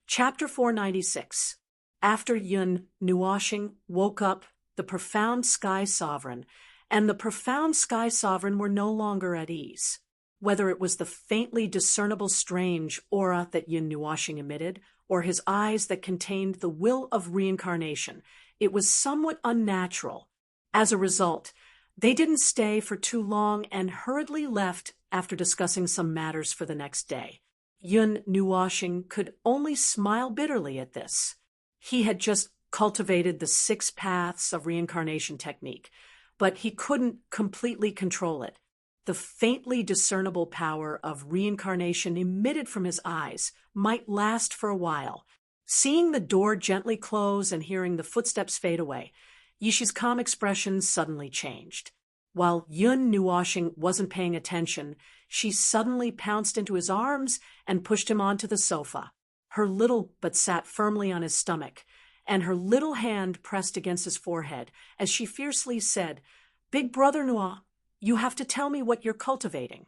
Chapter 496. After Yun Nuoshing woke up, the profound Sky Sovereign and the profound Sky Sovereign were no longer at ease. Whether it was the faintly discernible strange aura that Yun Nuoshing emitted, or his eyes that contained the will of reincarnation, it was somewhat unnatural. As a result, they didn't stay for too long and hurriedly left after discussing some matters for the next day. Yun Nuoshing could only smile bitterly at this. He had just cultivated the 6 paths of reincarnation technique, but he couldn't completely control it. The faintly discernible power of reincarnation emitted from his eyes might last for a while. Seeing the door gently close and hearing the footsteps fade away, Yishi's calm expression suddenly changed. While Yun Nuoshing wasn't paying attention, she suddenly pounced into his arms and pushed him onto the sofa. Her little but sat firmly on his stomach, and her little hand pressed against his forehead as she fiercely said, "Big brother Nua, you have to tell me what you're cultivating."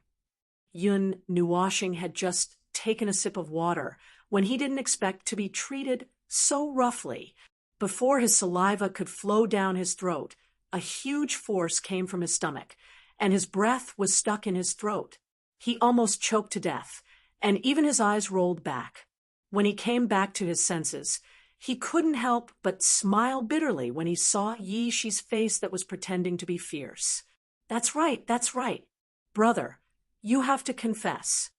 Yun Nuoshing had just taken a sip of water when he didn't expect to be treated so roughly. Before his saliva could flow down his throat, a huge force came from his stomach, and his breath was stuck in his throat. He almost choked to death, and even his eyes rolled back. When he came back to his senses, he couldn't help but smile bitterly when he saw Yishi's face that was pretending to be fierce. That's right. Brother, you have to confess."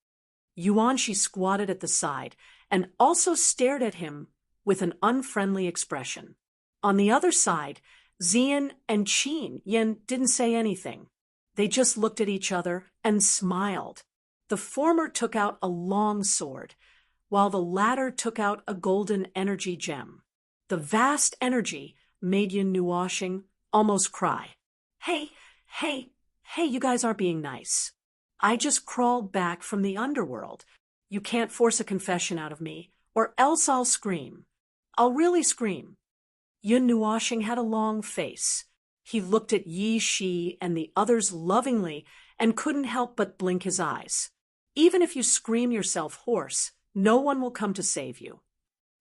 Yuanshi squatted at the side and also stared at him with an unfriendly expression. On the other side, Xian and Qin Yin didn't say anything. They just looked at each other and smiled. The former took out a long sword, while the latter took out a golden energy gem. The vast energy made Yun Nuoshing almost cry. Hey, you guys aren't being nice. I just crawled back from the underworld. You can't force a confession out of me, or else I'll scream. I'll really scream." Yun Nuoshing had a long face. He looked at Yi Shi and the others lovingly and couldn't help but blink his eyes. "Even if you scream yourself hoarse, no one will come to save you."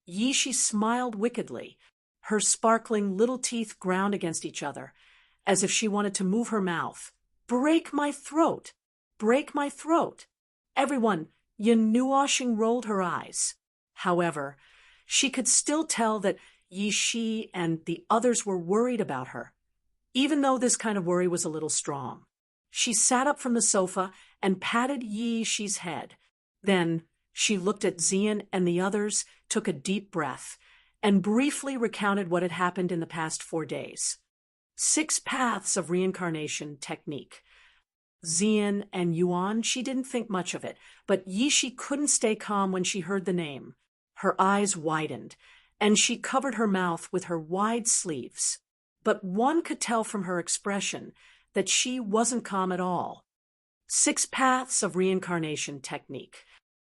Yi Shi smiled wickedly. Her sparkling little teeth ground against each other, as if she wanted to move her mouth. "Break my throat! Break my throat!" Everyone, Yun Nuoshing rolled her eyes. However, she could still tell that Yi Shi and the others were worried about her, even though this kind of worry was a little strong. She sat up from the sofa and patted Yi Shi's head. Then she looked at Xian and the others, took a deep breath, and briefly recounted what had happened in the past 4 days. 6 paths of reincarnation technique. Xian and Yuan, she didn't think much of it, but Yi Shi couldn't stay calm when she heard the name. Her eyes widened, and she covered her mouth with her wide sleeves. But one could tell from her expression that she wasn't calm at all. 6 paths of reincarnation technique.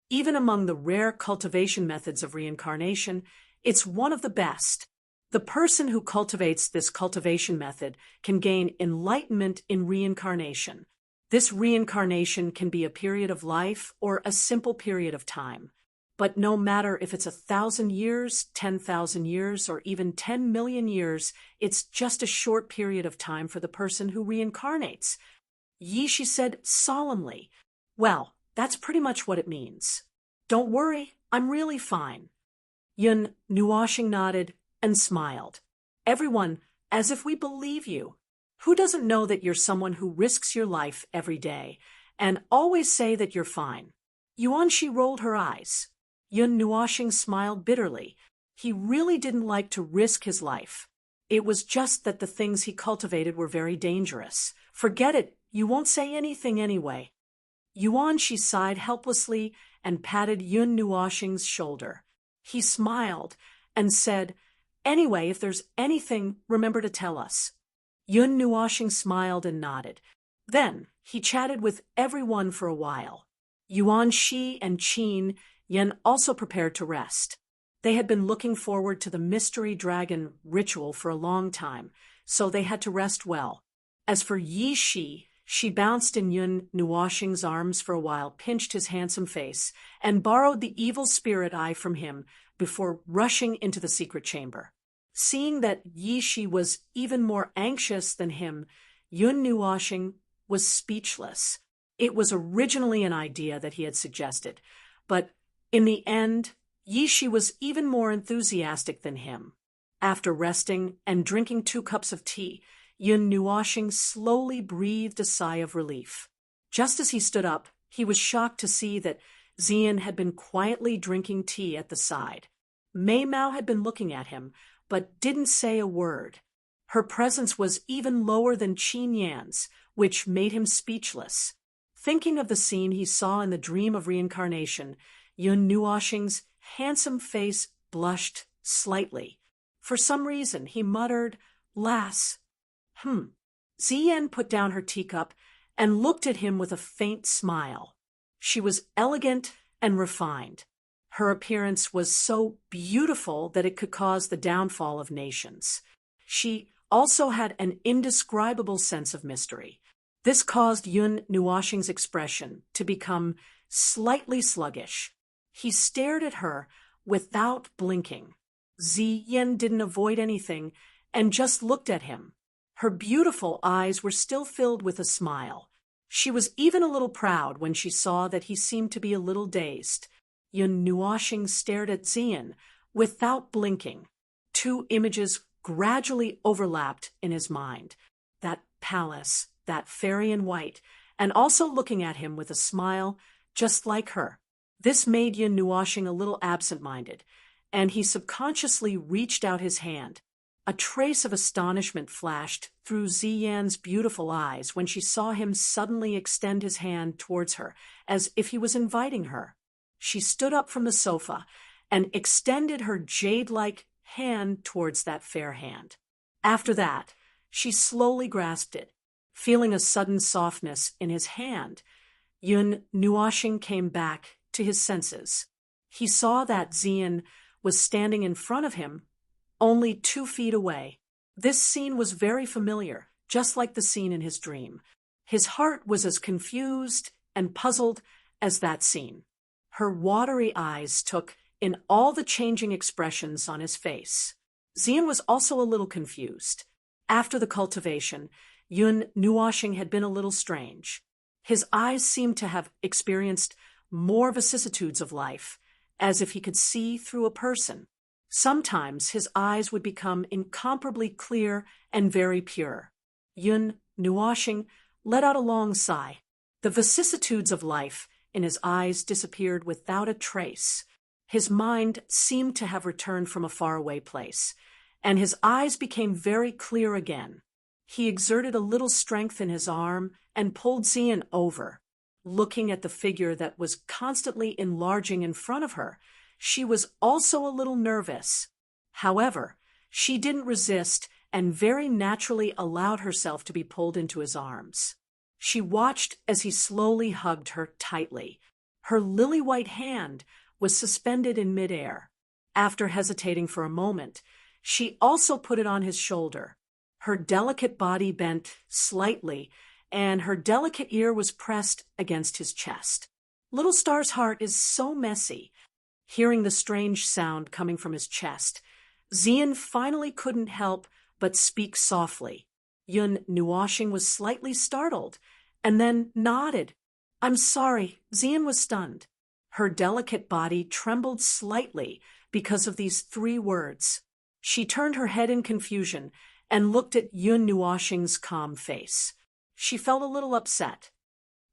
Even among the rare cultivation methods of reincarnation, it's one of the best. The person who cultivates this cultivation method can gain enlightenment in reincarnation. This reincarnation can be a period of life or a simple period of time. But no matter if it's 1,000 years, 10,000 years, or even 10 million years, it's just a short period of time for the person who reincarnates. Yi Shi said solemnly, "Well, that's pretty much what it means. Don't worry, I'm really fine." Yun Nuoshing nodded and smiled. "Everyone, as if we believe you. Who doesn't know that you're someone who risks your life every day, and always say that you're fine?" Yuanshi rolled her eyes. Yun Nuoshing smiled bitterly. He really didn't like to risk his life. It was just that the things he cultivated were very dangerous. "Forget it, you won't say anything anyway." Yuanshi sighed helplessly and patted Yun Nuoshing's shoulder. He smiled and said, "Anyway, if there's anything, remember to tell us." Yun Nuoshing smiled and nodded. Then he chatted with everyone for a while. Yuanshi and Qin Yin also prepared to rest. They had been looking forward to the mystery dragon ritual for a long time, so they had to rest well. As for Yi Shi, she bounced in Yun Nuoshing's arms for a while, pinched his handsome face, and borrowed the evil spirit eye from him before rushing into the secret chamber. Seeing that Yi Shi was even more anxious than him, Yun Nuoxing was speechless. It was originally an idea that he had suggested, but in the end, Yi Shi was even more enthusiastic than him. After resting and drinking 2 cups of tea, Yun Nuoxing slowly breathed a sigh of relief. Just as he stood up, he was shocked to see that Xian had been quietly drinking tea at the side. Mei Mao had been looking at him, but didn't say a word. Her presence was even lower than Qin Yan's, which made him speechless. Thinking of the scene he saw in the dream of reincarnation, Yun Nuoxing's handsome face blushed slightly. For some reason, he muttered, "Lass." Ziyan put down her teacup and looked at him with a faint smile. She was elegant and refined. Her appearance was so beautiful that it could cause the downfall of nations. She also had an indescribable sense of mystery. This caused Yun Nuoxing's expression to become slightly sluggish. He stared at her without blinking. Ziyan didn't avoid anything and just looked at him. Her beautiful eyes were still filled with a smile. She was even a little proud when she saw that he seemed to be a little dazed. Yun Nuoxing stared at Xian without blinking. 2 images gradually overlapped in his mind. That palace, that fairy in white, and also looking at him with a smile just like her. This made Yun Nuoxing a little absent-minded, and he subconsciously reached out his hand. A trace of astonishment flashed through Ziyan's beautiful eyes when she saw him suddenly extend his hand towards her, as if he was inviting her. She stood up from the sofa and extended her jade-like hand towards that fair hand. After that, she slowly grasped it. Feeling a sudden softness in his hand, Yun Nuoxing came back to his senses. He saw that Xian was standing in front of him, only 2 feet away. This scene was very familiar, just like the scene in his dream. His heart was as confused and puzzled as that scene. Her watery eyes took in all the changing expressions on his face. Xian was also a little confused. After the cultivation, Yun Nuoxing had been a little strange. His eyes seemed to have experienced more vicissitudes of life, as if he could see through a person. Sometimes his eyes would become incomparably clear and very pure. Yun Nuoxing let out a long sigh. The vicissitudes of life in his eyes disappeared without a trace. His mind seemed to have returned from a faraway place, and his eyes became very clear again. He exerted a little strength in his arm and pulled Xian over. Looking at the figure that was constantly enlarging in front of her, she was also a little nervous. However, she didn't resist and very naturally allowed herself to be pulled into his arms. She watched as he slowly hugged her tightly. Her lily-white hand was suspended in midair. After hesitating for a moment, she also put it on his shoulder. Her delicate body bent slightly, and her delicate ear was pressed against his chest. Little Star's heart is so messy. Hearing the strange sound coming from his chest, Xian finally couldn't help but speak softly. Yun Nuoxing was slightly startled, and then nodded. "I'm sorry." Xian was stunned. Her delicate body trembled slightly because of these 3 words. She turned her head in confusion and looked at Yun Nuoxing's calm face. She felt a little upset.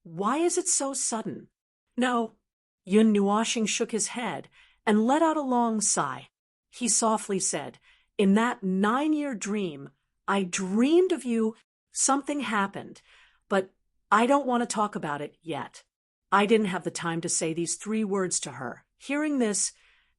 "Why is it so sudden?" "No." Yun Nuoxing shook his head and let out a long sigh. He softly said, "In that 9-year dream, I dreamed of you. Something happened, but I don't want to talk about it yet." I didn't have the time to say these 3 words to her. Hearing this,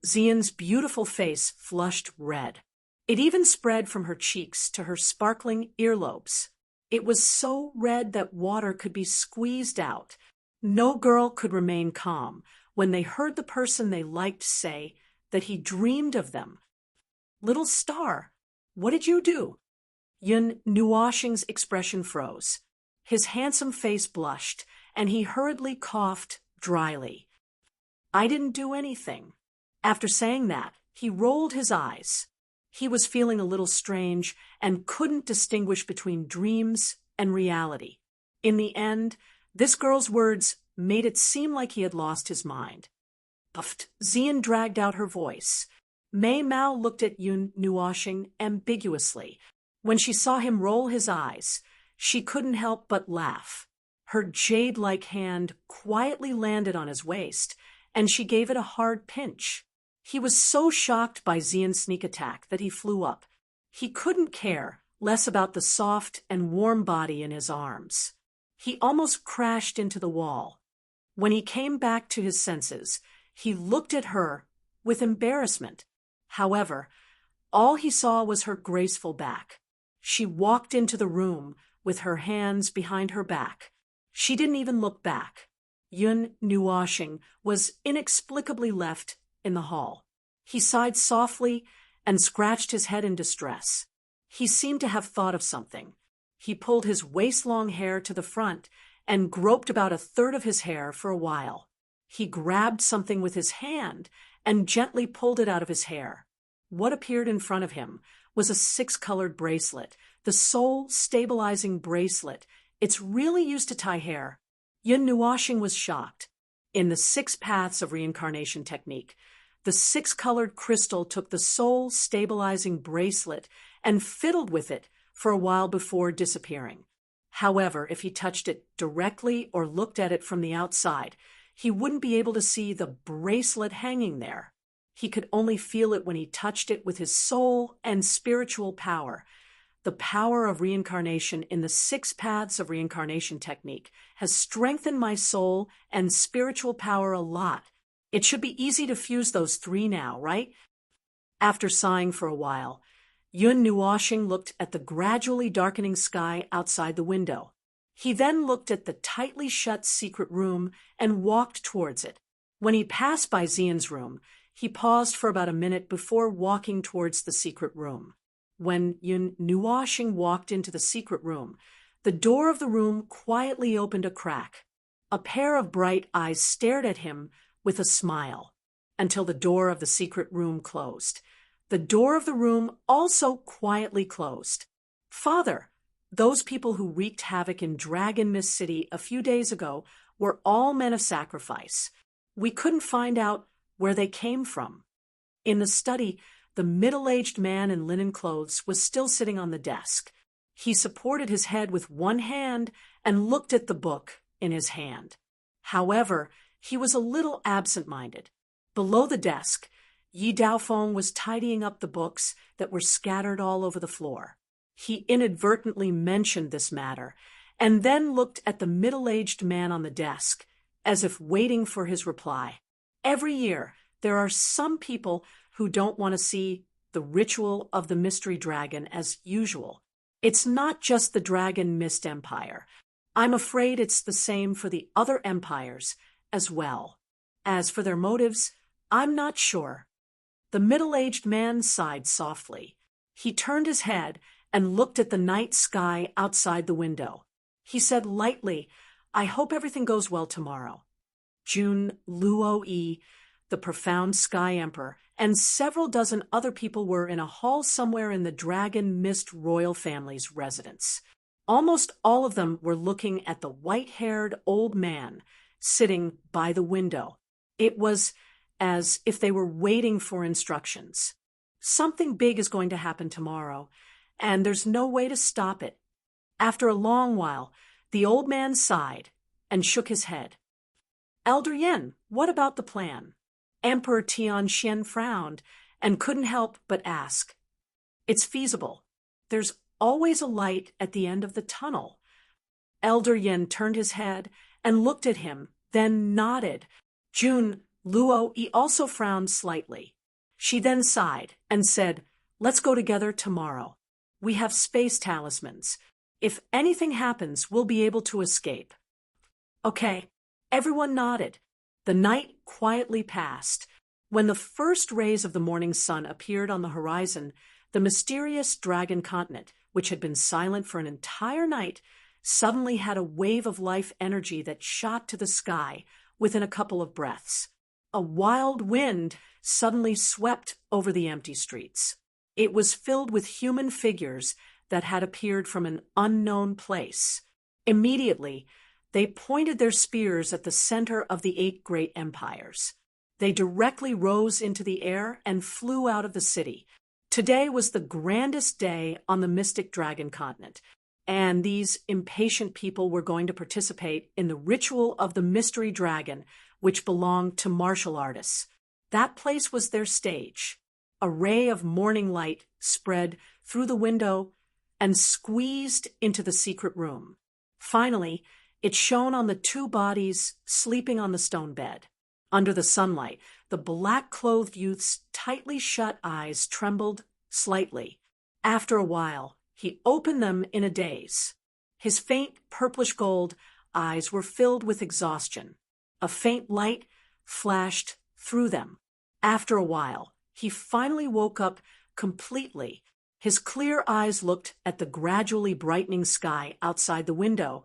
Xian's beautiful face flushed red. It even spread from her cheeks to her sparkling earlobes. It was so red that water could be squeezed out. No girl could remain calm when they heard the person they liked say that he dreamed of them. "Little Star, what did you do?" Yun Nuoxing's expression froze. His handsome face blushed, and he hurriedly coughed dryly. "I didn't do anything." After saying that, he rolled his eyes. He was feeling a little strange and couldn't distinguish between dreams and reality. In the end, this girl's words made it seem like he had lost his mind. Puffed. Xian dragged out her voice. Mei Mao looked at Yun Nuoshing ambiguously. When she saw him roll his eyes, she couldn't help but laugh. Her jade-like hand quietly landed on his waist, and she gave it a hard pinch. He was so shocked by Xian's sneak attack that he flew up. He couldn't care less about the soft and warm body in his arms. He almost crashed into the wall. When he came back to his senses, he looked at her with embarrassment. However, all he saw was her graceful back. She walked into the room with her hands behind her back. She didn't even look back. Yun Nuoshing was inexplicably left in the hall. He sighed softly and scratched his head in distress. He seemed to have thought of something. He pulled his waist-long hair to the front and groped about a third of his hair for a while. He grabbed something with his hand and gently pulled it out of his hair. What appeared in front of him was a six-colored bracelet, the soul-stabilizing bracelet. It's really used to tie hair. Yun Nuoshing was shocked. In the 6 paths of reincarnation technique, the 6-colored crystal took the soul-stabilizing bracelet and fiddled with it for a while before disappearing. However, if he touched it directly or looked at it from the outside, he wouldn't be able to see the bracelet hanging there. He could only feel it when he touched it with his soul and spiritual power. The power of reincarnation in the 6 paths of reincarnation technique has strengthened my soul and spiritual power a lot. It should be easy to fuse those 3 now, right? After sighing for a while, Yun Nuoshing looked at the gradually darkening sky outside the window. He then looked at the tightly shut secret room and walked towards it. When he passed by Xian's room, he paused for about a minute before walking towards the secret room. When Yun Nuoshing walked into the secret room, the door of the room quietly opened a crack. A pair of bright eyes stared at him with a smile, until the door of the secret room closed. The door of the room also quietly closed. Father, those people who wreaked havoc in Dragon Mist City a few days ago were all men of sacrifice. We couldn't find out where they came from. In the study, the middle-aged man in linen clothes was still sitting on the desk. He supported his head with one hand and looked at the book in his hand. However, he was a little absent-minded. Below the desk, Yi Daofeng was tidying up the books that were scattered all over the floor. He inadvertently mentioned this matter, and then looked at the middle-aged man on the desk, as if waiting for his reply. Every year, there are some people who don't want to see the ritual of the mystery dragon as usual. It's not just the Dragon Mist Empire. I'm afraid it's the same for the other empires as well. As for their motives, I'm not sure. The middle-aged man sighed softly. He turned his head and looked at the night sky outside the window. He said lightly, "I hope everything goes well tomorrow." Jun Luo-yi, the profound Sky Emperor, and several dozen other people were in a hall somewhere in the Dragon Mist royal family's residence. Almost all of them were looking at the white-haired old man sitting by the window. It was as if they were waiting for instructions. Something big is going to happen tomorrow, and there's no way to stop it. After a long while, the old man sighed and shook his head. "Elder Yen, what about the plan?" Emperor Tianxian frowned and couldn't help but ask. "It's feasible. There's always a light at the end of the tunnel." Elder Yen turned his head and looked at him, then nodded. Jun Luo-yi also frowned slightly. She then sighed and said, "Let's go together tomorrow. We have space talismans. If anything happens, we'll be able to escape." Okay, everyone nodded. The night quietly passed. When the first rays of the morning sun appeared on the horizon, the mysterious dragon continent, which had been silent for an entire night, suddenly had a wave of life energy that shot to the sky within a couple of breaths. a wild wind suddenly swept over the empty streets. It was filled with human figures that had appeared from an unknown place. Immediately, they pointed their spears at the center of the 8 great empires. They directly rose into the air and flew out of the city. Today was the grandest day on the Mystic Dragon continent, and these impatient people were going to participate in the ritual of the Mystery Dragon, which belonged to martial artists. That place was their stage. A ray of morning light spread through the window and squeezed into the secret room. Finally, it shone on the 2 bodies sleeping on the stone bed. Under the sunlight, the black-clothed youth's tightly shut eyes trembled slightly. After a while, he opened them in a daze. His faint purplish gold eyes were filled with exhaustion. A faint light flashed through them. After a while, he finally woke up completely. His clear eyes looked at the gradually brightening sky outside the window,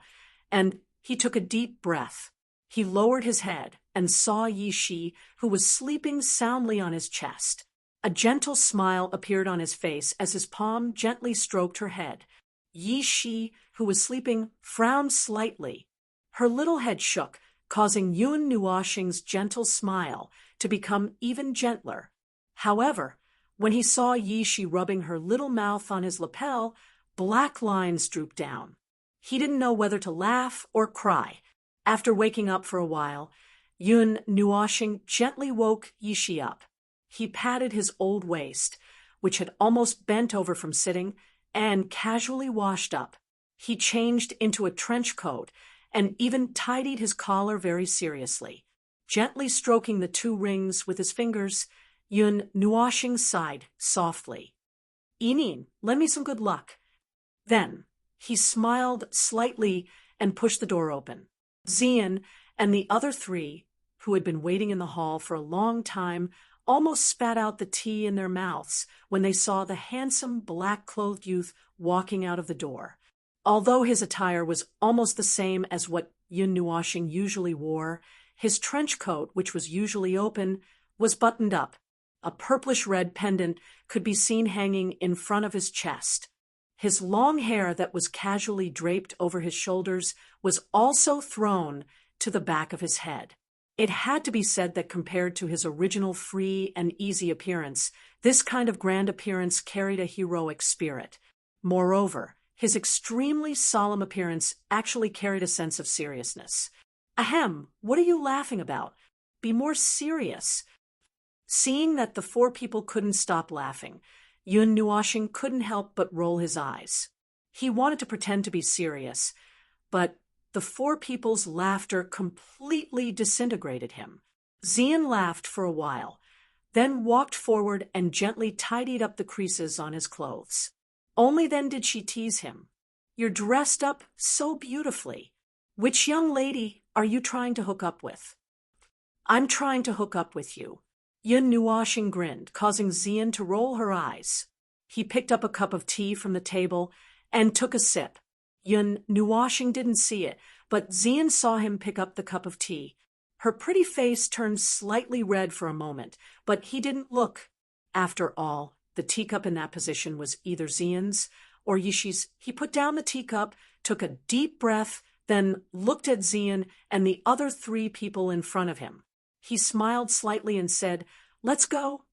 and he took a deep breath. He lowered his head and saw Yi Shi, who was sleeping soundly on his chest. A gentle smile appeared on his face as his palm gently stroked her head. Yi Shi, who was sleeping, frowned slightly. Her little head shook, causing Yun Nuoxing's gentle smile to become even gentler. However, when he saw Yi Shi rubbing her little mouth on his lapel, black lines drooped down. He didn't know whether to laugh or cry. After waking up for a while, Yun Nuoxing gently woke Yi Shi up. He patted his old waist, which had almost bent over from sitting, and casually washed up. He changed into a trench coat and even tidied his collar very seriously. Gently stroking the 2 rings with his fingers, Yun Nuoxing sighed softly. "Yinin, lend me some good luck." Then he smiled slightly and pushed the door open. Xian and the other 3, who had been waiting in the hall for a long time, almost spat out the tea in their mouths when they saw the handsome black-clothed youth walking out of the door. Although his attire was almost the same as what Yun Nuoxing usually wore, his trench coat, which was usually open, was buttoned up. A purplish-red pendant could be seen hanging in front of his chest. His long hair that was casually draped over his shoulders was also thrown to the back of his head. It had to be said that compared to his original free and easy appearance, this kind of grand appearance carried a heroic spirit. Moreover, his extremely solemn appearance actually carried a sense of seriousness. "Ahem, what are you laughing about? Be more serious." Seeing that the 4 people couldn't stop laughing, Yun Nuoxing couldn't help but roll his eyes. He wanted to pretend to be serious, but the 4 people's laughter completely disintegrated him. Xian laughed for a while, then walked forward and gently tidied up the creases on his clothes. Only then did she tease him. "You're dressed up so beautifully. Which young lady are you trying to hook up with?" "I'm trying to hook up with you." Yun Nuoxing grinned, causing Xian to roll her eyes. He picked up a cup of tea from the table and took a sip. Yun Nuoxing didn't see it, but Xian saw him pick up the cup of tea. Her pretty face turned slightly red for a moment, but he didn't look. After all, the teacup in that position was either Xian's or Yishi's. He put down the teacup, took a deep breath, then looked at Xian and the other 3 people in front of him. He smiled slightly and said, "Let's go."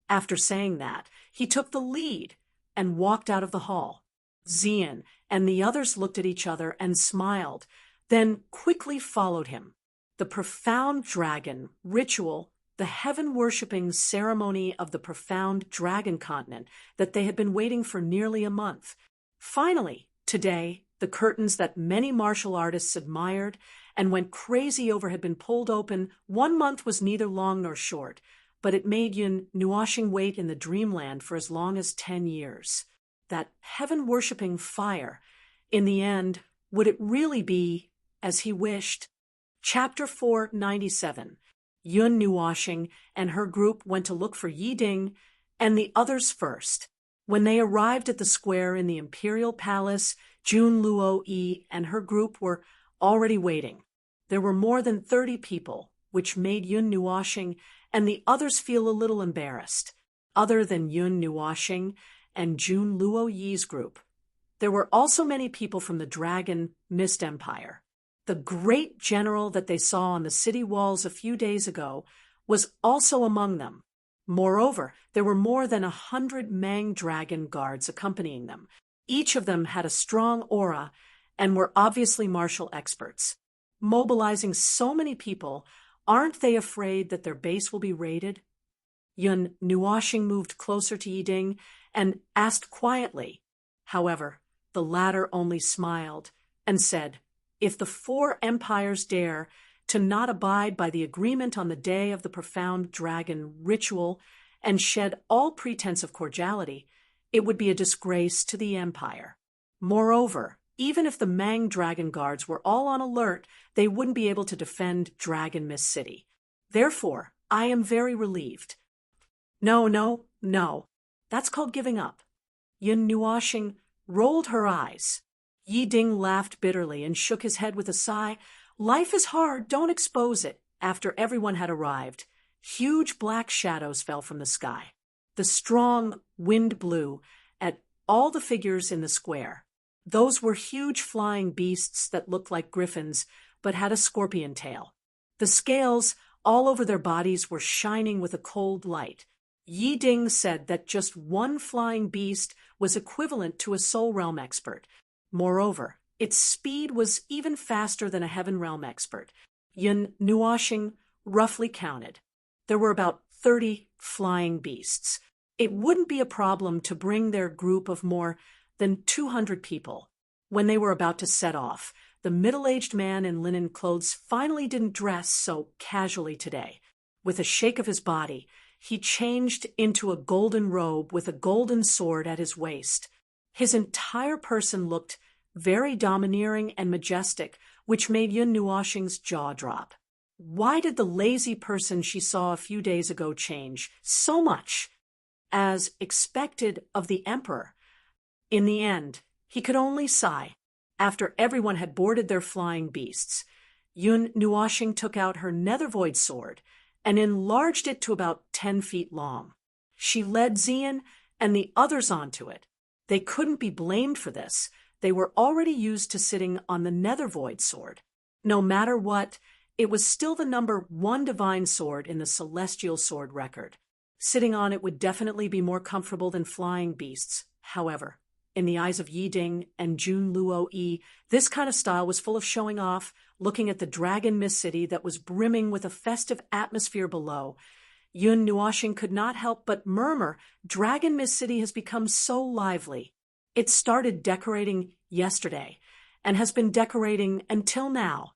After saying that, he took the lead and walked out of the hall. Xian and the others looked at each other and smiled, then quickly followed him. The profound dragon ritual, the heaven-worshipping ceremony of the profound dragon continent that they had been waiting for nearly a month. Finally, today, the curtains that many martial artists admired and went crazy over had been pulled open. 1 month was neither long nor short, but it made Yun Nuoxing wait in the dreamland for as long as 10 years. That heaven-worshipping fire, in the end, would it really be as he wished? Chapter 497. Yun Nuoxing and her group went to look for Yiding and the others first. When they arrived at the square in the imperial palace, Jun Luo Yi and her group were already waiting. There were more than 30 people, which made Yun Nuoxing and the others feel a little embarrassed. Other than Yun Nuoxing and Jun Luo Yi's group, there were also many people from the Dragon Mist Empire. The great general that they saw on the city walls a few days ago was also among them. Moreover, there were more than 100 Mang Dragon guards accompanying them. Each of them had a strong aura and were obviously martial experts. Mobilizing so many people, aren't they afraid that their base will be raided? Yun Nuoxing moved closer to Yiding and asked quietly. However, the latter only smiled and said, "If the 4 empires dare to not abide by the agreement on the day of the profound dragon ritual and shed all pretense of cordiality, it would be a disgrace to the empire. Moreover, even if the Mang Dragon Guards were all on alert, they wouldn't be able to defend Dragon Mist City. Therefore, I am very relieved." No. That's called giving up. Yun Nuoxing rolled her eyes. Yiding laughed bitterly and shook his head with a sigh. "Life is hard, don't expose it." After everyone had arrived, huge black shadows fell from the sky. The strong wind blew at all the figures in the square. Those were huge flying beasts that looked like griffins, but had a scorpion tail. The scales all over their bodies were shining with a cold light. Yiding said that just one flying beast was equivalent to a Soul Realm expert. Moreover, its speed was even faster than a Heaven Realm expert. Yun Nuoxing roughly counted. There were about 30 flying beasts. It wouldn't be a problem to bring their group of more than 200 people. When they were about to set off, the middle-aged man in linen clothes finally didn't dress so casually today. With a shake of his body, he changed into a golden robe with a golden sword at his waist. His entire person looked very domineering and majestic, which made Yun Nuoxing's jaw drop. Why did the lazy person she saw a few days ago change so much? As expected of the emperor. In the end, he could only sigh. After everyone had boarded their flying beasts, Yun Nuoxing took out her Nethervoid sword and enlarged it to about 10 feet long. She led Xian and the others onto it. They couldn't be blamed for this. They were already used to sitting on the Nethervoid sword. No matter what, it was still the number 1 divine sword in the Celestial Sword record. Sitting on it would definitely be more comfortable than flying beasts. However, in the eyes of Yiding and Jun Luo Yi, this kind of style was full of showing off, looking at the Dragon Mist City that was brimming with a festive atmosphere below. Yun Nuoxing could not help but murmur, "Dragon Mist City has become so lively. It started decorating yesterday and has been decorating until now."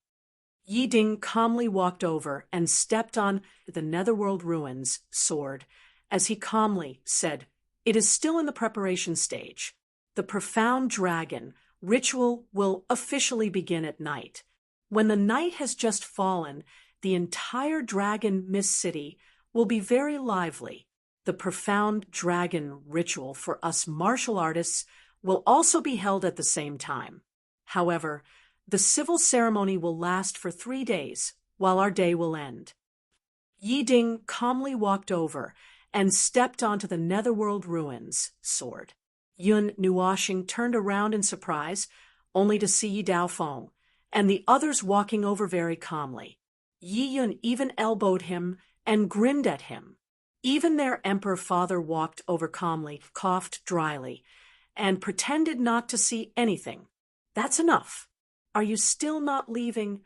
Yiding calmly walked over and stepped on the Netherworld Ruins sword as he calmly said, "It is still in the preparation stage. The profound dragon ritual will officially begin at night. When the night has just fallen, the entire Dragon Mist City will be very lively. The profound dragon ritual for us martial artists will also be held at the same time. However, the civil ceremony will last for 3 days, while our day will end." Yiding calmly walked over and stepped onto the Netherworld Ruins sword. Yun Nuoxing turned around in surprise, only to see Yi Daofeng and the others walking over very calmly. Yi Yun even elbowed him and grinned at him. Even their emperor father walked over calmly, coughed dryly, and pretended not to see anything. "That's enough. Are you still not leaving?"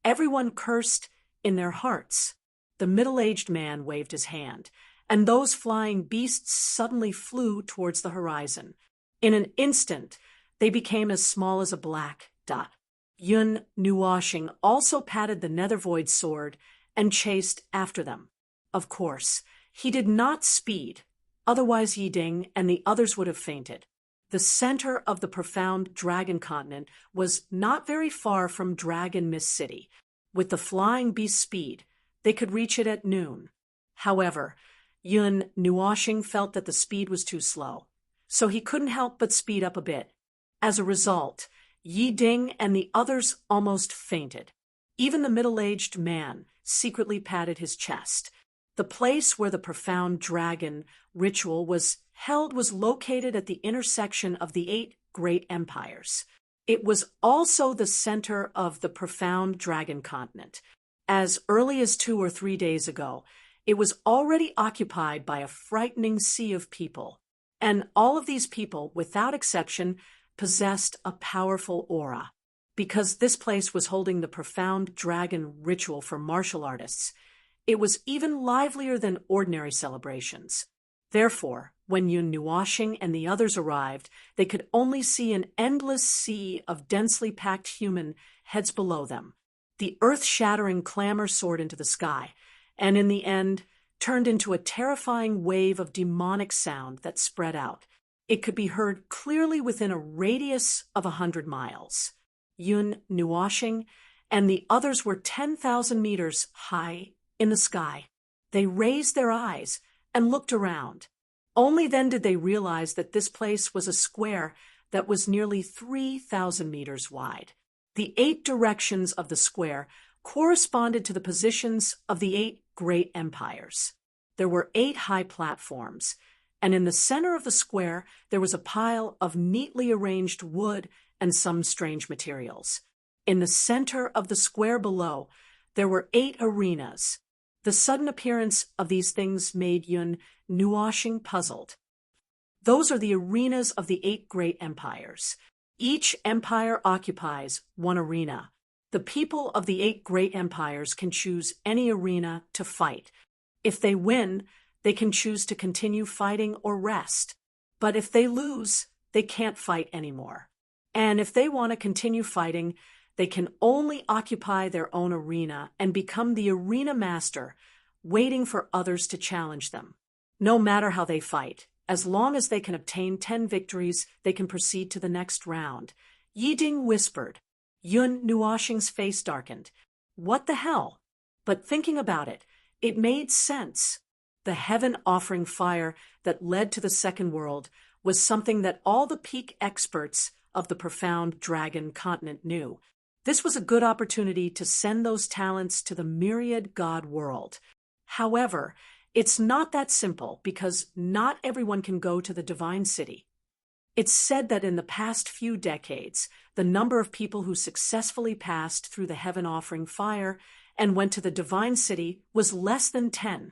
Everyone cursed in their hearts. The middle-aged man waved his hand, and those flying beasts suddenly flew towards the horizon. In an instant, they became as small as a black dot. Yun Nuoxing also patted the Nethervoid sword and chased after them. Of course, he did not speed, otherwise Yiding and the others would have fainted. The center of the profound dragon continent was not very far from Dragon Mist City. With the flying beast speed, they could reach it at noon. However, Yun Nuoxing felt that the speed was too slow, so he couldn't help but speed up a bit. As a result, Yiding and the others almost fainted. Even the middle-aged man secretly patted his chest. The place where the profound dragon ritual was held was located at the intersection of the 8 great empires. It was also the center of the profound dragon continent. As early as 2 or 3 days ago, it was already occupied by a frightening sea of people. And all of these people, without exception, possessed a powerful aura. Because this place was holding the profound dragon ritual for martial artists, it was even livelier than ordinary celebrations. Therefore, when Yun Nuoshing and the others arrived, they could only see an endless sea of densely packed human heads below them. The earth-shattering clamor soared into the sky, and in the end, turned into a terrifying wave of demonic sound that spread out. It could be heard clearly within a radius of 100 miles. Yun Nuoshing and the others were 10,000 meters high in the sky. They raised their eyes and looked around. Only then did they realize that this place was a square that was nearly 3,000 meters wide. The 8 directions of the square corresponded to the positions of the 8 great empires. There were 8 high platforms, and in the center of the square there was a pile of neatly arranged wood and some strange materials. In the center of the square below, there were 8 arenas. The sudden appearance of these things made Yun Nuoshing puzzled. Those are the arenas of the 8 great empires. Each empire occupies one arena. The people of the 8 great empires can choose any arena to fight. If they win, they can choose to continue fighting or rest. But if they lose, they can't fight anymore. And if they want to continue fighting, they can only occupy their own arena and become the arena master, waiting for others to challenge them. No matter how they fight, as long as they can obtain 10 victories, they can proceed to the next round. Yiding whispered. Yun Nuoshing's face darkened. What the hell? But thinking about it, it made sense. The heaven-offering fire that led to the second world was something that all the peak experts of the profound dragon continent knew. This was a good opportunity to send those talents to the myriad god world. However, it's not that simple because not everyone can go to the divine city. It's said that in the past few decades, the number of people who successfully passed through the heaven-offering fire and went to the divine city was less than 10.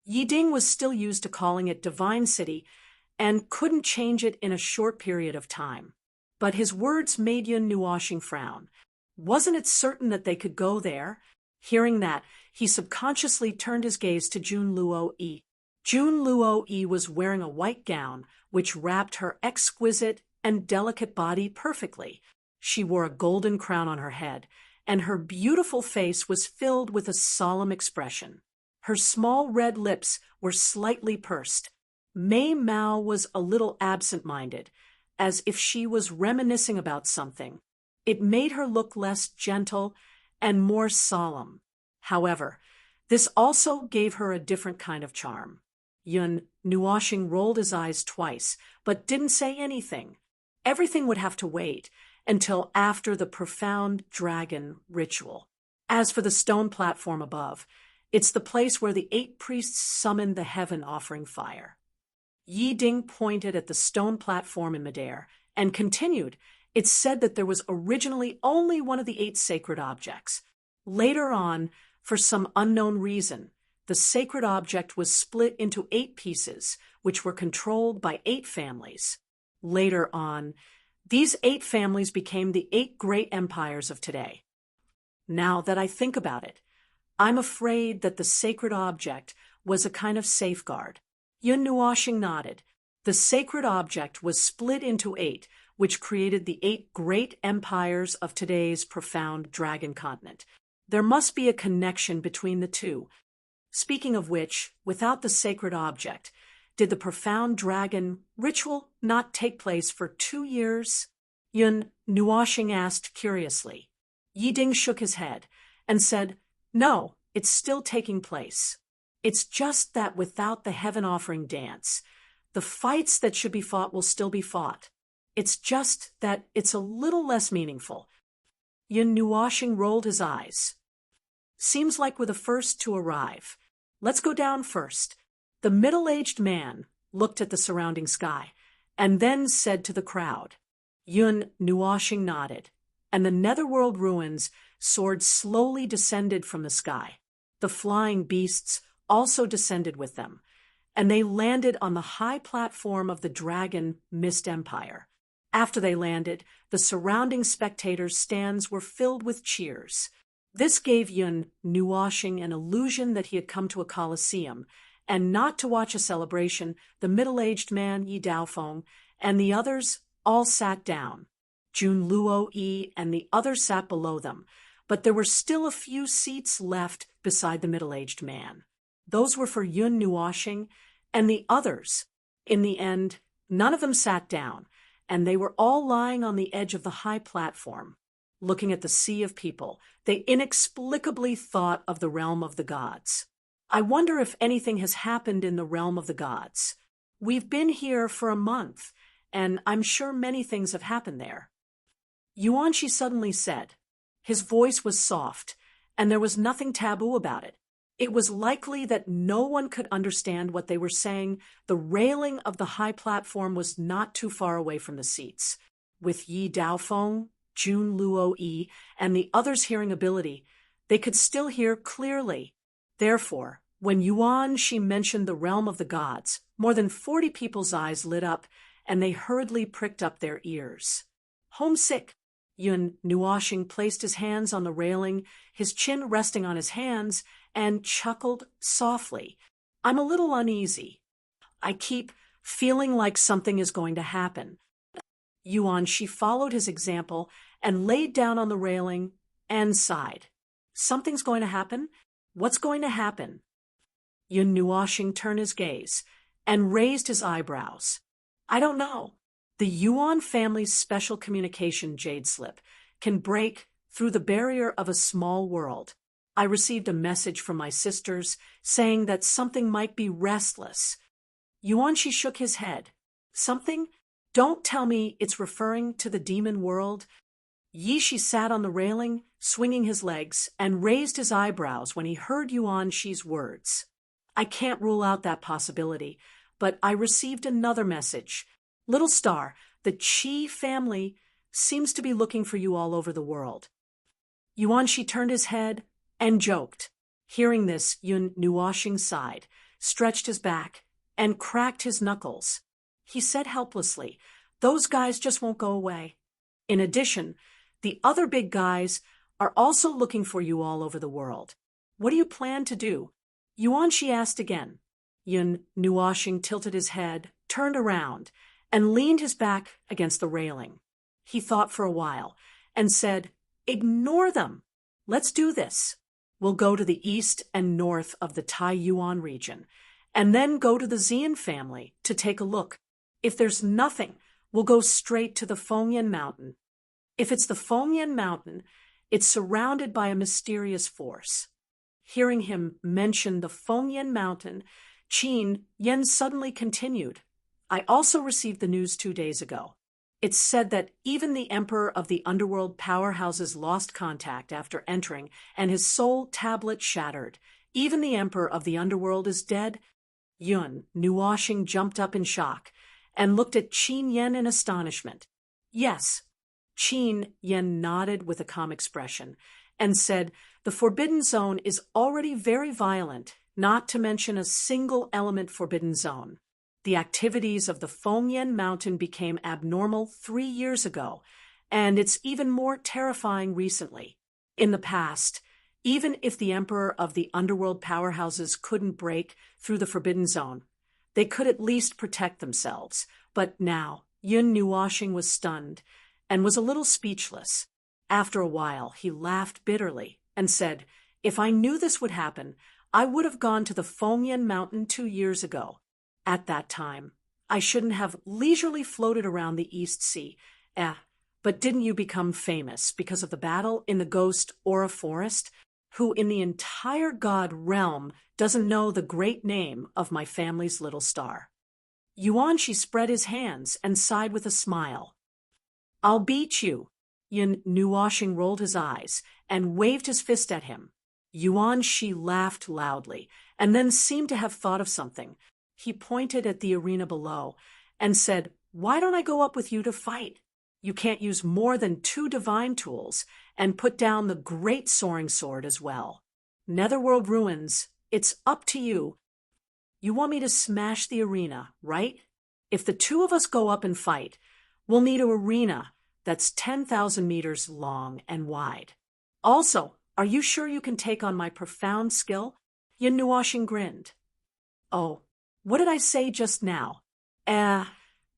Yiding was still used to calling it divine city and couldn't change it in a short period of time. But his words made Yun Nuoshing frown. Wasn't it certain that they could go there? Hearing that, he subconsciously turned his gaze to Jun Luo-yi. Jun Luo-yi was wearing a white gown, which wrapped her exquisite and delicate body perfectly. She wore a golden crown on her head, and her beautiful face was filled with a solemn expression. Her small red lips were slightly pursed. Mei Mao was a little absent-minded, as if she was reminiscing about something. It made her look less gentle and more solemn. However, this also gave her a different kind of charm. Yun Nuoshing rolled his eyes twice, but didn't say anything. Everything would have to wait until after the profound dragon ritual. As for the stone platform above, it's the place where the 8 priests summoned the heaven-offering fire. Yiding pointed at the stone platform in midair and continued. It's said that there was originally only one of the 8 sacred objects. Later on, for some unknown reason, the sacred object was split into 8 pieces, which were controlled by 8 families. Later on, these 8 families became the 8 great empires of today. Now that I think about it, I'm afraid that the sacred object was a kind of safeguard. Yun Nuoshing nodded. The sacred object was split into 8, which created the 8 great empires of today's profound dragon continent. There must be a connection between the two. Speaking of which, without the sacred object, did the profound dragon ritual not take place for 2 years? Yun Nuoshing asked curiously. Yiding shook his head and said, No, it's still taking place. It's just that without the heaven-offering dance, the fights that should be fought will still be fought. It's just that it's a little less meaningful. Yun Nuoshing rolled his eyes. Seems like we're the first to arrive. Let's go down first. The middle-aged man looked at the surrounding sky and then said to the crowd. Yun Nuashing nodded, and the netherworld ruins soared slowly descended from the sky. The flying beasts also descended with them, and they landed on the high platform of the dragon Mist Empire. After they landed, the surrounding spectators' stands were filled with cheers. This gave Yun Nuashing an illusion that he had come to a coliseum, and not to watch a celebration. The middle-aged man, Yi Daofeng, and the others all sat down. Jun Luo Yi and the others sat below them, but there were still a few seats left beside the middle-aged man. Those were for Yun Nuashing and the others. In the end, none of them sat down, and they were all lying on the edge of the high platform. Looking at the sea of people, they inexplicably thought of the realm of the gods. I wonder if anything has happened in the realm of the gods. We've been here for a month, and I'm sure many things have happened there. Yuanshi suddenly said. His voice was soft, and there was nothing taboo about it. It was likely that no one could understand what they were saying. The railing of the high platform was not too far away from the seats. With Yi Daofeng, Jun Luo Yi, and the others' hearing ability, they could still hear clearly. Therefore, when Yuanshi mentioned the realm of the gods, more than 40 people's eyes lit up, and they hurriedly pricked up their ears. Homesick, Yun Nuashing placed his hands on the railing, his chin resting on his hands, and chuckled softly. I'm a little uneasy. I keep feeling like something is going to happen. Yuanshi followed his example and laid down on the railing and sighed. Something's going to happen? What's going to happen? Yun Nuashing turned his gaze and raised his eyebrows. I don't know. The Yuan family's special communication jade slip can break through the barrier of a small world. I received a message from my sisters saying that something might be restless. Yuanshi shook his head. Something? Don't tell me it's referring to the demon world. Yishi sat on the railing, swinging his legs, and raised his eyebrows when he heard Yuanshi's words. I can't rule out that possibility, but I received another message. Little Star, the Qi family seems to be looking for you all over the world. Yuanshi turned his head and joked. Hearing this, Yun Nuashing sighed, stretched his back, and cracked his knuckles. He said helplessly, those guys just won't go away. In addition, the other big guys are also looking for you all over the world. What do you plan to do? Yuanshi asked again. Yun Nuashing tilted his head, turned around, and leaned his back against the railing. He thought for a while and said, ignore them. Let's do this. We'll go to the east and north of the Taiyuan region, and then go to the Xian family to take a look. If there's nothing, we'll go straight to the Fengyan Mountain. If it's the Fengyan Mountain, it's surrounded by a mysterious force. Hearing him mention the Fengyan Mountain, Qin Yen suddenly continued. I also received the news 2 days ago. It's said that even the emperor of the underworld powerhouses lost contact after entering, and his soul tablet shattered. Even the emperor of the underworld is dead. Yun Nuashing jumped up in shock and looked at Qin Yen in astonishment. Yes. Qin Yen nodded with a calm expression and said, the Forbidden Zone is already very violent, not to mention a single-element Forbidden Zone. The activities of the Fengyan Mountain became abnormal 3 years ago, and it's even more terrifying recently. In the past, even if the emperor of the underworld powerhouses couldn't break through the Forbidden Zone, they could at least protect themselves. But now, Yun Nuashing was stunned and was a little speechless. After a while, he laughed bitterly and said, if I knew this would happen, I would have gone to the Fengyan Mountain 2 years ago. At that time, I shouldn't have leisurely floated around the East Sea. But didn't you become famous because of the battle in the Ghost Aura Forest? Who in the entire god realm doesn't know the great name of my family's little star? Yuanshi spread his hands and sighed with a smile. I'll beat you. Yun Nuashing rolled his eyes and waved his fist at him. Yuan Shi laughed loudly, and then seemed to have thought of something. He pointed at the arena below and said, "Why don't I go up with you to fight? You can't use more than 2 divine tools and put down the great soaring sword as well. Netherworld ruins, it's up to you. You want me to smash the arena, right? If the 2 of us go up and fight, we'll need an arena that's 10,000 meters long and wide. Also, are you sure you can take on my profound skill?" Yin Nuoxing grinned. "Oh, what did I say just now?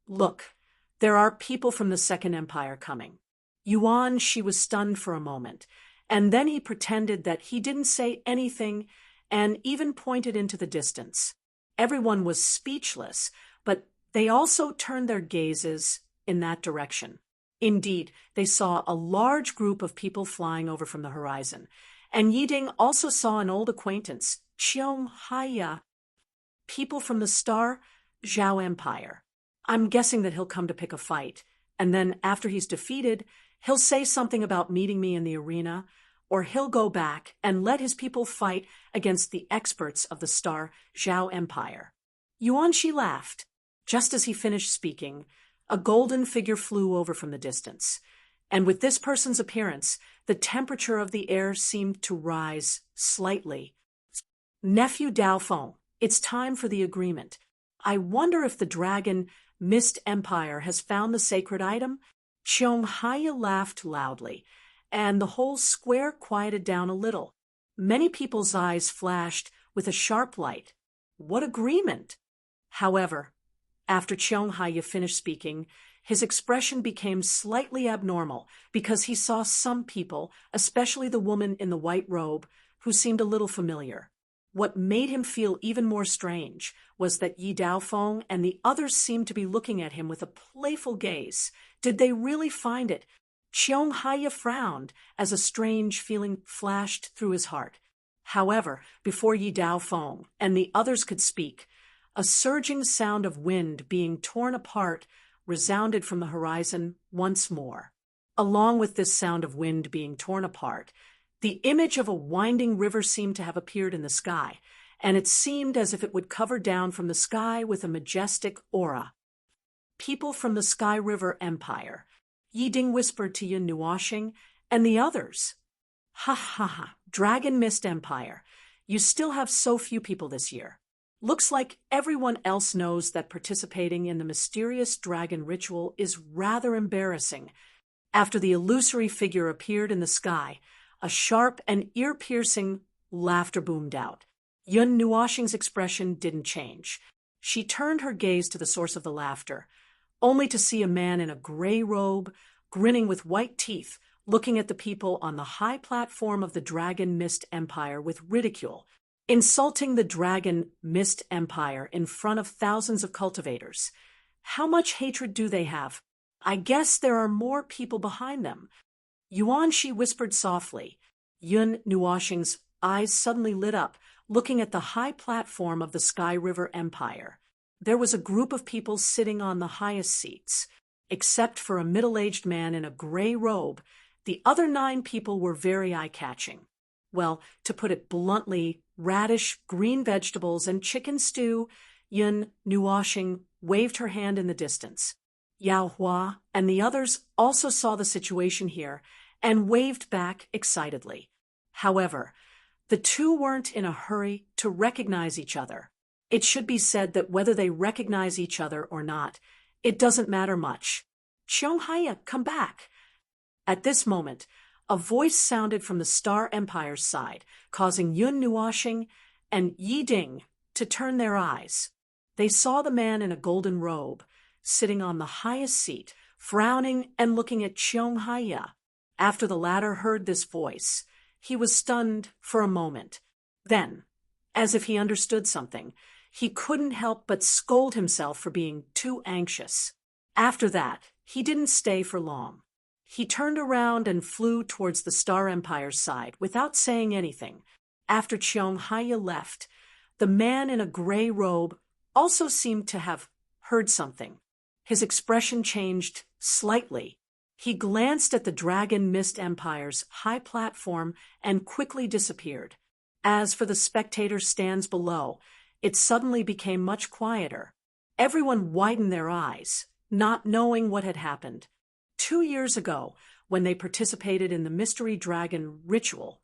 Look, there are people from the Second Empire coming." Yuan Shi was stunned for a moment, and then he pretended that he didn't say anything and even pointed into the distance. Everyone was speechless, but they also turned their gazes in that direction. Indeed, they saw a large group of people flying over from the horizon, and Yiding also saw an old acquaintance, Qiong Haya, people from the Star Zhao Empire. I'm guessing that he'll come to pick a fight, and then after he's defeated, he'll say something about meeting me in the arena, or he'll go back and let his people fight against the experts of the Star Zhao Empire. Yuan Shi laughed. Just as he finished speaking, a golden figure flew over from the distance, and with this person's appearance, the temperature of the air seemed to rise slightly. "Nephew Daofeng, it's time for the agreement. I wonder if the Dragon Mist Empire has found the sacred item?" Qiong Haya laughed loudly, and the whole square quieted down a little. Many people's eyes flashed with a sharp light. What agreement? However, after Qiong Haya finished speaking, his expression became slightly abnormal because he saw some people, especially the woman in the white robe, who seemed a little familiar. What made him feel even more strange was that Yi Daofeng and the others seemed to be looking at him with a playful gaze. Did they really find it? Qiong Haya frowned as a strange feeling flashed through his heart. However, before Yi Daofeng and the others could speak, a surging sound of wind being torn apart resounded from the horizon once more. Along with this sound of wind being torn apart, the image of a winding river seemed to have appeared in the sky, and it seemed as if it would cover down from the sky with a majestic aura. "People from the Sky River Empire," Yiding whispered to Yin Nuoxing and the others. "Ha ha ha, Dragon Mist Empire, you still have so few people this year. Looks like everyone else knows that participating in the mysterious dragon ritual is rather embarrassing." After the illusory figure appeared in the sky, a sharp and ear-piercing laughter boomed out. Yin Nuoxing's expression didn't change. She turned her gaze to the source of the laughter, only to see a man in a gray robe, grinning with white teeth, looking at the people on the high platform of the Dragon Mist Empire with ridicule, insulting the Dragon Mist Empire in front of thousands of cultivators. How much hatred do they have? I guess there are more people behind them. Yuan Shi whispered softly. Yin Nuoxing's eyes suddenly lit up, looking at the high platform of the Sky River Empire. There was a group of people sitting on the highest seats. Except for a middle-aged man in a gray robe, the other 9 people were very eye-catching. Well, to put it bluntly, radish, green vegetables, and chicken stew. Yin Nuoxing waved her hand in the distance. Yao Hua and the others also saw the situation here and waved back excitedly. However, the 2 weren't in a hurry to recognize each other. It should be said that whether they recognize each other or not, it doesn't matter much. "Qiong Haya, come back." At this moment, a voice sounded from the Star Empire's side, causing Yin Nuoxing and Yiding to turn their eyes. They saw the man in a golden robe, sitting on the highest seat, frowning and looking at Qiong Haya. After the latter heard this voice, he was stunned for a moment. Then, as if he understood something, he couldn't help but scold himself for being too anxious. After that, he didn't stay for long. He turned around and flew towards the Star Empire's side without saying anything. After Qiong Haya left, the man in a gray robe also seemed to have heard something. His expression changed slightly. He glanced at the Dragon Mist Empire's high platform and quickly disappeared. As for the spectator stands below, it suddenly became much quieter. Everyone widened their eyes, not knowing what had happened. 2 years ago, when they participated in the Mystery Dragon ritual,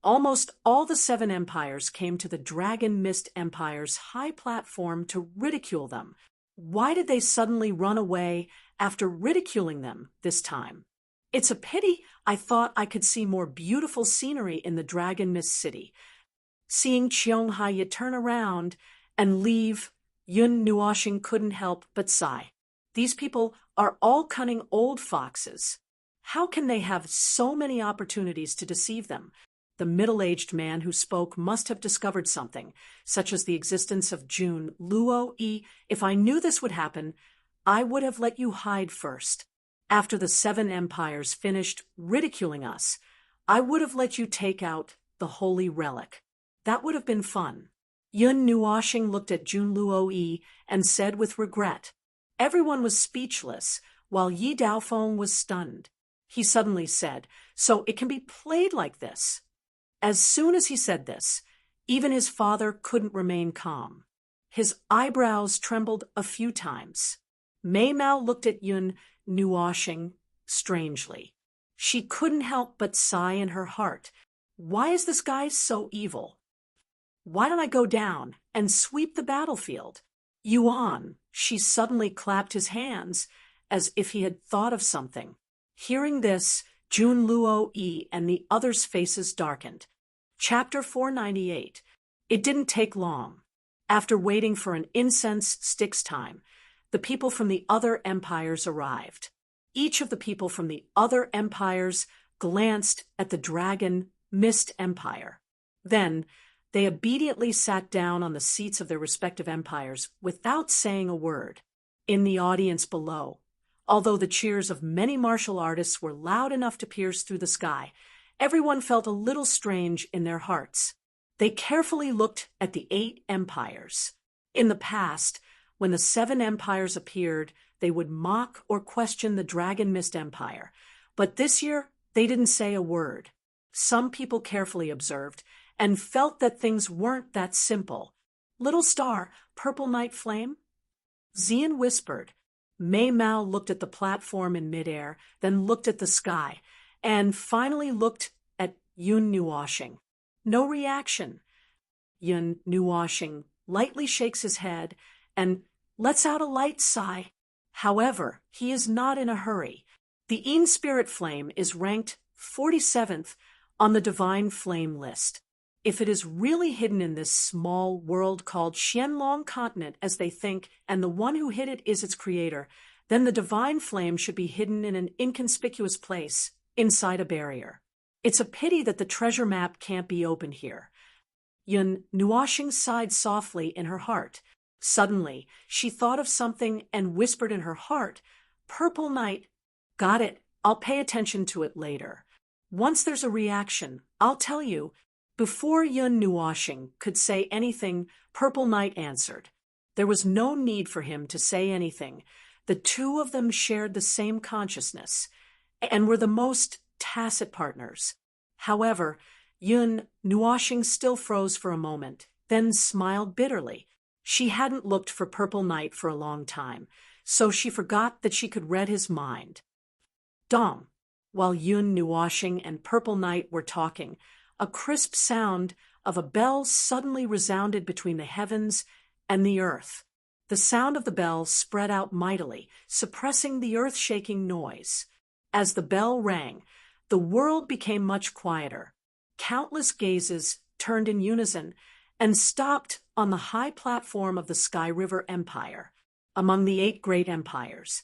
almost all the 7 empires came to the Dragon Mist Empire's high platform to ridicule them. Why did they suddenly run away after ridiculing them this time? It's a pity. I thought I could see more beautiful scenery in the Dragon Mist City. Seeing Cheonghai turn around and leave, Yun Nuoxing couldn't help but sigh. These people are all cunning old foxes. How can they have so many opportunities to deceive them? The middle-aged man who spoke must have discovered something, such as the existence of Jun Luo-yi. If I knew this would happen, I would have let you hide first. After the 7 empires finished ridiculing us, I would have let you take out the holy relic. That would have been fun. Yun Nuoxing looked at Jun Luo-yi and said with regret. Everyone was speechless, while Yi Daofeng was stunned. He suddenly said, "So it can be played like this." As soon as he said this, even his father couldn't remain calm. His eyebrows trembled a few times. Mei Mao looked at Yun Nuoxing strangely. She couldn't help but sigh in her heart. Why is this guy so evil? Why don't I go down and sweep the battlefield? Yuan, she suddenly clapped his hands as if he had thought of something. Hearing this, Jun Luo-yi and the others' faces darkened. Chapter 498. It didn't take long. After waiting for an incense stick's time, the people from the other empires arrived. Each of the people from the other empires glanced at the Dragon Mist Empire. Then, they obediently sat down on the seats of their respective empires without saying a word. In the audience below, although the cheers of many martial artists were loud enough to pierce through the sky, everyone felt a little strange in their hearts. They carefully looked at the 8 empires. In the past, when the 7 empires appeared, they would mock or question the Dragon Mist Empire. But this year, they didn't say a word. Some people carefully observed and felt that things weren't that simple. "Little star, purple night flame?" Xian whispered. Mei Mao looked at the platform in midair, then looked at the sky, and finally looked at Yun Nuoxing. No reaction. Yun Nuoxing lightly shakes his head and lets out a light sigh. However, he is not in a hurry. The Yin Spirit Flame is ranked 47th on the Divine Flame list. If it is really hidden in this small world called Xianlong Continent, as they think, and the one who hid it is its creator, then the Divine Flame should be hidden in an inconspicuous place, inside a barrier. It's a pity that the treasure map can't be opened here. Yun Nuoxing sighed softly in her heart. Suddenly, she thought of something and whispered in her heart, "Purple night. Got it. I'll pay attention to it later. Once there's a reaction, I'll tell you." Before Yun Nuoxing could say anything, Purple Night answered. There was no need for him to say anything. The two of them shared the same consciousness and were the most tacit partners. However, Yun Nuoxing still froze for a moment, then smiled bitterly. She hadn't looked for Purple Night for a long time, so she forgot that she could read his mind. Dong. While Yun Nuoxing and Purple Night were talking, a crisp sound of a bell suddenly resounded between the heavens and the earth. The sound of the bell spread out mightily, suppressing the earth-shaking noise. As the bell rang, the world became much quieter. Countless gazes turned in unison and stopped on the high platform of the Sky River Empire. Among the 8 great empires,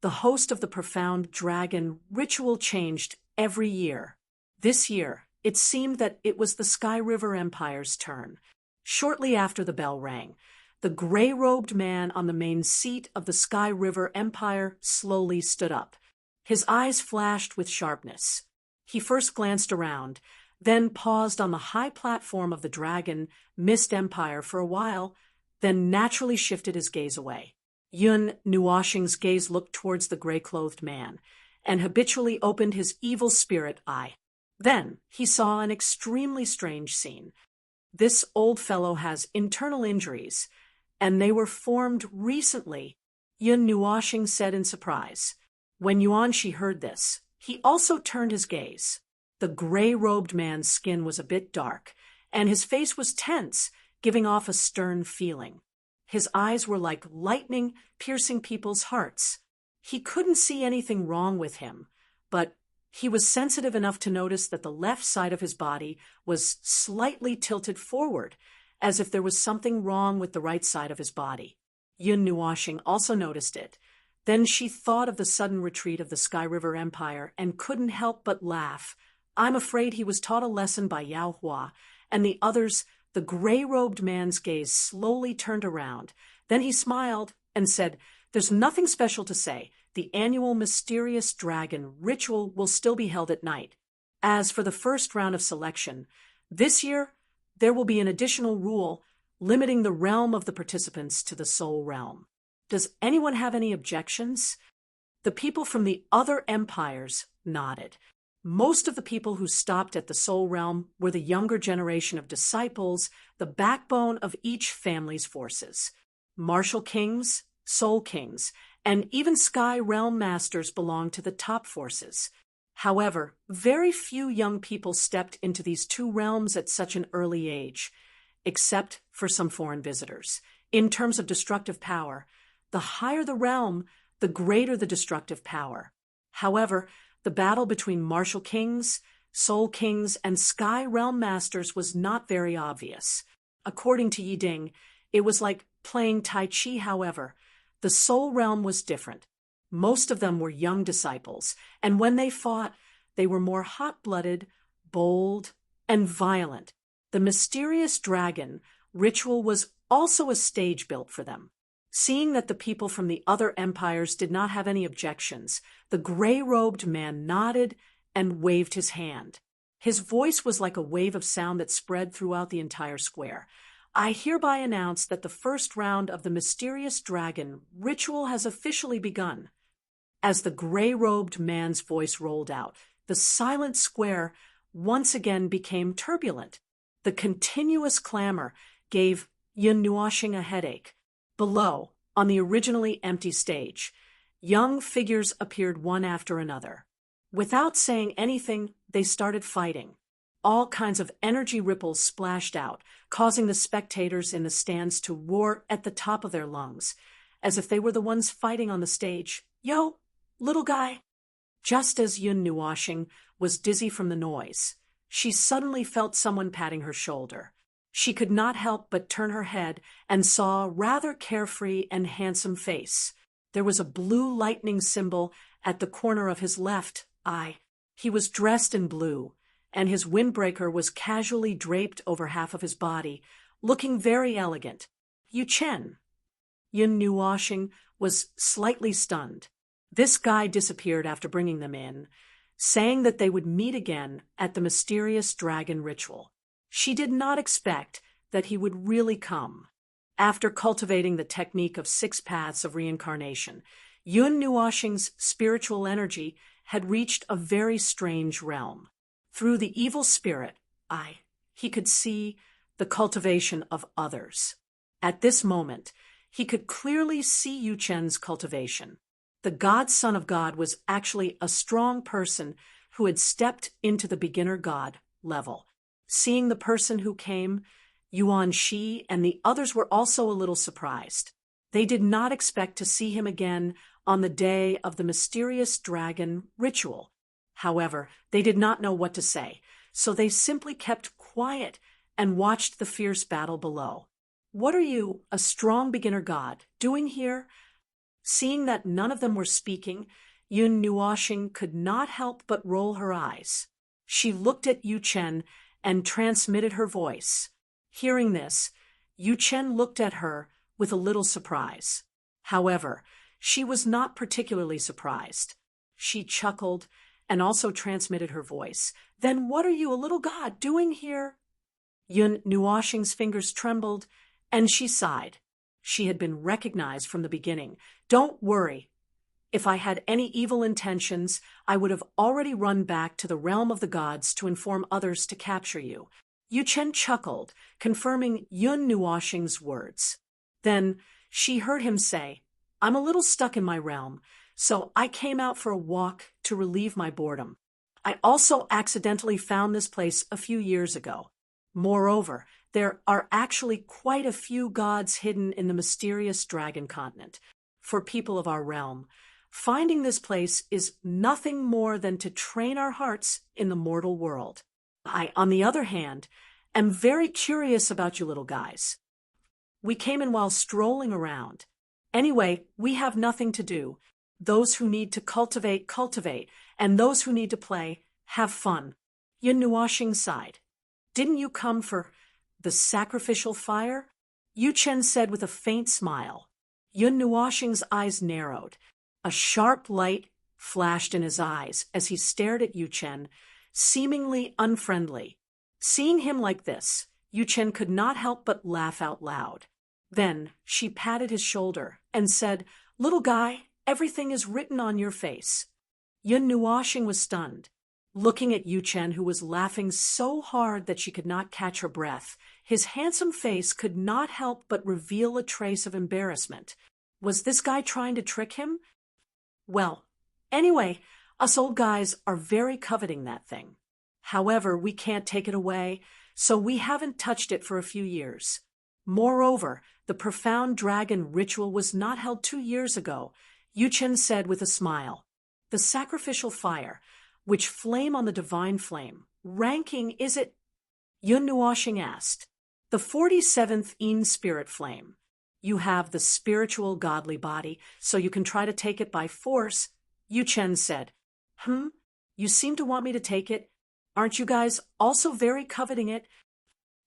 the host of the profound dragon ritual changed every year. This year, it seemed that it was the Sky River Empire's turn. Shortly after the bell rang, the gray-robed man on the main seat of the Sky River Empire slowly stood up. His eyes flashed with sharpness. He first glanced around, then paused on the high platform of the Dragon Mist Empire for a while, then naturally shifted his gaze away. Yun Nuoxing's gaze looked towards the gray-clothed man, and habitually opened his evil spirit eye. Then he saw an extremely strange scene. This old fellow has internal injuries, and they were formed recently, Yun Nuoshing said in surprise. When Yuanshi heard this, he also turned his gaze. The gray-robed man's skin was a bit dark, and his face was tense, giving off a stern feeling. His eyes were like lightning piercing people's hearts. He couldn't see anything wrong with him, but he was sensitive enough to notice that the left side of his body was slightly tilted forward, as if there was something wrong with the right side of his body. Yun Nuoshing also noticed it. Then she thought of the sudden retreat of the Sky River Empire and couldn't help but laugh. I'm afraid he was taught a lesson by Yao Hua, and the others. The gray-robed man's gaze slowly turned around. Then he smiled and said, "There's nothing special to say. The annual mysterious dragon ritual will still be held at night. As for the first round of selection, this year there will be an additional rule limiting the realm of the participants to the soul realm. Does anyone have any objections?" The people from the other empires nodded. Most of the people who stopped at the soul realm were the younger generation of disciples, the backbone of each family's forces. Martial kings, soul kings, and even sky realm masters belonged to the top forces. However, very few young people stepped into these two realms at such an early age, except for some foreign visitors. In terms of destructive power, the higher the realm, the greater the destructive power. However, the battle between martial kings, soul kings, and sky realm masters was not very obvious. According to Yiding, it was like playing Tai Chi. However, the soul realm was different. Most of them were young disciples, and when they fought, they were more hot-blooded, bold, and violent. The mysterious dragon ritual was also a stage built for them. Seeing that the people from the other empires did not have any objections, the gray-robed man nodded and waved his hand. His voice was like a wave of sound that spread throughout the entire square. "I hereby announce that the first round of the mysterious dragon ritual has officially begun." As the gray-robed man's voice rolled out, the silent square once again became turbulent. The continuous clamor gave Yun Nuoshing a headache. Below, on the originally empty stage, young figures appeared one after another. Without saying anything, they started fighting. All kinds of energy ripples splashed out, causing the spectators in the stands to roar at the top of their lungs, as if they were the ones fighting on the stage. "Yo, little guy!" Just as Yun Nuoshing was dizzy from the noise, she suddenly felt someone patting her shoulder. She could not help but turn her head and saw a rather carefree and handsome face. There was a blue lightning symbol at the corner of his left eye. He was dressed in blue, and his windbreaker was casually draped over half of his body, looking very elegant. Yu Chen. Yun Nuoshing was slightly stunned. This guy disappeared after bringing them in, saying that they would meet again at the mysterious dragon ritual. She did not expect that he would really come. After cultivating the technique of 6 paths of reincarnation, Yun Nuoshing's spiritual energy had reached a very strange realm. Through the evil spirit eye, he could see the cultivation of others. At this moment, he could clearly see Yu Chen's cultivation. The godson of God was actually a strong person who had stepped into the beginner god level. Seeing the person who came, Yuan Shi and the others were also a little surprised. They did not expect to see him again on the day of the mysterious dragon ritual. However, they did not know what to say, so they simply kept quiet and watched the fierce battle below. "What are you, a strong beginner god, doing here?" Seeing that none of them were speaking, Yun Nuoshing could not help but roll her eyes. She looked at Yu Chen and transmitted her voice. Hearing this, Yu Chen looked at her with a little surprise. However, she was not particularly surprised. She chuckled and also transmitted her voice. "Then what are you, a little god, doing here?" Yun Nuoshing's fingers trembled, and she sighed. She had been recognized from the beginning. "Don't worry. If I had any evil intentions, I would have already run back to the realm of the gods to inform others to capture you. Yu Chen chuckled, confirming Yun Nuoxing's words. Then she heard him say, I'm a little stuck in my realm, so I came out for a walk to relieve my boredom. I also accidentally found this place a few years ago. Moreover, there are actually quite a few gods hidden in the mysterious dragon continent. For people of our realm, finding this place is nothing more than to train our hearts in the mortal world. I, on the other hand, am very curious about you little guys. We came in while strolling around. Anyway, we have nothing to do. Those who need to cultivate, cultivate, and those who need to play, have fun. Yun Nuoxing sighed. Didn't you come for the sacrificial fire? Yu Chen said with a faint smile. Yun Nuoxing's eyes narrowed. A sharp light flashed in his eyes as he stared at Yu Chen, seemingly unfriendly. Seeing him like this, Yu Chen could not help but laugh out loud. Then she patted his shoulder and said, Little guy, everything is written on your face. Yun Nuoxing was stunned. Looking at Yu Chen, who was laughing so hard that she could not catch her breath, his handsome face could not help but reveal a trace of embarrassment. Was this guy trying to trick him? Well, anyway, us old guys are very coveting that thing. However, we can't take it away, so we haven't touched it for a few years. Moreover, the profound dragon ritual was not held 2 years ago, Yu Chen said with a smile. The sacrificial fire, which flame on the divine flame, ranking is it? Yun Nuoxing asked. The 47th Yin spirit flame. You have the spiritual godly body, so you can try to take it by force, Yu Chen said. You seem to want me to take it? Aren't you guys also very coveting it?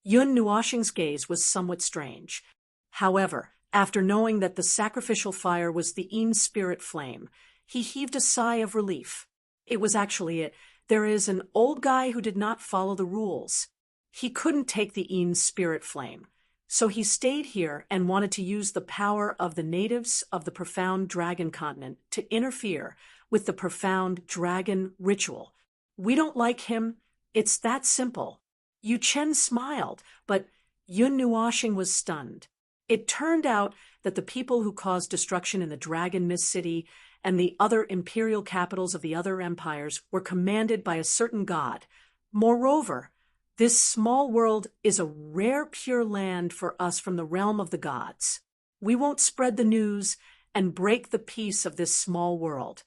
Yun Nuoxing's gaze was somewhat strange. However, after knowing that the sacrificial fire was the Yin spirit flame, he heaved a sigh of relief. It was actually it. There is an old guy who did not follow the rules. He couldn't take the Yin spirit flame, so he stayed here and wanted to use the power of the natives of the profound dragon continent to interfere with the profound dragon ritual. We don't like him. It's that simple. Yu Chen smiled, but Yun Nuoxing was stunned. It turned out that the people who caused destruction in the Dragon Mist City and the other imperial capitals of the other empires were commanded by a certain god. Moreover, this small world is a rare pure land for us from the realm of the gods. We won't spread the news and break the peace of this small world.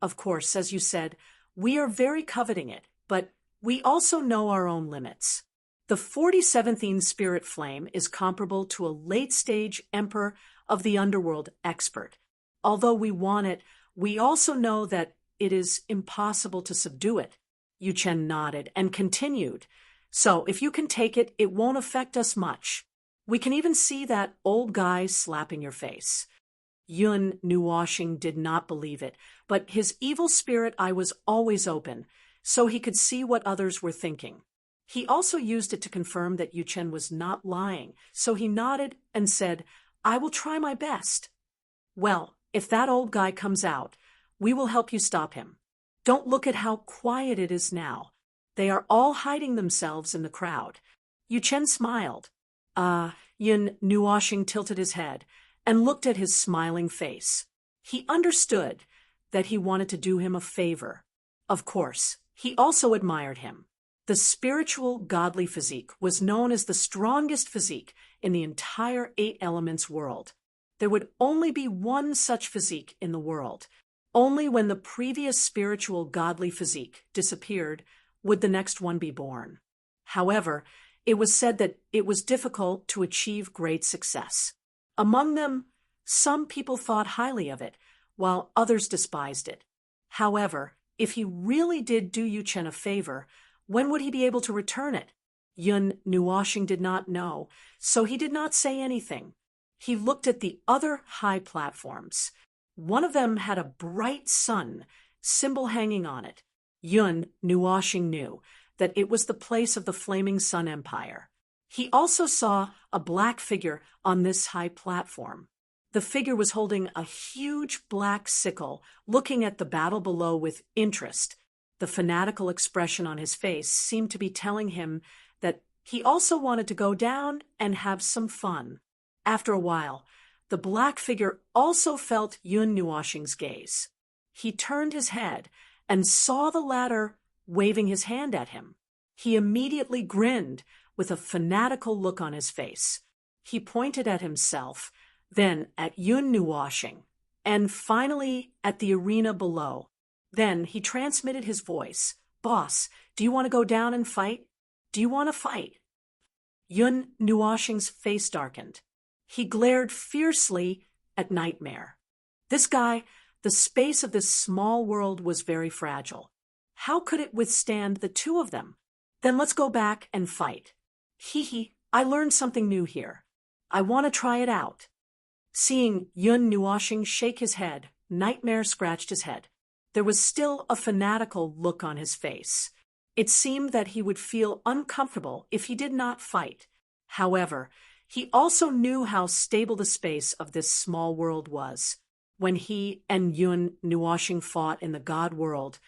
Of course, as you said, we are very coveting it, but we also know our own limits. The 47th Yin spirit flame is comparable to a late-stage emperor of the underworld expert. Although we want it, we also know that it is impossible to subdue it. Yu Chen nodded and continued. So if you can take it, it won't affect us much. We can even see that old guy slapping your face. Yun Nuoxing did not believe it, but his evil spirit eye was always open, so he could see what others were thinking. He also used it to confirm that Yu Chen was not lying, so he nodded and said, I will try my best. Well, if that old guy comes out, we will help you stop him. Don't look at how quiet it is now. They are all hiding themselves in the crowd. Yu Chen smiled. Yun Nuoxing tilted his head and looked at his smiling face. He understood that he wanted to do him a favor. Of course, he also admired him. The spiritual godly physique was known as the strongest physique in the entire 8 elements world. There would only be one such physique in the world. Only when the previous spiritual godly physique disappeared would the next one be born. However, it was said that it was difficult to achieve great success. Among them, some people thought highly of it, while others despised it. However, if he really did do Yu Chen a favor, when would he be able to return it? Yun Nuoxing did not know, so he did not say anything. He looked at the other high platforms. One of them had a bright sun symbol hanging on it. Yun Nuoxing knew that it was the place of the Flaming Sun Empire. He also saw a black figure on this high platform. The figure was holding a huge black sickle, looking at the battle below with interest. The fanatical expression on his face seemed to be telling him that he also wanted to go down and have some fun. After a while, the black figure also felt Yun Nuoshing's gaze. He turned his head and saw the latter waving his hand at him. He immediately grinned with a fanatical look on his face. He pointed at himself, then at Yun Nuoshing, and finally at the arena below. Then he transmitted his voice. "Boss, do you want to go down and fight? Do you want to fight?" Yun Nuoshing's face darkened. He glared fiercely at Nightmare. This guy, the space of this small world was very fragile. How could it withstand the two of them? Then let's go back and fight. Hee, I learned something new here. I want to try it out. Seeing Yun Nuoshing shake his head, Nightmare scratched his head. There was still a fanatical look on his face. It seemed that he would feel uncomfortable if he did not fight. However, he also knew how stable the space of this small world was. When he and Yun Nuoshing fought in the God world,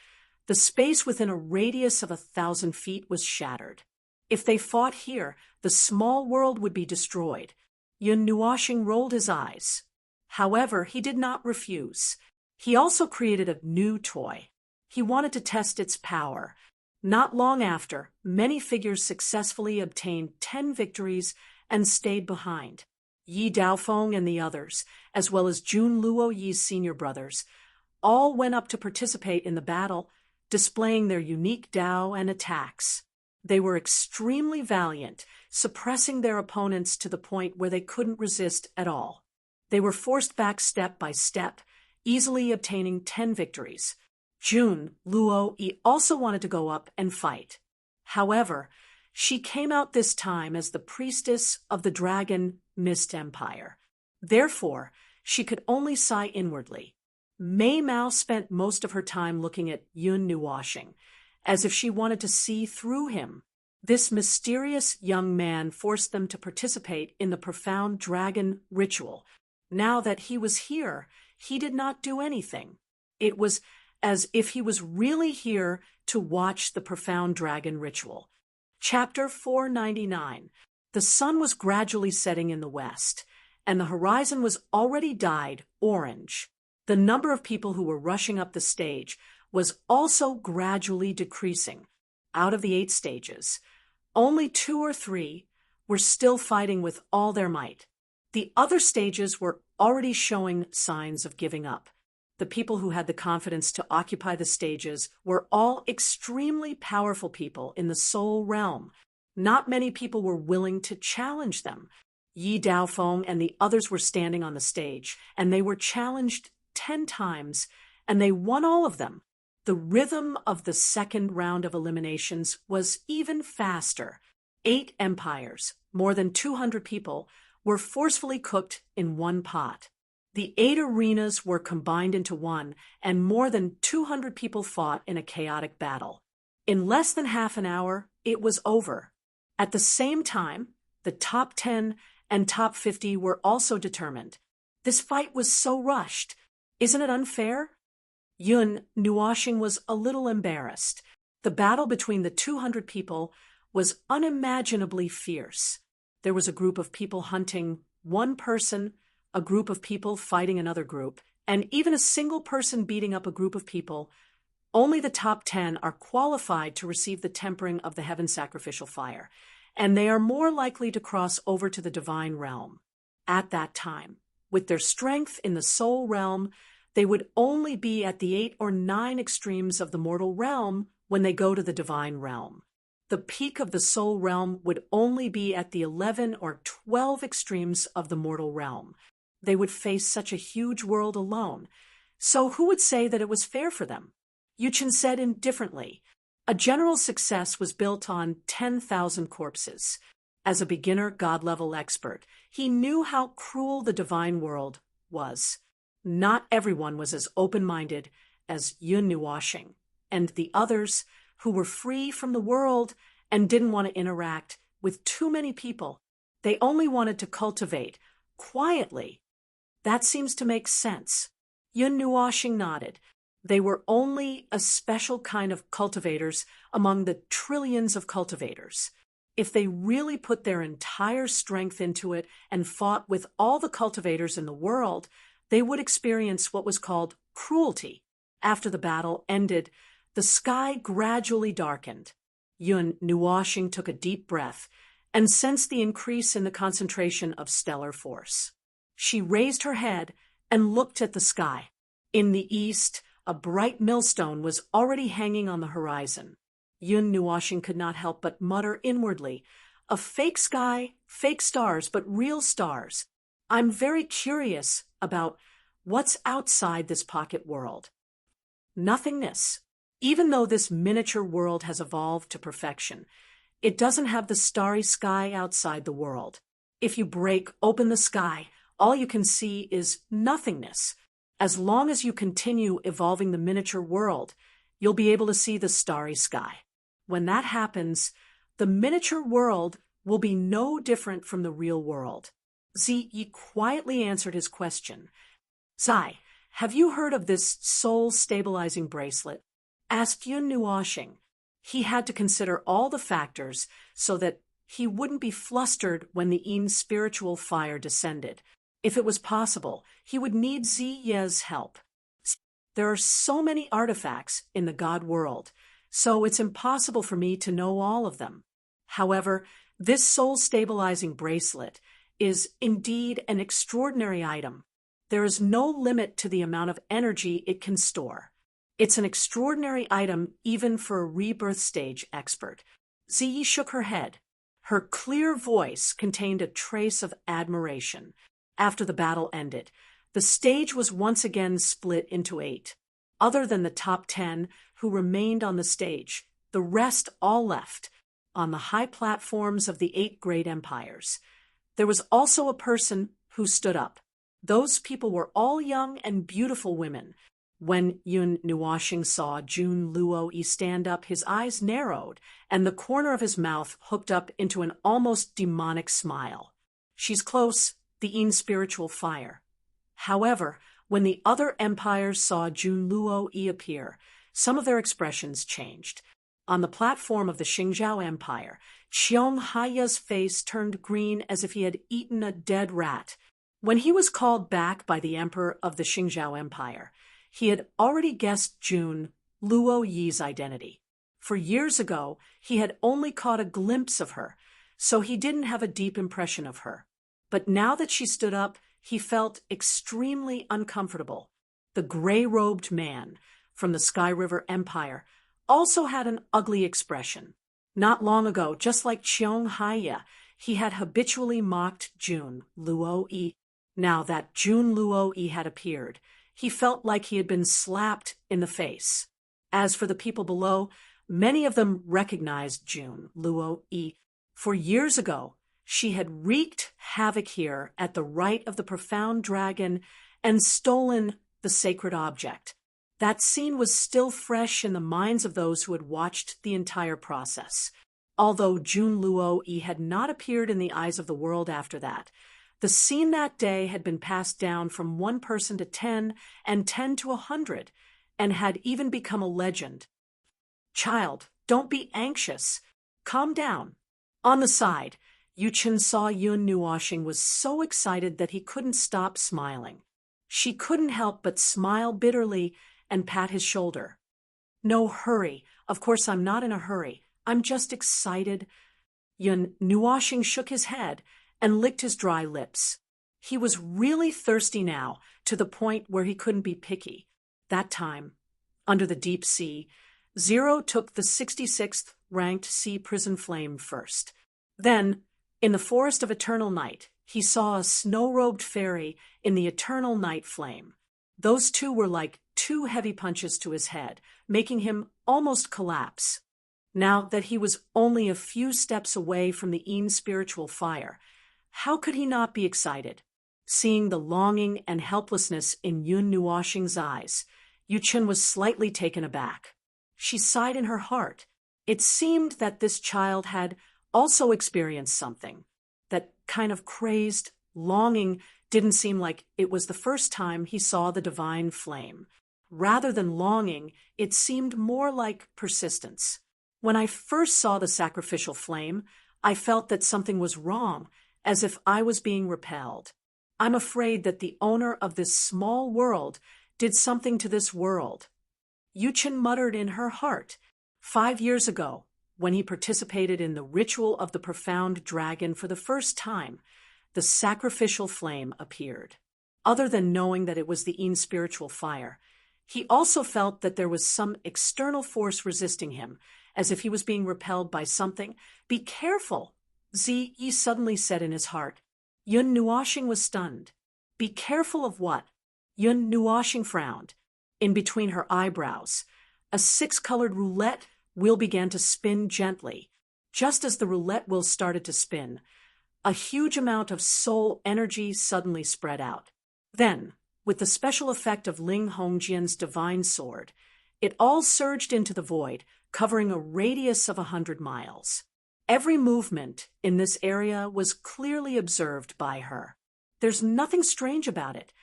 the space within a radius of 1,000 feet was shattered. If they fought here, the small world would be destroyed. Yun Nuoshing rolled his eyes. However, he did not refuse. He also created a new toy. He wanted to test its power. Not long after, many figures successfully obtained 10 victories and stayed behind. Yi Daofeng and the others, as well as Jun Luo Yi's senior brothers, all went up to participate in the battle, displaying their unique Dao and attacks. They were extremely valiant, suppressing their opponents to the point where they couldn't resist at all. They were forced back step by step, easily obtaining 10 victories. Jun Luo Yi also wanted to go up and fight. However, she came out this time as the priestess of the Dragon Mist Empire. Therefore, she could only sigh inwardly. Mei Mao spent most of her time looking at Yun Nuoshing, as if she wanted to see through him. This mysterious young man forced them to participate in the profound dragon ritual. Now that he was here, he did not do anything. It was as if he was really here to watch the profound dragon ritual. Chapter 499. The sun was gradually setting in the west, and the horizon was already dyed orange. The number of people who were rushing up the stage was also gradually decreasing. Out of the 8 stages, only 2 or 3 were still fighting with all their might. The other stages were already showing signs of giving up. The people who had the confidence to occupy the stages were all extremely powerful people in the soul realm. Not many people were willing to challenge them. Yi Daofeng and the others were standing on the stage, and they were challenged 10 times, and they won all of them. The rhythm of the second round of eliminations was even faster. 8 empires, more than 200 people, were forcefully cooked in one pot. The 8 arenas were combined into one, and more than 200 people fought in a chaotic battle. In less than half an hour, it was over. At the same time, the top 10 and top 50 were also determined. This fight was so rushed. Isn't it unfair? Yun Nuoshing was a little embarrassed. The battle between the 200 people was unimaginably fierce. There was a group of people hunting one person, a group of people fighting another group, and even a single person beating up a group of people. Only the top 10 are qualified to receive the tempering of the heaven sacrificial fire, and they are more likely to cross over to the divine realm. At that time, with their strength in the soul realm, they would only be at the 8 or 9 extremes of the mortal realm when they go to the divine realm. The peak of the soul realm would only be at the 11 or 12 extremes of the mortal realm. They would face such a huge world alone. So who would say that it was fair for them? Yuchen said indifferently. A general success was built on 10,000 corpses. As a beginner God-level expert, he knew how cruel the divine world was. Not everyone was as open-minded as Yun Nuoshing and the others who were free from the world and didn't want to interact with too many people. They only wanted to cultivate quietly. That seems to make sense. Yun Nuoshing nodded. They were only a special kind of cultivators among the trillions of cultivators. If they really put their entire strength into it and fought with all the cultivators in the world, they would experience what was called cruelty. After the battle ended, the sky gradually darkened. Yun Nuoxing took a deep breath and sensed the increase in the concentration of stellar force. She raised her head and looked at the sky. In the east, a bright millstone was already hanging on the horizon. Yun Nuoxing could not help but mutter inwardly, "A fake sky, fake stars, but real stars. I'm very curious about what's outside this pocket world." Nothingness. Even though this miniature world has evolved to perfection, it doesn't have the starry sky outside the world. If you break open the sky, all you can see is nothingness. As long as you continue evolving the miniature world, you'll be able to see the starry sky. When that happens, the miniature world will be no different from the real world. Ziyi quietly answered his question. "Zai, have you heard of this soul-stabilizing bracelet?" asked Yun Nuoxing. He had to consider all the factors so that he wouldn't be flustered when the Yin's spiritual fire descended. If it was possible, he would need Ziye's help. "There are so many artifacts in the God world, so it's impossible for me to know all of them. However, this soul-stabilizing bracelet is indeed an extraordinary item. There is no limit to the amount of energy it can store. It's an extraordinary item even for a rebirth stage expert." Ziyi shook her head. Her clear voice contained a trace of admiration. After the battle ended, the stage was once again split into 8. Other than the top 10 who remained on the stage, the rest all left, on the high platforms of the 8 great empires. There was also a person who stood up. Those people were all young and beautiful women. When Yun Nuoxing saw Jun Luo-yi stand up, his eyes narrowed, and the corner of his mouth hooked up into an almost demonic smile. "She's close, the Yin spiritual fire." However, when the other empires saw Jun Luo-yi appear, some of their expressions changed. On the platform of the Xingzhou Empire, Qiong Haya's face turned green as if he had eaten a dead rat. When he was called back by the emperor of the Xingzhou Empire, he had already guessed Jun Luo-yi's identity. For years ago, he had only caught a glimpse of her, so he didn't have a deep impression of her. But now that she stood up, he felt extremely uncomfortable. The gray-robed man from the Sky River Empire also had an ugly expression. Not long ago, just like Qiong Haya, he had habitually mocked Jun Luo-yi. Now that Jun Luo-yi had appeared, he felt like he had been slapped in the face. As for the people below, many of them recognized Jun Luo-yi. For years ago, she had wreaked havoc here at the rite of the profound dragon and stolen the sacred object. That scene was still fresh in the minds of those who had watched the entire process. Although Jun Luo-yi had not appeared in the eyes of the world after that, the scene that day had been passed down from 1 person to 10 and 10 to 100, and had even become a legend. "Child, don't be anxious. Calm down." On the side, Yuchen saw Yun Nuoxing was so excited that he couldn't stop smiling. She couldn't help but smile bitterly and pat his shoulder. "No hurry. Of course I'm not in a hurry. I'm just excited." Yun Nuoxing shook his head and licked his dry lips. He was really thirsty now, to the point where he couldn't be picky. That time, under the deep sea, Zero took the 66th ranked sea prison flame first. Then, in the forest of eternal night, he saw a snow-robed fairy in the eternal night flame. Those two were like 2 heavy punches to his head, making him almost collapse. Now that he was only a few steps away from the Yin spiritual fire, how could he not be excited? Seeing the longing and helplessness in Yun Nuoxing's eyes, Yuchen was slightly taken aback. She sighed in her heart. It seemed that this child had also experienced something. That kind of crazed longing didn't seem like it was the first time he saw the divine flame. Rather than longing, it seemed more like persistence. "When I first saw the sacrificial flame, I felt that something was wrong, as if I was being repelled. I'm afraid that the owner of this small world did something to this world. Yuchen muttered in her heart. 5 years ago, when he participated in the ritual of the profound dragon for the first time, the sacrificial flame appeared. Other than knowing that it was the Yin spiritual fire, he also felt that there was some external force resisting him, as if he was being repelled by something. Be careful, Ziyi suddenly said in his heart. Yun Nuoshing was stunned. Be careful of what? Yun Nuoshing frowned. In between her eyebrows, a 6-colored roulette wheel began to spin gently. Just as the roulette wheel started to spin, a huge amount of soul energy suddenly spread out. Then, with the special effect of Ling Hongjian's divine sword, it all surged into the void, covering a radius of 100 miles. Every movement in this area was clearly observed by her. There's nothing strange about it.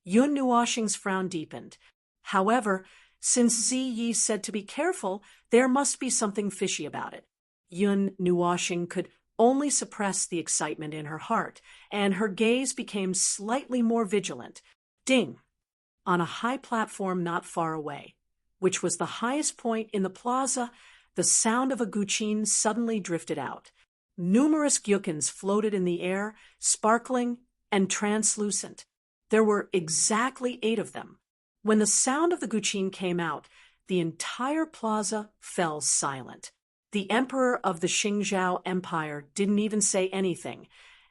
Yun Nuoshing's frown deepened. However, since Ziyi said to be careful, there must be something fishy about it. Yun Nuoshing could only suppress the excitement in her heart, and her gaze became slightly more vigilant. Ding! On a high platform not far away, which was the highest point in the plaza, the sound of a guqin suddenly drifted out. Numerous gyukins floated in the air, sparkling and translucent. There were exactly 8 of them. When the sound of the guqin came out, the entire plaza fell silent. The emperor of the Xingzhou Empire didn't even say anything,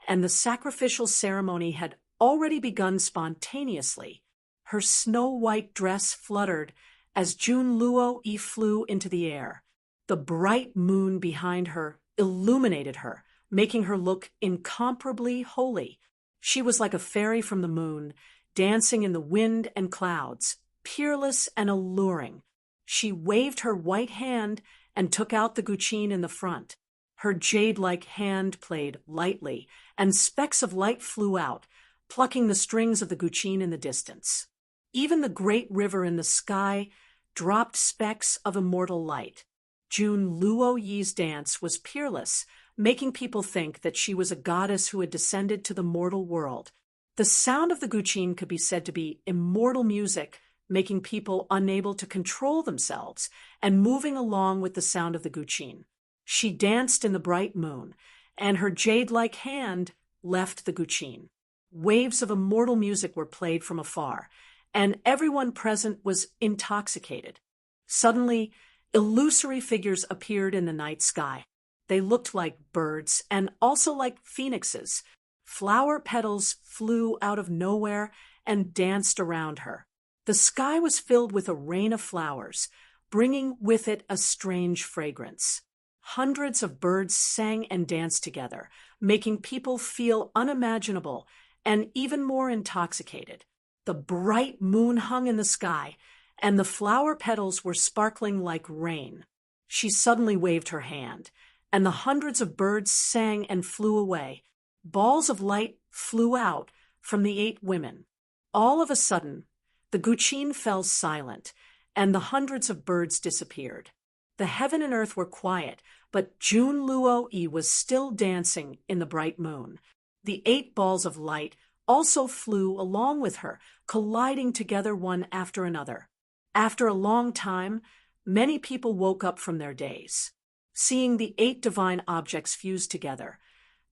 and the sacrificial ceremony had already begun spontaneously. Her snow-white dress fluttered as Jun Luo-yi flew into the air. The bright moon behind her illuminated her, making her look incomparably holy. She was like a fairy from the moon, dancing in the wind and clouds, peerless and alluring. She waved her white hand and took out the guqin in the front. Her jade-like hand played lightly, and specks of light flew out, plucking the strings of the guqin in the distance. Even the great river in the sky dropped specks of immortal light. Jun Luo-yi's dance was peerless, making people think that she was a goddess who had descended to the mortal world. The sound of the guqin could be said to be immortal music, making people unable to control themselves and moving along with the sound of the guqin. She danced in the bright moon, and her jade-like hand left the guqin. Waves of immortal music were played from afar, and everyone present was intoxicated. Suddenly, illusory figures appeared in the night sky. They looked like birds and also like phoenixes. Flower petals flew out of nowhere and danced around her. The sky was filled with a rain of flowers, bringing with it a strange fragrance. Hundreds of birds sang and danced together, making people feel unimaginable and even more intoxicated. The bright moon hung in the sky, and the flower petals were sparkling like rain. She suddenly waved her hand, and the hundreds of birds sang and flew away. Balls of light flew out from the 8 women. All of a sudden, the guqin fell silent, and the hundreds of birds disappeared. The heaven and earth were quiet, but Jun Luo-yi was still dancing in the bright moon. The 8 balls of light also flew along with her, colliding together one after another. After a long time, many people woke up from their daze. Seeing the 8 divine objects fused together,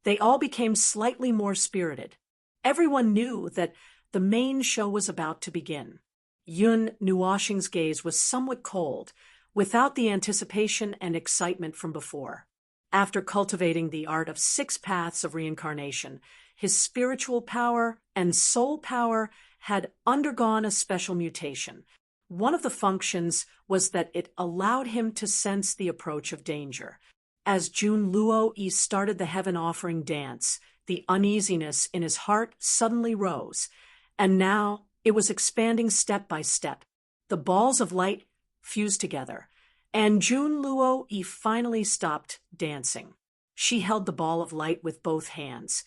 they all became slightly more spirited. Everyone knew that the main show was about to begin. Yun Nuoshing's gaze was somewhat cold, without the anticipation and excitement from before. After cultivating the art of 6 paths of reincarnation, his spiritual power and soul power had undergone a special mutation. One of the functions was that it allowed him to sense the approach of danger. As Jun Luo-yi started the heaven offering dance, the uneasiness in his heart suddenly rose, and now it was expanding step by step. The balls of light fused together, and Jun Luo-yi finally stopped dancing. She held the ball of light with both hands,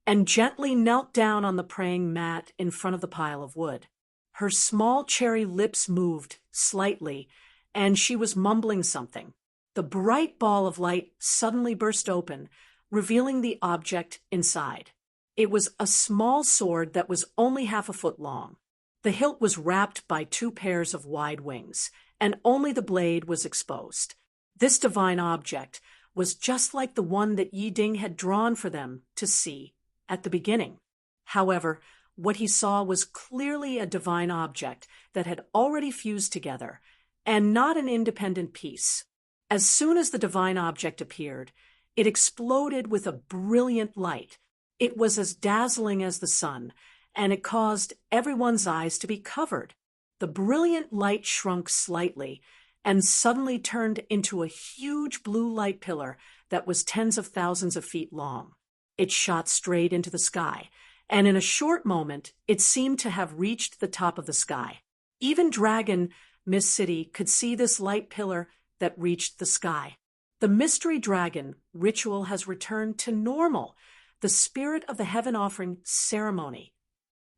and gently knelt down on the praying mat in front of the pile of wood. Her small cherry lips moved slightly, and she was mumbling something. The bright ball of light suddenly burst open, revealing the object inside. It was a small sword that was only half a foot long. The hilt was wrapped by 2 pairs of wide wings, and only the blade was exposed. This divine object was just like the one that Yi Ding had drawn for them to see at the beginning. However, what he saw was clearly a divine object that had already fused together, and not an independent piece. As soon as the divine object appeared, it exploded with a brilliant light. It was as dazzling as the sun, and it caused everyone's eyes to be covered. The brilliant light shrunk slightly and suddenly turned into a huge blue light pillar that was tens of thousands of feet long. It shot straight into the sky, and in a short moment it seemed to have reached the top of the sky. Even Dragon Miss City could see this light pillar that reached the sky. The mystery dragon ritual has returned to normal, the spirit of the heaven offering ceremony.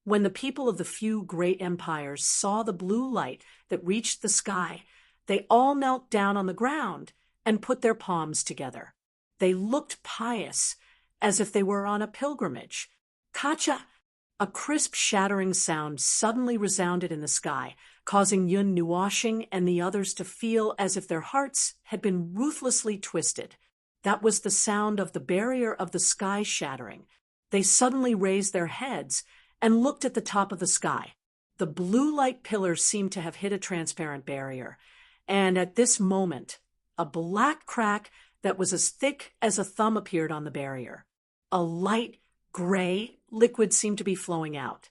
When the people of the few great empires saw the blue light that reached the sky, they all knelt down on the ground and put their palms together. They looked pious, as if they were on a pilgrimage. Kacha! A crisp shattering sound suddenly resounded in the sky, causing Yun Nuoshing and the others to feel as if their hearts had been ruthlessly twisted. That was the sound of the barrier of the sky shattering. They suddenly raised their heads and looked at the top of the sky. The blue light pillars seemed to have hit a transparent barrier, and at this moment, a black crack that was as thick as a thumb appeared on the barrier. A light gray liquid seemed to be flowing out.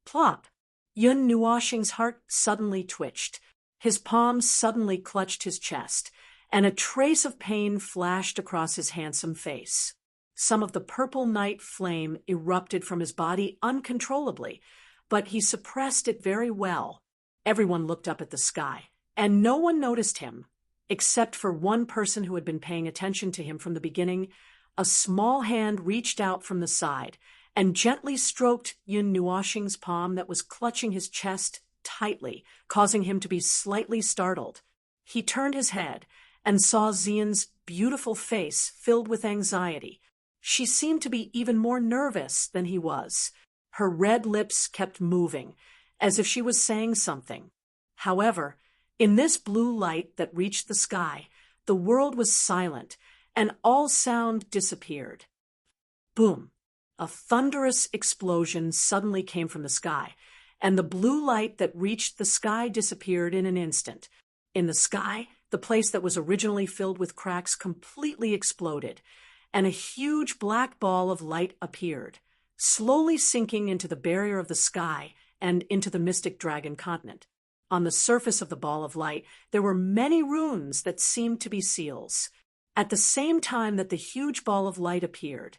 Plop! Yun Nuoshing's heart suddenly twitched. His palms suddenly clutched his chest, and a trace of pain flashed across his handsome face. Some of the purple night flame erupted from his body uncontrollably, but he suppressed it very well. Everyone looked up at the sky, and no one noticed him, except for one person who had been paying attention to him from the beginning. A small hand reached out from the side and gently stroked Yun Nuoshing's palm that was clutching his chest tightly, causing him to be slightly startled. He turned his head and saw Xian's beautiful face filled with anxiety. She seemed to be even more nervous than he was. Her red lips kept moving, as if she was saying something. However, in this blue light that reached the sky, the world was silent, and all sound disappeared. Boom! A thunderous explosion suddenly came from the sky, and the blue light that reached the sky disappeared in an instant. In the sky, the place that was originally filled with cracks completely exploded, and a huge black ball of light appeared, slowly sinking into the barrier of the sky and into the mystic dragon continent. On the surface of the ball of light, there were many runes that seemed to be seals. At the same time that the huge ball of light appeared,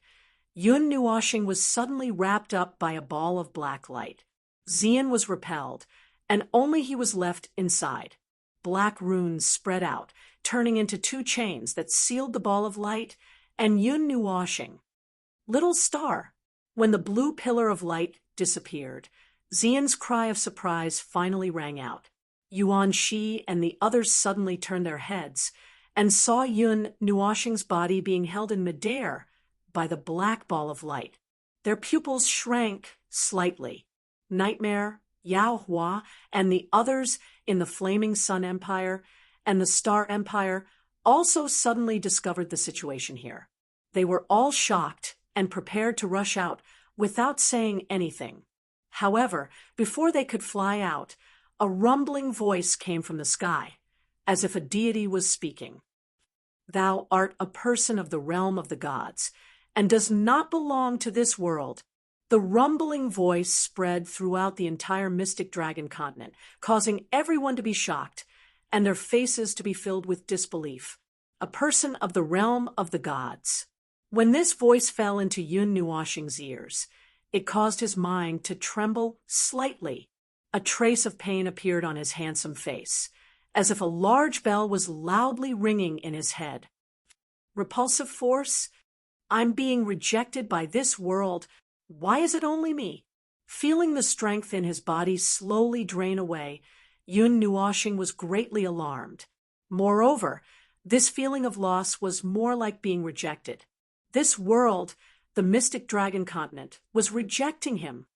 Yun Nuoshing was suddenly wrapped up by a ball of black light. Xian was repelled, and only he was left inside. Black runes spread out, turning into 2 chains that sealed the ball of light and Yun Nuoshing. Little star! When the blue pillar of light disappeared, Xian's cry of surprise finally rang out. Yuan Shi and the others suddenly turned their heads and saw Yun Nuoshing's body being held in midair by the black ball of light. Their pupils shrank slightly. Nightmare, Yao Hua, and the others in the Flaming Sun Empire and the Star Empire also suddenly discovered the situation here. They were all shocked and prepared to rush out without saying anything. However, before they could fly out, a rumbling voice came from the sky, as if a deity was speaking. Thou art a person of the realm of the gods, and does not belong to this world. The rumbling voice spread throughout the entire mystic dragon continent, causing everyone to be shocked, and their faces to be filled with disbelief. A person of the realm of the gods. When this voice fell into Yun Nuoshing's ears, it caused his mind to tremble slightly. A trace of pain appeared on his handsome face, as if a large bell was loudly ringing in his head. Repulsive force? I'm being rejected by this world. Why is it only me? Feeling the strength in his body slowly drain away, Yun Nuoshing was greatly alarmed. Moreover, this feeling of loss was more like being rejected. This world, the mystic dragon continent, was rejecting him.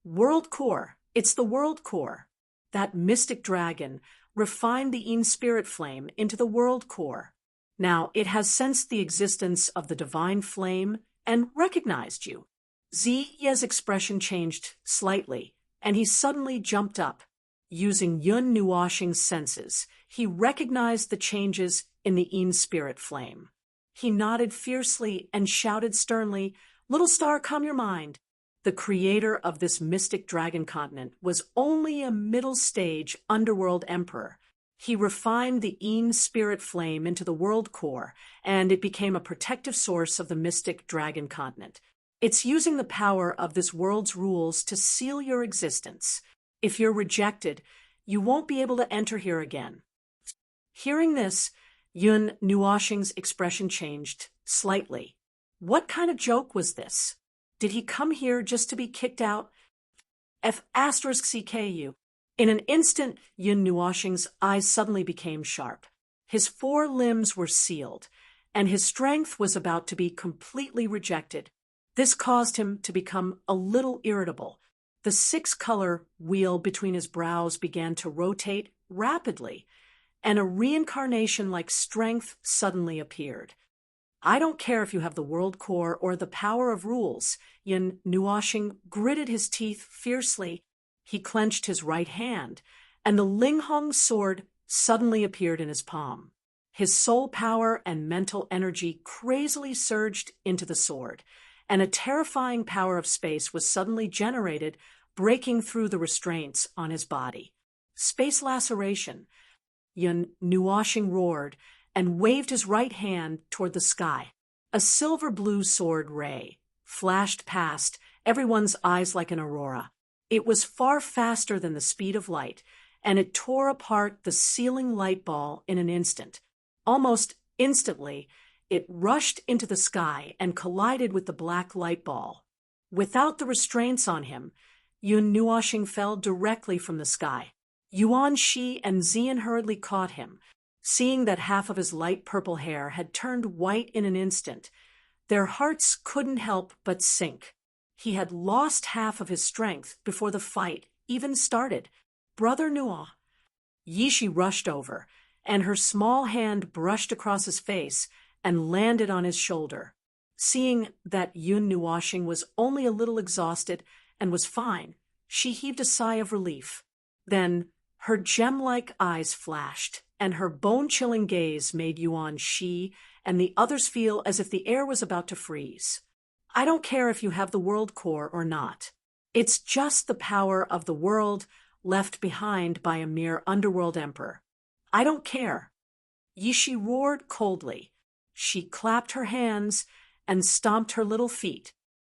World core, it's the world core. That mystic dragon refined the Een spirit flame into the world core. Now, it has sensed the existence of the divine flame and recognized you. Ziya's expression changed slightly, and he suddenly jumped up. Using Yun Nuoshing's senses, he recognized the changes in the Een spirit flame. He nodded fiercely and shouted sternly, "Little star, calm your mind." The creator of this mystic dragon continent was only a middle-stage underworld emperor. He refined the Een spirit flame into the world core, and it became a protective source of the mystic dragon continent. It's using the power of this world's rules to seal your existence. If you're rejected, you won't be able to enter here again. Hearing this, Yun Nuoshing's expression changed slightly. What kind of joke was this? Did he come here just to be kicked out? F***CKU. In an instant, Yun Nuoshing's eyes suddenly became sharp. His 4 limbs were sealed, and his strength was about to be completely rejected. This caused him to become a little irritable. The 6-color wheel between his brows began to rotate rapidly, and a reincarnation-like strength suddenly appeared. I don't care if you have the world core or the power of rules. Yun Nuoshing gritted his teeth fiercely. He clenched his right hand, and the Linghong sword suddenly appeared in his palm. His soul power and mental energy crazily surged into the sword, and a terrifying power of space was suddenly generated, breaking through the restraints on his body. Space laceration. Yun Nuoshing roared and waved his right hand toward the sky. A silver-blue sword ray flashed past everyone's eyes like an aurora. It was far faster than the speed of light, and it tore apart the ceiling light ball in an instant. Almost instantly, it rushed into the sky and collided with the black light ball. Without the restraints on him, Yun Nuoshing fell directly from the sky. Yuan Shi and Ziyan hurriedly caught him. Seeing that half of his light purple hair had turned white in an instant, their hearts couldn't help but sink. He had lost half of his strength before the fight even started. "Brother Nuo." Yishi rushed over, and her small hand brushed across his face and landed on his shoulder. Seeing that Yun Nuoshing was only a little exhausted and was fine, she heaved a sigh of relief. Then her gem-like eyes flashed, and her bone-chilling gaze made Yuan Shi and the others feel as if the air was about to freeze. I don't care if you have the world core or not. It's just the power of the world left behind by a mere underworld emperor. I don't care. Yishi roared coldly. She clapped her hands and stomped her little feet.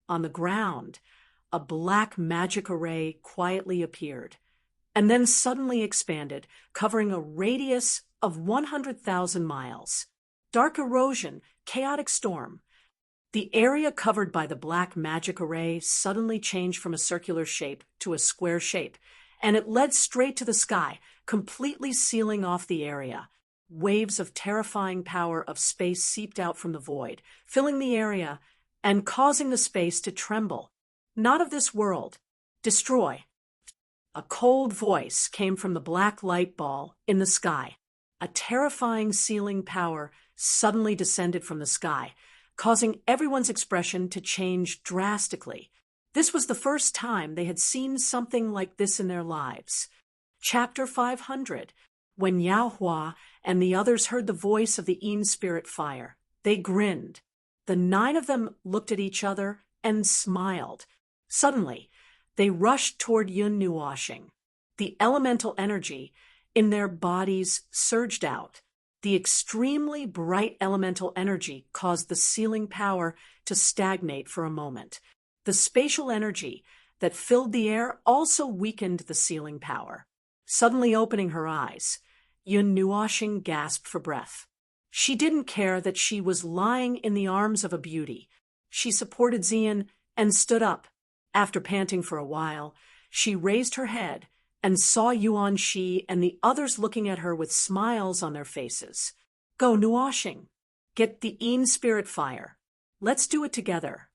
On the ground, a black magic array quietly appeared, and then suddenly expanded, covering a radius of 100,000 miles. Dark erosion, chaotic storm. The area covered by the black magic array suddenly changed from a circular shape to a square shape, and it led straight to the sky, completely sealing off the area. Waves of terrifying power of space seeped out from the void, filling the area and causing the space to tremble. Not of this world. Destroy. A cold voice came from the black light ball in the sky. A terrifying sealing power suddenly descended from the sky, causing everyone's expression to change drastically. This was the first time they had seen something like this in their lives. Chapter 500. When Yao Hua and the others heard the voice of the Een spirit fire, they grinned. The 9 of them looked at each other and smiled. Suddenly, they rushed toward Yun Nuoshing. The elemental energy in their bodies surged out. The extremely bright elemental energy caused the sealing power to stagnate for a moment. The spatial energy that filled the air also weakened the sealing power. Suddenly opening her eyes, Yun Nuoshing gasped for breath. She didn't care that she was lying in the arms of a beauty. She supported Ziyan and stood up. After panting for a while, she raised her head and saw Yuan Shi and the others looking at her with smiles on their faces. "Go, Nuoshing. Get the Een spirit fire." Let's do it together.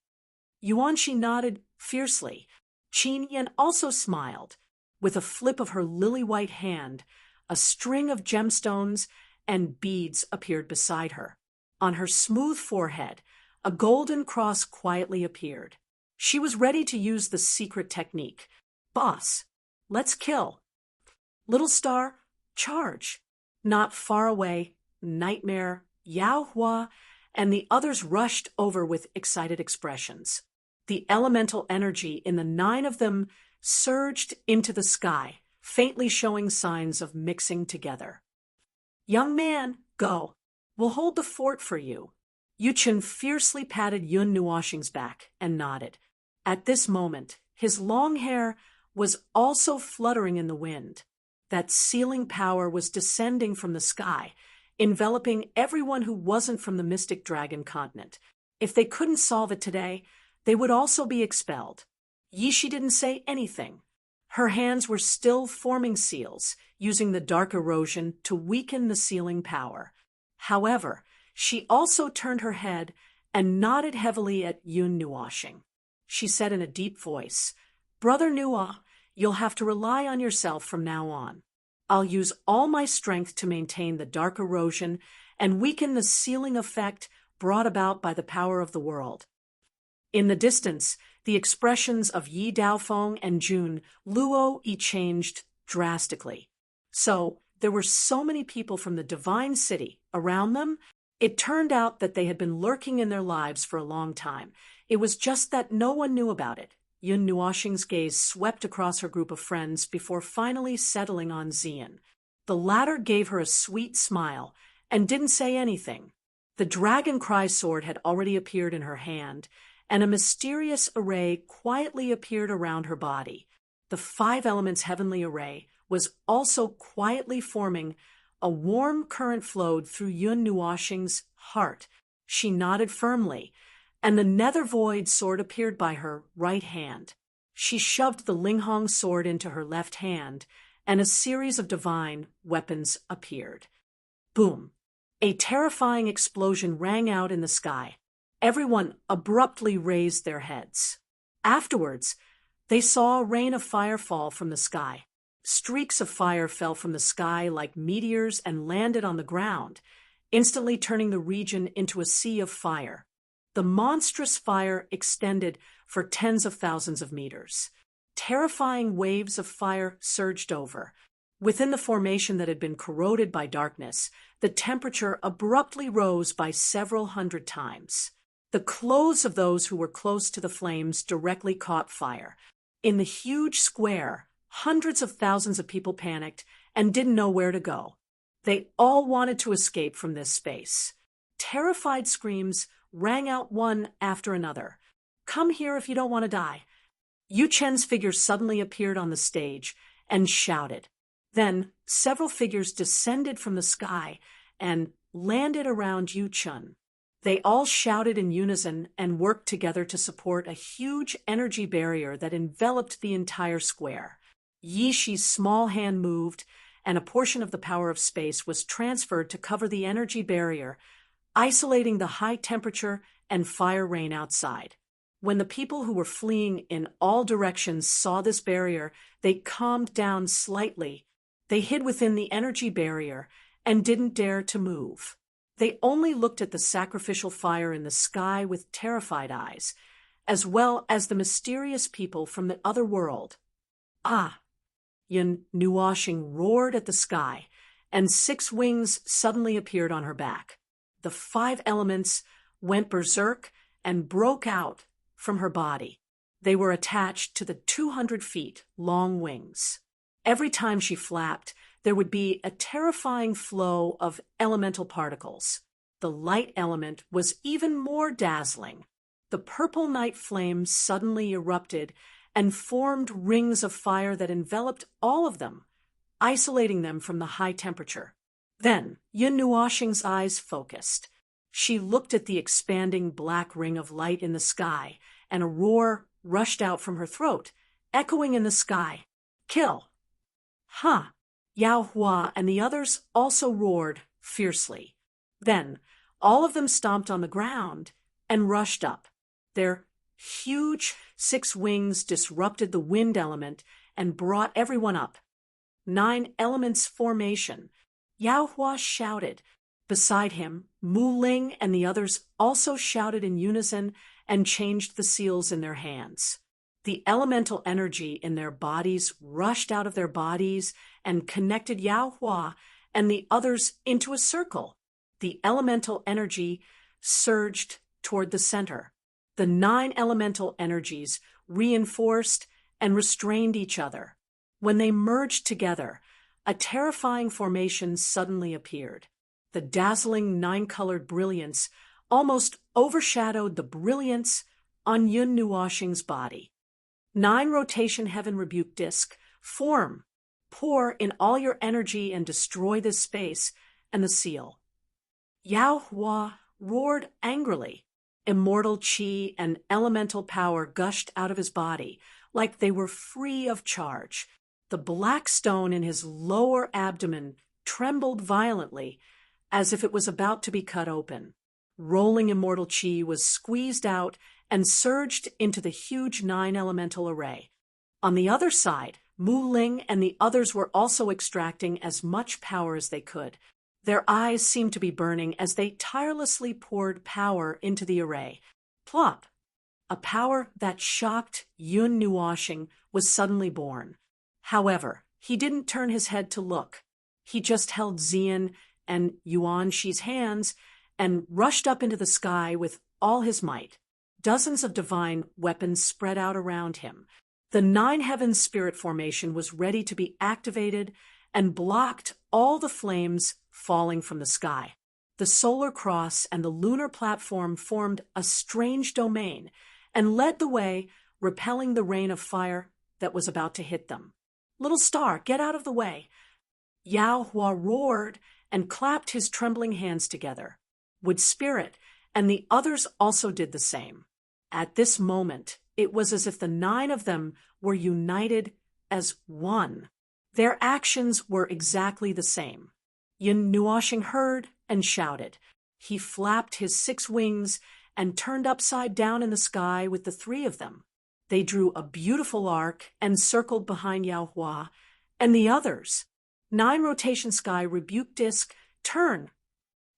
Yuanxi nodded fiercely. Qin Yan also smiled. With a flip of her lily-white hand, a string of gemstones and beads appeared beside her. On her smooth forehead, a golden cross quietly appeared. She was ready to use the secret technique. Boss, let's kill. Little Star, charge. Not far away, Nightmare, Yao Hua, and the others rushed over with excited expressions. The elemental energy in the 9 of them surged into the sky, faintly showing signs of mixing together. Young man, go. We'll hold the fort for you. Yuchen fiercely patted Yun Nuoxing's back and nodded. At this moment, his long hair was also fluttering in the wind. That sealing power was descending from the sky, enveloping everyone who wasn't from the Mystic Dragon continent. If they couldn't solve it today, they would also be expelled. Yishi didn't say anything. Her hands were still forming seals, using the dark erosion to weaken the sealing power. However, she also turned her head and nodded heavily at Yun Nuoxing. She said in a deep voice, "Brother Nuo, you'll have to rely on yourself from now on. I'll use all my strength to maintain the dark erosion and weaken the sealing effect brought about by the power of the world." In the distance, the expressions of Yi Daofeng and Jun Luo Yi changed drastically. So, there were so many people from the Divine City around them. It turned out that they had been lurking in their lives for a long time. It was just that no one knew about it. Yun Nuoxing's gaze swept across her group of friends before finally settling on Xian. The latter gave her a sweet smile and didn't say anything. The Dragon Cry sword had already appeared in her hand, and a mysterious array quietly appeared around her body. The 5 elements heavenly array was also quietly forming. A warm current flowed through Yun Nuoxing's heart. She nodded firmly, and the Nether Void sword appeared by her right hand. She shoved the Linghong sword into her left hand, and a series of divine weapons appeared. Boom! A terrifying explosion rang out in the sky. Everyone abruptly raised their heads. Afterwards, they saw a rain of fire fall from the sky. Streaks of fire fell from the sky like meteors and landed on the ground, instantly turning the region into a sea of fire. The monstrous fire extended for tens of thousands of meters. Terrifying waves of fire surged over. Within the formation that had been corroded by darkness, the temperature abruptly rose by several hundred times. The clothes of those who were close to the flames directly caught fire. In the huge square, hundreds of thousands of people panicked and didn't know where to go. They all wanted to escape from this space. Terrified screams rang out one after another. "Come here if you don't want to die." Yu Chen's figure suddenly appeared on the stage and shouted. Then several figures descended from the sky and landed around Yu Chen. They all shouted in unison and worked together to support a huge energy barrier that enveloped the entire square. Yi Shi's small hand moved, and a portion of the power of space was transferred to cover the energy barrier, isolating the high temperature and fire rain outside. When the people who were fleeing in all directions saw this barrier, they calmed down slightly. They hid within the energy barrier and didn't dare to move. They only looked at the sacrificial fire in the sky with terrified eyes, as well as the mysterious people from the other world. "Ah!" Yun Nuoxing roared at the sky, and 6 wings suddenly appeared on her back. The 5 elements went berserk and broke out from her body. They were attached to the 200 feet long wings. Every time she flapped, there would be a terrifying flow of elemental particles. The light element was even more dazzling. The purple night flames suddenly erupted and formed rings of fire that enveloped all of them, isolating them from the high temperature. Then Yun Nuoxing's eyes focused. She looked at the expanding black ring of light in the sky, and a roar rushed out from her throat, echoing in the sky. "Kill!" "Huh!" Yao Hua and the others also roared fiercely. Then all of them stomped on the ground and rushed up. Their huge 6 wings disrupted the wind element and brought everyone up. 9 elements formation. Yao Hua shouted. Beside him, Mu Ling and the others also shouted in unison and changed the seals in their hands. The elemental energy in their bodies rushed out of their bodies and connected Yao Hua and the others into a circle. The elemental energy surged toward the center. The 9 elemental energies reinforced and restrained each other. When they merged together, a terrifying formation suddenly appeared. The dazzling 9-colored brilliance almost overshadowed the brilliance on Yun Nuoxing's body. 9 rotation heaven rebuke disc, form, pour in all your energy and destroy this space, and the seal. Yao Hua roared angrily. Immortal chi and elemental power gushed out of his body like they were free of charge. The black stone in his lower abdomen trembled violently as if it was about to be cut open. Rolling immortal chi was squeezed out and surged into the huge 9 elemental array. On the other side, Mu Ling and the others were also extracting as much power as they could. Their eyes seemed to be burning as they tirelessly poured power into the array. Plop! A power that shocked Yun Nuoxing was suddenly born. However, he didn't turn his head to look. He just held Xian and Yuan Shi's hands and rushed up into the sky with all his might. Dozens of divine weapons spread out around him. The 9 heavens spirit formation was ready to be activated and blocked all the flames falling from the sky. The solar cross and the lunar platform formed a strange domain and led the way, repelling the rain of fire that was about to hit them. Little star, get out of the way. Yao Hua roared and clapped his trembling hands together. Wood Spirit and the others also did the same. At this moment, it was as if the 9 of them were united as one. Their actions were exactly the same. Yun Nuoxing heard and shouted. He flapped his 6 wings and turned upside down in the sky with the 3 of them. They drew a beautiful arc and circled behind Yao Hua and the others. 9 rotation sky rebuke disc, turn.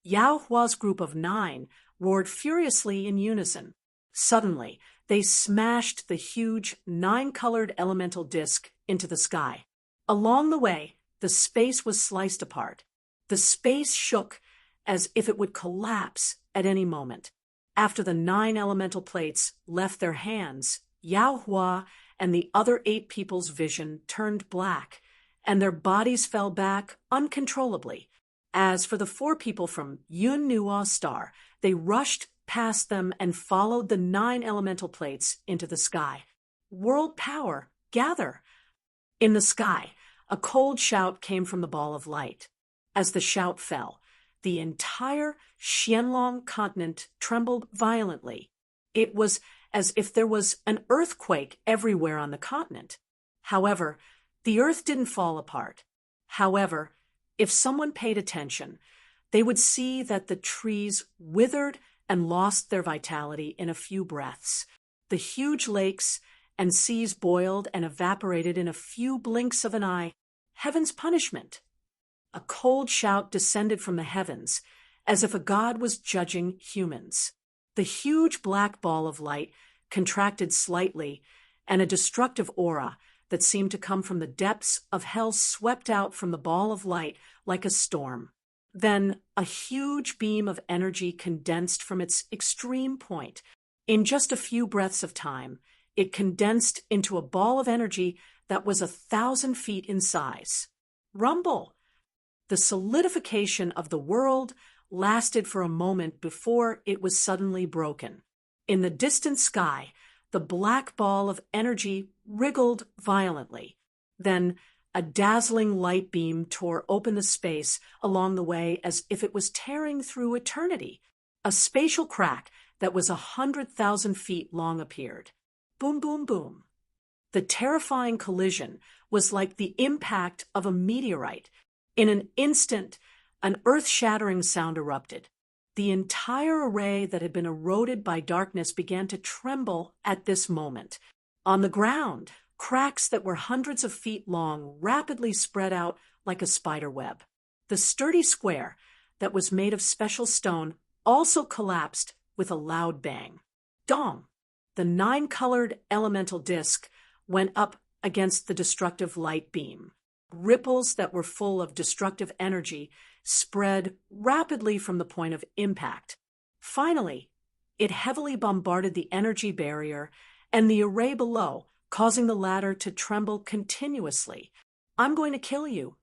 Yao Hua's group of 9 roared furiously in unison. Suddenly, they smashed the huge 9-colored elemental disc into the sky. Along the way, the space was sliced apart. The space shook as if it would collapse at any moment. After the 9 elemental plates left their hands, Yao Hua and the other 8 people's vision turned black, and their bodies fell back uncontrollably. As for the 4 people from Yun Nuo's star, they rushed past them and followed the 9 elemental plates into the sky. World power, gather! In the sky, a cold shout came from the ball of light. As the shout fell, the entire Xianlong continent trembled violently. It was as if there was an earthquake everywhere on the continent. However, the earth didn't fall apart. However, if someone paid attention, they would see that the trees withered and lost their vitality in a few breaths. The huge lakes and seas boiled and evaporated in a few blinks of an eye. Heaven's punishment. A cold shout descended from the heavens, as if a god was judging humans. The huge black ball of light contracted slightly, and a destructive aura that seemed to come from the depths of hell swept out from the ball of light like a storm. Then a huge beam of energy condensed from its extreme point. In just a few breaths of time, it condensed into a ball of energy that was 1,000 feet in size. Rumble! The solidification of the world lasted for a moment before it was suddenly broken. In the distant sky, the black ball of energy wriggled violently. Then a dazzling light beam tore open the space along the way as if it was tearing through eternity. A spatial crack that was 100,000 feet long appeared. Boom, boom, boom. The terrifying collision was like the impact of a meteorite. In an instant, an earth-shattering sound erupted. The entire array that had been eroded by darkness began to tremble at this moment. On the ground, cracks that were hundreds of feet long rapidly spread out like a spider web. The sturdy square that was made of special stone also collapsed with a loud bang. Dong! The 9-colored elemental disc went up against the destructive light beam. Ripples that were full of destructive energy spread rapidly from the point of impact. Finally, it heavily bombarded the energy barrier and the array below, causing the latter to tremble continuously. "I'm going to kill you,"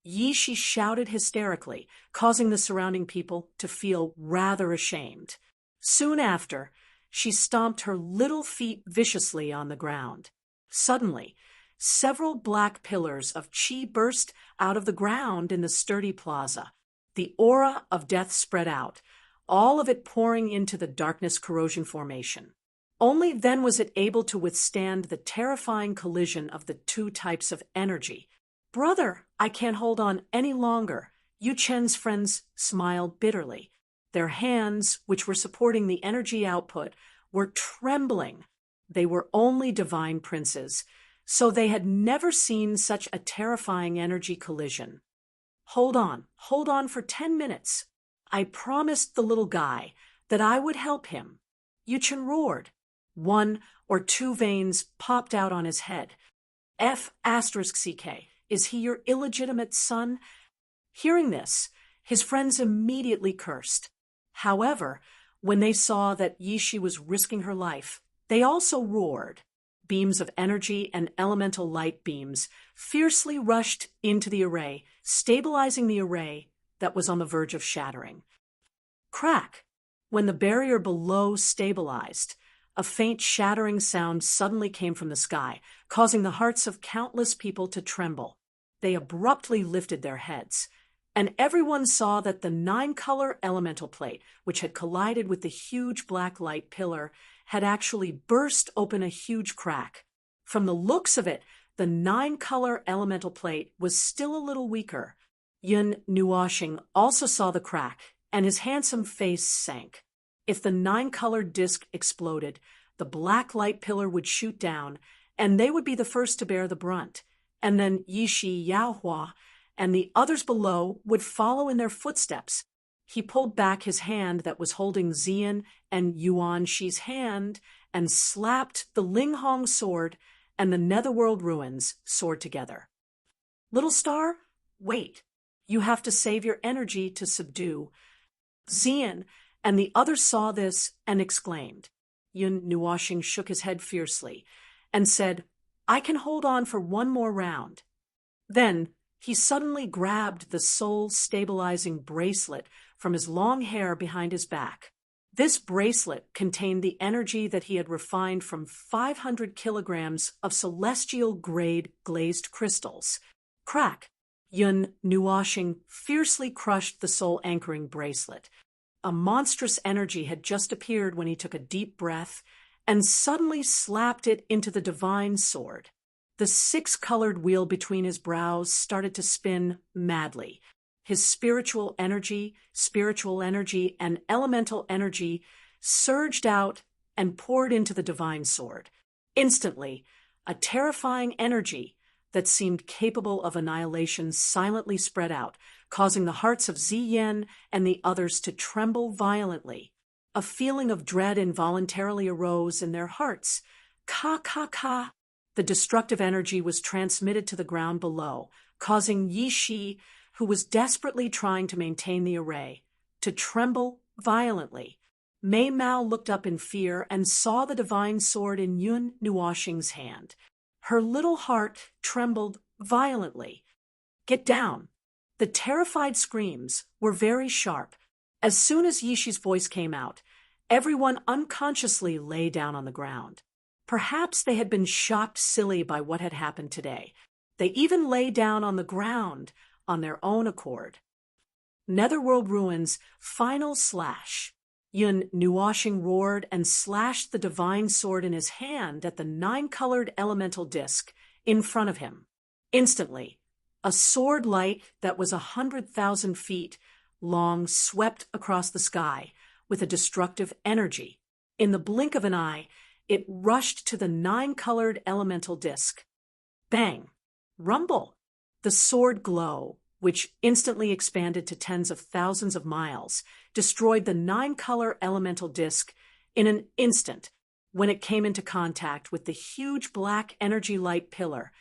Yishi shouted hysterically, causing the surrounding people to feel rather ashamed. Soon after, she stomped her little feet viciously on the ground. Suddenly, several black pillars of chi burst out of the ground in the sturdy plaza. The aura of death spread out, all of it pouring into the darkness corrosion formation. Only then was it able to withstand the terrifying collision of the two types of energy. "Brother, I can't hold on any longer," Yu Chen's friends smiled bitterly. Their hands, which were supporting the energy output, were trembling. They were only divine princes, so they had never seen such a terrifying energy collision. Hold on for 10 minutes. I promised the little guy that I would help him." Yu Chen roared. 1 or 2 veins popped out on his head. F*CK, is he your illegitimate son? Hearing this, his friends immediately cursed. However, when they saw that Yishi was risking her life, they also roared. Beams of energy and elemental light beams fiercely rushed into the array, stabilizing the array that was on the verge of shattering. Crack! When the barrier below stabilized, a faint shattering sound suddenly came from the sky, causing the hearts of countless people to tremble. They abruptly lifted their heads, and everyone saw that the 9-color elemental plate, which had collided with the huge black light pillar, had actually burst open a huge crack. From the looks of it, the 9-color elemental plate was still a little weaker. Yun Nuoshing also saw the crack, and his handsome face sank. If the 9-colored disc exploded, the black light pillar would shoot down, and they would be the first to bear the brunt. And then Yishi Yaohua and the others below would follow in their footsteps. He pulled back his hand that was holding Xian and Yuan Shi's hand and slapped the Linghong sword and the Netherworld ruins sword together. "Little star, wait. You have to save your energy to subdue." Xian and the others saw this and exclaimed. Yun Nuoshing shook his head fiercely and said, "I can hold on for 1 more round." Then he suddenly grabbed the soul-stabilizing bracelet from his long hair behind his back. This bracelet contained the energy that he had refined from 500 kilograms of celestial-grade glazed crystals. Crack! Yun Nuoshing fiercely crushed the soul-anchoring bracelet. A monstrous energy had just appeared when he took a deep breath and suddenly slapped it into the divine sword. The 6-colored wheel between his brows started to spin madly. His spiritual energy, and elemental energy surged out and poured into the divine sword. Instantly, a terrifying energy that seemed capable of annihilation silently spread out, causing the hearts of Ziyan and the others to tremble violently. A feeling of dread involuntarily arose in their hearts. Ka. The destructive energy was transmitted to the ground below, causing Yishi, who was desperately trying to maintain the array, to tremble violently. Mei Mao looked up in fear and saw the divine sword in Yun Nuoshing's hand. Her little heart trembled violently. "Get down!" The terrified screams were very sharp. As soon as Yishi's voice came out, everyone unconsciously lay down on the ground. Perhaps they had been shocked silly by what had happened today. They even lay down on the ground on their own accord. Netherworld Ruins final slash. Yun Nuoshing roared and slashed the divine sword in his hand at the 9-colored elemental disc in front of him. Instantly, a sword light that was 100,000 feet long swept across the sky with a destructive energy. In the blink of an eye, it rushed to the 9-colored elemental disk. Bang! Rumble! The sword glow, which instantly expanded to tens of thousands of miles, destroyed the 9-color elemental disk in an instant when it came into contact with the huge black energy light pillar.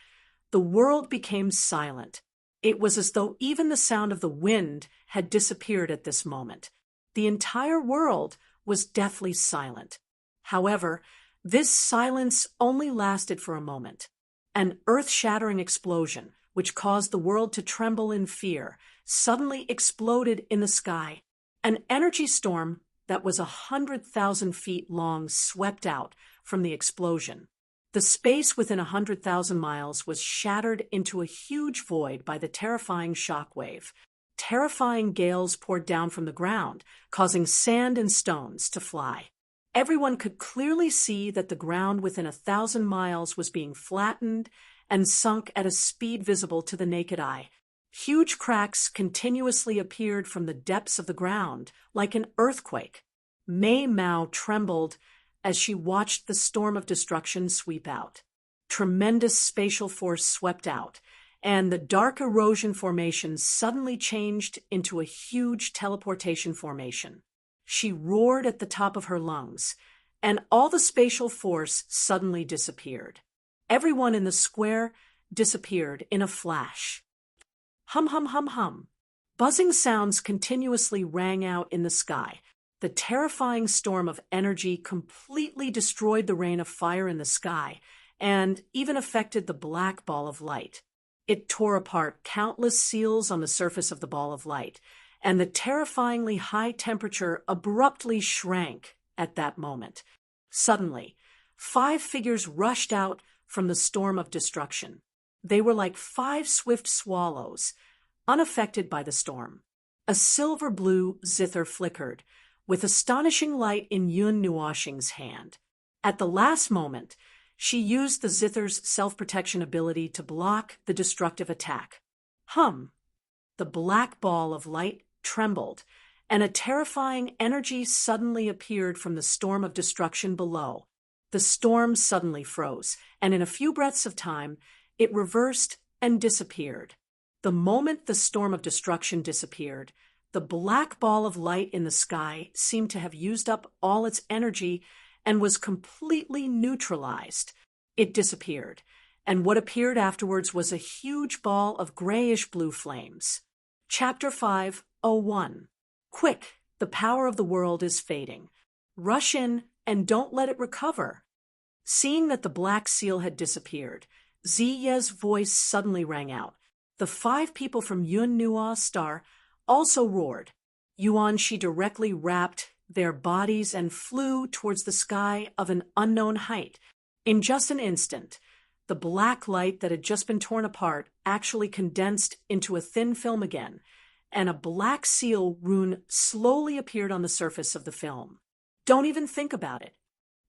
The world became silent. It was as though even the sound of the wind had disappeared at this moment. The entire world was deathly silent. However, this silence only lasted for a moment. An earth-shattering explosion, which caused the world to tremble in fear, suddenly exploded in the sky. An energy storm that was 100,000 feet long swept out from the explosion. The space within 100,000 miles was shattered into a huge void by the terrifying shockwave. Terrifying gales poured down from the ground, causing sand and stones to fly. Everyone could clearly see that the ground within 1,000 miles was being flattened and sunk at a speed visible to the naked eye. Huge cracks continuously appeared from the depths of the ground, like an earthquake. Mei Mao trembled as she watched the storm of destruction sweep out. Tremendous spatial force swept out, and the dark erosion formation suddenly changed into a huge teleportation formation. She roared at the top of her lungs, and all the spatial force suddenly disappeared. Everyone in the square disappeared in a flash. Hum, hum, hum, hum. Buzzing sounds continuously rang out in the sky. The terrifying storm of energy completely destroyed the rain of fire in the sky and even affected the black ball of light. It tore apart countless seals on the surface of the ball of light, and the terrifyingly high temperature abruptly shrank at that moment. Suddenly, 5 figures rushed out from the storm of destruction. They were like 5 swift swallows, unaffected by the storm. A silver-blue zither flickered, with astonishing light in Yun Nuoxing's hand. At the last moment, she used the zither's self-protection ability to block the destructive attack. Hum! The black ball of light trembled, and a terrifying energy suddenly appeared from the storm of destruction below. The storm suddenly froze, and in a few breaths of time, it reversed and disappeared. The moment the storm of destruction disappeared, the black ball of light in the sky seemed to have used up all its energy and was completely neutralized. It disappeared, and what appeared afterwards was a huge ball of grayish-blue flames. Chapter 5:01. Quick, the power of the world is fading. Rush in and don't let it recover. Seeing that the black seal had disappeared, Ziye's voice suddenly rang out. The 5 people from Yun Nuo's star also roared. Yuan-Shi directly wrapped their bodies and flew towards the sky of an unknown height. In just an instant, the black light that had just been torn apart actually condensed into a thin film again, and a black seal rune slowly appeared on the surface of the film. Don't even think about it.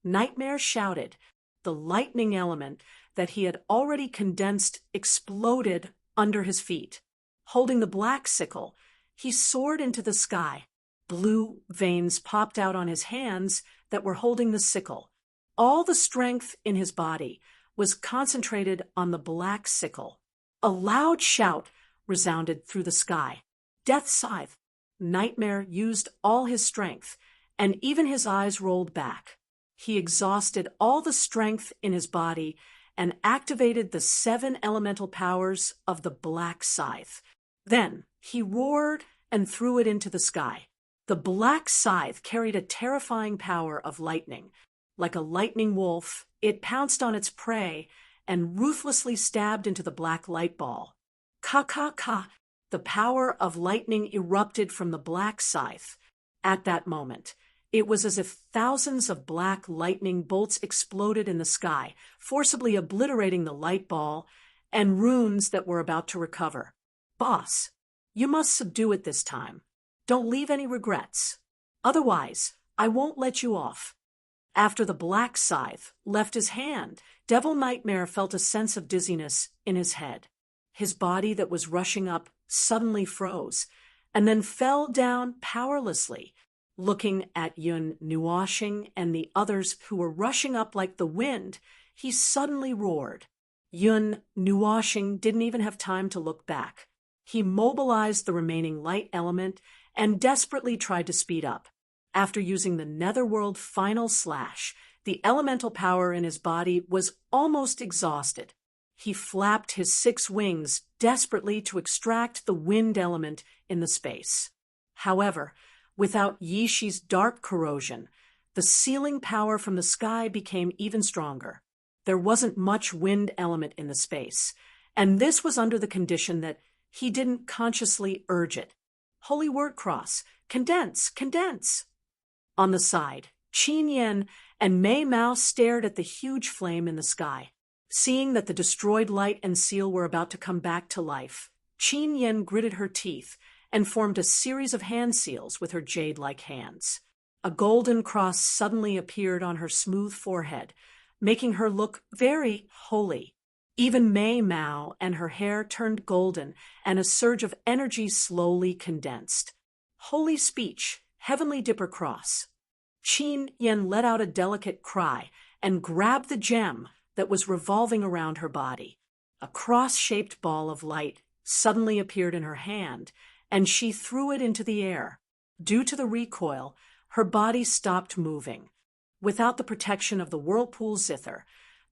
Nightmare shouted. The lightning element that he had already condensed exploded under his feet. Holding the black sickle, he soared into the sky. Blue veins popped out on his hands that were holding the sickle. All the strength in his body was concentrated on the black sickle. A loud shout resounded through the sky. Death Scythe! Nightmare used all his strength, and even his eyes rolled back. He exhausted all the strength in his body and activated the 7 elemental powers of the Black Scythe. Then he roared and threw it into the sky. The Black Scythe carried a terrifying power of lightning. Like a lightning wolf, it pounced on its prey and ruthlessly stabbed into the black light ball. Ka-ka-ka! The power of lightning erupted from the Black Scythe. At that moment, it was as if thousands of black lightning bolts exploded in the sky, forcibly obliterating the light ball and runes that were about to recover. Boss, you must subdue it this time. Don't leave any regrets. Otherwise, I won't let you off. After the Black Scythe left his hand, Devil Nightmare felt a sense of dizziness in his head. His body that was rushing up suddenly froze, and then fell down powerlessly. Looking at Yun Nuoshing and the others who were rushing up like the wind, he suddenly roared. Yun Nuoshing didn't even have time to look back. He mobilized the remaining light element and desperately tried to speed up. After using the Netherworld Final Slash, the elemental power in his body was almost exhausted. He flapped his 6 wings desperately to extract the wind element in the space. However, without Yishi's dark corrosion, the sealing power from the sky became even stronger. There wasn't much wind element in the space, and this was under the condition that he didn't consciously urge it. Holy Word Cross, condense, condense! On the side, Qin Yan and Mei Mao stared at the huge flame in the sky. Seeing that the destroyed light and seal were about to come back to life, Qin Yan gritted her teeth and formed a series of hand seals with her jade-like hands. A golden cross suddenly appeared on her smooth forehead, making her look very holy. Even Mei Mao and her hair turned golden, and a surge of energy slowly condensed. Holy speech, heavenly dipper cross. Qin Yan let out a delicate cry and grabbed the gem that was revolving around her body. A cross-shaped ball of light suddenly appeared in her hand, and she threw it into the air. Due to the recoil, her body stopped moving. Without the protection of the whirlpool zither,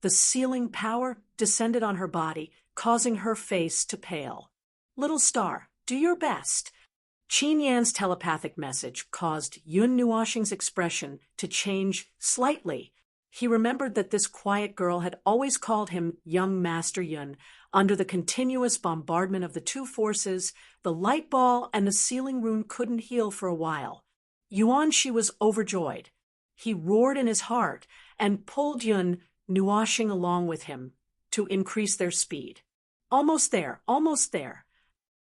the sealing power descended on her body, causing her face to pale. Little star, do your best. Qin Yan's telepathic message caused Yun Nuoshing's expression to change slightly. He remembered that this quiet girl had always called him young Master Yun. Under the continuous bombardment of the 2 forces, the light ball and the sealing rune couldn't heal for a while. Yuanshi was overjoyed. He roared in his heart and pulled Yun Nuoshing along with him to increase their speed. Almost there, almost there.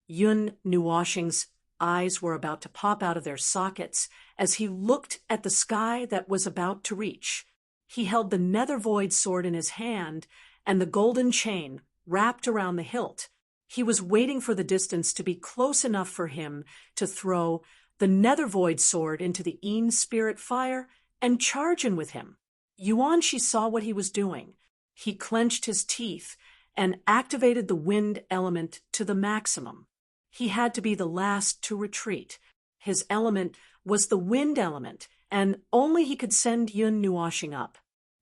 Yun Nuoshing's eyes were about to pop out of their sockets as he looked at the sky that was about to reach. He held the Nether Void sword in his hand and the golden chain wrapped around the hilt. He was waiting for the distance to be close enough for him to throw the Nether Void sword into the Een spirit fire and charge in with him. Yuanshi saw what he was doing. He clenched his teeth and activated the wind element to the maximum. He had to be the last to retreat. His element was the wind element, and only he could send Yun Nuoshing up.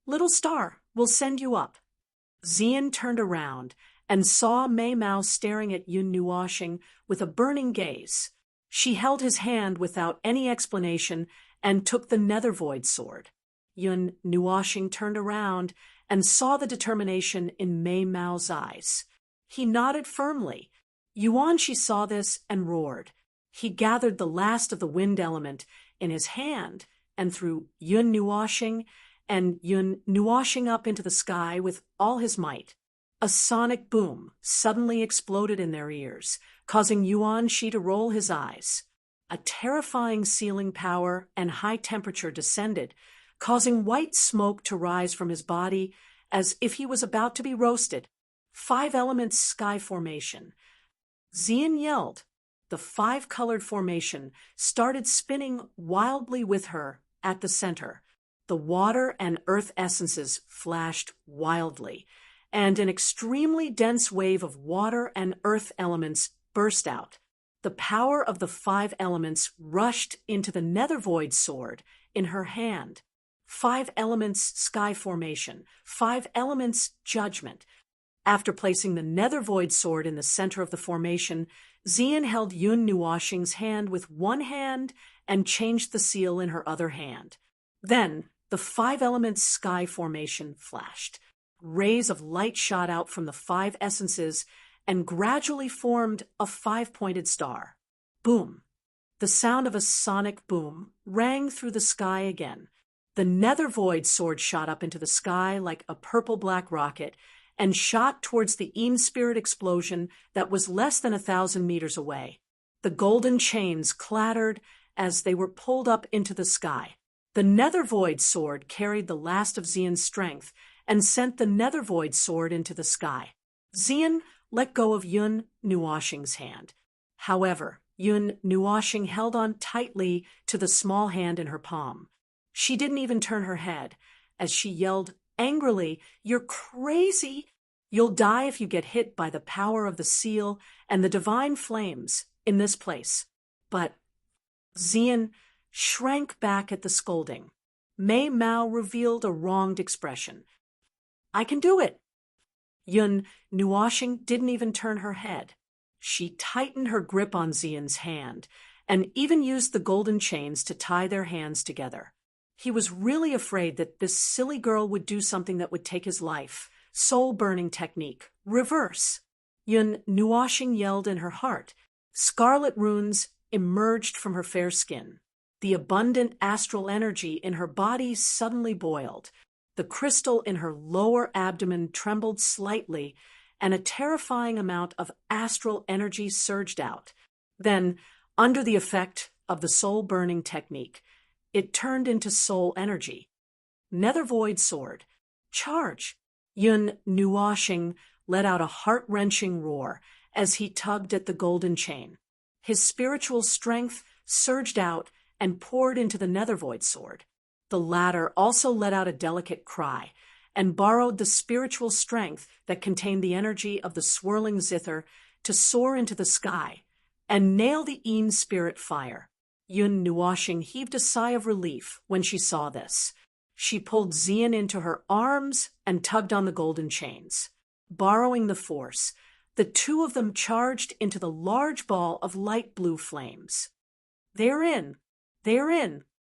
Little star, we'll send you up. Xian turned around and saw Mei Mao staring at Yun Nuoshing with a burning gaze. She held his hand without any explanation and took the Nether Void sword. Yun Nuoshing turned around and saw the determination in Mei Mao's eyes. He nodded firmly. Yuanshi saw this and roared. He gathered the last of the wind element in his hand and threw Yun Nuoshing up into the sky with all his might. A sonic boom suddenly exploded in their ears, causing Yuanshi to roll his eyes. A terrifying sealing power and high temperature descended, causing white smoke to rise from his body as if he was about to be roasted. 5 elements sky formation. Xian yelled. The 5-colored formation started spinning wildly with her at the center. The water and earth essences flashed wildly, and an extremely dense wave of water and earth elements burst out. The power of the 5 elements rushed into the Nether Void sword in her hand. 5 elements sky formation, 5 elements judgment. After placing the Nether Void sword in the center of the formation, Xian held Yun Nuoshing's hand with one hand and changed the seal in her other hand. Then, the 5 elements sky formation flashed. Rays of light shot out from the 5 essences and gradually formed a 5-pointed star. Boom! The sound of a sonic boom rang through the sky again. The Nether Void sword shot up into the sky like a purple-black rocket and shot towards the Een Spirit explosion that was less than 1,000 meters away. The golden chains clattered as they were pulled up into the sky. The Nether Void sword carried the last of Xian's strength and sent the Nether Void sword into the sky. Xian let go of Yun Nuoshing's hand. However, Yun Nuoshing held on tightly to the small hand in her palm. She didn't even turn her head as she yelled angrily, "You're crazy! You'll die if you get hit by the power of the seal and the divine flames in this place." But Xian shrank back at the scolding. Mei Mao revealed a wronged expression. "I can do it." Yun Nuoshing didn't even turn her head. She tightened her grip on Xian's hand and even used the golden chains to tie their hands together. He was really afraid that this silly girl would do something that would take his life. Soul-burning technique. Reverse. Yun Nuoshing yelled in her heart. Scarlet runes emerged from her fair skin. The abundant astral energy in her body suddenly boiled. The crystal in her lower abdomen trembled slightly, and a terrifying amount of astral energy surged out. Then, under the effect of the soul-burning technique, it turned into soul energy. Nether Void Sword. Charge! Yun Nuoshing let out a heart-wrenching roar as he tugged at the golden chain. His spiritual strength surged out and poured into the Nether Void Sword. The latter also let out a delicate cry and borrowed the spiritual strength that contained the energy of the swirling zither to soar into the sky and nail the Een spirit fire. Yun Nuoshing heaved a sigh of relief when she saw this. She pulled Xian into her arms and tugged on the golden chains. Borrowing the force, the two of them charged into the large ball of light blue flames. They're in.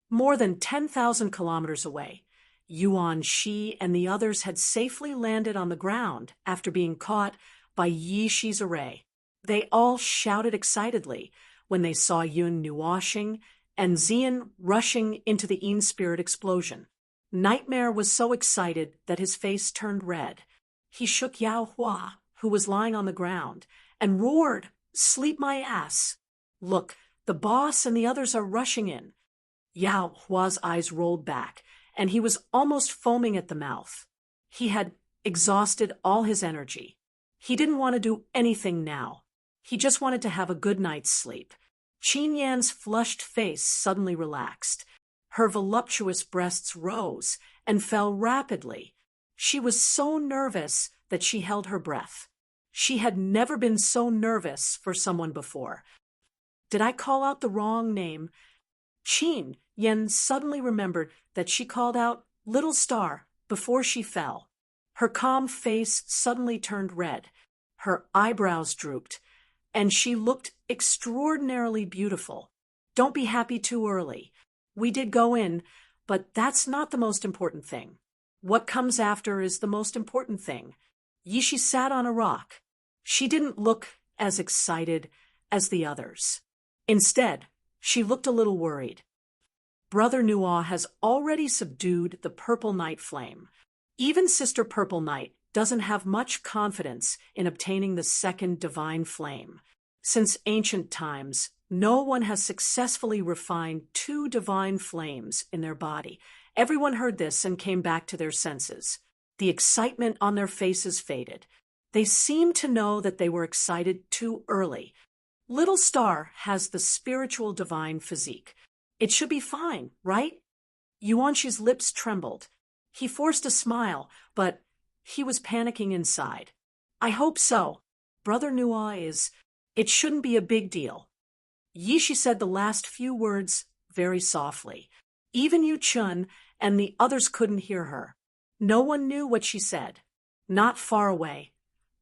More than 10,000 kilometers away, Yuan Shi and the others had safely landed on the ground after being caught by Yi Shi's array. They all shouted excitedly when they saw Yun Nuoshing and Xian rushing into the Een spirit explosion. Nightmare was so excited that his face turned red. He shook Yao Hua, who was lying on the ground, and roared, "Sleep my ass! Look, the boss and the others are rushing in." Yao Hua's eyes rolled back, and he was almost foaming at the mouth. He had exhausted all his energy. He didn't want to do anything now. He just wanted to have a good night's sleep. Qin Yan's flushed face suddenly relaxed. Her voluptuous breasts rose and fell rapidly. She was so nervous that she held her breath. She had never been so nervous for someone before. Did I call out the wrong name? Qin Yan suddenly remembered that she called out "Little Star" before she fell. Her calm face suddenly turned red. Her eyebrows drooped, and she looked extraordinarily beautiful. Don't be happy too early. We did go in, but that's not the most important thing. What comes after is the most important thing. Yishi sat on a rock. She didn't look as excited as the others. Instead, she looked a little worried. Brother Nuo has already subdued the Purple Night flame. Even Sister Purple Night doesn't have much confidence in obtaining the second divine flame. Since ancient times, no one has successfully refined two divine flames in their body. Everyone heard this and came back to their senses. The excitement on their faces faded. They seemed to know that they were excited too early. Little Star has the spiritual divine physique. It should be fine, right? Yuanshi's lips trembled. He forced a smile, but he was panicking inside. I hope so. Brother Nuo is... It shouldn't be a big deal. Yishi said the last few words very softly. Even Yu Chun and the others couldn't hear her. No one knew what she said. Not far away,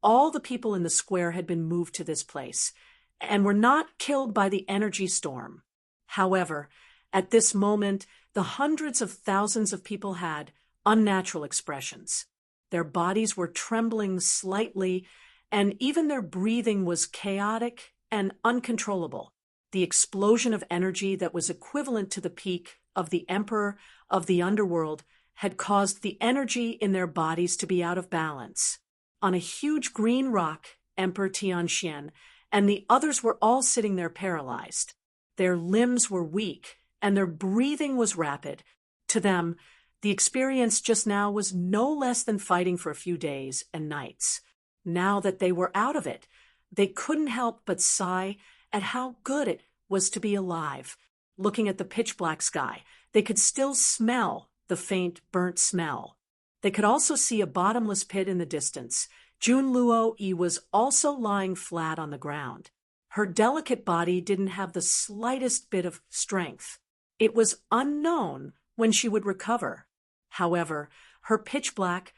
all the people in the square had been moved to this place and were not killed by the energy storm. However, at this moment, the hundreds of thousands of people had unnatural expressions. Their bodies were trembling slightly, and even their breathing was chaotic and uncontrollable. The explosion of energy that was equivalent to the peak of the Emperor of the Underworld had caused the energy in their bodies to be out of balance. On a huge green rock, Emperor Tianxian and the others were all sitting there paralyzed. Their limbs were weak, and their breathing was rapid. To them, the experience just now was no less than fighting for a few days and nights. Now that they were out of it, they couldn't help but sigh at how good it was to be alive. Looking at the pitch-black sky, they could still smell the faint, burnt smell. They could also see a bottomless pit in the distance. Jun Luo-yi was also lying flat on the ground. Her delicate body didn't have the slightest bit of strength. It was unknown when she would recover. However, her pitch-black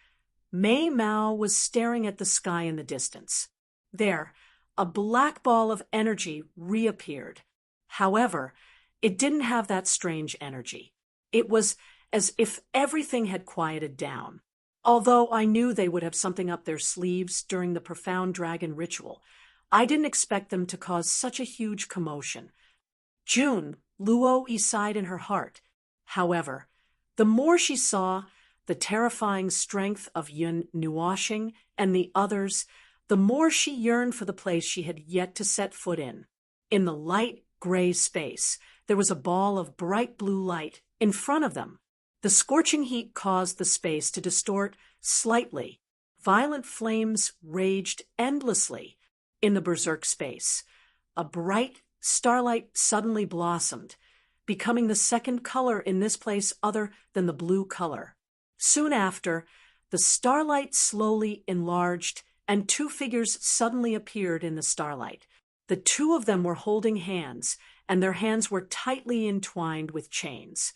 Mei Mao was staring at the sky in the distance. There, a black ball of energy reappeared. However, it didn't have that strange energy. It was as if everything had quieted down. Although I knew they would have something up their sleeves during the profound dragon ritual, I didn't expect them to cause such a huge commotion. Jun Luo-yi sighed in her heart. However, the more she saw the terrifying strength of Yun Nuoxing and the others, the more she yearned for the place she had yet to set foot in. In the light gray space, there was a ball of bright blue light in front of them. The scorching heat caused the space to distort slightly. Violent flames raged endlessly in the berserk space. A bright starlight suddenly blossomed, becoming the second color in this place other than the blue color. Soon after, the starlight slowly enlarged, and two figures suddenly appeared in the starlight. The two of them were holding hands, and their hands were tightly entwined with chains.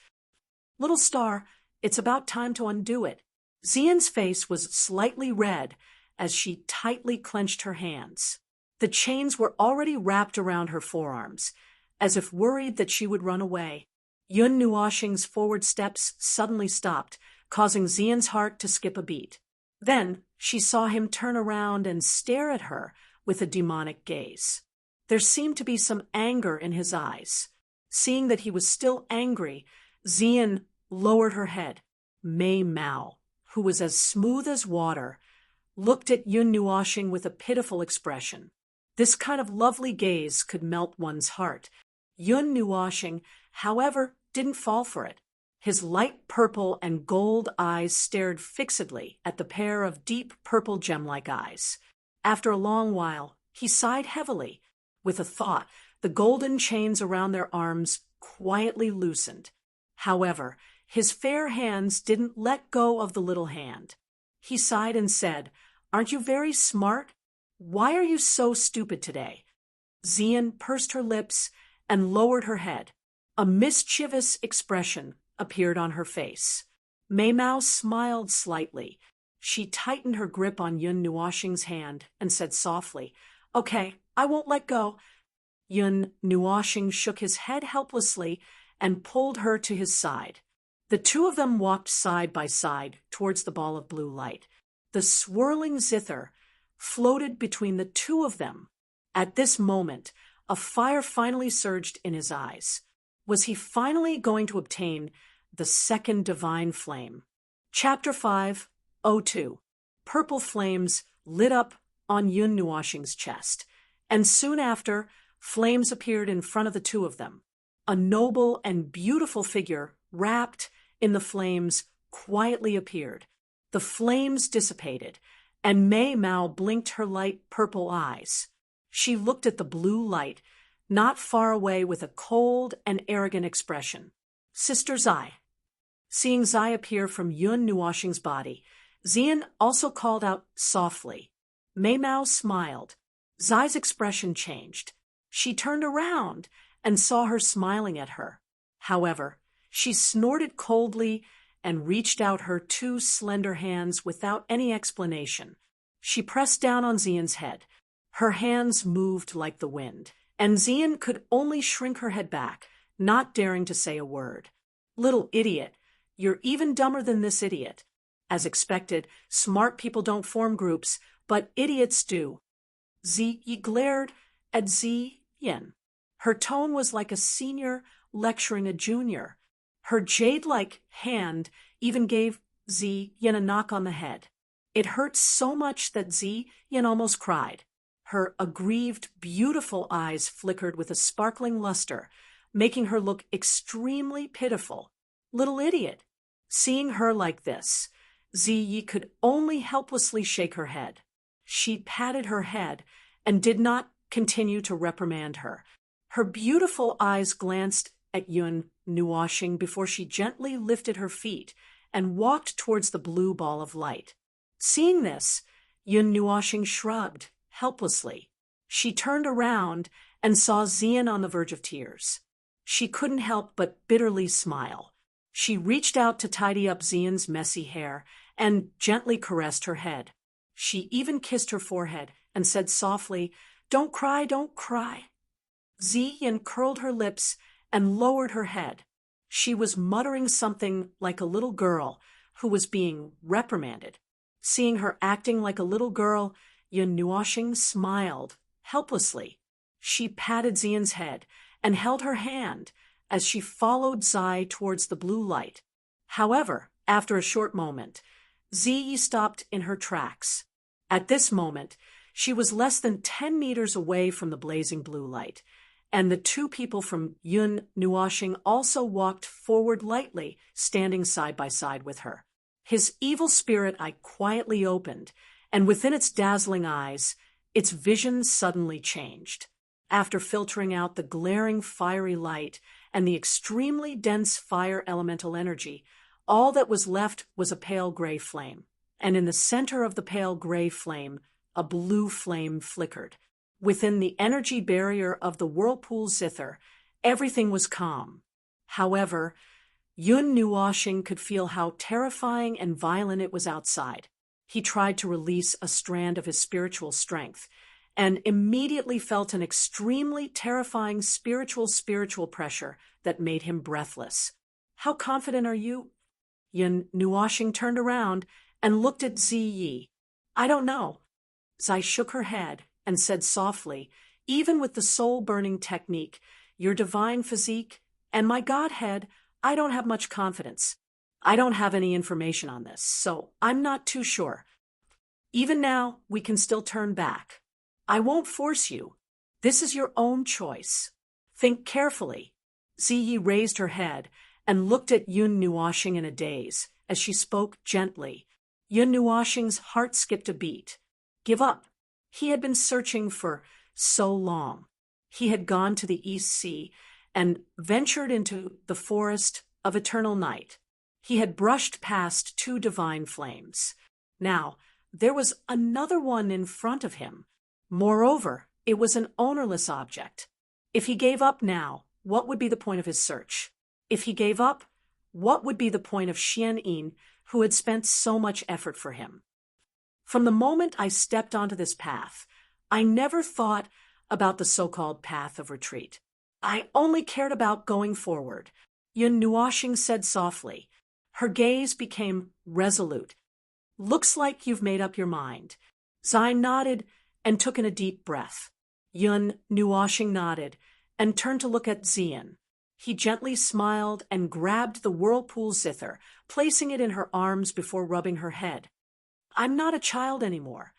"Little star, it's about time to undo it." Xian's face was slightly red as she tightly clenched her hands. The chains were already wrapped around her forearms, as if worried that she would run away. Yun Nuoxing's forward steps suddenly stopped, causing Xian's heart to skip a beat. Then she saw him turn around and stare at her with a demonic gaze. There seemed to be some anger in his eyes. Seeing that he was still angry, Xian lowered her head. Mei Mao, who was as smooth as water, looked at Yun Nuoxing with a pitiful expression. This kind of lovely gaze could melt one's heart. Yun Nuoxing, however, didn't fall for it. His light purple and gold eyes stared fixedly at the pair of deep purple gem-like eyes. After a long while, he sighed heavily. With a thought, the golden chains around their arms quietly loosened. However, his fair hands didn't let go of the little hand. He sighed and said, "Aren't you very smart? Why are you so stupid today?" Xian pursed her lips and lowered her head. A mischievous expression appeared on her face. Mei Mao smiled slightly. She tightened her grip on Yun Nuoxing's hand and said softly, "Okay, I won't let go." Yun Nuoxing shook his head helplessly and pulled her to his side. The two of them walked side by side towards the ball of blue light. The swirling zither floated between the two of them. At this moment, a fire finally surged in his eyes. Was he finally going to obtain the second divine flame? Chapter 5:02. Purple flames lit up on Yun Nuoxing's chest, and soon after, flames appeared in front of the two of them. A noble and beautiful figure, wrapped in the flames, quietly appeared. The flames dissipated, and Mei Mao blinked her light purple eyes. She looked at the blue light, not far away, with a cold and arrogant expression. "Sister Zai." Seeing Zai appear from Yun Nuoxing's body, Xian also called out softly. Mei Mao smiled. Zai's expression changed. She turned around and saw her smiling at her. However, she snorted coldly and reached out her two slender hands without any explanation. She pressed down on Xian's head. Her hands moved like the wind, and Xian could only shrink her head back, not daring to say a word. "Little idiot, you're even dumber than this idiot." As expected, smart people don't form groups, but idiots do. Ziyi glared at Xian. Her tone was like a senior lecturing a junior. Her jade-like hand even gave Xian a knock on the head. It hurt so much that Xian almost cried. Her aggrieved, beautiful eyes flickered with a sparkling luster, making her look extremely pitiful. Little idiot. Seeing her like this, Ziyi could only helplessly shake her head. She patted her head and did not continue to reprimand her. Her beautiful eyes glanced at Yun Nuoshing before she gently lifted her feet and walked towards the blue ball of light. Seeing this, Yun Nuoshing shrugged helplessly. She turned around and saw Xian on the verge of tears. She couldn't help but bitterly smile. She reached out to tidy up Xian's messy hair and gently caressed her head. She even kissed her forehead and said softly, "Don't cry, don't cry." Xian curled her lips and lowered her head. She was muttering something like a little girl who was being reprimanded. Seeing her acting like a little girl, Yun Nuoshing smiled helplessly. She patted Xian's head and held her hand as she followed Zai towards the blue light. However, after a short moment, Zi stopped in her tracks. At this moment, she was less than 10 meters away from the blazing blue light, and the two people from Yun Nuoshing also walked forward lightly, standing side by side with her. His evil spirit eye quietly opened, and within its dazzling eyes, its vision suddenly changed. After filtering out the glaring fiery light and the extremely dense fire elemental energy, all that was left was a pale gray flame, and in the center of the pale gray flame, a blue flame flickered. Within the energy barrier of the whirlpool zither, everything was calm. However, Yun Nuoshing could feel how terrifying and violent it was outside. He tried to release a strand of his spiritual strength, and immediately felt an extremely terrifying spiritual pressure that made him breathless. "How confident are you?" Yun Nuoshing turned around and looked at Ziyi. "I don't know." Zai shook her head and said softly, "Even with the soul-burning technique, your divine physique, and my godhead, I don't have much confidence. I don't have any information on this, so I'm not too sure. Even now, we can still turn back. I won't force you. This is your own choice. Think carefully." Ziyi raised her head and looked at Yun Nuoshing in a daze as she spoke gently. Yun Nuoshing's heart skipped a beat. Give up. He had been searching for so long. He had gone to the East Sea and ventured into the forest of eternal night. He had brushed past two divine flames. Now, there was another one in front of him. Moreover, it was an ownerless object. If he gave up now, what would be the point of his search? If he gave up, what would be the point of Xian Yin, who had spent so much effort for him? From the moment I stepped onto this path, I never thought about the so-called path of retreat. I only cared about going forward. Yun Nuoshing said softly. Her gaze became resolute. "Looks like you've made up your mind." Zai nodded and took in a deep breath. Yun Nuoshing nodded and turned to look at Xian. He gently smiled and grabbed the whirlpool zither, placing it in her arms before rubbing her head. "I'm not a child anymore."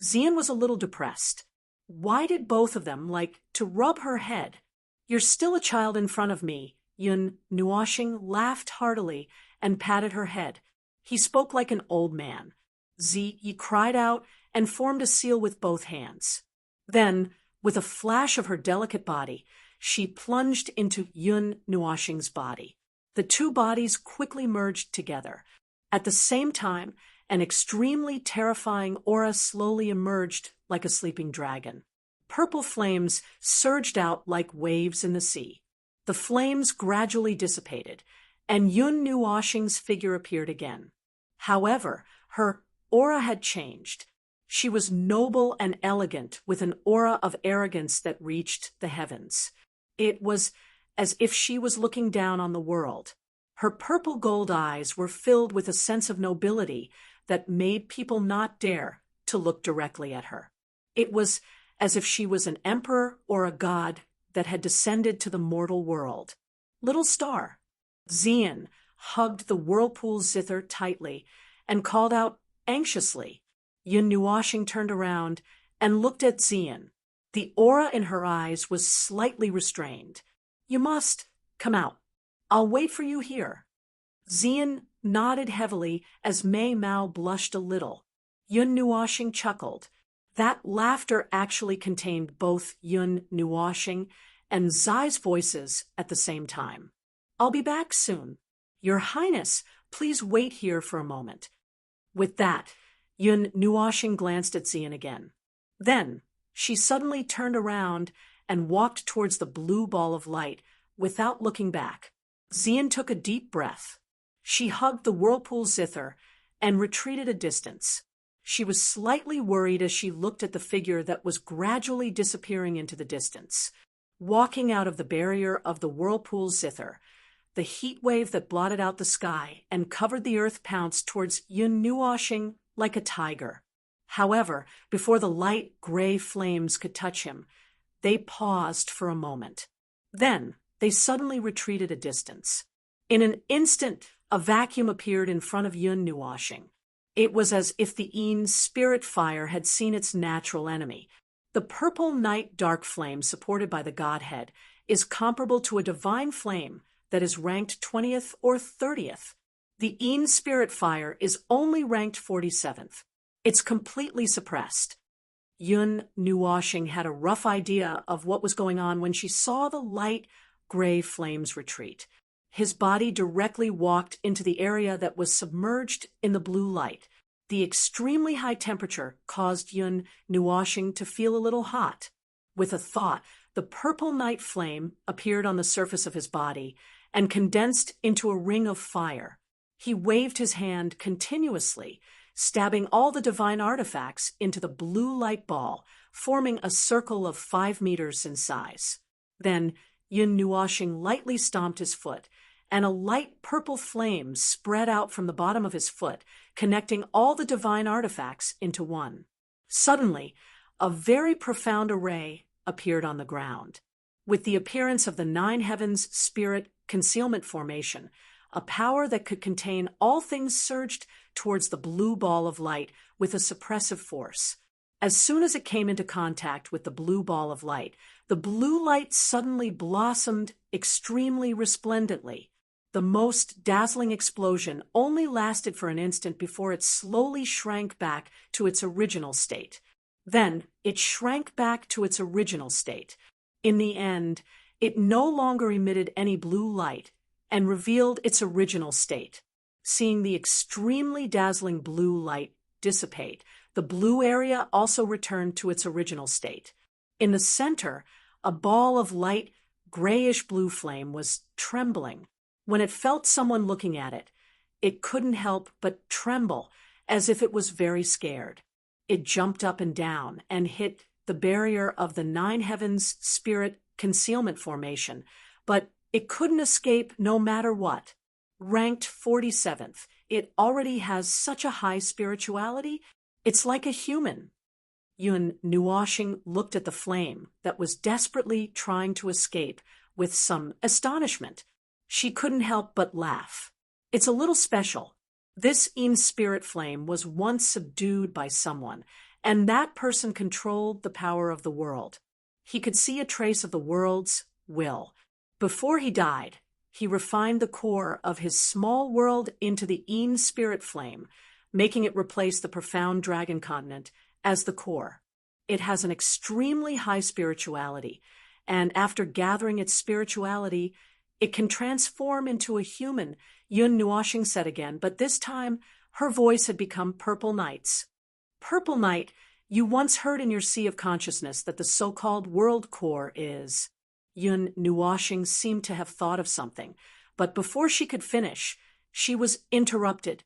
Xian was a little depressed. Why did both of them like to rub her head? "You're still a child in front of me." Yun Nuoshing laughed heartily and patted her head. He spoke like an old man. Ziyi cried out and formed a seal with both hands. Then, with a flash of her delicate body, she plunged into Yun Nuoshing's body. The two bodies quickly merged together. At the same time, an extremely terrifying aura slowly emerged like a sleeping dragon. Purple flames surged out like waves in the sea. The flames gradually dissipated, and Yun Nuoshing's figure appeared again. However, her aura had changed. She was noble and elegant, with an aura of arrogance that reached the heavens. It was as if she was looking down on the world. Her purple gold eyes were filled with a sense of nobility that made people not dare to look directly at her. It was as if she was an emperor or a god that had descended to the mortal world. "Little star." Xian hugged the whirlpool zither tightly and called out anxiously. Yun Nuoshing turned around and looked at Xian. The aura in her eyes was slightly restrained. "You must come out. I'll wait for you here." Xian nodded heavily as Mei Mao blushed a little. Yun Nuoshing chuckled. That laughter actually contained both Yun Nuoshing and Zai's voices at the same time. "I'll be back soon. Your Highness, please wait here for a moment." With that, Yun Nuoshing glanced at Xian again. Then, she suddenly turned around and walked towards the blue ball of light without looking back. Xian took a deep breath. She hugged the whirlpool zither and retreated a distance. She was slightly worried as she looked at the figure that was gradually disappearing into the distance. Walking out of the barrier of the whirlpool zither, the heat wave that blotted out the sky and covered the earth pounced towards Yun Nuoshing like a tiger. However, before the light gray flames could touch him, they paused for a moment. Then, they suddenly retreated a distance. In an instant, a vacuum appeared in front of Yun Nuoshing. It was as if the Ean's spirit fire had seen its natural enemy. The purple night dark flame supported by the Godhead is comparable to a divine flame that is ranked 20th or 30th. The Ean's spirit fire is only ranked 47th. It's completely suppressed. Yun Nuoshing had a rough idea of what was going on when she saw the light gray flames retreat. His body directly walked into the area that was submerged in the blue light. The extremely high temperature caused Yun Nuoshing to feel a little hot. With a thought, the purple night flame appeared on the surface of his body and condensed into a ring of fire. He waved his hand continuously, stabbing all the divine artifacts into the blue light ball, forming a circle of 5 meters in size. Then Yun Nuoshing lightly stomped his foot, and a light purple flame spread out from the bottom of his foot, connecting all the divine artifacts into one. Suddenly, a very profound array appeared on the ground. With the appearance of the Nine Heavens Spirit Concealment Formation, a power that could contain all things surged towards the blue ball of light with a suppressive force. As soon as it came into contact with the blue ball of light, the blue light suddenly blossomed extremely resplendently. The most dazzling explosion only lasted for an instant before it slowly shrank back to its original state. Then it shrank back to its original state. In the end, it no longer emitted any blue light and revealed its original state. Seeing the extremely dazzling blue light dissipate, the blue area also returned to its original state. In the center, a ball of light grayish-blue flame was trembling. When it felt someone looking at it, it couldn't help but tremble, as if it was very scared. It jumped up and down and hit the barrier of the Nine Heavens Spirit Concealment Formation, but it couldn't escape no matter what. Ranked 47th, it already has such a high spirituality, it's like a human. Yun Nuoshing looked at the flame that was desperately trying to escape with some astonishment. She couldn't help but laugh. It's a little special. This Ean's spirit flame was once subdued by someone, and that person controlled the power of the world. He could see a trace of the world's will. Before he died, he refined the core of his small world into the Ean's spirit flame, making it replace the profound dragon continent as the core. It has an extremely high spirituality, and after gathering its spirituality, it can transform into a human, Yun Nuoshing said again, but this time her voice had become Purple Night's. Purple Night, you once heard in your sea of consciousness that the so-called world core is. Yun Nuoshing seemed to have thought of something, but before she could finish, she was interrupted.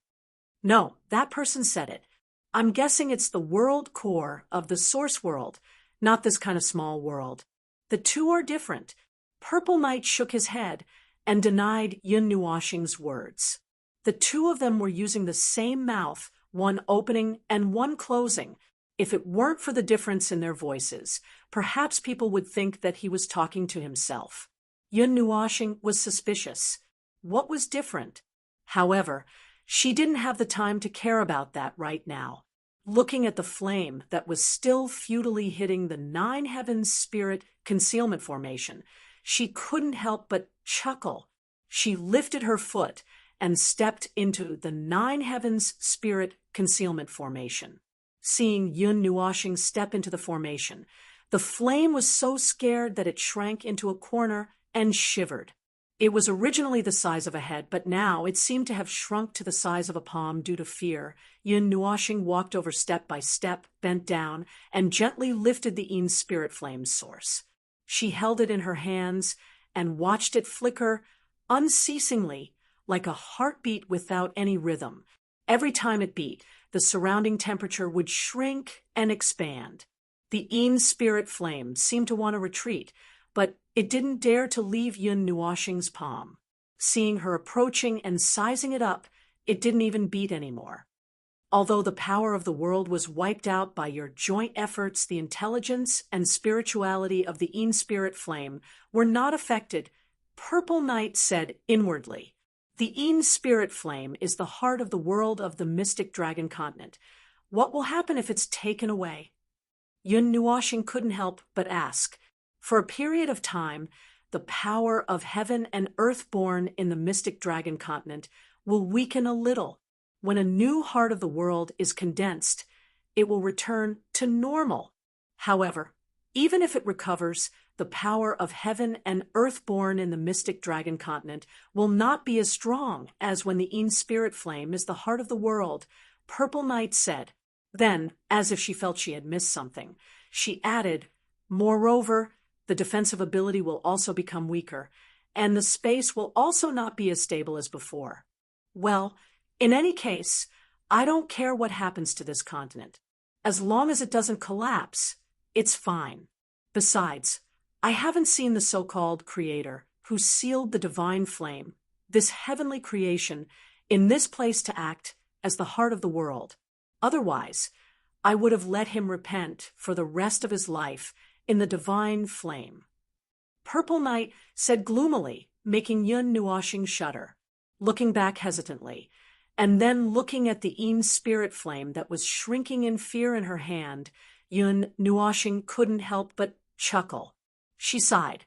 No, that person said it. I'm guessing it's the world core of the source world, not this kind of small world. The two are different. Purple Night shook his head and denied Yun Nuoshing's words. The two of them were using the same mouth, one opening and one closing. If it weren't for the difference in their voices, perhaps people would think that he was talking to himself. Yun Nuoshing was suspicious. What was different? However, she didn't have the time to care about that right now. Looking at the flame that was still futilely hitting the Nine Heavens Spirit Concealment Formation, she couldn't help but chuckle. She lifted her foot and stepped into the Nine Heavens Spirit Concealment Formation. seeing Yun Nuoshing step into the formation. The flame was so scared that it shrank into a corner and shivered. It was originally the size of a head, but now it seemed to have shrunk to the size of a palm due to fear. Yun Nuoshing walked over step by step, bent down, and gently lifted the Yin spirit flame's source. She held it in her hands and watched it flicker unceasingly, like a heartbeat without any rhythm. Every time it beat, the surrounding temperature would shrink and expand. The Yin spirit flame seemed to want to retreat, but it didn't dare to leave Yun Nuoshing's palm. Seeing her approaching and sizing it up, it didn't even beat anymore. Although the power of the world was wiped out by your joint efforts, the intelligence and spirituality of the Yin spirit flame were not affected, Purple Knight said inwardly. The Yin spirit flame is the heart of the world of the mystic dragon continent. What will happen if it's taken away? Yun Nuoshing couldn't help but ask. For a period of time, the power of heaven and earth born in the mystic dragon continent will weaken a little. When a new heart of the world is condensed, it will return to normal. However, even if it recovers, the power of heaven and earth born in the mystic dragon continent will not be as strong as when the Yin spirit flame is the heart of the world, Purple Knight said. Then, as if she felt she had missed something, she added, moreover, the defensive ability will also become weaker, and the space will also not be as stable as before. Well, in any case, I don't care what happens to this continent. As long as it doesn't collapse, it's fine. Besides, I haven't seen the so-called creator who sealed the divine flame, this heavenly creation, in this place to act as the heart of the world. Otherwise, I would have let him repent for the rest of his life in the divine flame. Purple Knight said gloomily, making Yun Nuoshing shudder, looking back hesitantly, and then looking at the Yin spirit flame that was shrinking in fear in her hand. Yun Nuoshing couldn't help but chuckle. She sighed.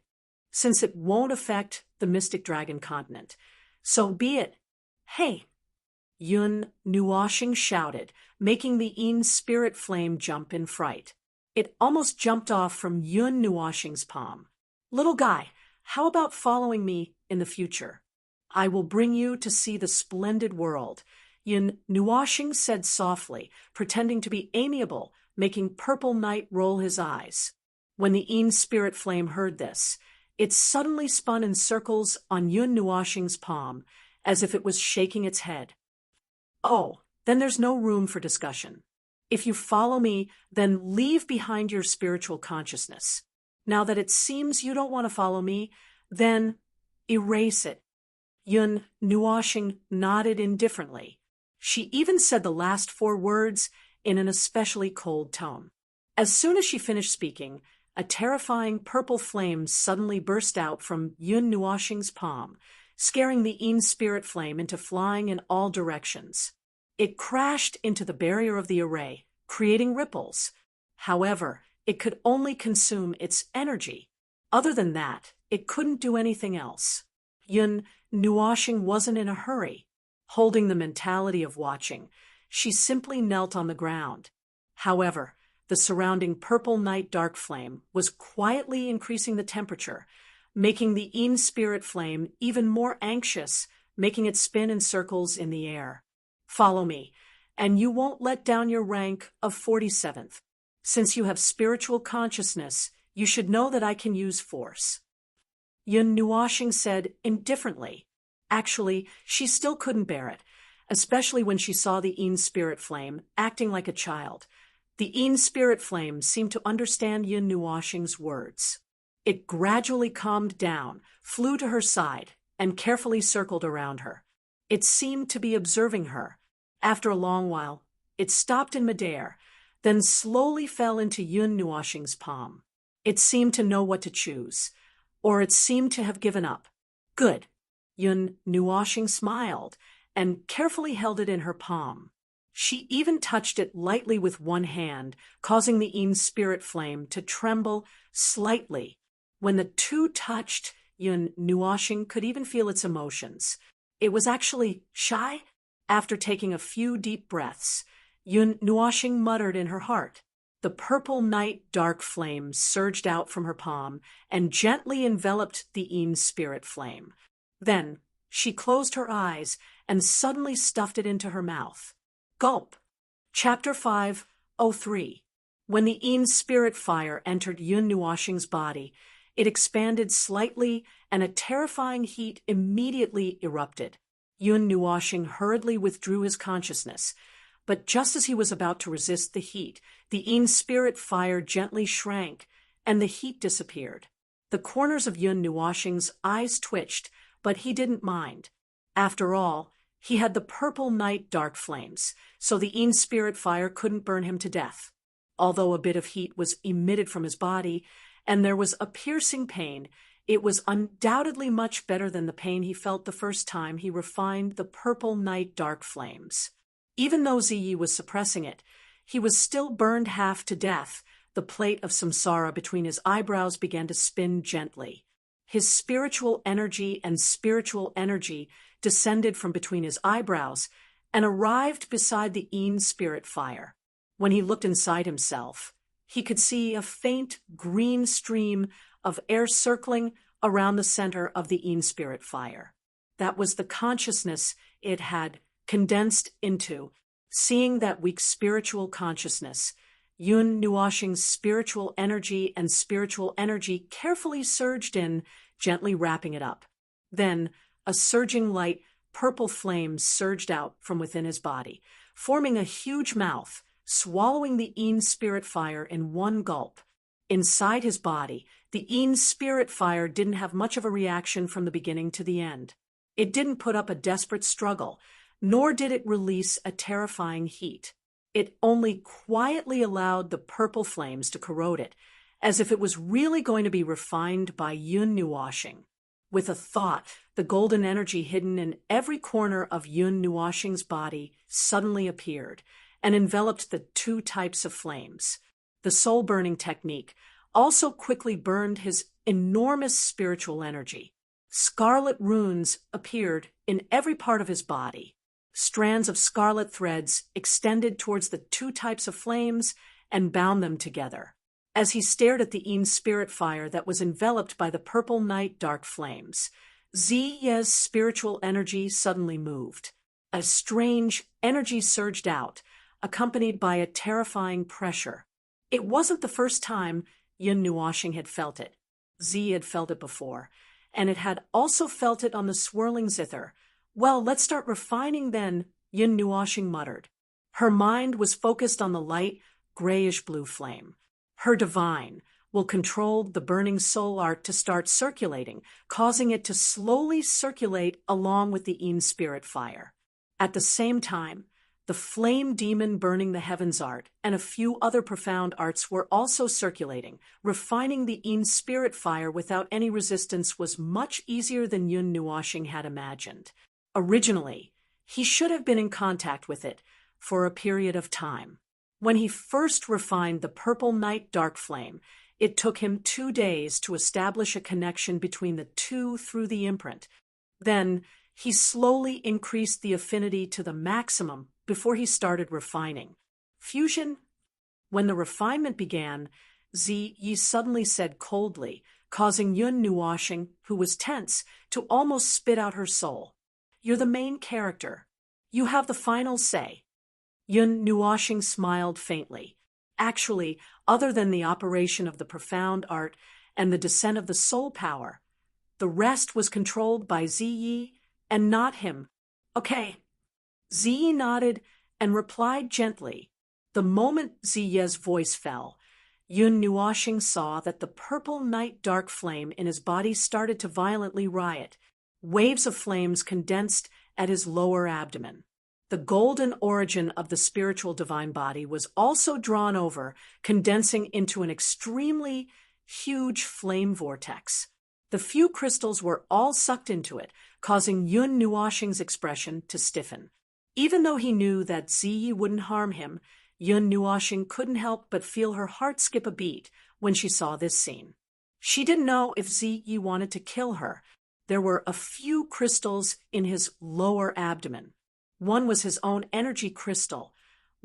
Since it won't affect the mystic dragon continent, so be it. Hey! Yun Nuoshing shouted, making the Yin spirit flame jump in fright. It almost jumped off from Yun Nuoshing's palm. Little guy, how about following me in the future? I will bring you to see the splendid world, Yun Nuoshing said softly, pretending to be amiable, making Purple Knight roll his eyes. When the Yin spirit flame heard this, it suddenly spun in circles on Yun Nuoshing's palm, as if it was shaking its head. Oh, then there's no room for discussion. If you follow me, then leave behind your spiritual consciousness. Now that it seems you don't want to follow me, then erase it. Yun Nuoshing nodded indifferently. She even said the last 4 words in an especially cold tone. As soon as she finished speaking, a terrifying purple flame suddenly burst out from Yun Nuoshing's palm, scaring the Yin spirit flame into flying in all directions. It crashed into the barrier of the array, creating ripples. However, it could only consume its energy. Other than that, it couldn't do anything else. Yun Nuoshing wasn't in a hurry. Holding the mentality of watching, she simply knelt on the ground. However, the surrounding Purple Night dark flame was quietly increasing the temperature, making the Yin spirit flame even more anxious, making it spin in circles in the air. Follow me, and you won't let down your rank of 47th. Since you have spiritual consciousness, you should know that I can use force. Yun Nuoshing said indifferently. Actually, she still couldn't bear it, especially when she saw the Yin spirit flame acting like a child. The Yin spirit flame seemed to understand Yun Nuoshing's words. It gradually calmed down, flew to her side, and carefully circled around her. It seemed to be observing her. After a long while, it stopped in midair, then slowly fell into Yun Nuoshing's palm. It seemed to know what to choose, or it seemed to have given up. Good. Yun Nuoshing smiled and carefully held it in her palm. She even touched it lightly with one hand, causing the Yin spirit flame to tremble slightly. When the two touched, Yun Nuoshing could even feel its emotions. It was actually shy. After taking a few deep breaths, Yun Nuoxing muttered in her heart. The purple night dark flame surged out from her palm and gently enveloped the Yin spirit flame. Then she closed her eyes and suddenly stuffed it into her mouth. Gulp. Chapter 5:03. When the Yin spirit fire entered Yun Nuoxing's body, it expanded slightly and a terrifying heat immediately erupted. Yun Nuoxing hurriedly withdrew his consciousness, but just as he was about to resist the heat, the Yin spirit fire gently shrank, and the heat disappeared. The corners of Yun Nuoxing's eyes twitched, but he didn't mind. After all, he had the purple night dark flames, so the Yin spirit fire couldn't burn him to death. Although a bit of heat was emitted from his body, and there was a piercing pain, it was undoubtedly much better than the pain he felt the first time he refined the purple night dark flames. Even though Ziyi was suppressing it, he was still burned half to death. The plate of samsara between his eyebrows began to spin gently. His spiritual energy descended from between his eyebrows and arrived beside the Yin spirit fire. When he looked inside himself, he could see a faint green stream of air circling around the center of the Yin spirit fire. That was the consciousness it had condensed into. Seeing that weak spiritual consciousness, Yun Nuoxing's spiritual energy carefully surged in, gently wrapping it up. Then a surging light purple flame surged out from within his body, forming a huge mouth, swallowing the Yin spirit fire in one gulp. Inside his body, the Yin spirit fire didn't have much of a reaction from the beginning to the end. It didn't put up a desperate struggle, nor did it release a terrifying heat. It only quietly allowed the purple flames to corrode it, as if it was really going to be refined by Yun Nuoxing. With a thought, the golden energy hidden in every corner of Yun Nuoxing's body suddenly appeared and enveloped the two types of flames. The soul-burning technique also quickly burned his enormous spiritual energy. Scarlet runes appeared in every part of his body. Strands of scarlet threads extended towards the two types of flames and bound them together. As he stared at the Yin spirit fire that was enveloped by the purple night dark flames, Ziyi's spiritual energy suddenly moved. A strange energy surged out, accompanied by a terrifying pressure. It wasn't the first time Yun Nuoxing had felt it. Ziyi had felt it before, and it had also felt it on the swirling zither. Well, let's start refining then, Yun Nuoxing muttered. Her mind was focused on the light, grayish-blue flame. Her divine will control the burning soul art to start circulating, causing it to slowly circulate along with the Yin spirit fire. At the same time, the flame demon burning the heavens art and a few other profound arts were also circulating. Refining the Yin spirit fire without any resistance was much easier than Yun Nuoxing had imagined. Originally, he should have been in contact with it for a period of time. When he first refined the purple night dark flame, it took him 2 days to establish a connection between the two through the imprint. Then he slowly increased the affinity to the maximum before he started refining. Fusion. When the refinement began, Ziyi suddenly said coldly, causing Yun Nuoxing, who was tense, to almost spit out her soul. "You're the main character. You have the final say." Yun Nuoxing smiled faintly. Actually, other than the operation of the profound art and the descent of the soul power, the rest was controlled by Ziyi and not him. "Okay." Ziyi nodded and replied gently. The moment Ziyi's voice fell, Yun Nuoxing saw that the purple night dark flame in his body started to violently riot. Waves of flames condensed at his lower abdomen. The golden origin of the spiritual divine body was also drawn over, condensing into an extremely huge flame vortex. The few crystals were all sucked into it, causing Yun Nuoxing's expression to stiffen. Even though he knew that Ziyi wouldn't harm him, Yun Nuoxing couldn't help but feel her heart skip a beat when she saw this scene. She didn't know if Ziyi wanted to kill her. There were a few crystals in his lower abdomen. One was his own energy crystal,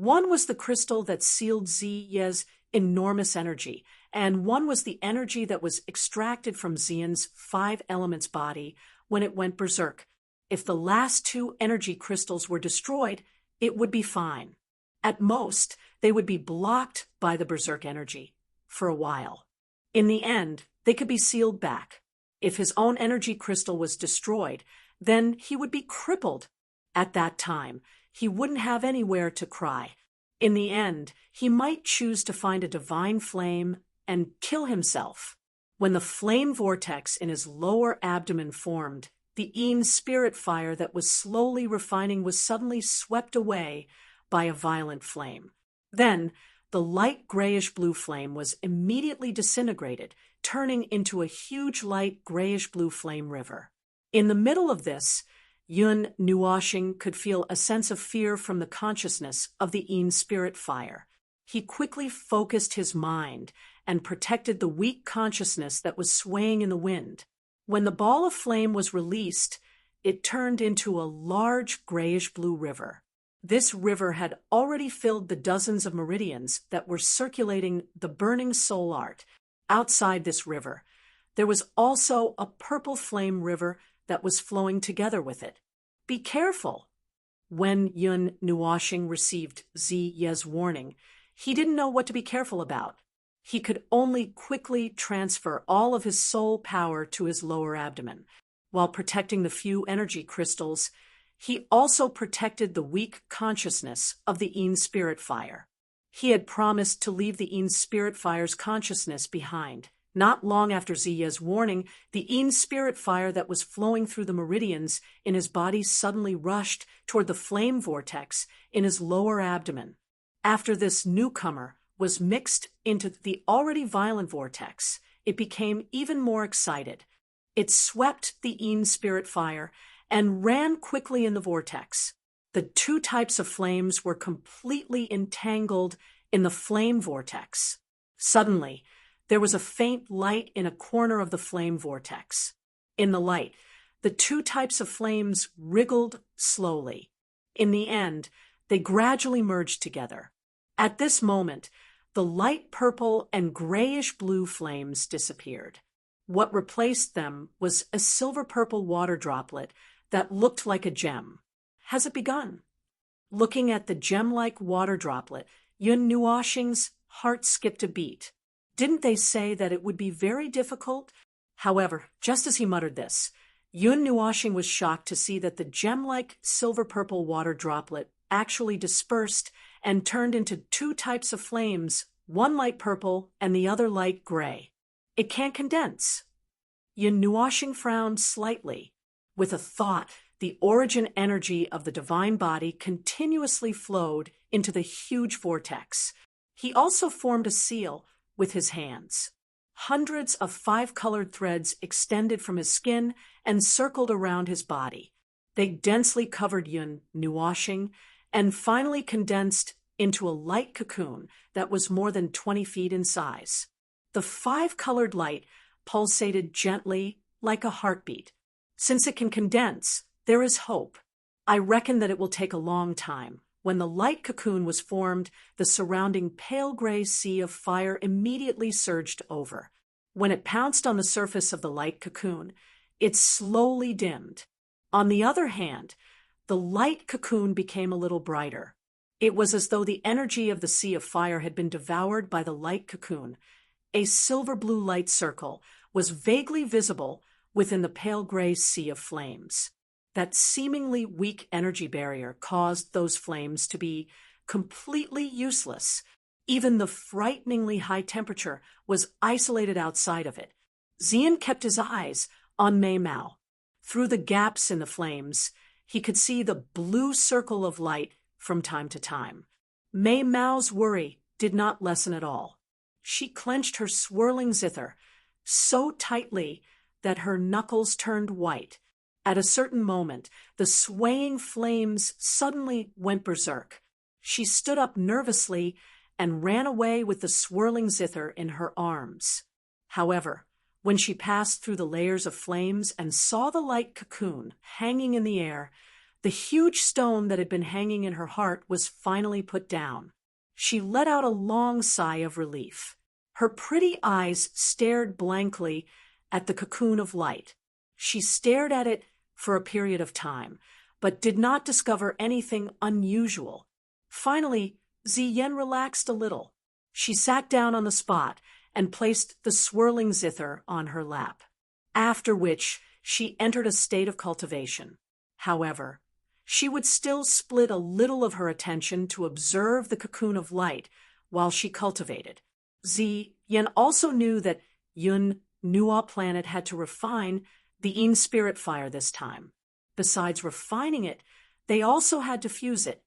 One was the crystal that sealed Ziye's enormous energy, and one was the energy that was extracted from Xian's 5 elements body when it went berserk. If the last 2 energy crystals were destroyed, it would be fine. At most, they would be blocked by the berserk energy for a while. In the end, they could be sealed back. If his own energy crystal was destroyed, then he would be crippled. At that time, he wouldn't have anywhere to cry. In the end, he might choose to find a divine flame and kill himself. When the flame vortex in his lower abdomen formed, the Yin spirit fire that was slowly refining was suddenly swept away by a violent flame. Then, the light grayish-blue flame was immediately disintegrated, turning into a huge light grayish-blue flame river. In the middle of this, Yun Nuoxing could feel a sense of fear from the consciousness of the Yin spirit fire. He quickly focused his mind and protected the weak consciousness that was swaying in the wind. When the ball of flame was released, it turned into a large grayish-blue river. This river had already filled the dozens of meridians that were circulating the burning soul art. Outside this river, there was also a purple flame river that was flowing together with it. Be careful! When Yun Nuoxing received Ziye's warning, he didn't know what to be careful about. He could only quickly transfer all of his soul power to his lower abdomen. While protecting the few energy crystals, he also protected the weak consciousness of the Yin spirit fire. He had promised to leave the Yin spirit fire's consciousness behind. Not long after Ziye's warning, the Yin spirit fire that was flowing through the meridians in his body suddenly rushed toward the flame vortex in his lower abdomen. After this newcomer was mixed into the already violent vortex, it became even more excited. It swept the Yin spirit fire and ran quickly in the vortex. The 2 types of flames were completely entangled in the flame vortex. Suddenly, there was a faint light in a corner of the flame vortex. In the light, the 2 types of flames wriggled slowly. In the end, they gradually merged together. At this moment, the light purple and grayish-blue flames disappeared. What replaced them was a silver-purple water droplet that looked like a gem. Has it begun? Looking at the gem-like water droplet, Yun Nuoxing's heart skipped a beat. Didn't they say that it would be very difficult? However, just as he muttered this, Yun Nuoxing was shocked to see that the gem-like silver-purple water droplet actually dispersed and turned into 2 types of flames, one light purple and the other light gray. It can't condense. Yun Nuoxing frowned slightly. With a thought, the origin energy of the divine body continuously flowed into the huge vortex. He also formed a seal with his hands. Hundreds of 5-colored threads extended from his skin and circled around his body. They densely covered Yun Nuoxing and finally condensed into a light cocoon that was more than 20 feet in size. The 5-colored light pulsated gently like a heartbeat. Since it can condense, there is hope. I reckon that it will take a long time. When the light cocoon was formed, the surrounding pale gray sea of fire immediately surged over. When it pounced on the surface of the light cocoon, it slowly dimmed. On the other hand, the light cocoon became a little brighter. It was as though the energy of the sea of fire had been devoured by the light cocoon. A silver-blue light circle was vaguely visible within the pale gray sea of flames. That seemingly weak energy barrier caused those flames to be completely useless. Even the frighteningly high temperature was isolated outside of it. Xian kept his eyes on Mei Mao. Through the gaps in the flames, he could see the blue circle of light from time to time. Mei Mao's worry did not lessen at all. She clenched her swirling zither so tightly that her knuckles turned white. At a certain moment, the swaying flames suddenly went berserk. She stood up nervously and ran away with the swirling zither in her arms. However, when she passed through the layers of flames and saw the light cocoon hanging in the air, The huge stone that had been hanging in her heart was finally put down. She let out a long sigh of relief. Her pretty eyes stared blankly at the cocoon of light. She stared at it for a period of time, but did not discover anything unusual. Finally, Ziyin relaxed a little. She sat down on the spot and placed the swirling zither on her lap, after which she entered a state of cultivation. However, she would still split a little of her attention to observe the cocoon of light while she cultivated. Ziyin also knew that Yun Nuo planet had to refine the Yin spirit fire this time. Besides refining it, they also had to fuse it.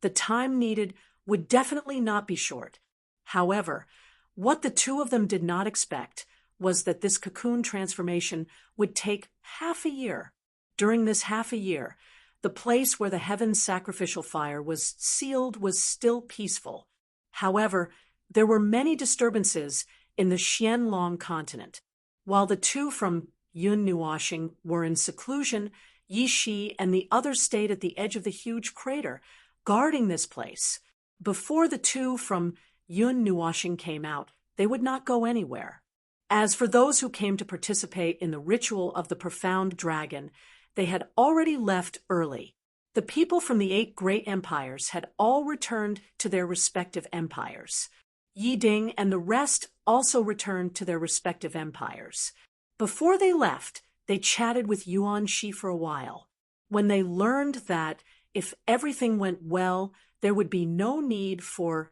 The time needed would definitely not be short. However, what the two of them did not expect was that this cocoon transformation would take half a year. During this half a year, the place where the heaven's sacrificial fire was sealed was still peaceful. However, there were many disturbances in the Xianlong continent. While the two from Yun Nuoshing were in seclusion, Yi Shi and the others stayed at the edge of the huge crater, guarding this place. Before the two from Yun Nuoshing came out, they would not go anywhere. As for those who came to participate in the ritual of the profound dragon, they had already left early. The people from the 8 great empires had all returned to their respective empires. Yi Ding and the rest also returned to their respective empires. Before they left, they chatted with Yuan Shi for a while. When they learned that if everything went well, there would be no need for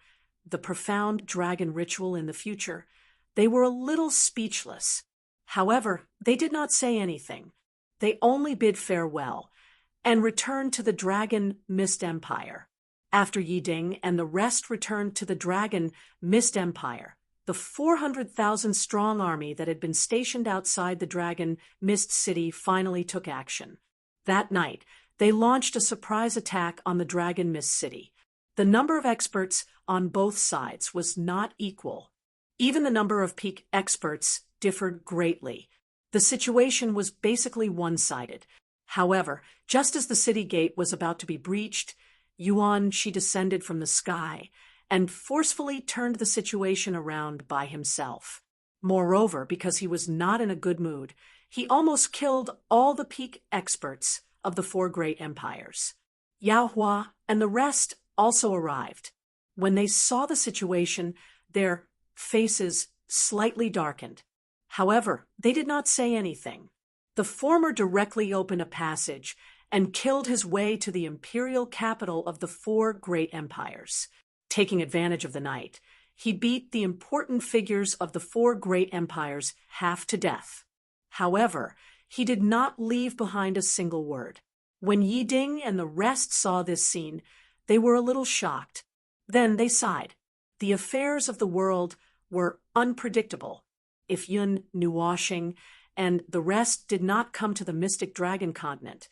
the profound dragon ritual in the future, they were a little speechless. However, they did not say anything. They only bid farewell and returned to the Dragon Mist Empire. After Yi Ding and the rest returned to the Dragon Mist Empire, the 400,000-strong army that had been stationed outside the Dragon Mist City finally took action. That night, they launched a surprise attack on the Dragon Mist City. The number of experts on both sides was not equal. Even the number of peak experts differed greatly. The situation was basically one-sided. However, just as the city gate was about to be breached, Yuan Shi descended from the sky and forcefully turned the situation around by himself. Moreover, because he was not in a good mood, he almost killed all the peak experts of the 4 great empires. Yao Hua and the rest also arrived. When they saw the situation, their faces slightly darkened. However, they did not say anything. The former directly opened a passage and killed his way to the imperial capital of the 4 great empires. Taking advantage of the night, he beat the important figures of the 4 great empires half to death. However, he did not leave behind a single word. When Yi Ding and the rest saw this scene, they were a little shocked. Then they sighed. The affairs of the world were unpredictable. If Yun Nuoshing and the rest did not come to the Mystic Dragon continent,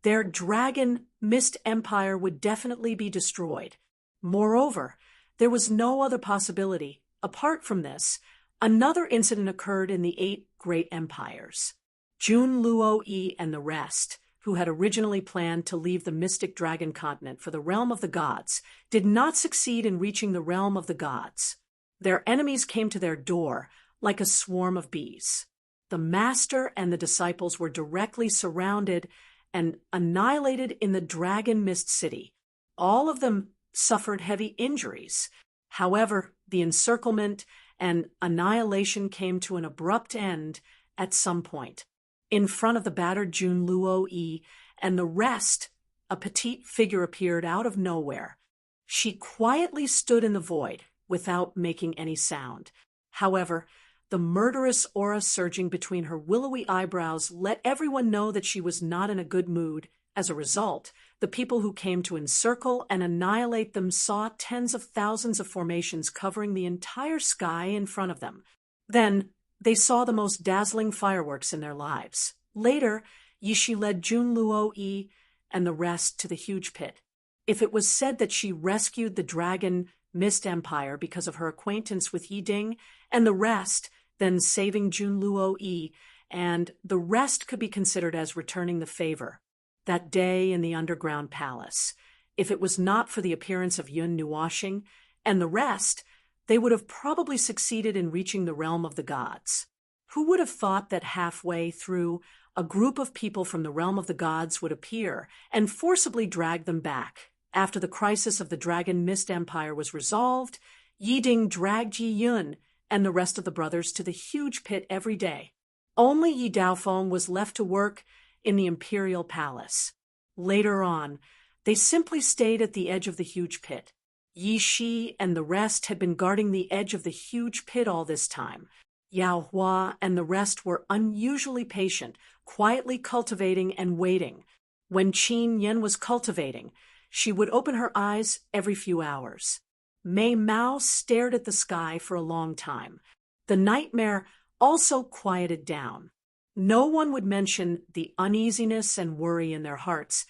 their Dragon Mist Empire would definitely be destroyed. Moreover, there was no other possibility. Apart from this, another incident occurred in the 8 great empires. Jun Luo Yi and the rest, who had originally planned to leave the Mystic Dragon continent for the realm of the gods, did not succeed in reaching the realm of the gods. Their enemies came to their door like a swarm of bees. The master and the disciples were directly surrounded and annihilated in the Dragon Mist City. All of them suffered heavy injuries. However, the encirclement and annihilation came to an abrupt end at some point. In front of the battered Jun Luo Yi and the rest, a petite figure appeared out of nowhere. She quietly stood in the void without making any sound. However, the murderous aura surging between her willowy eyebrows let everyone know that she was not in a good mood. As a result, the people who came to encircle and annihilate them saw tens of thousands of formations covering the entire sky in front of them. Then, they saw the most dazzling fireworks in their lives. Later, Yi Shi led Jun Luo Yi and the rest to the huge pit. If it was said that she rescued the Dragon Mist Empire because of her acquaintance with Yi Ding and the rest, then saving Jun Luo Yi, and the rest could be considered as returning the favor. that day in the underground palace. If it was not for the appearance of Yun Nuashing and the rest, they would have probably succeeded in reaching the realm of the gods. Who would have thought that halfway through, a group of people from the realm of the gods would appear and forcibly drag them back? After the crisis of the Dragon Mist Empire was resolved, Yiding dragged Yi Yun and the rest of the brothers to the huge pit every day. Only Yi Daofeng was left to work in the imperial palace. Later on, they simply stayed at the edge of the huge pit. Yi Shi and the rest had been guarding the edge of the huge pit all this time. Yao Hua and the rest were unusually patient, quietly cultivating and waiting. When Qin Yin was cultivating, she would open her eyes every few hours. Mei Mao stared at the sky for a long time. The nightmare also quieted down. No one would mention the uneasiness and worry in their hearts,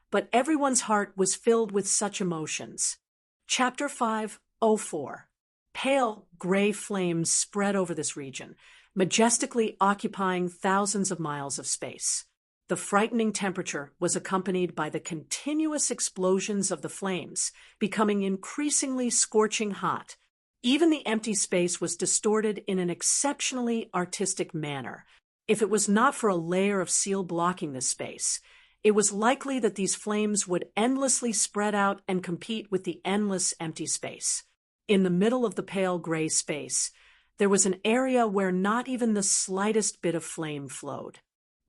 but everyone's heart was filled with such emotions. Chapter 504. Pale, gray flames spread over this region, majestically occupying thousands of miles of space. The frightening temperature was accompanied by the continuous explosions of the flames, becoming increasingly scorching hot. Even the empty space was distorted in an exceptionally artistic manner. If it was not for a layer of seal blocking this space, it was likely that these flames would endlessly spread out and compete with the endless empty space. In the middle of the pale gray space, there was an area where not even the slightest bit of flame flowed.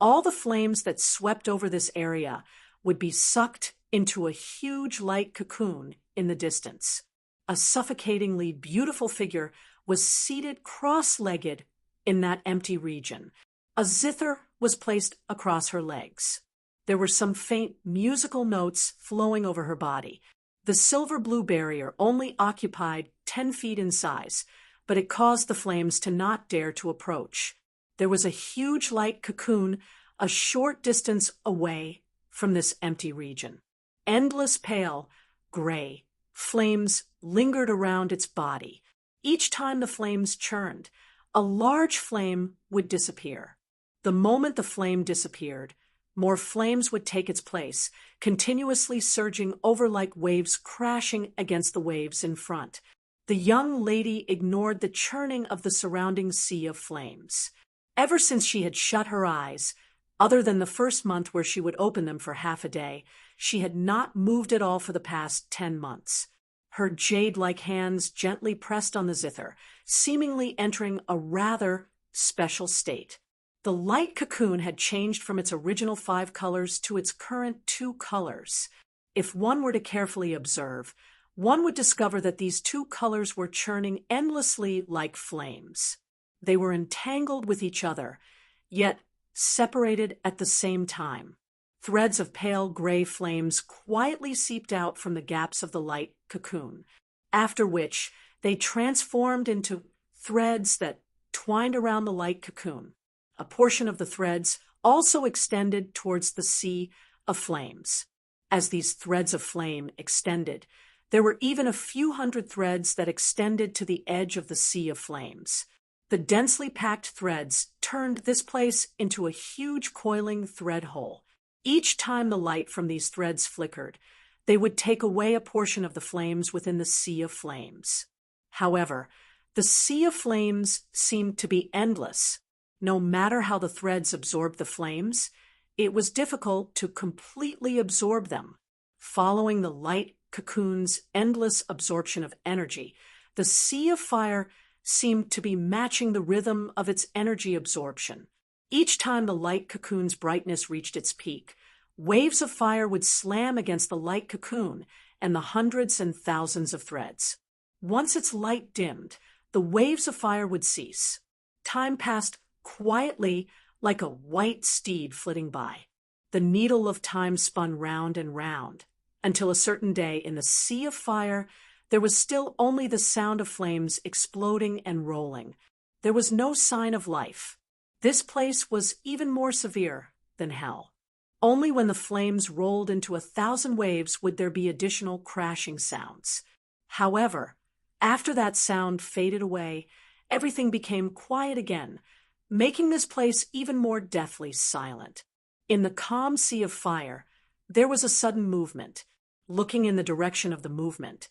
All the flames that swept over this area would be sucked into a huge light cocoon in the distance. A suffocatingly beautiful figure was seated cross-legged in that empty region. A zither was placed across her legs. There were some faint musical notes flowing over her body. The silver-blue barrier only occupied 10 feet in size, but it caused the flames to not dare to approach. There was a huge light cocoon a short distance away from this empty region. Endless pale, gray flames lingered around its body. Each time the flames churned, a large flame would disappear. The moment the flame disappeared, more flames would take its place, continuously surging over like waves crashing against the waves in front. The young lady ignored the churning of the surrounding sea of flames. Ever since she had shut her eyes, other than the first month where she would open them for half a day, she had not moved at all for the past 10 months. Her jade-like hands gently pressed on the zither, seemingly entering a rather special state. The light cocoon had changed from its original 5 colors to its current 2 colors. If one were to carefully observe, one would discover that these 2 colors were churning endlessly like flames. They were entangled with each other, yet separated at the same time. Threads of pale gray flames quietly seeped out from the gaps of the light cocoon, after which they transformed into threads that twined around the light cocoon. A portion of the threads also extended towards the sea of flames. As these threads of flame extended, there were even a few hundred threads that extended to the edge of the sea of flames. The densely packed threads turned this place into a huge coiling thread hole. Each time the light from these threads flickered, they would take away a portion of the flames within the sea of flames. However, the sea of flames seemed to be endless. No matter how the threads absorbed the flames, it was difficult to completely absorb them. Following the light cocoon's endless absorption of energy, the sea of fire seemed to be matching the rhythm of its energy absorption. Each time the light cocoon's brightness reached its peak, waves of fire would slam against the light cocoon and the hundreds and thousands of threads. Once its light dimmed, the waves of fire would cease. Time passed quietly like a white steed flitting by. The needle of time spun round and round, until a certain day in the sea of fire there was still only the sound of flames exploding and rolling. There was no sign of life. This place was even more severe than hell. Only when the flames rolled into 1,000 waves would there be additional crashing sounds. However, after that sound faded away, everything became quiet again, making this place even more deathly silent. In the calm sea of fire, There was a sudden movement. Looking in the direction of the movement,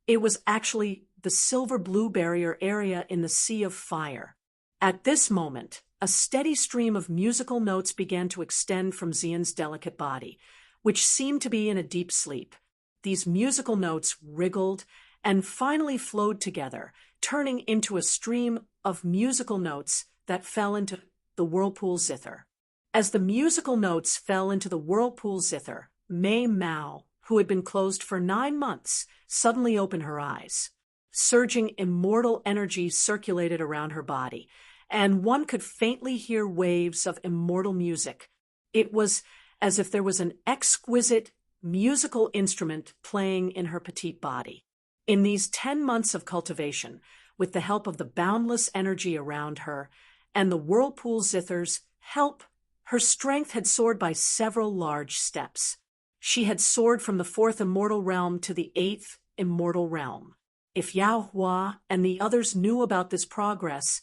it was actually the silver blue barrier area in the sea of fire. At this moment, a steady stream of musical notes began to extend from Xian's delicate body, which seemed to be in a deep sleep. These musical notes wriggled and finally flowed together, turning into a stream of musical notes that fell into the whirlpool zither. As the musical notes fell into the whirlpool zither, Mei Mao, who had been closed for 9 months, suddenly opened her eyes. Surging immortal energy circulated around her body, and one could faintly hear waves of immortal music. It was as if there was an exquisite musical instrument playing in her petite body. In these 10 months of cultivation, with the help of the boundless energy around her and the whirlpool zither's help, her strength had soared by several large steps. She had soared from the 4th immortal realm to the 8th immortal realm. If Yao Hua and the others knew about this progress,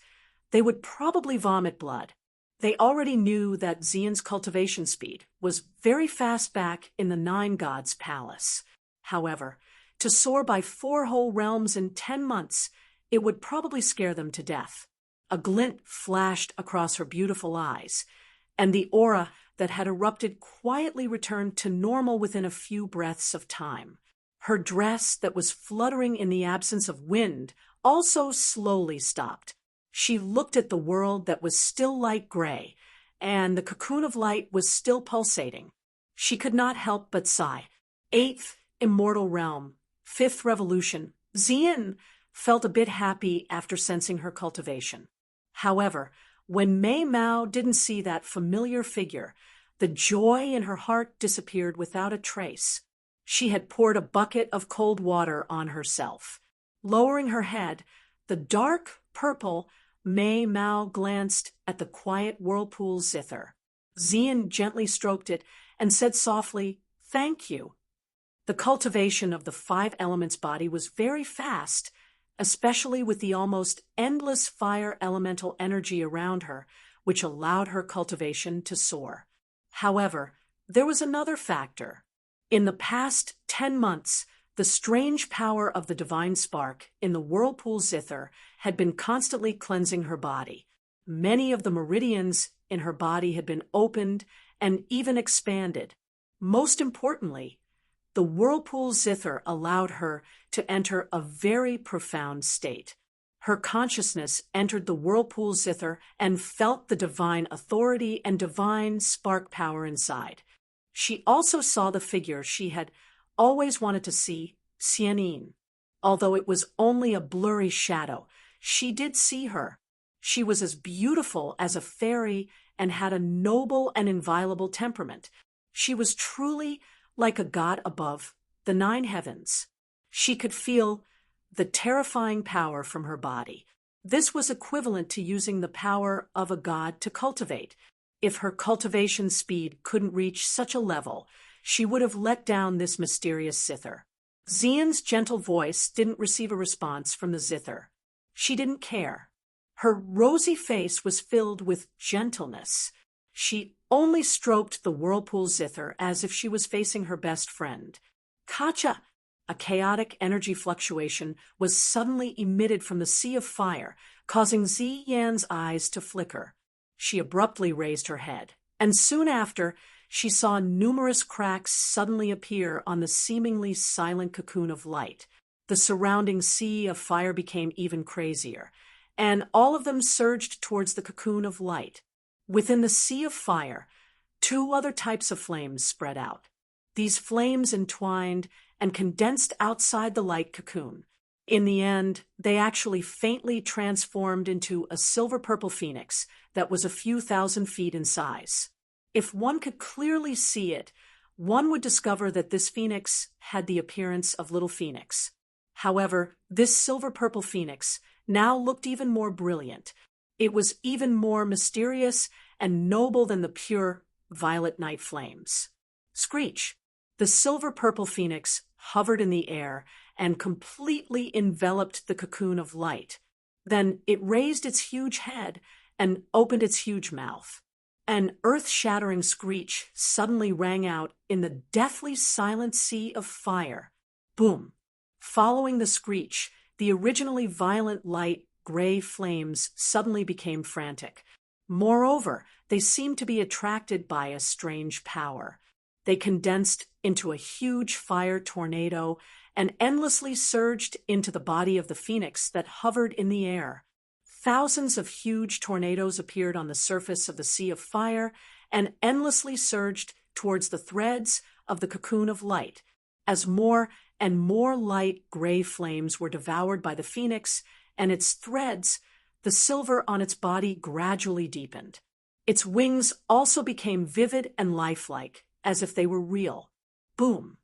they would probably vomit blood. They already knew that Xian's cultivation speed was very fast back in the 9 Gods' palace. However, to soar by 4 whole realms in 10 months, it would probably scare them to death. A glint flashed across her beautiful eyes, and the aura that had erupted quietly returned to normal within a few breaths of time. Her dress that was fluttering in the absence of wind also slowly stopped. She looked at the world that was still light gray, and the cocoon of light was still pulsating. She could not help but sigh. 8th immortal realm, 5th revolution. Xian felt a bit happy after sensing her cultivation. However, when Mei Mao didn't see that familiar figure, the joy in her heart disappeared without a trace. She had poured a bucket of cold water on herself. Lowering her head, the dark purple Mei Mao glanced at the quiet whirlpool zither. Xian gently stroked it and said softly, "Thank you." The cultivation of the 5 elements body was very fast, especially with the almost endless fire elemental energy around her, which allowed her cultivation to soar. However, there was another factor. In the past 10 months, the strange power of the divine spark in the whirlpool zither had been constantly cleansing her body. Many of the meridians in her body had been opened and even expanded. Most importantly, the whirlpool zither allowed her to enter a very profound state. Her consciousness entered the whirlpool zither and felt the divine authority and divine spark power inside. She also saw the figure she had always wanted to see, Xianin. Although it was only a blurry shadow, she did see her. She was as beautiful as a fairy and had a noble and inviolable temperament. She was truly like a god above the 9 heavens. She could feel the terrifying power from her body. This was equivalent to using the power of a god to cultivate. If her cultivation speed couldn't reach such a level, she would have let down this mysterious zither. Xian's gentle voice didn't receive a response from the zither. She didn't care. Her rosy face was filled with gentleness. She only stroked the whirlpool zither as if she was facing her best friend. Kacha! A chaotic energy fluctuation was suddenly emitted from the sea of fire, causing Xian's eyes to flicker. She abruptly raised her head, and soon after, she saw numerous cracks suddenly appear on the seemingly silent cocoon of light. The surrounding sea of fire became even crazier, and all of them surged towards the cocoon of light. Within the sea of fire, 2 other types of flames spread out. These flames entwined and condensed outside the light cocoon. In the end, they actually faintly transformed into a silver-purple phoenix that was a few thousand feet in size. If one could clearly see it, one would discover that this phoenix had the appearance of Little Phoenix. However, this silver-purple phoenix now looked even more brilliant. It was even more mysterious and noble than the pure violet night flames. Screech! The silver-purple phoenix hovered in the air and completely enveloped the cocoon of light. Then it raised its huge head and opened its huge mouth. An earth-shattering screech suddenly rang out in the deathly silent sea of fire. Boom! Following the screech, the originally violent light gray flames suddenly became frantic. Moreover, they seemed to be attracted by a strange power. They condensed into a huge fire tornado and endlessly surged into the body of the phoenix that hovered in the air. Thousands of huge tornadoes appeared on the surface of the sea of fire and endlessly surged towards the threads of the cocoon of light. As more and more light gray flames were devoured by the phoenix and its threads, the silver on its body gradually deepened. Its wings also became vivid and lifelike, as if they were real. Boom!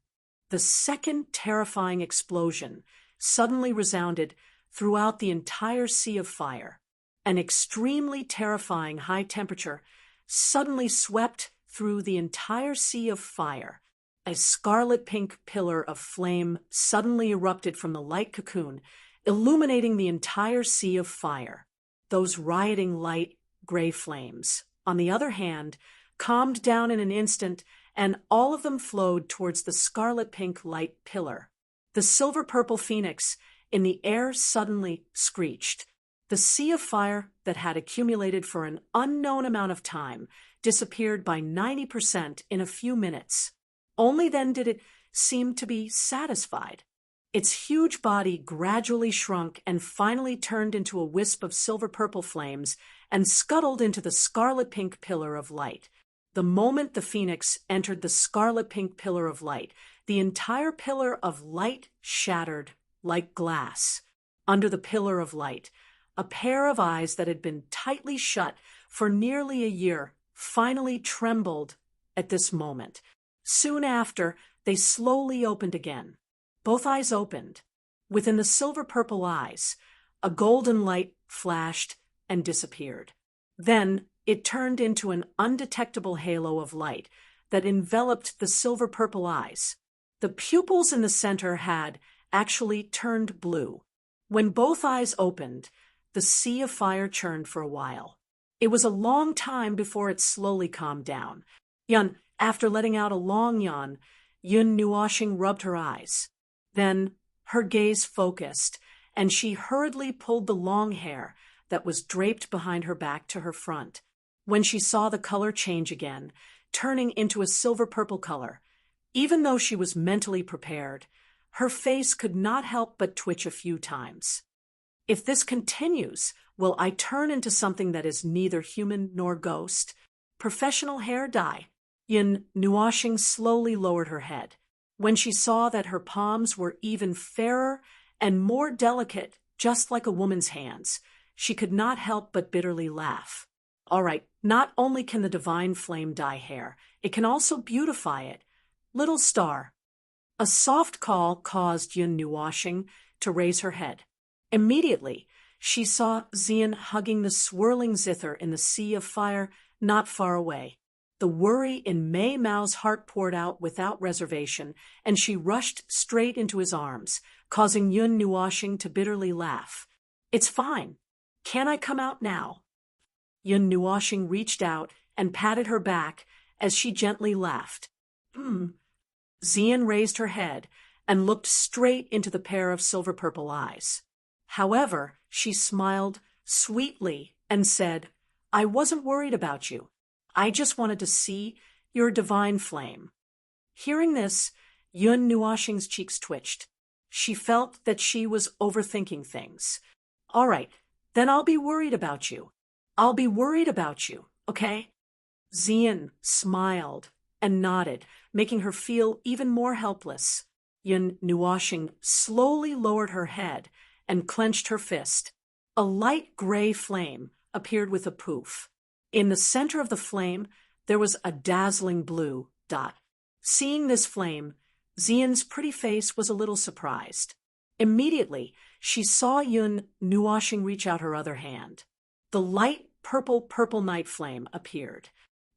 The second terrifying explosion suddenly resounded throughout the entire sea of fire. An extremely terrifying high temperature suddenly swept through the entire sea of fire. A scarlet-pink pillar of flame suddenly erupted from the light cocoon, illuminating the entire sea of fire. Those rioting light gray flames, on the other hand, calmed down in an instant, and all of them flowed towards the scarlet-pink light pillar. The silver-purple phoenix in the air suddenly screeched. The sea of fire that had accumulated for an unknown amount of time disappeared by 90% in a few minutes. Only then did it seem to be satisfied. Its huge body gradually shrunk and finally turned into a wisp of silver-purple flames and scuttled into the scarlet-pink pillar of light. The moment the phoenix entered the scarlet-pink pillar of light, the entire pillar of light shattered like glass. Under the pillar of light, a pair of eyes that had been tightly shut for nearly a year finally trembled at this moment. Soon after, they slowly opened again. Both eyes opened. Within the silver-purple eyes, a golden light flashed and disappeared. Then it turned into an undetectable halo of light that enveloped the silver-purple eyes. The pupils in the center had actually turned blue. When both eyes opened, the sea of fire churned for a while. It was a long time before it slowly calmed down. After letting out a long yawn, Yun Nuoshing rubbed her eyes. Then her gaze focused, and she hurriedly pulled the long hair that was draped behind her back to her front. When she saw the color change again, turning into a silver-purple color, even though she was mentally prepared, her face could not help but twitch a few times. If this continues, will I turn into something that is neither human nor ghost? Professional hair dye. Yun Nuoshing slowly lowered her head. When she saw that her palms were even fairer and more delicate, just like a woman's hands, she could not help but bitterly laugh. All right, not only can the divine flame dye hair, it can also beautify it. Little star. A soft call caused Yun Nuoshing to raise her head. Immediately, she saw Xian hugging the swirling zither in the sea of fire not far away. The worry in Mei Mao's heart poured out without reservation, and she rushed straight into his arms, causing Yun Nuoshing to bitterly laugh. It's fine. Can I come out now? Yun Nuoshing reached out and patted her back as she gently laughed. Xian raised her head and looked straight into the pair of silver-purple eyes. However, she smiled sweetly and said, I wasn't worried about you. I just wanted to see your divine flame. Hearing this, Yun Nuoshing's cheeks twitched. She felt that she was overthinking things. All right, then I'll be worried about you. I'll be worried about you, okay? Xian smiled and nodded, making her feel even more helpless. Yun Nuoshing slowly lowered her head and clenched her fist. A light gray flame appeared with a poof. In the center of the flame, there was a dazzling blue dot. Seeing this flame, Xian's pretty face was a little surprised. Immediately, she saw Yun Nuoshing reach out her other hand. The light purple night flame appeared.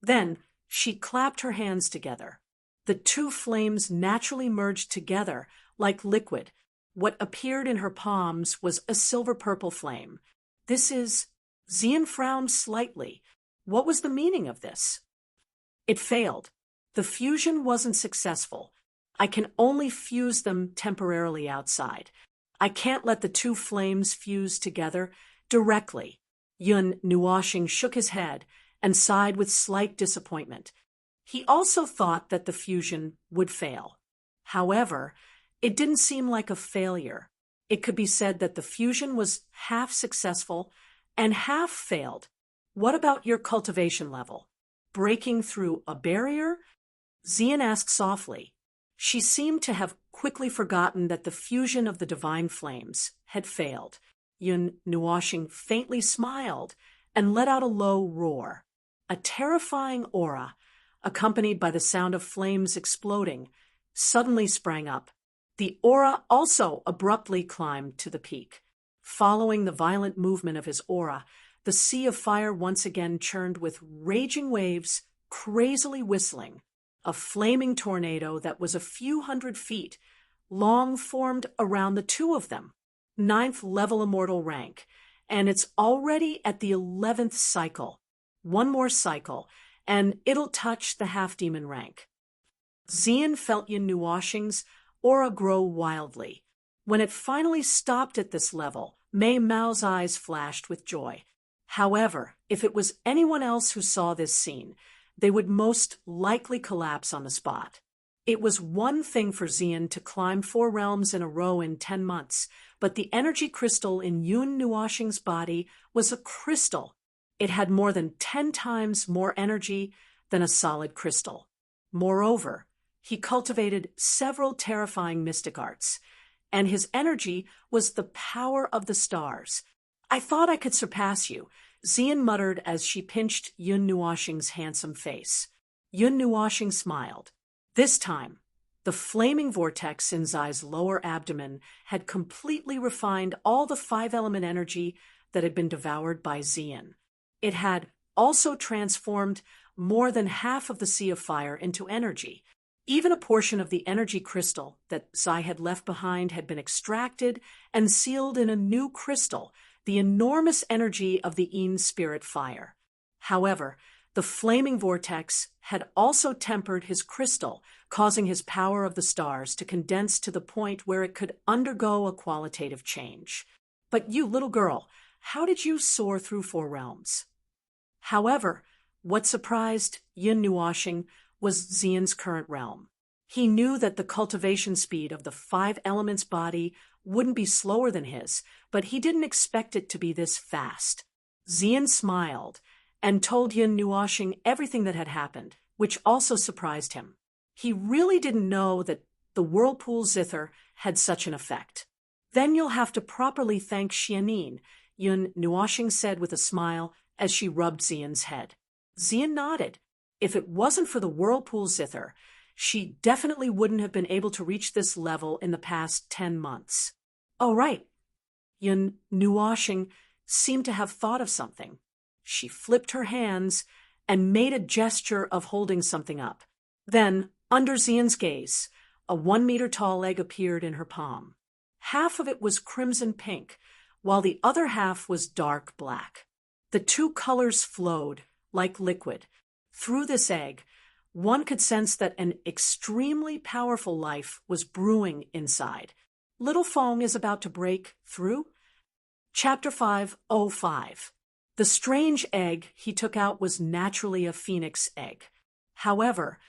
Then, she clapped her hands together. The two flames naturally merged together like liquid. What appeared in her palms was a silver-purple flame. Xian frowned slightly. What was the meaning of this? It failed. The fusion wasn't successful. I can only fuse them temporarily outside. I can't let the two flames fuse together directly. Yun Nuoshing shook his head and sighed with slight disappointment. He also thought that the fusion would fail. However, it didn't seem like a failure. It could be said that the fusion was half successful and half failed. What about your cultivation level? Breaking through a barrier? Xian asked softly. She seemed to have quickly forgotten that the fusion of the divine flames had failed. Yun Nuoshing faintly smiled and let out a low roar. A terrifying aura, accompanied by the sound of flames exploding, suddenly sprang up. The aura also abruptly climbed to the peak. Following the violent movement of his aura, the sea of fire once again churned with raging waves, crazily whistling. A flaming tornado that was a few hundred feet long formed around the two of them. 9th level immortal rank, and it's already at the 11th cycle. One more cycle, and it'll touch the half-demon rank. Xian felt Yun Nuoshing's aura grow wildly. When it finally stopped at this level, Mei Mao's eyes flashed with joy. However, if it was anyone else who saw this scene, they would most likely collapse on the spot. It was one thing for Xian to climb 4 realms in a row in 10 months, but the energy crystal in Yun Nuoshing's body was a crystal. It had more than 10 times more energy than a solid crystal. Moreover, he cultivated several terrifying mystic arts, and his energy was the power of the stars. I thought I could surpass you, Xian muttered as she pinched Yun Nuoshing's handsome face. Yun Nuoshing smiled. This time, the flaming vortex in Zai's lower abdomen had completely refined all the 5-element energy that had been devoured by Xian. It had also transformed more than half of the sea of fire into energy. Even a portion of the energy crystal that Zai had left behind had been extracted and sealed in a new crystal, the enormous energy of the Yin spirit fire. However, the flaming vortex had also tempered his crystal, causing his power of the stars to condense to the point where it could undergo a qualitative change. But you, little girl, how did you soar through 4 realms? However, what surprised Yun Nuoshing was Xian's current realm. He knew that the cultivation speed of the 5 elements body wouldn't be slower than his, but he didn't expect it to be this fast. Xian smiled and told Yun Nuoshing everything that had happened, which also surprised him. He really didn't know that the whirlpool zither had such an effect. Then you'll have to properly thank Xianin, Yun Nuoshing said with a smile as she rubbed Xian's head. Xian nodded. If it wasn't for the whirlpool zither, she definitely wouldn't have been able to reach this level in the past 10 months. Oh, right. Yun Nuoshing seemed to have thought of something. She flipped her hands and made a gesture of holding something up. Then, under Xian's gaze, a 1-meter-tall egg appeared in her palm. Half of it was crimson pink, while the other half was dark black. The two colors flowed, like liquid. Through this egg, one could sense that an extremely powerful life was brewing inside. Little Fong is about to break through? Chapter 5:05. The strange egg he took out was naturally a phoenix egg. However,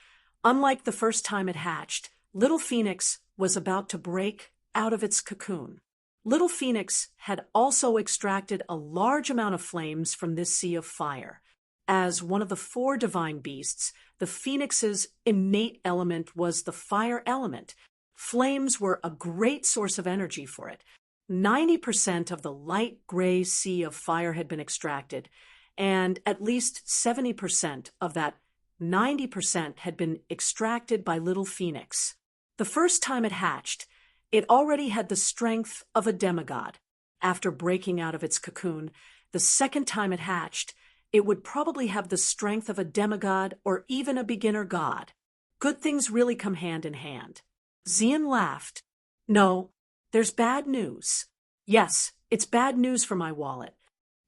unlike the first time it hatched, Little Phoenix was about to break out of its cocoon. Little Phoenix had also extracted a large amount of flames from this sea of fire. As one of the 4 divine beasts, the phoenix's innate element was the fire element. Flames were a great source of energy for it. 90% of the light gray sea of fire had been extracted, and at least 70% of that 90% had been extracted by Little Phoenix. The first time it hatched, it already had the strength of a demigod. After breaking out of its cocoon, the second time it hatched, it would probably have the strength of a demigod or even a beginner god. Good things really come hand in hand. Xian laughed. No, there's bad news. Yes, it's bad news for my wallet.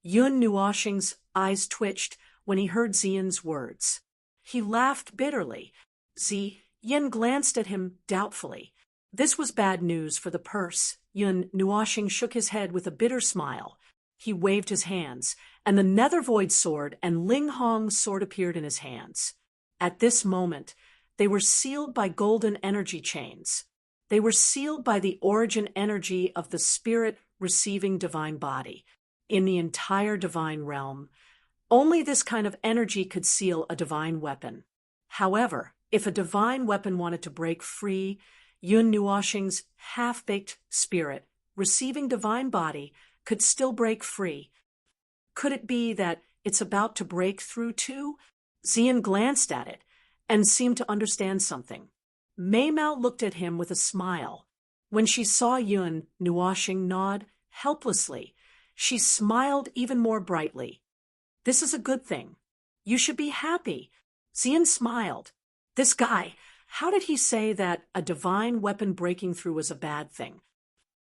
Yun Nuoshing's eyes twitched when he heard Xian's words. He laughed bitterly. Yin glanced at him doubtfully. This was bad news for the purse. Yun Nuoxing shook his head with a bitter smile. He waved his hands, and the Nether Void sword and Ling Hong's sword appeared in his hands. At this moment, they were sealed by golden energy chains. They were sealed by the origin energy of the spirit receiving divine body. In the entire divine realm, only this kind of energy could seal a divine weapon. However, if a divine weapon wanted to break free, Yun Nuoxing's half-baked spirit, receiving divine body, could still break free. Could it be that it's about to break through too? Xian glanced at it and seemed to understand something. Mei Mao looked at him with a smile. When she saw Yun Nuoxing nod helplessly, she smiled even more brightly. This is a good thing. You should be happy. Xian smiled. This guy, how did he say that a divine weapon breaking through was a bad thing?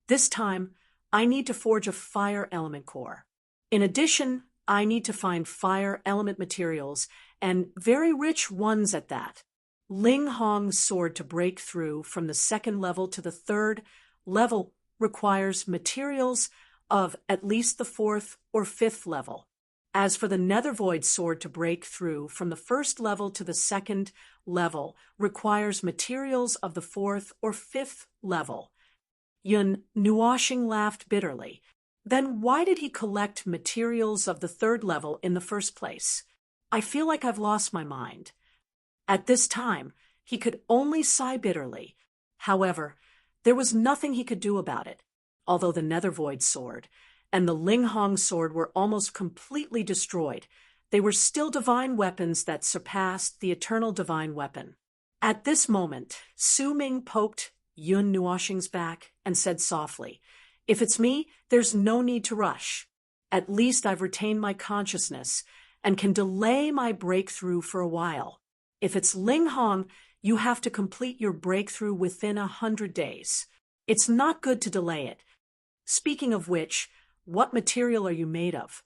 This time, I need to forge a fire element core. In addition, I need to find fire element materials, and very rich ones at that. Ling Hong's sword to break through from the 2nd level to the 3rd level requires materials of at least the 4th or 5th level. As for the Nether Void sword to break through from the 1st level to the 2nd level requires materials of the 4th or 5th level. Yun Nuoxing laughed bitterly. Then why did he collect materials of the 3rd level in the first place? I feel like I've lost my mind. At this time, he could only sigh bitterly. However, there was nothing he could do about it. Although the Nether Void sword and the Ling Hong sword were almost completely destroyed, they were still divine weapons that surpassed the eternal divine weapon. At this moment, Su Ming poked Yun Nuoxing's back and said softly, "If it's me, there's no need to rush. At least I've retained my consciousness and can delay my breakthrough for a while. If it's Ling Hong, you have to complete your breakthrough within 100 days. It's not good to delay it. Speaking of which, what material are you made of?"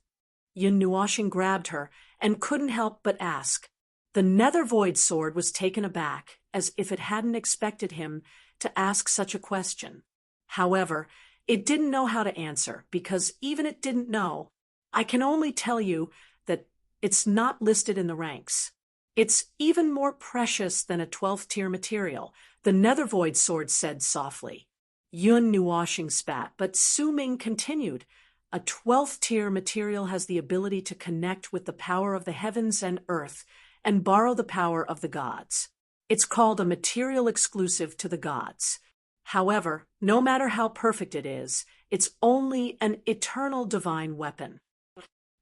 Yun Nuoxing grabbed her and couldn't help but ask. The Nether Void sword was taken aback, as if it hadn't expected him to ask such a question. However, it didn't know how to answer, because even it didn't know. I can only tell you that it's not listed in the ranks. It's even more precious than a 12th tier material, the Nether Void sword said softly. Yun Nuoxing spat, but Su Ming continued. A 12th tier material has the ability to connect with the power of the heavens and earth and borrow the power of the gods. It's called a material exclusive to the gods. However, no matter how perfect it is, it's only an eternal divine weapon.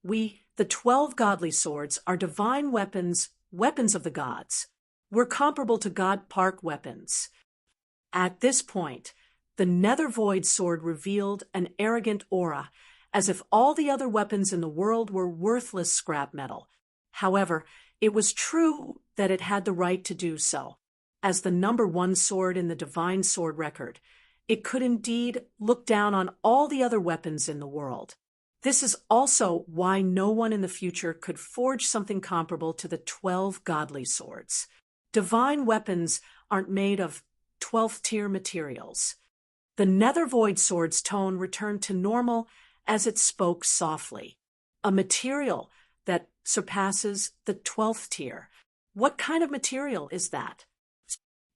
We, the 12 godly swords, are divine weapons, weapons of the gods. We're comparable to God Park weapons. At this point, the Nether Void sword revealed an arrogant aura, as if all the other weapons in the world were worthless scrap metal. However, it was true that it had the right to do so. As the number 1 sword in the divine sword record, it could indeed look down on all the other weapons in the world. This is also why no one in the future could forge something comparable to the 12 godly swords. Divine weapons aren't made of 12th tier materials. The Nether Void sword's tone returned to normal as it spoke softly. A material that surpasses the 12th tier. What kind of material is that?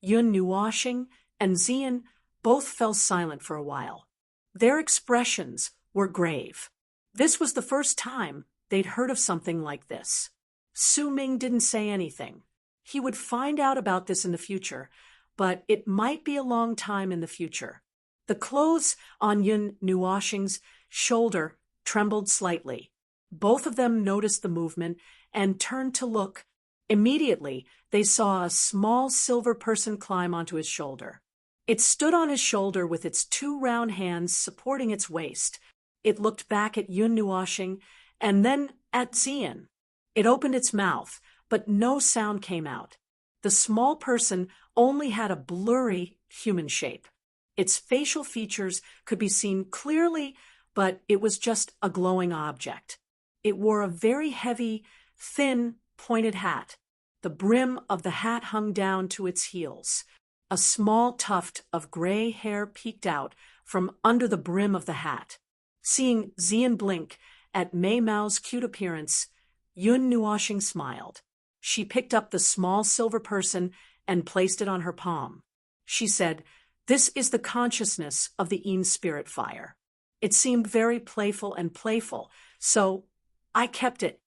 Yun Nuoxing and Xian both fell silent for a while. Their expressions were grave. This was the first time they'd heard of something like this. Su Ming didn't say anything. He would find out about this in the future, but it might be a long time in the future. The clothes on Yun Nuoxing's shoulder trembled slightly. Both of them noticed the movement and turned to look. Immediately, they saw a small silver person climb onto his shoulder. It stood on his shoulder with its 2 round hands supporting its waist. It looked back at Yun Nuoxing and then at Xian. It opened its mouth, but no sound came out. The small person only had a blurry human shape. Its facial features could be seen clearly, but it was just a glowing object. It wore a very heavy, thin, pointed hat. The brim of the hat hung down to its heels. A small tuft of gray hair peeked out from under the brim of the hat. Seeing Xian blink at Mei Mao's cute appearance, Yun Nuoxing smiled. She picked up the small silver person and placed it on her palm. She said, "This is the consciousness of the Yin spirit fire." It seemed very playful, so I kept it.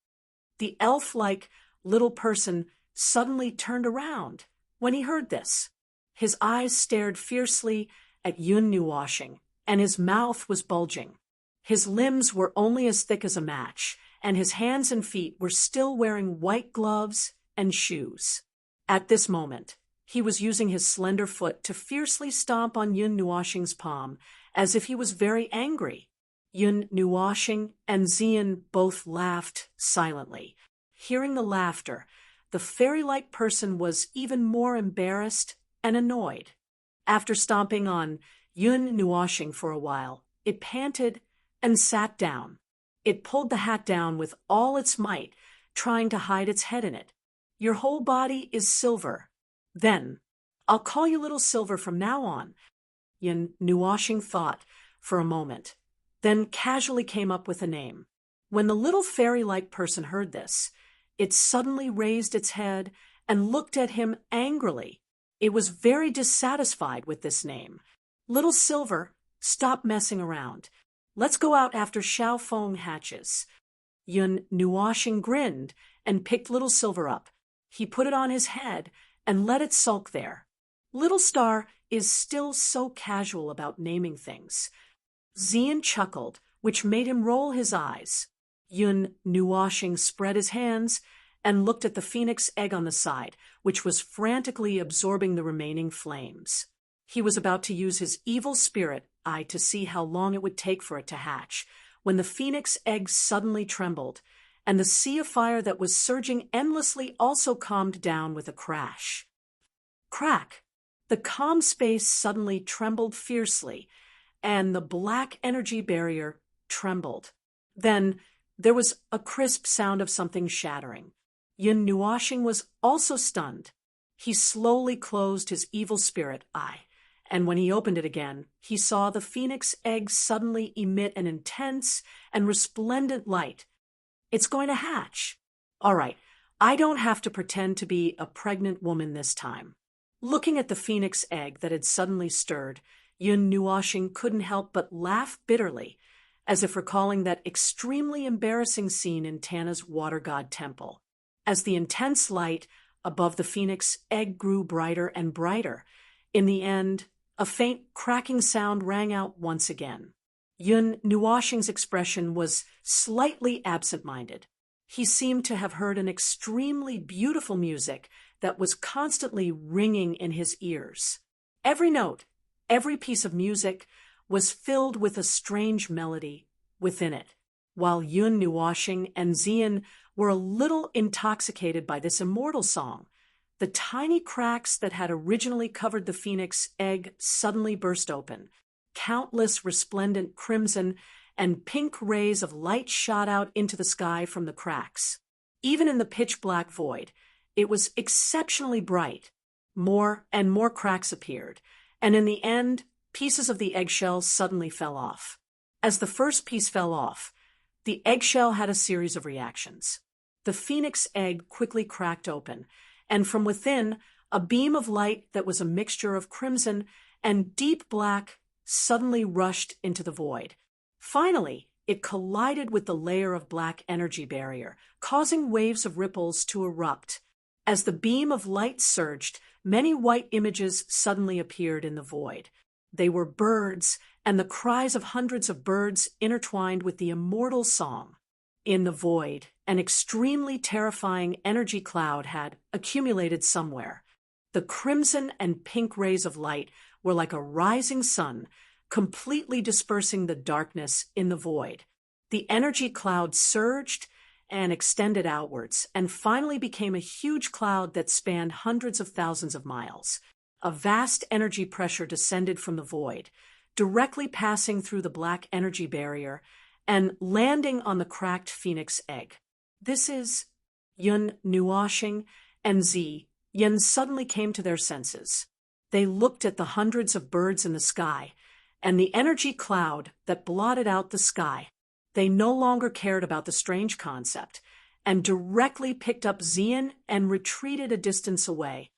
The elf-like little person suddenly turned around when he heard this. His eyes stared fiercely at Yun Nuoxing, and his mouth was bulging. His limbs were only as thick as a match, and his hands and feet were still wearing white gloves and shoes. At this moment, he was using his slender foot to fiercely stomp on Yun Nuoxing's palm, as if he was very angry. Yun Nuoxing and Xian both laughed silently. Hearing the laughter, the fairy-like person was even more embarrassed and annoyed. After stomping on Yun Nuoxing for a while, it panted and sat down. It pulled the hat down with all its might, trying to hide its head in it. "Your whole body is silver. Then, I'll call you Little Silver from now on." Yun Nuoxing thought for a moment, then casually came up with a name. When the little fairy-like person heard this, it suddenly raised its head and looked at him angrily. It was very dissatisfied with this name. "Little Silver, stop messing around. Let's go out after Xiao Feng hatches." Yun Nuoxing grinned and picked Little Silver up. He put it on his head and let it sulk there. Little Star is still so casual about naming things. Xian chuckled, which made him roll his eyes. Yun Nuoxing spread his hands and looked at the phoenix egg on the side, which was frantically absorbing the remaining flames. He was about to use his evil spirit eye to see how long it would take for it to hatch, when the phoenix egg suddenly trembled, and the sea of fire that was surging endlessly also calmed down with a crash. Crack! The calm space suddenly trembled fiercely, and the black energy barrier trembled. Then there was a crisp sound of something shattering. Yun Nuoxing was also stunned. He slowly closed his evil spirit eye, and when he opened it again, he saw the phoenix egg suddenly emit an intense and resplendent light. "It's going to hatch. All right, I don't have to pretend to be a pregnant woman this time." Looking at the phoenix egg that had suddenly stirred, Yun Nuoxing couldn't help but laugh bitterly, as if recalling that extremely embarrassing scene in Tana's water god temple. As the intense light above the phoenix egg grew brighter and brighter, in the end, a faint cracking sound rang out once again. Yun Nuoxing's expression was slightly absent-minded. He seemed to have heard an extremely beautiful music that was constantly ringing in his ears. Every note, every piece of music was filled with a strange melody within it. While Yun Nuoxing and Xian were a little intoxicated by this immortal song, the tiny cracks that had originally covered the phoenix egg suddenly burst open. Countless resplendent crimson and pink rays of light shot out into the sky from the cracks. Even in the pitch-black void, it was exceptionally bright. More and more cracks appeared, and in the end, pieces of the eggshell suddenly fell off. As the first piece fell off, the eggshell had a series of reactions. The phoenix egg quickly cracked open, and from within, a beam of light that was a mixture of crimson and deep black suddenly rushed into the void. Finally, it collided with the layer of black energy barrier, causing waves of ripples to erupt. As the beam of light surged, many white images suddenly appeared in the void. They were birds, and the cries of hundreds of birds intertwined with the immortal song. In the void, an extremely terrifying energy cloud had accumulated somewhere. The crimson and pink rays of light were like a rising sun, completely dispersing the darkness in the void. The energy cloud surged and extended outwards, and finally became a huge cloud that spanned hundreds of thousands of miles. A vast energy pressure descended from the void, directly passing through the black energy barrier and landing on the cracked phoenix egg. "This is Yun Nuoshing and Zi Yin suddenly came to their senses. They looked at the hundreds of birds in the sky, and the energy cloud that blotted out the sky. They no longer cared about the strange concept, and directly picked up Xian and retreated a distance away.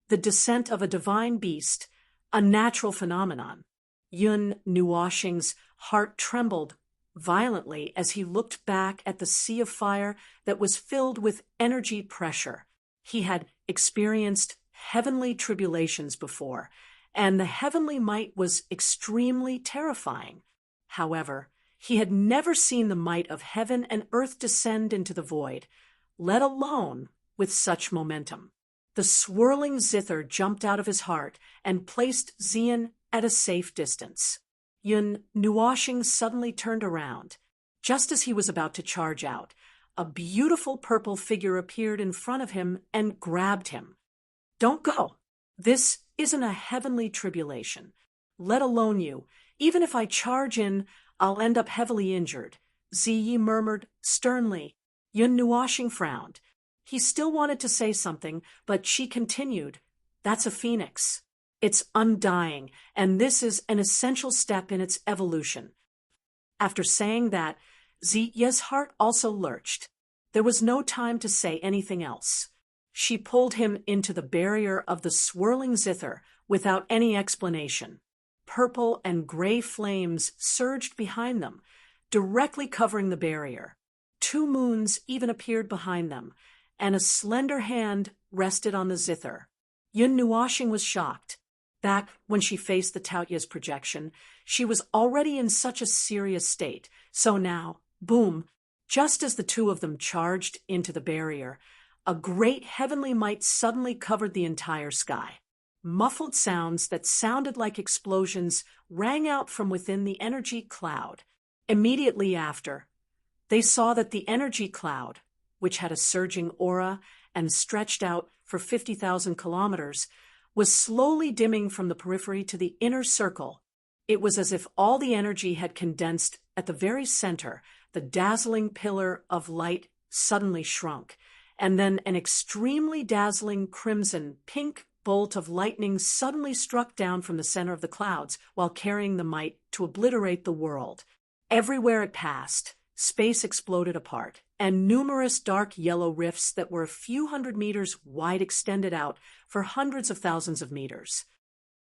The descent of a divine beast, a natural phenomenon. Yun Nuoshing's heart trembled violently as he looked back at the sea of fire that was filled with energy pressure. He had experienced heavenly tribulations before, and the heavenly might was extremely terrifying. However, he had never seen the might of heaven and earth descend into the void, let alone with such momentum. The swirling zither jumped out of his heart and placed Xian at a safe distance. Yun Nuoshing suddenly turned around. Just as he was about to charge out, a beautiful purple figure appeared in front of him and grabbed him. "Don't go. This isn't a heavenly tribulation. Let alone you. Even if I charge in, I'll end up heavily injured," Ziyi murmured sternly. Yun Nuoshing frowned. He still wanted to say something, but she continued, "That's a phoenix. It's undying, and this is an essential step in its evolution." After saying that, Ziyi's heart also lurched. There was no time to say anything else. She pulled him into the barrier of the swirling zither without any explanation. Purple and gray flames surged behind them, directly covering the barrier. 2 moons even appeared behind them, and a slender hand rested on the zither. Yun Nuoshing was shocked. Back when she faced the Taoya's projection, she was already in such a serious state, so now, boom, just as the 2 of them charged into the barrier, a great heavenly might suddenly covered the entire sky. Muffled sounds that sounded like explosions rang out from within the energy cloud. Immediately after, they saw that the energy cloud, which had a surging aura and stretched out for 50,000 kilometers, was slowly dimming from the periphery to the inner circle. It was as if all the energy had condensed at the very center. The dazzling pillar of light suddenly shrunk, and then an extremely dazzling crimson-pink bolt of lightning suddenly struck down from the center of the clouds while carrying the might to obliterate the world. Everywhere it passed, space exploded apart, and numerous dark yellow rifts that were a few hundred meters wide extended out for hundreds of thousands of meters.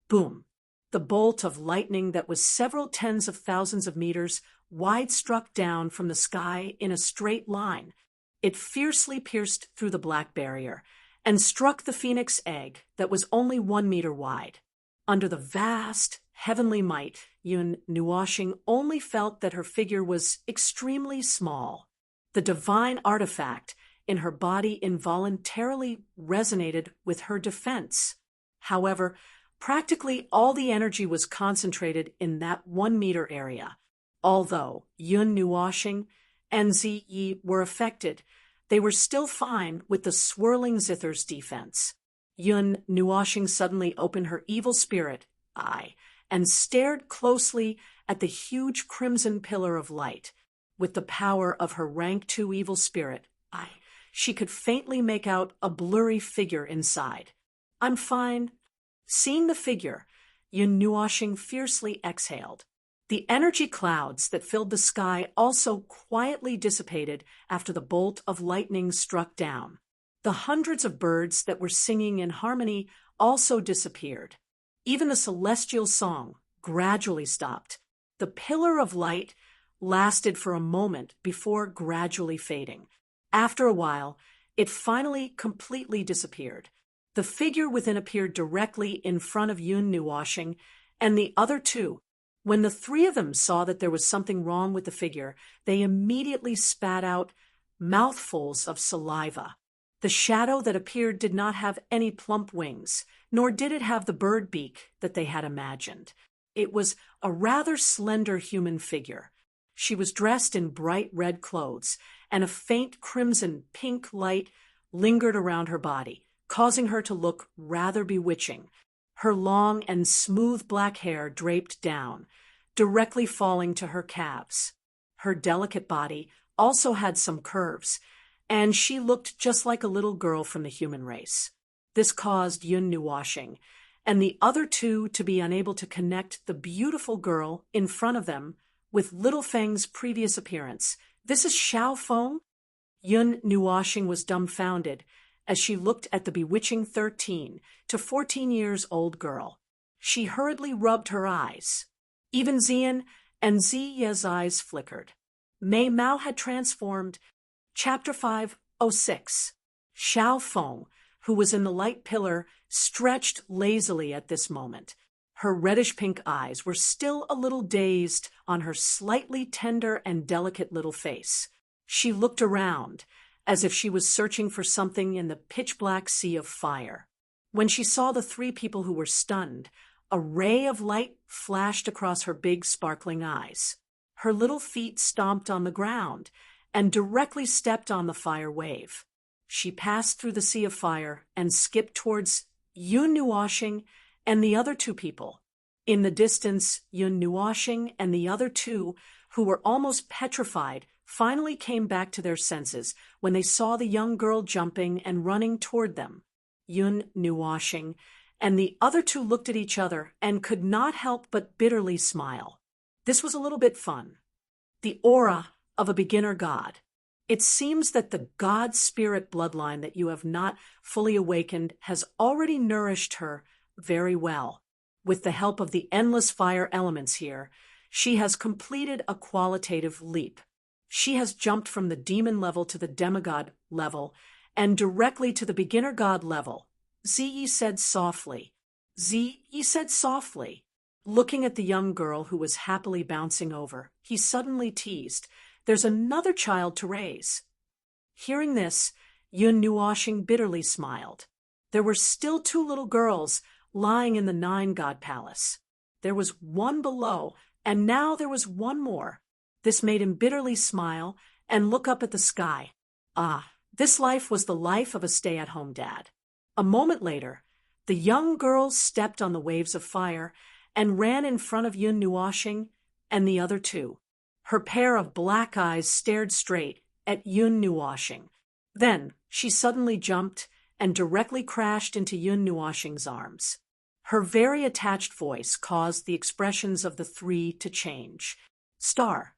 Boom! The bolt of lightning that was several tens of thousands of meters wide struck down from the sky in a straight line. It fiercely pierced through the black barrier and struck the phoenix egg that was only 1 meter wide. Under the vast, heavenly might, Yun Nuoshing only felt that her figure was extremely small. The divine artifact in her body involuntarily resonated with her defense. However, practically all the energy was concentrated in that 1 meter area. Although Yun Nuoshing and Ziyi were affected, they were still fine with the swirling zither's defense. Yun Nuoshing suddenly opened her evil spirit eye and stared closely at the huge crimson pillar of light. With the power of her rank 2 evil spirit eye, she could faintly make out a blurry figure inside. "I'm fine." Seeing the figure, Yun Nuoshing fiercely exhaled. The energy clouds that filled the sky also quietly dissipated after the bolt of lightning struck down. The hundreds of birds that were singing in harmony also disappeared. Even the celestial song gradually stopped. The pillar of light lasted for a moment before gradually fading. After a while, it finally completely disappeared. The figure within appeared directly in front of Yun Nuoshing and the other 2. When the 3 of them saw that there was something wrong with the figure, they immediately spat out mouthfuls of saliva. The shadow that appeared did not have any plump wings, nor did it have the bird beak that they had imagined. It was a rather slender human figure. She was dressed in bright red clothes, and a faint crimson-pink light lingered around her body, causing her to look rather bewitching. Her long and smooth black hair draped down, directly falling to her calves. Her delicate body also had some curves, and she looked just like a little girl from the human race. This caused Yun Nuwashing and the other two to be unable to connect the beautiful girl in front of them with Little Feng's previous appearance. "This is Xiao Feng?" Yun Nuwashing was dumbfounded as she looked at the bewitching 13 to 14 years old girl. She hurriedly rubbed her eyes. Even Xian and Ziya's eyes flickered. Mei Mao had transformed. Chapter 506. Xiao Feng, who was in the light pillar, stretched lazily at this moment. Her reddish-pink eyes were still a little dazed on her slightly tender and delicate little face. She looked around, as if she was searching for something in the pitch-black sea of fire. When she saw the three people who were stunned, a ray of light flashed across her big, sparkling eyes. Her little feet stomped on the ground and directly stepped on the fire wave. She passed through the sea of fire and skipped towards Yun Nuwashing and the other two people. In the distance, Yun Nuwashing and the other two, who were almost petrified, finally came back to their senses when they saw the young girl jumping and running toward them. Yun Nuwashing and the other two looked at each other and could not help but bitterly smile. This was a little bit fun. The aura of a beginner god. It seems that the god spirit bloodline that you have not fully awakened has already nourished her very well. With the help of the endless fire elements here, she has completed a qualitative leap. She has jumped from the demon level to the demigod level and directly to the beginner god level. Ziyi said softly. Ziyi said softly. Looking at the young girl who was happily bouncing over, he suddenly teased, "There's another child to raise." Hearing this, Yun Nuwashing bitterly smiled. There were still two little girls lying in the nine-god palace. There was one below, and now there was one more. This made him bitterly smile and look up at the sky. Ah, this life was the life of a stay-at-home dad. A moment later, the young girl stepped on the waves of fire and ran in front of Yun Nuwashing and the other two. Her pair of black eyes stared straight at Yun Nuwashing. Then she suddenly jumped and directly crashed into Yun Nuwashing's arms. Her very attached voice caused the expressions of the three to change. "Star."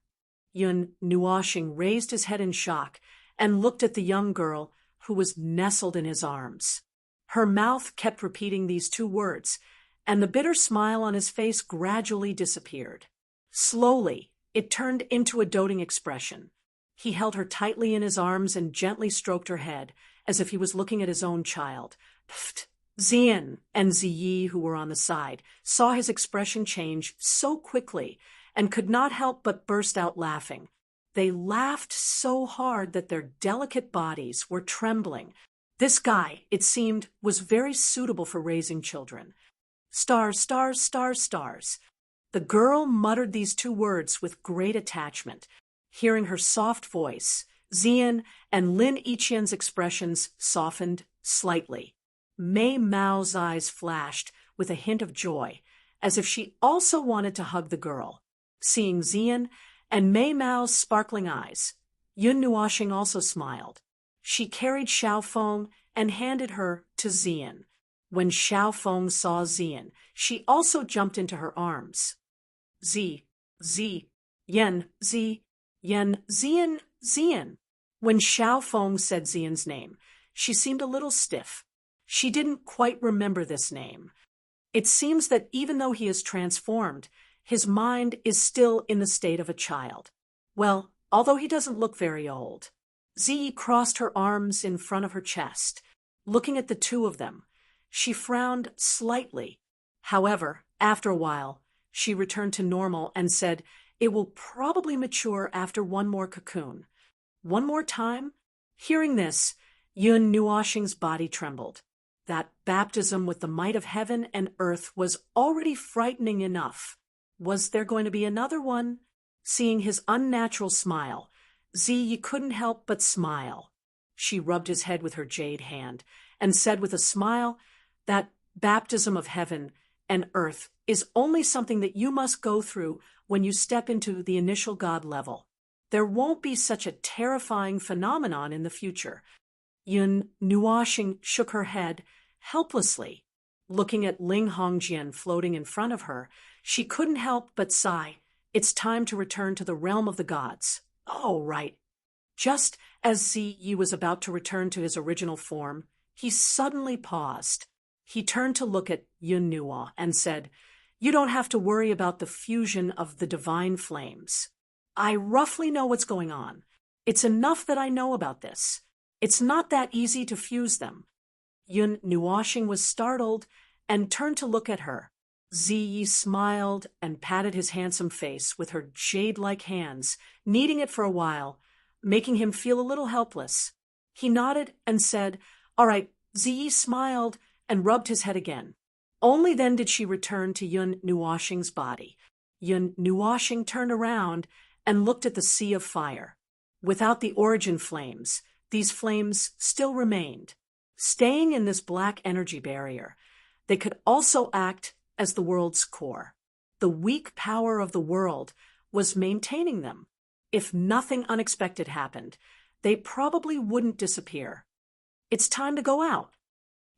Yun Nuwashing raised his head in shock and looked at the young girl who was nestled in his arms. Her mouth kept repeating these two words, and the bitter smile on his face gradually disappeared. Slowly, it turned into a doting expression. He held her tightly in his arms and gently stroked her head, as if he was looking at his own child. Pfft! Xian and Ziyi, who were on the side, saw his expression change so quickly and could not help but burst out laughing. They laughed so hard that their delicate bodies were trembling. This guy, it seemed, was very suitable for raising children. "Stars, stars, stars, stars." The girl muttered these two words with great attachment. Hearing her soft voice, Xian and Lin Yiqian's expressions softened slightly. Mei Mao's eyes flashed with a hint of joy, as if she also wanted to hug the girl. Seeing Xian and Mei Mao's sparkling eyes, Yun Nuwashing also smiled. She carried Xiao Feng and handed her to Xian. When Xiao Feng saw Xian, she also jumped into her arms. Yen, Xian. When Xiao Feng said Xian's name, she seemed a little stiff. She didn't quite remember this name. It seems that even though he is transformed, his mind is still in the state of a child. Well, although he doesn't look very old. Ziyi crossed her arms in front of her chest. Looking at the two of them, she frowned slightly. However, after a while, she returned to normal and said, "It will probably mature after one more cocoon." One more time? Hearing this, Yun Nuwashing's body trembled. That baptism with the might of heaven and earth was already frightening enough. Was there going to be another one? Seeing his unnatural smile, Ziyi couldn't help but smile. She rubbed his head with her jade hand and said with a smile, "That baptism of heaven and earth is only something that you must go through when you step into the initial god level. there won't be such a terrifying phenomenon in the future. Yun Nuoxing shook her head helplessly. Looking at Ling Hongjian floating in front of her, she couldn't help but sigh. It's time to return to the realm of the gods. Oh, right. Just as Ziyi was about to return to his original form, he suddenly paused. He turned to look at Yun Nuo and said, "You don't have to worry about the fusion of the divine flames. I roughly know what's going on. It's enough that I know about this. It's not that easy to fuse them." Yun Nuoxing was startled and turned to look at her. Ziyi smiled and patted his handsome face with her jade-like hands, kneading it for a while, making him feel a little helpless. He nodded and said, "All right." Ziyi smiled and rubbed his head again. Only then did she return to Yun Nuoxing's body. Yun Nuoxing turned around and looked at the sea of fire. Without the origin flames, these flames still remained, staying in this black energy barrier. They could also act as the world's core. The weak power of the world was maintaining them. If nothing unexpected happened, they probably wouldn't disappear. It's time to go out.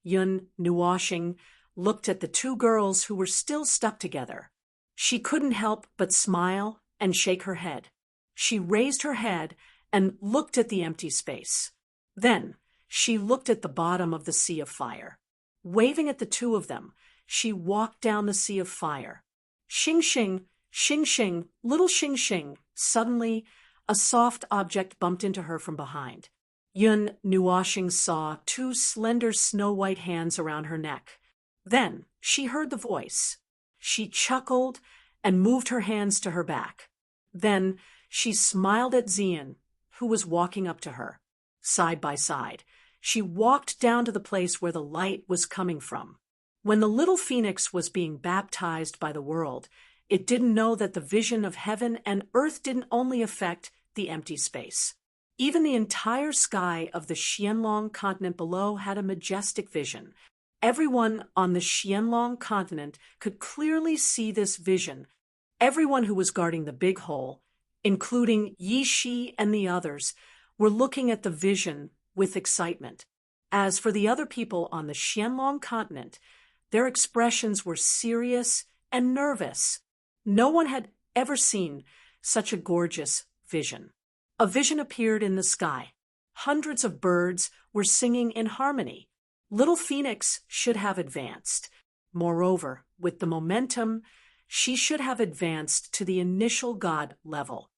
Yun Nuoxing looked at the two girls who were still stuck together. She couldn't help but smile and shake her head. She raised her head and looked at the empty space. Then she looked at the bottom of the sea of fire. Waving at the two of them, she walked down the sea of fire. Xing Xing, Xing Xing, little Xing Xing. Suddenly, a soft object bumped into her from behind. Yun Nuoxing saw two slender snow-white hands around her neck. Then she heard the voice. She chuckled and moved her hands to her back. Then she smiled at Xian, who was walking up to her. Side by side, she walked down to the place where the light was coming from. When the little phoenix was being baptized by the world, it didn't know that the vision of heaven and earth didn't only affect the empty space. Even the entire sky of the Qianlong continent below had a majestic vision. Everyone on the Qianlong continent could clearly see this vision. Everyone who was guarding the big hole, including Yi Shi and the others, were looking at the vision with excitement. As for the other people on the Qianlong continent, their expressions were serious and nervous. No one had ever seen such a gorgeous vision. A vision appeared in the sky. Hundreds of birds were singing in harmony. Little Phoenix should have advanced. Moreover, with the momentum, she should have advanced to the initial god level.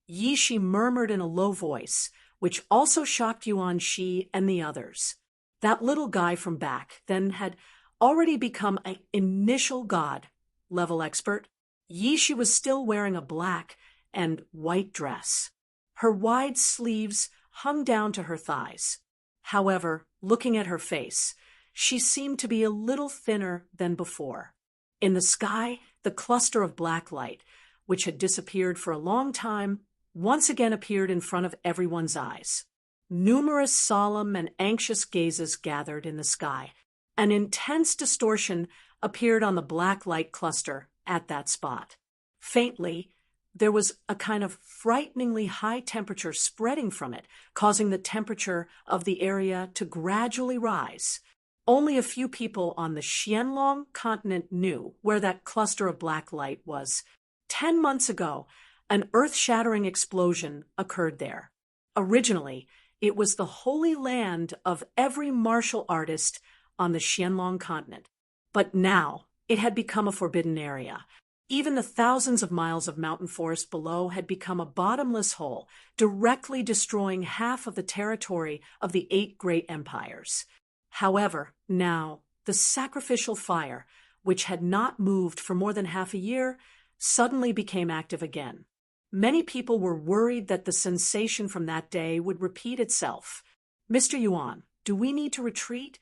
Yi Shi murmured in a low voice, which also shocked Yuan Shi and the others. That little guy from back then had already become an initial god level expert. Yi Shi was still wearing a black and white dress. Her wide sleeves hung down to her thighs. However, looking at her face, she seemed to be a little thinner than before. In the sky, the cluster of black light, which had disappeared for a long time, once again appeared in front of everyone's eyes. Numerous solemn and anxious gazes gathered in the sky. An intense distortion appeared on the black light cluster at that spot. Faintly, there was a kind of frighteningly high temperature spreading from it, causing the temperature of the area to gradually rise. Only a few people on the Qianlong continent knew where that cluster of black light was. 10 months ago, an earth-shattering explosion occurred there. Originally, it was the holy land of every martial artist on the Qianlong continent. But now, it had become a forbidden area. Even the thousands of miles of mountain forest below had become a bottomless hole, directly destroying half of the territory of the 8 great empires. However, now, the sacrificial fire, which had not moved for more than half a year, suddenly became active again. Many people were worried that the sensation from that day would repeat itself. "Mr. Yuan, do we need to retreat?"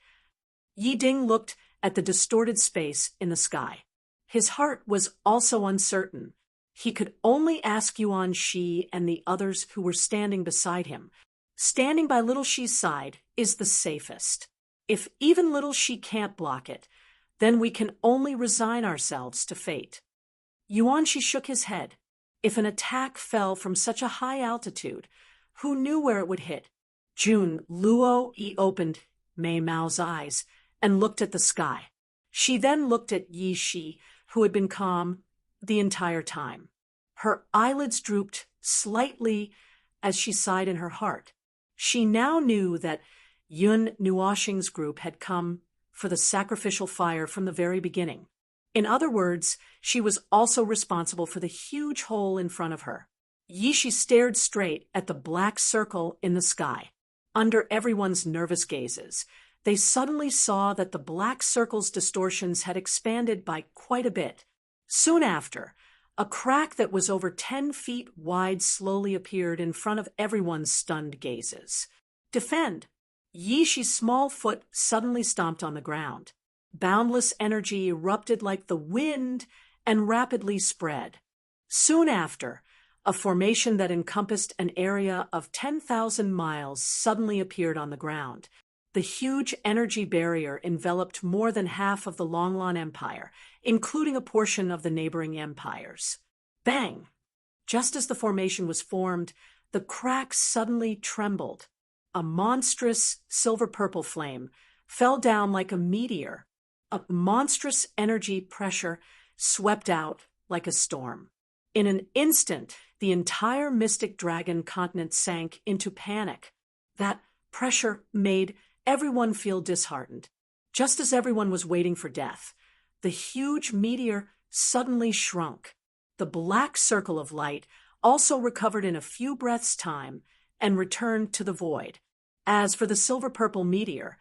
Yi Ding looked at the distorted space in the sky. His heart was also uncertain. He could only ask Yuan Shi and the others who were standing beside him. Standing by little Shi's side is the safest. If even little Shi can't block it, then we can only resign ourselves to fate. Yuan Shi shook his head. If an attack fell from such a high altitude, who knew where it would hit? June Luo Yi opened Mei Mao's eyes and looked at the sky. She then looked at Yi Shi, who had been calm the entire time. Her eyelids drooped slightly as she sighed in her heart. She now knew that Yun Nuoxing's group had come for the sacrificial fire from the very beginning. In other words, she was also responsible for the huge hole in front of her. Yi Shi stared straight at the black circle in the sky. Under everyone's nervous gazes, they suddenly saw that the black circle's distortions had expanded by quite a bit. Soon after, a crack that was over 10 feet wide slowly appeared in front of everyone's stunned gazes. Defend! Yi Shi's small foot suddenly stomped on the ground. Boundless energy erupted like the wind and rapidly spread. Soon after, a formation that encompassed an area of 10,000 miles suddenly appeared on the ground. The huge energy barrier enveloped more than half of the Longlan Empire, including a portion of the neighboring empires. Bang! Just as the formation was formed, the crack suddenly trembled. A monstrous silver-purple flame fell down like a meteor. A monstrous energy pressure swept out like a storm. In an instant, the entire Mystic Dragon continent sank into panic. That pressure made everyone feel disheartened. Just as everyone was waiting for death, the huge meteor suddenly shrunk. The black circle of light also recovered in a few breaths' time and returned to the void. As for the silver-purple meteor,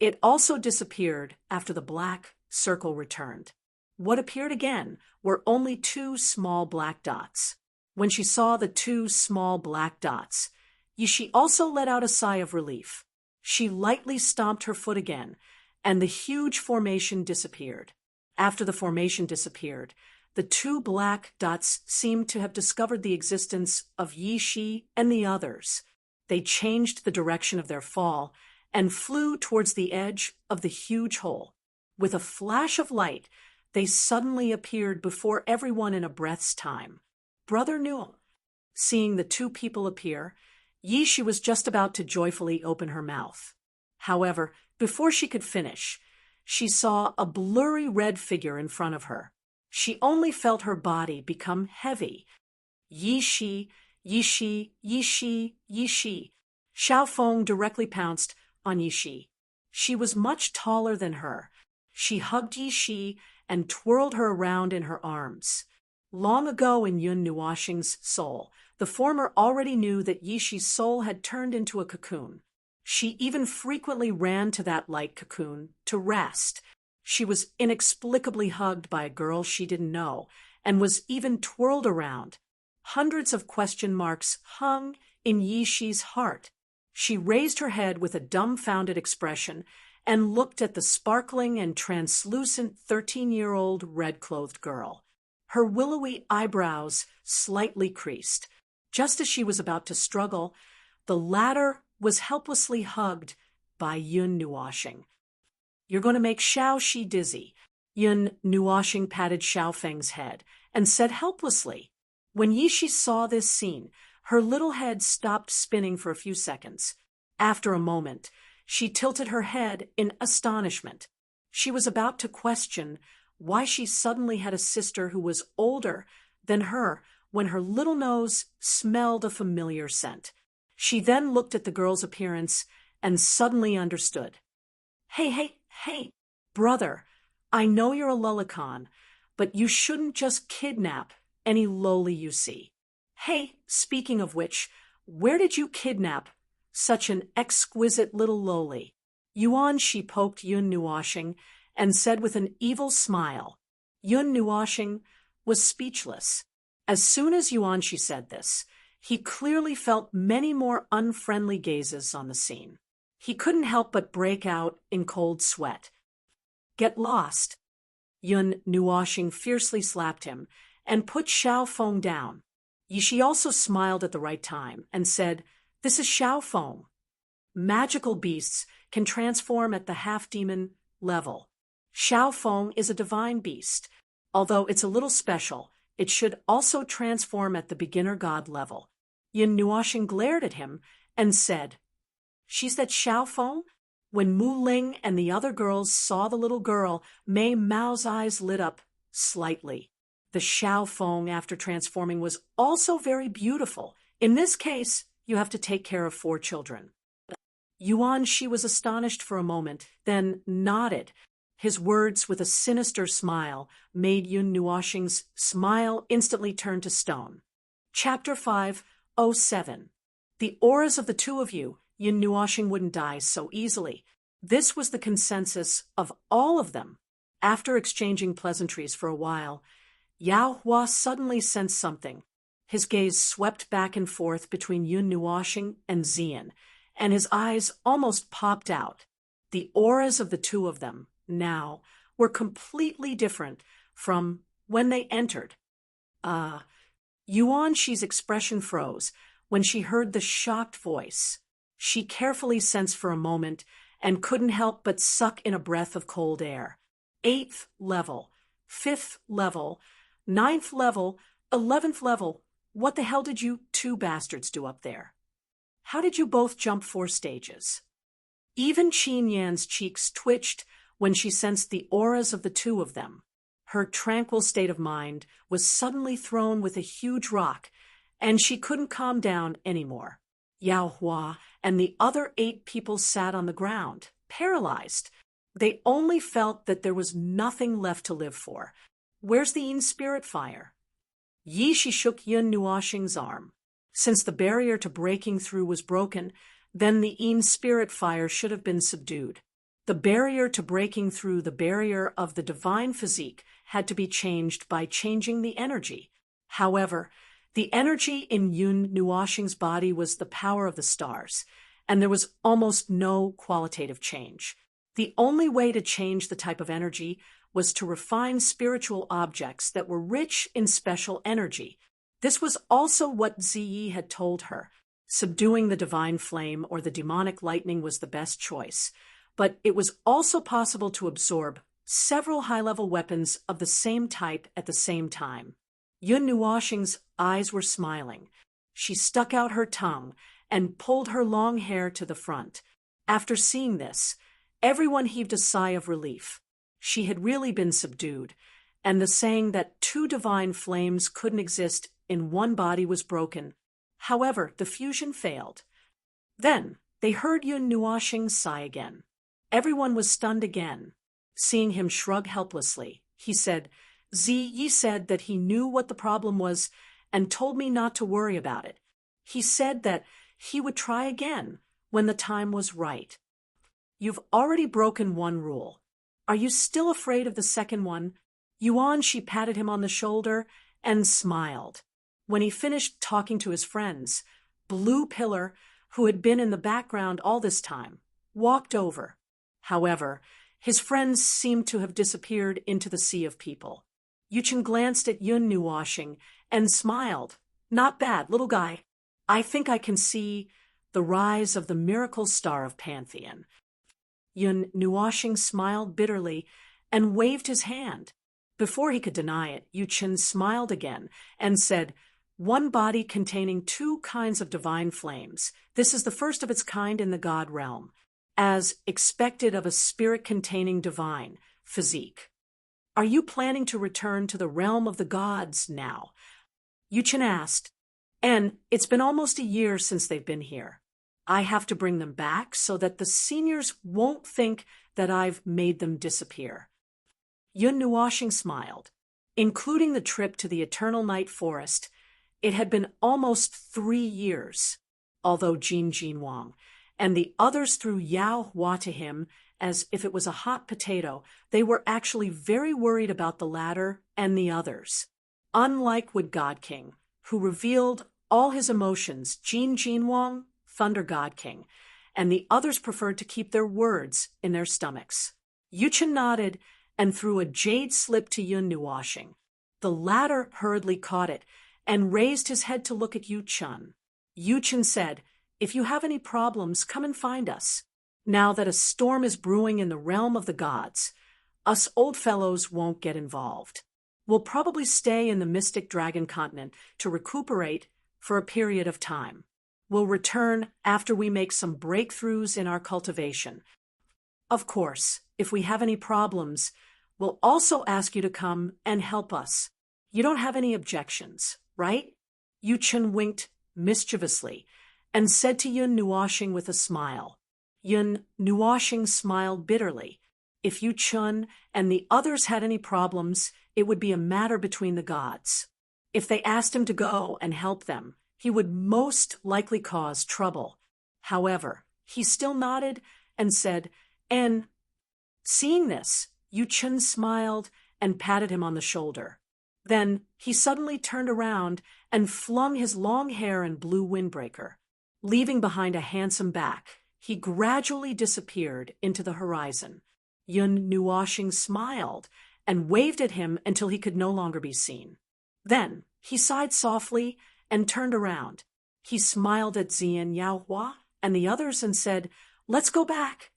it also disappeared after the black circle returned. What appeared again were only 2 small black dots. When she saw the 2 small black dots, Yi Shi also let out a sigh of relief. She lightly stomped her foot again, and the huge formation disappeared. After the formation disappeared, the 2 black dots seemed to have discovered the existence of Yi Shi and the others. They changed the direction of their fall and flew towards the edge of the huge hole. With a flash of light, they suddenly appeared before everyone in a breath's time. Brother Newell. Seeing the 2 people appear, Yi Shi was just about to joyfully open her mouth. However, before she could finish, she saw a blurry red figure in front of her. She only felt her body become heavy. Yi Shi, Yi Shi, Yi Shi, Yi Shi. Xiao Feng directly pounced on Yi Shi. She was much taller than her. She hugged Yi Shi and twirled her around in her arms. Long ago in Yun Nuoxing's soul, the former already knew that Yi Shi's soul had turned into a cocoon. She even frequently ran to that light cocoon to rest. She was inexplicably hugged by a girl she didn't know and was even twirled around. Hundreds of question marks hung in Yi Shi's heart. She raised her head with a dumbfounded expression and looked at the sparkling and translucent 13-year-old red-clothed girl. Her willowy eyebrows slightly creased. Just as she was about to struggle, the latter was helplessly hugged by Yun Nuoxing. "You're going to make Xiao Shi dizzy." Yun Nuoxing patted Xiao Feng's head and said helplessly. When Yi Shi saw this scene, her little head stopped spinning for a few seconds. After a moment, she tilted her head in astonishment. She was about to question why she suddenly had a sister who was older than her when her little nose smelled a familiar scent. She then looked at the girl's appearance and suddenly understood. Hey, brother, I know you're a Lullicon, but you shouldn't just kidnap any lowly you see. Hey, speaking of which, where did you kidnap such an exquisite little lowly? Yuan Shi poked Yun Nuoxing and said with an evil smile. Yun Nuoxing was speechless. As soon as Yuan Shi said this, he clearly felt many more unfriendly gazes on the scene. He couldn't help but break out in cold sweat. "Get lost." Yun Nuoxing fiercely slapped him and put Xiao Feng down. Yi Shi also smiled at the right time and said, "This is Xiao Feng. Magical beasts can transform at the half-demon level. Xiao Feng is a divine beast. Although it's a little special, It should also transform at the beginner god level. Yin Nuoxing glared at him and said, "She's that Xiaofeng?" When Mu Ling and the other girls saw the little girl, Mei Mao's eyes lit up slightly. The Xiaofeng, after transforming, was also very beautiful. In this case, you have to take care of 4 children. Yuan Shi was astonished for a moment, then nodded. His words, with a sinister smile, made Yun Nuoxing's smile instantly turn to stone. Chapter 5:07. The auras of the 2 of you, Yun Nuoxing wouldn't die so easily. This was the consensus of all of them. After exchanging pleasantries for a while, Yao Hua suddenly sensed something. His gaze swept back and forth between Yun Nuoxing and Xian, and his eyes almost popped out. The auras of the 2 of them, now, were completely different from when they entered. Yuan Shi's expression froze when she heard the shocked voice. She carefully sensed for a moment and couldn't help but suck in a breath of cold air. 8th level, 5th level, 9th level, 11th level. What the hell did you 2 bastards do up there? How did you both jump 4 stages? Even Qin Yan's cheeks twitched when she sensed the auras of the 2 of them. Her tranquil state of mind was suddenly thrown with a huge rock, and she couldn't calm down anymore. Yao Hua and the other 8 people sat on the ground, paralyzed. They only felt that there was nothing left to live for. Where's the Yin spirit fire? Yi Shi shook Yun Nuoxing's arm. Since the barrier to breaking through was broken, then the Yin spirit fire should have been subdued. The barrier to breaking through the barrier of the divine physique had to be changed by changing the energy. However, the energy in Yun Nuoxing's body was the power of the stars, and there was almost no qualitative change. The only way to change the type of energy was to refine spiritual objects that were rich in special energy. This was also what Ziyi had told her. Subduing the divine flame or the demonic lightning was the best choice, but it was also possible to absorb several high-level weapons of the same type at the same time. Yun Nuoxing's eyes were smiling. She stuck out her tongue and pulled her long hair to the front. After seeing this, everyone heaved a sigh of relief. She had really been subdued, and the saying that 2 divine flames couldn't exist in one body was broken. However, the fusion failed. Then they heard Yun Nuoxing sigh again. Everyone was stunned again. Seeing him shrug helplessly, he said, "Ziyi said that he knew what the problem was and told me not to worry about it. He said that he would try again when the time was right. You've already broken 1 rule. Are you still afraid of the second one?" Yuan Shi patted him on the shoulder and smiled. When he finished talking to his friends, Blue Pillar, who had been in the background all this time, walked over. However, his friends seemed to have disappeared into the sea of people. Yuchen glanced at Yun Nuoxing and smiled. "Not bad, little guy. I think I can see the rise of the miracle star of Pantheon." Yun Nuoxing smiled bitterly and waved his hand. Before he could deny it, Yuchen smiled again and said, "1 body containing 2 kinds of divine flames. This is the first of its kind in the god realm, as expected of a spirit-containing divine physique. Are you planning to return to the realm of the gods now?" Yuchen asked. "And it's been almost a year since they've been here. I have to bring them back so that the seniors won't think that I've made them disappear." Yun Nuoxing smiled. Including the trip to the Eternal Night Forest, it had been almost 3 years, although Jin Jinwang and the others threw Yao Hua to him as if it was a hot potato. They were actually very worried about the latter and the others. Unlike Wood God King, who revealed all his emotions, Jin Jinwang, Thunder God King, and the others preferred to keep their words in their stomachs. Yuchen nodded and threw a jade slip to Yun Nuoxing. The latter hurriedly caught it and raised his head to look at Yuchen. Yuchen said, "If you have any problems, come and find us. Now that a storm is brewing in the realm of the gods, us old fellows won't get involved." We'll probably stay in the Mystic Dragon continent to recuperate for a period of time. We'll return after we make some breakthroughs in our cultivation. Of course, if we have any problems, we'll also ask you to come and help us. You don't have any objections, right? Yu Chun winked mischievously and said to Yun Nuoshing with a smile. Yun Nuoshing smiled bitterly. If Yu Chun and the others had any problems, it would be a matter between the gods. If they asked him to go and help them, he would most likely cause trouble. However, he still nodded and said, and seeing this, Yu Chun smiled and patted him on the shoulder. Then he suddenly turned around and flung his long hair and blue windbreaker. Leaving behind a handsome back, he gradually disappeared into the horizon. Yun Nuoshing smiled and waved at him until he could no longer be seen. Then he sighed softly and turned around. He smiled at Zian Yaohua and the others and said, "Let's go back."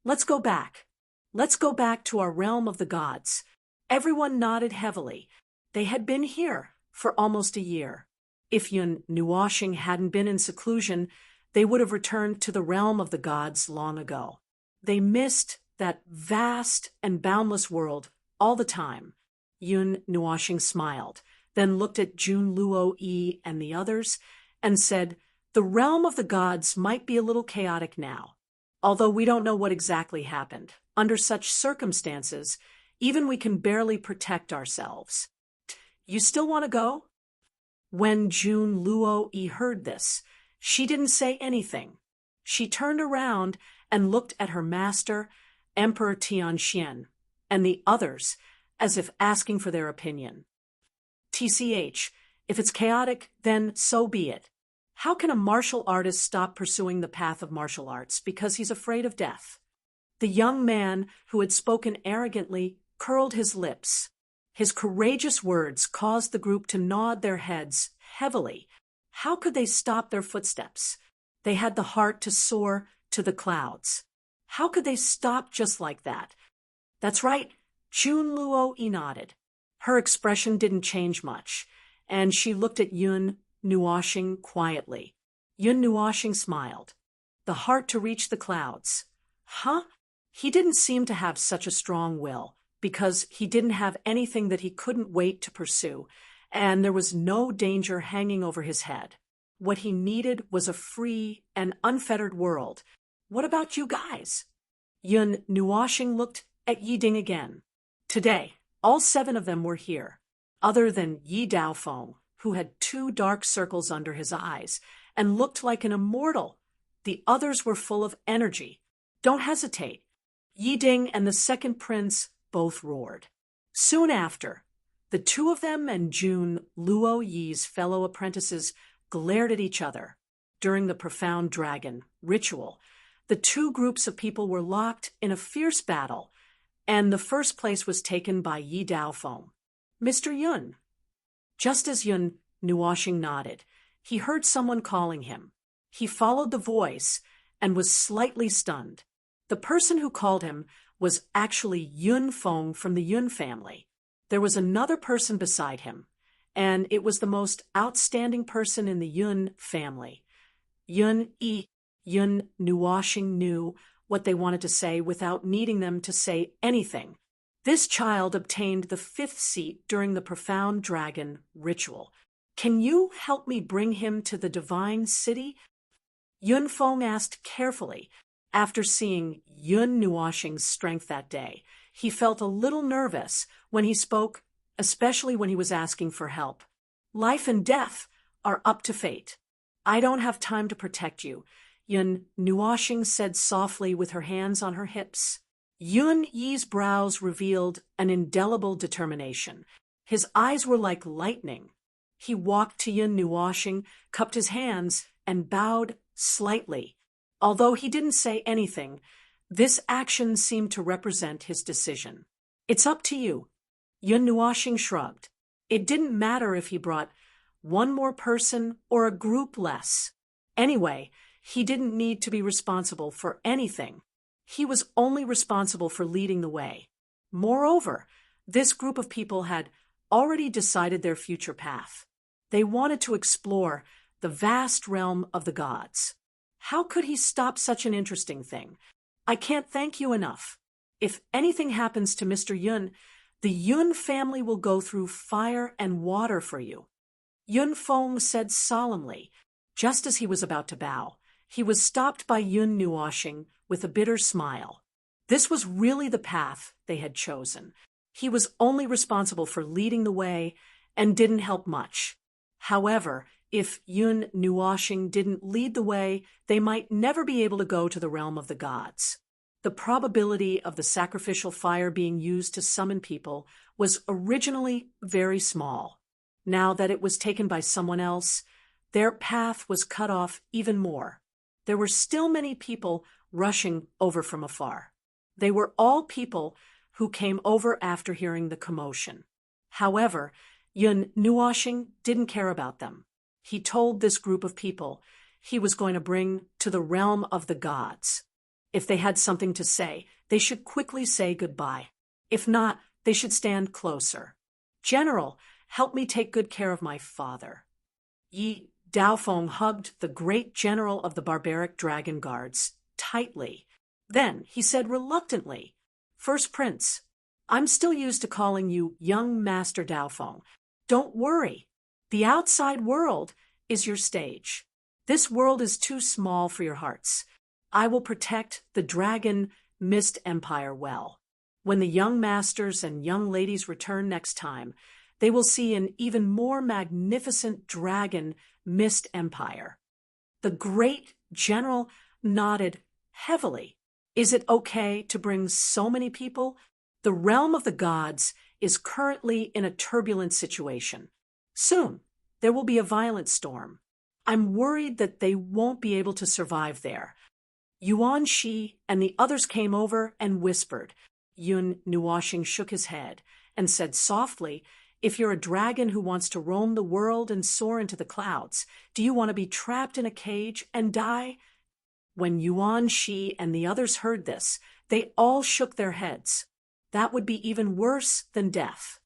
Let's go back. Let's go back to our realm of the gods. Everyone nodded heavily. They had been here for almost a year. If Yun Nuoshing hadn't been in seclusion, they would have returned to the realm of the gods long ago. They missed that vast and boundless world all the time. Yun Nuoshing smiled, then looked at Jun Luo Yi and the others, and said, "The realm of the gods might be a little chaotic now. Although we don't know what exactly happened. Under such circumstances, even we can barely protect ourselves. You still want to go?" When Jun Luo Yi heard this, she didn't say anything. She turned around and looked at her master, Emperor Tianxian, and the others, as if asking for their opinion. "TCH, if it's chaotic, then so be it. How can a martial artist stop pursuing the path of martial arts because he's afraid of death?" The young man who had spoken arrogantly curled his lips. His courageous words caused the group to nod their heads heavily. How could they stop their footsteps? They had the heart to soar to the clouds. How could they stop just like that? That's right, Jun Luo Yi nodded. Her expression didn't change much, and she looked at Yun Nuoshing quietly. Yun Nuoshing smiled. The heart to reach the clouds. Huh? He didn't seem to have such a strong will, because he didn't have anything that he couldn't wait to pursue, and there was no danger hanging over his head. What he needed was a free and unfettered world. What about you guys? Yun Nuoshing looked at Yi Ding again. Today, all 7 of them were here, other than Yi Daofeng, who had 2 dark circles under his eyes and looked like an immortal. The others were full of energy. Don't hesitate. Yi Ding and the second prince both roared. Soon after, the 2 of them and Jun Luo Yi's fellow apprentices glared at each other. During the profound dragon ritual, the 2 groups of people were locked in a fierce battle, and the first place was taken by Yi Daofeng. "Mr. Yun." Just as Yun Nuoshing nodded, he heard someone calling him. He followed the voice and was slightly stunned. The person who called him was actually Yun Feng from the Yun family. There was another person beside him, and it was the most outstanding person in the Yun family. Yun Nuoshing knew what they wanted to say without needing them to say anything. This child obtained the 5th seat during the profound dragon ritual. "Can you help me bring him to the divine city?" Yun Feng asked carefully. After seeing Yun Nuoshing's strength that day, he felt a little nervous when he spoke, especially when he was asking for help. "Life and death are up to fate. I don't have time to protect you," Yun Nuoshing said softly with her hands on her hips. Yun Yi's brows revealed an indelible determination. His eyes were like lightning. He walked to Yun Nuoshing, cupped his hands, and bowed slightly. Although he didn't say anything, this action seemed to represent his decision. "It's up to you." Yun Nuoshing shrugged. It didn't matter if he brought 1 more person or a group less. Anyway, he didn't need to be responsible for anything. He was only responsible for leading the way. Moreover, This group of people had already decided their future path. They wanted to explore the vast realm of the gods. How could he stop such an interesting thing? I can't thank you enough. If anything happens to Mr. Yun, the Yun family will go through fire and water for you. Yun Feng said solemnly, just as he was about to bow. He was stopped by Yun Nuoshing with a bitter smile. This was really the path they had chosen. He was only responsible for leading the way and didn't help much. However, if Yun Nuoshing didn't lead the way, they might never be able to go to the realm of the gods. The probability of the sacrificial fire being used to summon people was originally very small. Now that it was taken by someone else, their path was cut off even more. There were still many people rushing over from afar. They were all people who came over after hearing the commotion. However, Yun Nuoshing didn't care about them. He told this group of people he was going to bring to the realm of the gods. If they had something to say, they should quickly say goodbye. If not, they should stand closer. General, help me take good care of my father. Yi Daofeng hugged the great general of the barbaric dragon guards tightly. Then he said reluctantly, First Prince, I'm still used to calling you young Master Daofeng. Don't worry. The outside world is your stage. This world is too small for your hearts. I will protect the Dragon Mist Empire well. When the young masters and young ladies return next time, they will see an even more magnificent Dragon Mist Empire. The great general nodded heavily. Is it okay to bring so many people? The realm of the gods is currently in a turbulent situation. Soon, there will be a violent storm. I'm worried that they won't be able to survive there. Yuan Shi and the others came over and whispered. Yun Nuoshing shook his head and said softly, If you're a dragon who wants to roam the world and soar into the clouds, do you want to be trapped in a cage and die? When Yuan Shi and the others heard this, they all shook their heads. That would be even worse than death.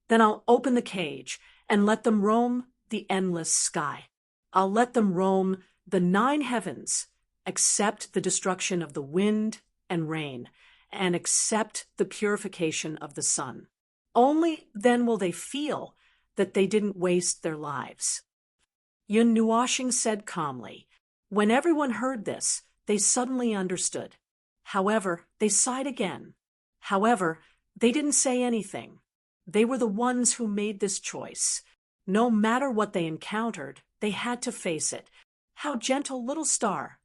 Then I'll open the cage and let them roam the endless sky. I'll let them roam the 9 heavens, accept the destruction of the wind and rain, and accept the purification of the sun. Only then will they feel that they didn't waste their lives. Yun Nuoshing said calmly. When everyone heard this, they suddenly understood. However, they sighed again. However, they didn't say anything. They were the ones who made this choice. No matter what they encountered, they had to face it. How gentle little star.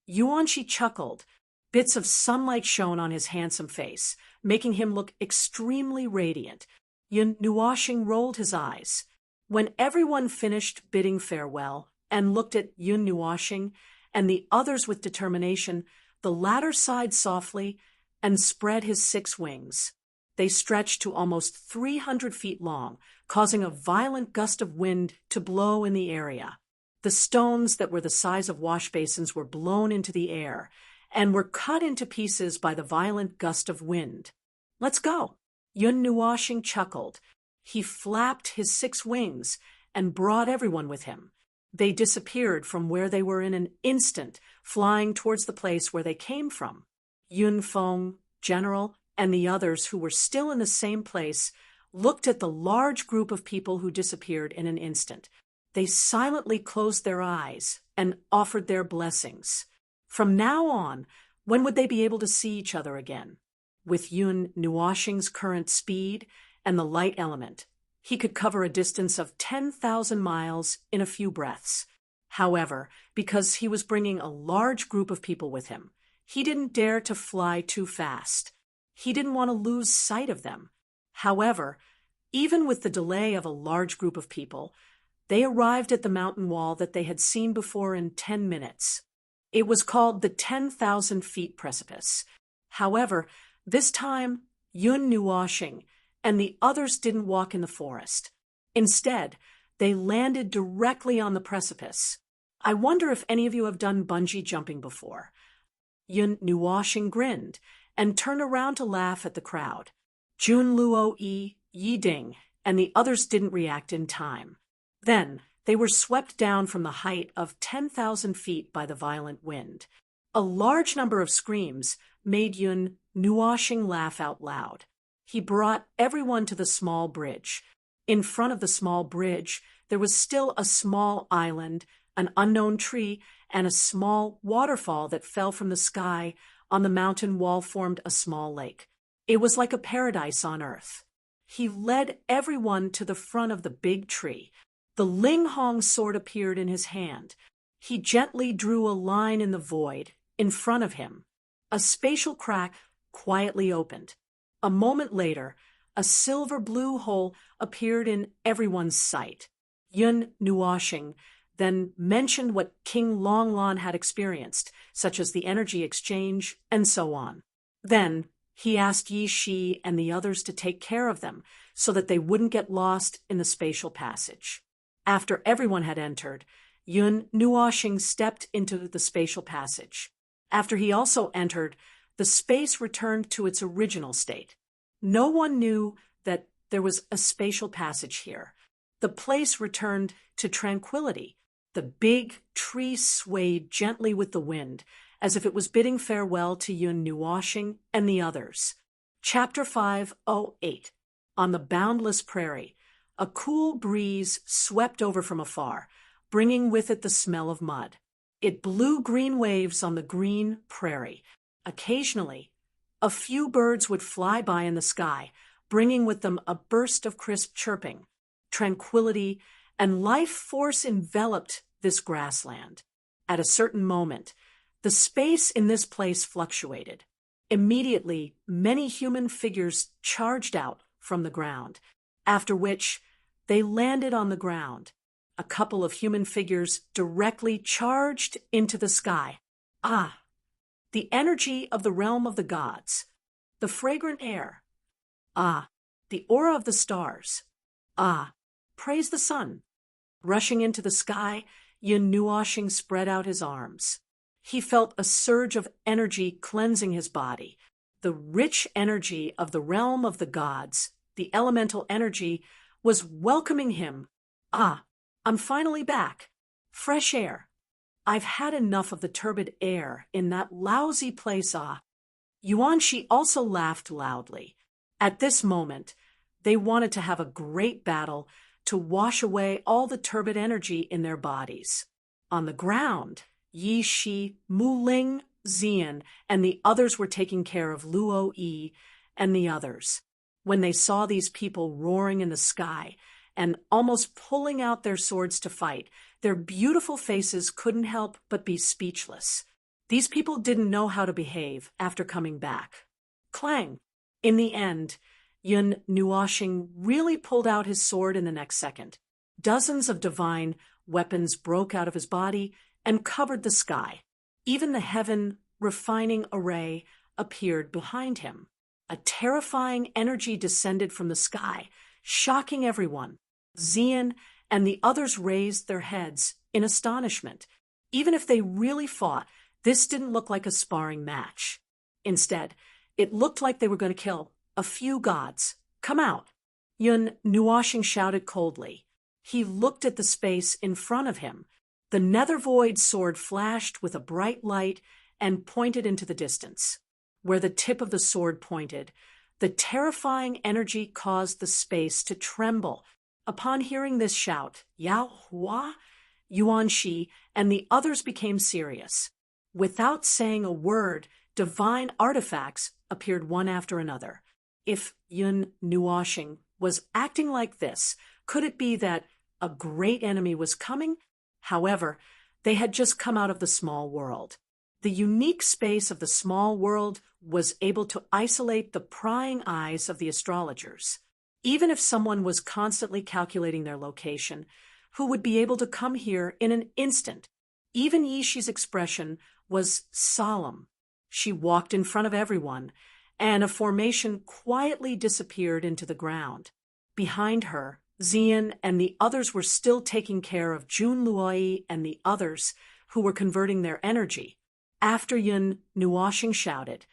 Yuanshi chuckled. Bits of sunlight shone on his handsome face, making him look extremely radiant. Yun Nuoshing rolled his eyes. When everyone finished bidding farewell and looked at Yun Nuoshing and the others with determination, the latter sighed softly and spread his 6 wings. They stretched to almost 300 feet long, causing a violent gust of wind to blow in the area. The stones that were the size of wash basins were blown into the air and were cut into pieces by the violent gust of wind. Let's go. Yun Nuoshing chuckled. He flapped his 6 wings and brought everyone with him. They disappeared from where they were in an instant, flying towards the place where they came from. Yun Feng, General, and the others who were still in the same place looked at the large group of people who disappeared in an instant. They silently closed their eyes and offered their blessings. From now on, when would they be able to see each other again? With Yun Nuoshing's current speed and the light element, he could cover a distance of 10,000 miles in a few breaths. However, because he was bringing a large group of people with him, he didn't dare to fly too fast. He didn't want to lose sight of them. However, even with the delay of a large group of people, they arrived at the mountain wall that they had seen before in 10 minutes. It was called the 10,000 feet precipice. However, this time, Yun Nuoshing and the others didn't walk in the forest. Instead, they landed directly on the precipice. I wonder if any of you have done bungee jumping before. Yun Nuoshing grinned and turned around to laugh at the crowd. Jun Luo Yi Ding, and the others didn't react in time. Then, they were swept down from the height of 10,000 feet by the violent wind. A large number of screams made Yun Nuoxing laugh out loud. He brought everyone to the small bridge. In front of the small bridge, there was still a small island, an unknown tree, and a small waterfall that fell from the sky. On the mountain wall formed a small lake. It was like a paradise on earth. He led everyone to the front of the big tree. The Ling Hong sword appeared in his hand. He gently drew a line in the void in front of him. A spatial crack quietly opened. A moment later, a silver-blue hole appeared in everyone's sight. Yun Nuoxing then mentioned what King Longlon had experienced, such as the energy exchange and so on. Then, he asked Yi Shi and the others to take care of them so that they wouldn't get lost in the spatial passage. After everyone had entered, Yun Nuoxing stepped into the spatial passage. After he also entered, the space returned to its original state. No one knew that there was a spatial passage here. The place returned to tranquility. The big tree swayed gently with the wind, as if it was bidding farewell to Yun Nuoxing and the others. Chapter 508. On the boundless prairie, a cool breeze swept over from afar, bringing with it the smell of mud. It blew green waves on the green prairie. Occasionally, a few birds would fly by in the sky, bringing with them a burst of crisp chirping. Tranquility and life force enveloped this grassland. At a certain moment, the space in this place fluctuated. Immediately, many human figures charged out from the ground, after which they landed on the ground. A couple of human figures directly charged into the sky. Ah, the energy of the realm of the gods, the fragrant air. Ah, the aura of the stars. Ah, praise the sun. Rushing into the sky, Yun Nuoxing spread out his arms. He felt a surge of energy cleansing his body. The rich energy of the realm of the gods, the elemental energy, was welcoming him. Ah, I'm finally back. Fresh air. I've had enough of the turbid air in that lousy place. Ah. Yuanxi also laughed loudly. At this moment, they wanted to have a great battle to wash away all the turbid energy in their bodies. On the ground, Yi Shi, Mu Ling, Xian, and the others were taking care of Luo Yi and the others. When they saw these people roaring in the sky and almost pulling out their swords to fight, their beautiful faces couldn't help but be speechless. These people didn't know how to behave after coming back. Clang! In the end, Yun Nuoxing really pulled out his sword in the next second. Dozens of divine weapons broke out of his body and covered the sky. Even the heaven-refining array appeared behind him. A terrifying energy descended from the sky, shocking everyone. Xian and the others raised their heads in astonishment. Even if they really fought, this didn't look like a sparring match. Instead, it looked like they were going to kill a few gods. Come out! Yun Nuoxing shouted coldly. He looked at the space in front of him. The nether void sword flashed with a bright light and pointed into the distance. Where the tip of the sword pointed, the terrifying energy caused the space to tremble. Upon hearing this shout, Yao Hua, Yuanxi, and the others became serious. Without saying a word, divine artifacts appeared one after another. If Yun Nuoxing was acting like this, could it be that a great enemy was coming? However, they had just come out of the small world. The unique space of the small world was able to isolate the prying eyes of the astrologers. Even if someone was constantly calculating their location, who would be able to come here in an instant? Even Yishi's expression was solemn. She walked in front of everyone, and a formation quietly disappeared into the ground. Behind her, Xian and the others were still taking care of Jun Luoyi and the others who were converting their energy. After Yun Nuoxing shouted,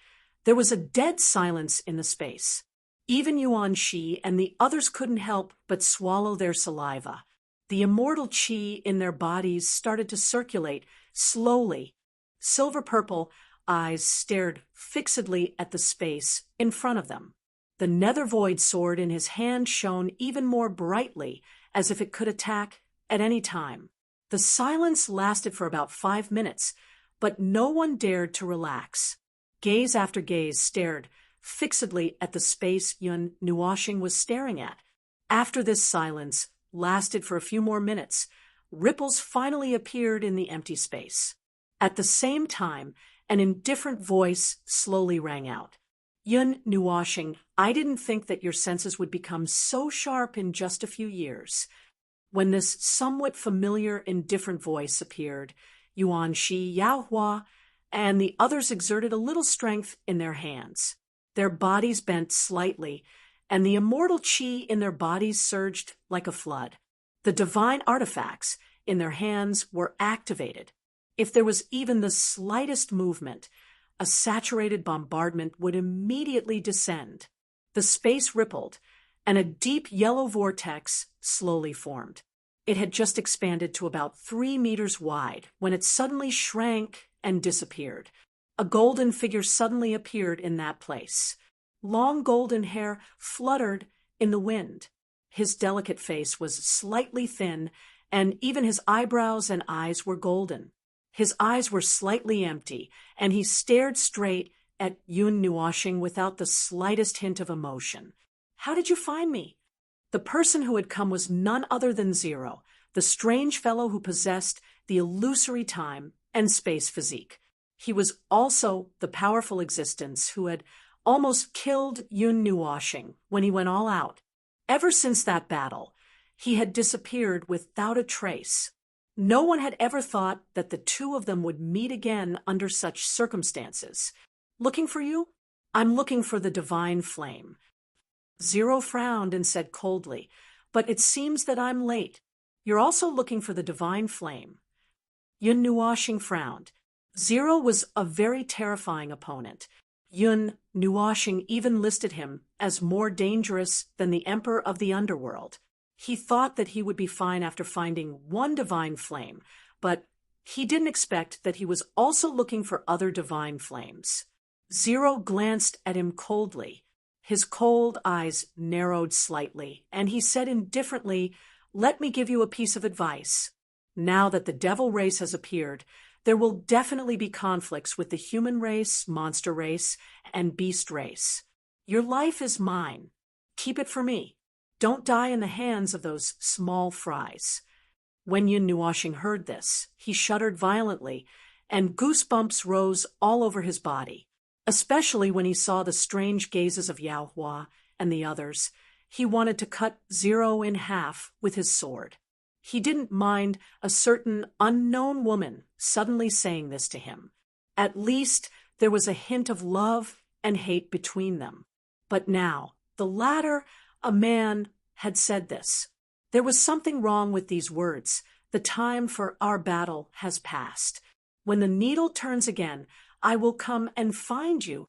there was a dead silence in the space. Even Yuan Shi and the others couldn't help but swallow their saliva. The immortal qi in their bodies started to circulate slowly. Silver-purple eyes stared fixedly at the space in front of them. The nether void sword in his hand shone even more brightly, as if it could attack at any time. The silence lasted for about 5 minutes, but no one dared to relax. Gaze after gaze stared fixedly at the space Yun Nuoxing was staring at. After this silence lasted for a few more minutes, ripples finally appeared in the empty space. At the same time, an indifferent voice slowly rang out. Yun Nuoxing, I didn't think that your senses would become so sharp in just a few years. When this somewhat familiar, indifferent voice appeared, Yuan Shi, Yao Hua, and the others exerted a little strength in their hands. Their bodies bent slightly, and the immortal qi in their bodies surged like a flood. The divine artifacts in their hands were activated. If there was even the slightest movement, a saturated bombardment would immediately descend. The space rippled, and a deep yellow vortex slowly formed. It had just expanded to about 3 meters wide when it suddenly shrank and disappeared. A golden figure suddenly appeared in that place. Long golden hair fluttered in the wind. His delicate face was slightly thin, and even his eyebrows and eyes were golden. His eyes were slightly empty, and he stared straight at Yun Nuoxing without the slightest hint of emotion. How did you find me? The person who had come was none other than Zero, the strange fellow who possessed the illusory time and space physique. He was also the powerful existence who had almost killed Yun Nuoxing when he went all out. Ever since that battle, he had disappeared without a trace. No one had ever thought that the two of them would meet again under such circumstances. Looking for you? I'm looking for the divine flame. Zero frowned and said coldly, but it seems that I'm late. You're also looking for the divine flame. Yun Nuoxing frowned. Zero was a very terrifying opponent. Yun Nuoxing even listed him as more dangerous than the Emperor of the Underworld. He thought that he would be fine after finding one divine flame, but he didn't expect that he was also looking for other divine flames. Zero glanced at him coldly. His cold eyes narrowed slightly, and he said indifferently, "Let me give you a piece of advice. Now that the devil race has appeared, there will definitely be conflicts with the human race, monster race, and beast race. Your life is mine. Keep it for me. Don't die in the hands of those small fries." When Yun Nuoxing heard this, he shuddered violently, and goosebumps rose all over his body. Especially when he saw the strange gazes of Yao Hua and the others, he wanted to cut Zero in half with his sword. He didn't mind a certain unknown woman suddenly saying this to him. At least there was a hint of love and hate between them. But now, the latter, a man, had said this. There was something wrong with these words. The time for our battle has passed. When the needle turns again, I will come and find you.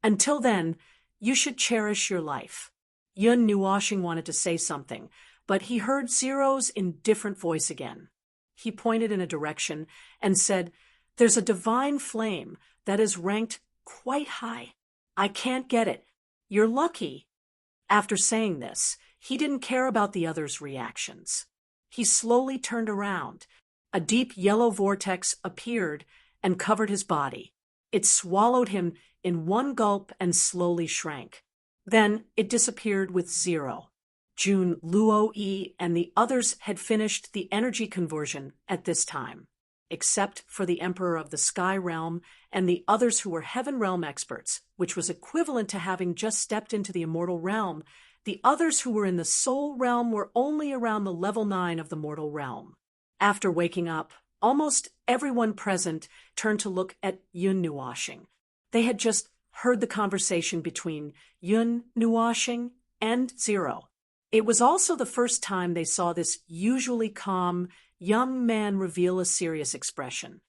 Until then, you should cherish your life. Yun Nuoxing wanted to say something, but he heard Zero's indifferent voice again. He pointed in a direction and said, "There's a divine flame that is ranked quite high. I can't get it. You're lucky." After saying this, he didn't care about the others' reactions. He slowly turned around. A deep yellow vortex appeared and covered his body. It swallowed him in one gulp and slowly shrank. Then it disappeared with Zero. Jun Luo-yi and the others had finished the energy conversion at this time, except for the Emperor of the Sky Realm and the others who were Heaven Realm experts, which was equivalent to having just stepped into the Immortal Realm. The others who were in the Soul Realm were only around the level 9 of the Mortal Realm. After waking up, almost everyone present turned to look at Yun Nuoxing. They had just heard the conversation between Yun Nuoxing and Zero. It was also the first time they saw this usually calm young man reveal a serious expression.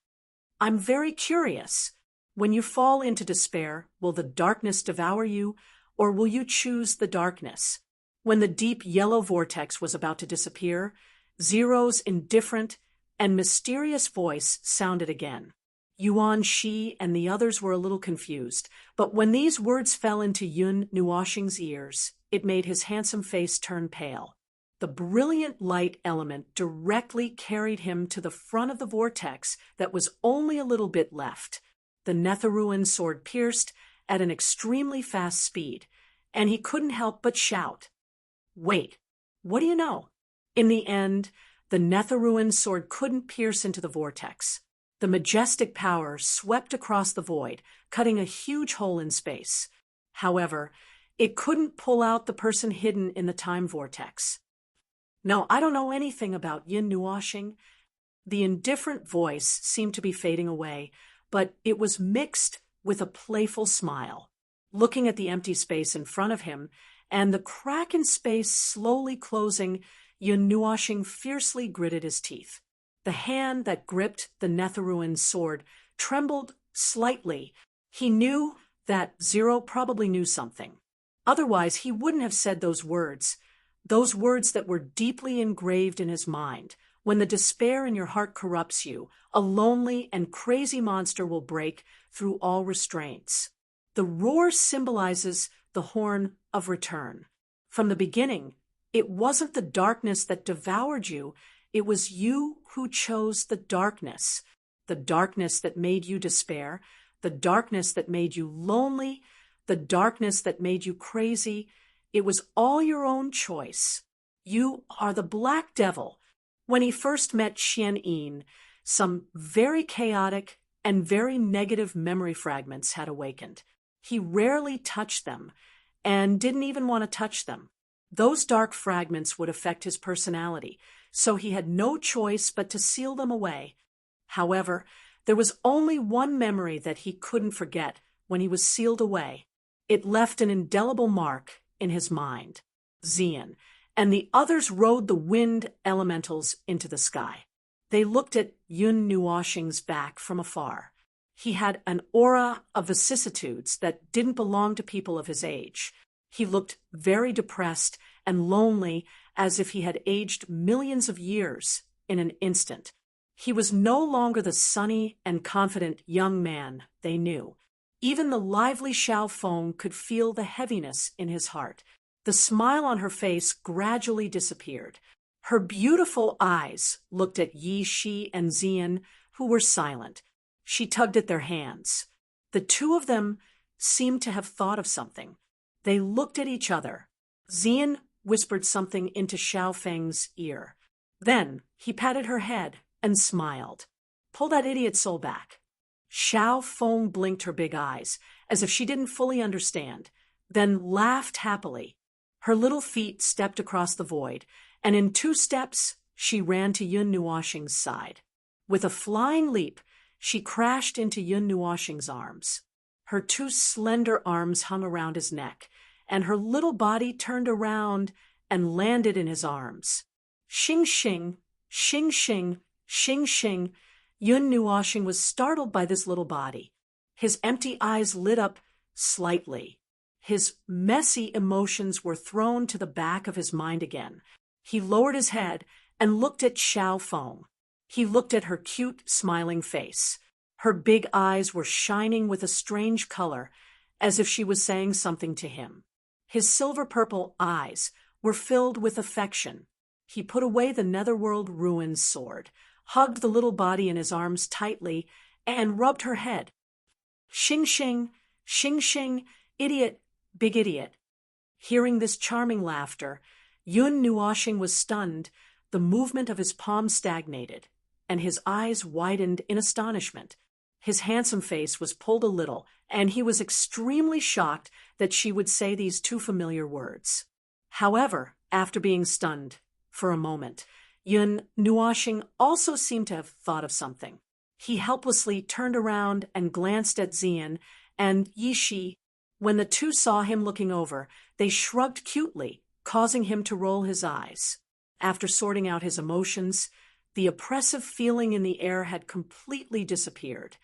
"I'm very curious. When you fall into despair, will the darkness devour you, or will you choose the darkness? When the deep yellow vortex was about to disappear, Zero's indifferent and mysterious voice sounded again. Yuan Shi and the others were a little confused, but when these words fell into Yun Nuoxing's ears, it made his handsome face turn pale. The brilliant light element directly carried him to the front of the vortex that was only a little bit left. The Netherruin sword pierced at an extremely fast speed, and he couldn't help but shout, "Wait, what do you know?" In the end, the Netherruin sword couldn't pierce into the vortex. The majestic power swept across the void, cutting a huge hole in space. However, it couldn't pull out the person hidden in the time vortex. "No, I don't know anything about Yin Nuoxing." The indifferent voice seemed to be fading away, but it was mixed with a playful smile. Looking at the empty space in front of him, and the crack in space slowly closing, Yin Nuoxing fiercely gritted his teeth. The hand that gripped the Netherruin sword trembled slightly. He knew that Zero probably knew something. Otherwise, he wouldn't have said those words that were deeply engraved in his mind. When the despair in your heart corrupts you, a lonely and crazy monster will break through all restraints. The roar symbolizes the horn of return. From the beginning, it wasn't the darkness that devoured you. It was you who chose the darkness that made you despair, the darkness that made you lonely, the darkness that made you crazy. It was all your own choice. You are the Black Devil. When he first met Xian Yin, some very chaotic and very negative memory fragments had awakened. He rarely touched them and didn't even want to touch them. Those dark fragments would affect his personality, so he had no choice but to seal them away. However, there was only one memory that he couldn't forget when he was sealed away. It left an indelible mark in his mind. Xian and the others rode the wind elementals into the sky. They looked at Yun Nuoxing's back from afar. He had an aura of vicissitudes that didn't belong to people of his age. He looked very depressed and lonely, as if he had aged millions of years in an instant. He was no longer the sunny and confident young man they knew. Even the lively Xiao Feng could feel the heaviness in his heart. The smile on her face gradually disappeared. Her beautiful eyes looked at Yi Shi and Xian, who were silent. She tugged at their hands. The two of them seemed to have thought of something. They looked at each other. Xian whispered something into Xiao Feng's ear. Then he patted her head and smiled. "Pull that idiot soul back." Xiao Feng blinked her big eyes, as if she didn't fully understand, then laughed happily. Her little feet stepped across the void, and in 2 steps she ran to Yun Nuoxing's side. With a flying leap, she crashed into Yun Nuoxing's arms. Her 2 slender arms hung around his neck, and her little body turned around and landed in his arms. Xing xing, xing xing, xing xing. Yun Nuoxing was startled by this little body. His empty eyes lit up slightly. His messy emotions were thrown to the back of his mind again. He lowered his head and looked at Xiao Feng. He looked at her cute, smiling face. Her big eyes were shining with a strange color, as if she was saying something to him. His silver-purple eyes were filled with affection. He put away the Netherworld Ruin's sword, hugged the little body in his arms tightly, and rubbed her head. "Xing xing, xing xing, idiot, big idiot." Hearing this charming laughter, Yun Nuoxing was stunned. The movement of his palm stagnated, and his eyes widened in astonishment. His handsome face was pulled a little, and he was extremely shocked that she would say these 2 familiar words. However, after being stunned for a moment, Yun Nuoxing also seemed to have thought of something. He helplessly turned around and glanced at Xian and Yi Shi. When the 2 saw him looking over, they shrugged cutely, causing him to roll his eyes. After sorting out his emotions, the oppressive feeling in the air had completely disappeared,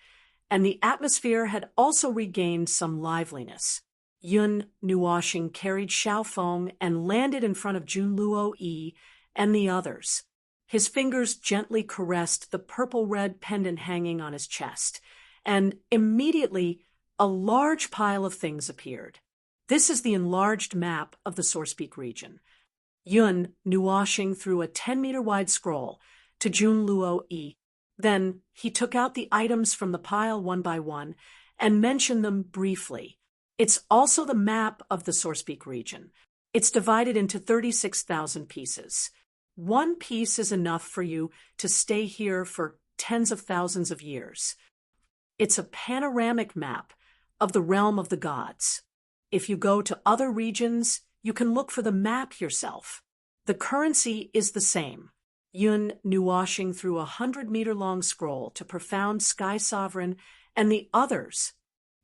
and the atmosphere had also regained some liveliness. Yun Nuoshing carried Xiaofeng and landed in front of Jun Luo Yi and the others. His fingers gently caressed the purple-red pendant hanging on his chest, and immediately a large pile of things appeared. This is the enlarged map of the Sourcepeak region. Yun Nuoshing threw a 10-meter-wide scroll to Jun Luo Yi. Then he took out the items from the pile one by one and mentioned them briefly. It's also the map of the Sourcepeak region. It's divided into 36,000 pieces. One piece is enough for you to stay here for tens of thousands of years. It's a panoramic map of the realm of the gods. If you go to other regions, you can look for the map yourself. The currency is the same. Yun Nuoshing threw a 100-meter-long scroll to Profound Sky Sovereign and the others.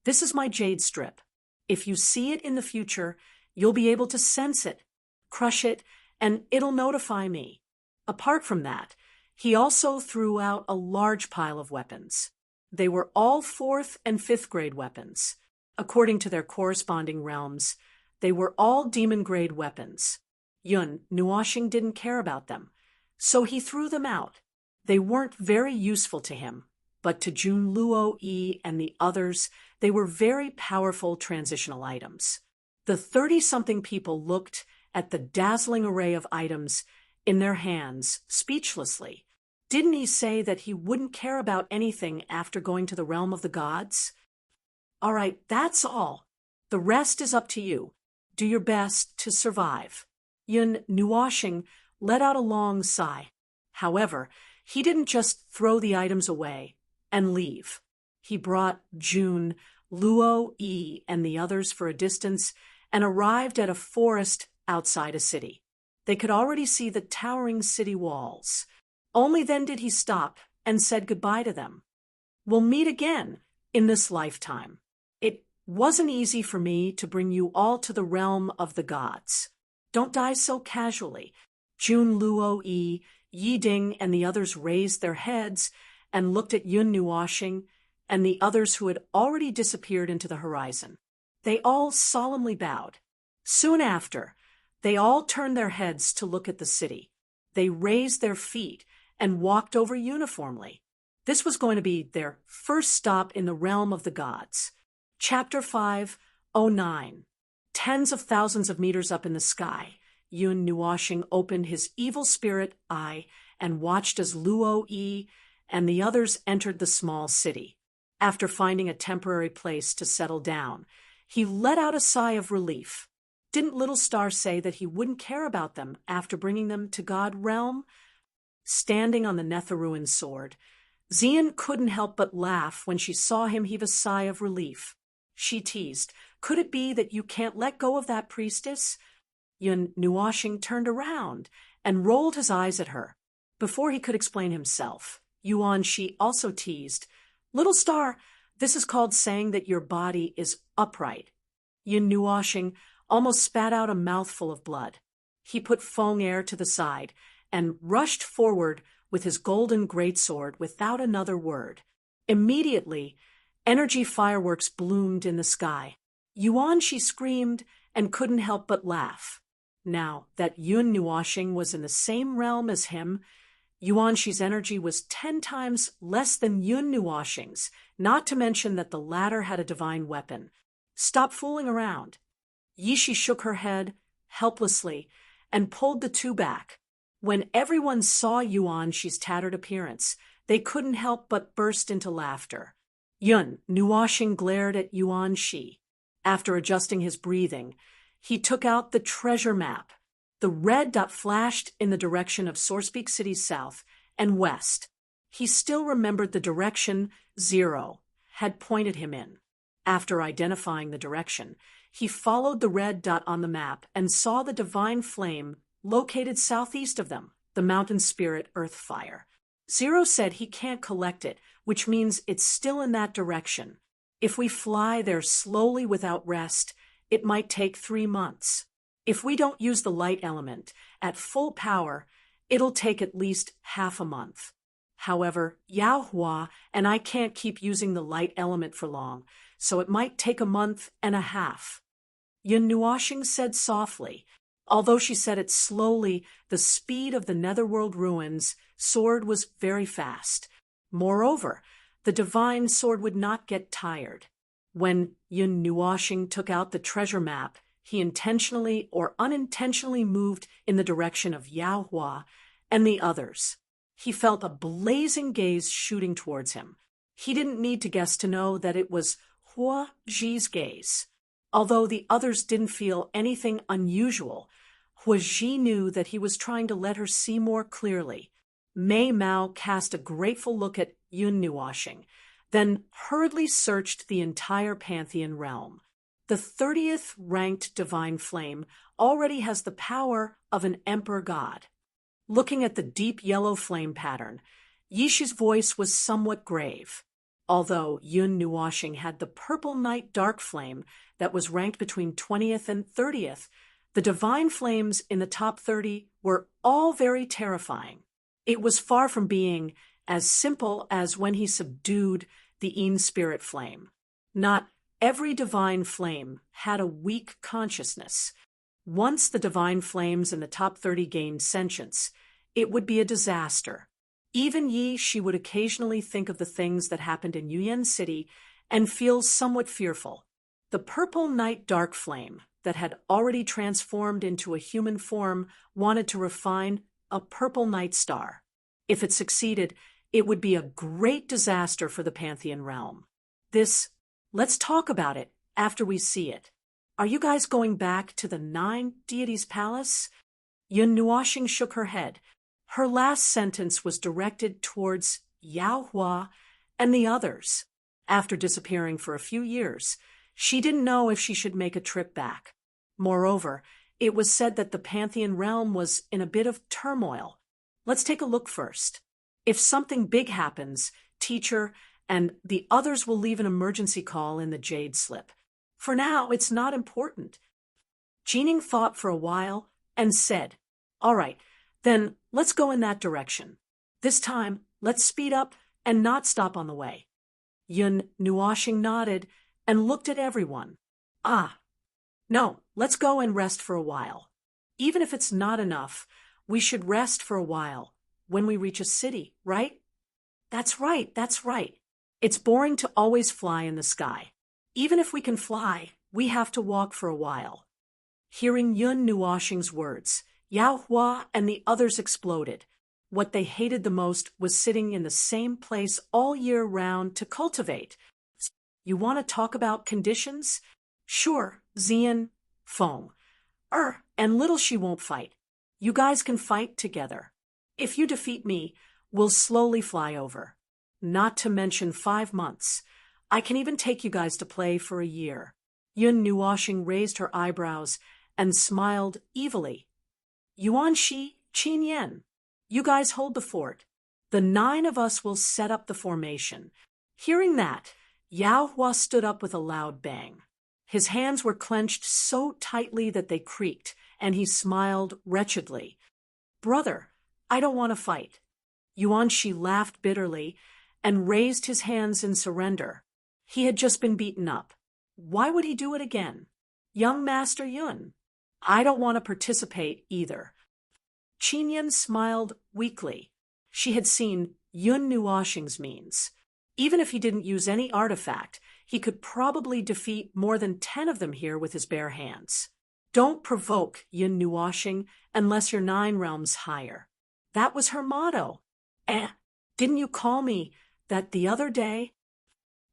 This is my jade strip. If you see it in the future, you'll be able to sense it, crush it, and it'll notify me. Apart from that, he also threw out a large pile of weapons. They were all 4th and 5th grade weapons. According to their corresponding realms, they were all demon-grade weapons. Yun Nuoshing didn't care about them, so he threw them out. They weren't very useful to him, but to Jun Luo Yi and the others, they were very powerful transitional items. The 30-something people looked at the dazzling array of items in their hands speechlessly. Didn't he say that he wouldn't care about anything after going to the realm of the gods? All right, that's all. The rest is up to you. Do your best to survive. Yun Nuoshing let out a long sigh. However, he didn't just throw the items away and leave. He brought Jun Luo Yi and the others for a distance and arrived at a forest outside a city. They could already see the towering city walls. Only then did he stop and said goodbye to them. We'll meet again in this lifetime. It wasn't easy for me to bring you all to the realm of the gods. Don't die so casually. Jun Luo Yi, Yi Ding, and the others raised their heads and looked at Yun Nuoshing and the others who had already disappeared into the horizon. They all solemnly bowed. Soon after, they all turned their heads to look at the city. They raised their feet and walked over uniformly. This was going to be their first stop in the realm of the gods. Chapter 5:09. Tens of thousands of meters up in the sky, Yun Nuoshing opened his evil spirit eye and watched as Luo Yi and the others entered the small city. After finding a temporary place to settle down, he let out a sigh of relief. Didn't Little Star say that he wouldn't care about them after bringing them to God realm? Standing on the Netherruin sword, Xian couldn't help but laugh when she saw him heave a sigh of relief. She teased, "Could it be that you can't let go of that priestess?" Yun Nuoshing turned around and rolled his eyes at her. Before he could explain himself, Yuan Shi also teased, "Little Star, this is called saying that your body is upright." Yun Nuoshing almost spat out a mouthful of blood. He put Feng Er to the side and rushed forward with his golden greatsword without another word. Immediately, energy fireworks bloomed in the sky. Yuan Shi screamed and couldn't help but laugh. Now that Yun Nuoshing was in the same realm as him, Yuan Shi's energy was 10 times less than Yun Nuoshing's, not to mention that the latter had a divine weapon. Stop fooling around. Yishi shook her head helplessly and pulled the two back. When everyone saw Yuan Shi's tattered appearance, they couldn't help but burst into laughter. Yun Nuoshing glared at Yuan Shi. After adjusting his breathing, he took out the treasure map. The red dot flashed in the direction of Sourcepeak City's south and west. He still remembered the direction 0 had pointed him in. After identifying the direction, he followed the red dot on the map and saw the divine flame located southeast of them, the mountain spirit earth fire. 0 said he can't collect it, which means it's still in that direction. If we fly there slowly without rest, it might take 3 months. If we don't use the light element at full power, it'll take at least half a month. However, Yao Hua and I can't keep using the light element for long, so it might take a month and a half. Yun Nuoshing said softly. Although she said it slowly, the speed of the netherworld ruins sword was very fast. Moreover, the divine sword would not get tired. When Yun Nuoshing took out the treasure map, he intentionally or unintentionally moved in the direction of Yao Hua and the others. He felt a blazing gaze shooting towards him. He didn't need to guess to know that it was Hua Ji's gaze. Although the others didn't feel anything unusual, Hua Ji knew that he was trying to let her see more clearly. Mei Mao cast a grateful look at Yun Nuoshing, then hurriedly searched the entire Pantheon realm. The 30th ranked divine flame already has the power of an emperor god. Looking at the deep yellow flame pattern, Yishi's voice was somewhat grave. Although Yun Nuoshing had the purple night dark flame that was ranked between 20th and 30th, the divine flames in the top 30 were all very terrifying. It was far from being as simple as when he subdued the Yin spirit flame. Not every divine flame had a weak consciousness. Once the divine flames in the top 30 gained sentience, it would be a disaster. Even Yi Shi would occasionally think of the things that happened in Yuyan City and feel somewhat fearful. The purple night dark flame that had already transformed into a human form wanted to refine a purple night star. If it succeeded, it would be a great disaster for the Pantheon realm. Let's talk about it after we see it. Are you guys going back to the 9 deities' palace? Yun Nuoshing shook her head. Her last sentence was directed towards Yao Hua and the others. After disappearing for a few years, she didn't know if she should make a trip back. Moreover, it was said that the Pantheon realm was in a bit of turmoil. Let's take a look first. If something big happens, teacher and the others will leave an emergency call in the Jade slip. For now, it's not important. Jining thought for a while and said, "All right, then let's go in that direction. This time, let's speed up and not stop on the way." Yun Nuoshing nodded and looked at everyone. No, let's go and rest for a while. Even if it's not enough, we should rest for a while when we reach a city, right? That's right. It's boring to always fly in the sky. Even if we can fly, we have to walk for a while. Hearing Yun Nuoshing's words, Yao Hua and the others exploded. What they hated the most was sitting in the same place all year round to cultivate. You want to talk about conditions? Sure, Xian, Feng. And little she won't fight. You guys can fight together. If you defeat me, we'll slowly fly over. Not to mention 5 months. I can even take you guys to play for a year. Yun Nuoshing raised her eyebrows and smiled evilly. Yuan Shi, Qin Yan, you guys hold the fort. The 9 of us will set up the formation. Hearing that, Yao Hua stood up with a loud bang. His hands were clenched so tightly that they creaked, and he smiled wretchedly. "Brother, I don't want to fight." Yuan Shi laughed bitterly and raised his hands in surrender. He had just been beaten up. Why would he do it again? "Young Master Yun, I don't want to participate either." Qin Yan smiled weakly. She had seen Yun Nuoshing's means. Even if he didn't use any artifact, he could probably defeat more than 10 of them here with his bare hands. Don't provoke Yun Nuoshing unless you're 9 realms higher. That was her motto. Didn't you call me that the other day?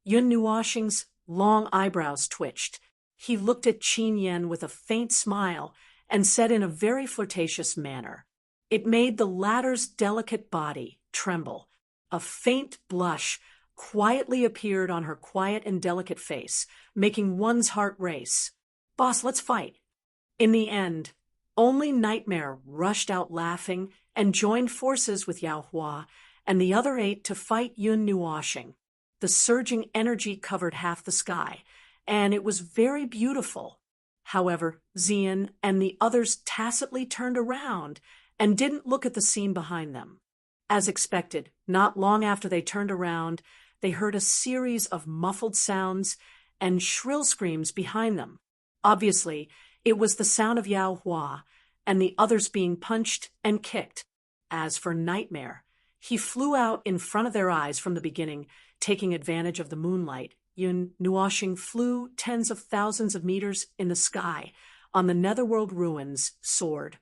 Yun Nuoshing's long eyebrows twitched. He looked at Qin Yan with a faint smile and said in a very flirtatious manner. It made the latter's delicate body tremble. A faint blush quietly appeared on her quiet and delicate face, making one's heart race. "Boss, let's fight." In the end, only Nightmare rushed out laughing and joined forces with Yao Hua and the other 8 to fight Yun Nuoshing. The surging energy covered half the sky, and it was very beautiful. However, Xian and the others tacitly turned around and didn't look at the scene behind them. As expected, not long after they turned around, they heard a series of muffled sounds and shrill screams behind them. Obviously, it was the sound of Yao Hua and the others being punched and kicked. As for Nightmare, he flew out in front of their eyes from the beginning, taking advantage of the moonlight. Yun Nuoxing flew tens of thousands of meters in the sky on the netherworld ruins soared,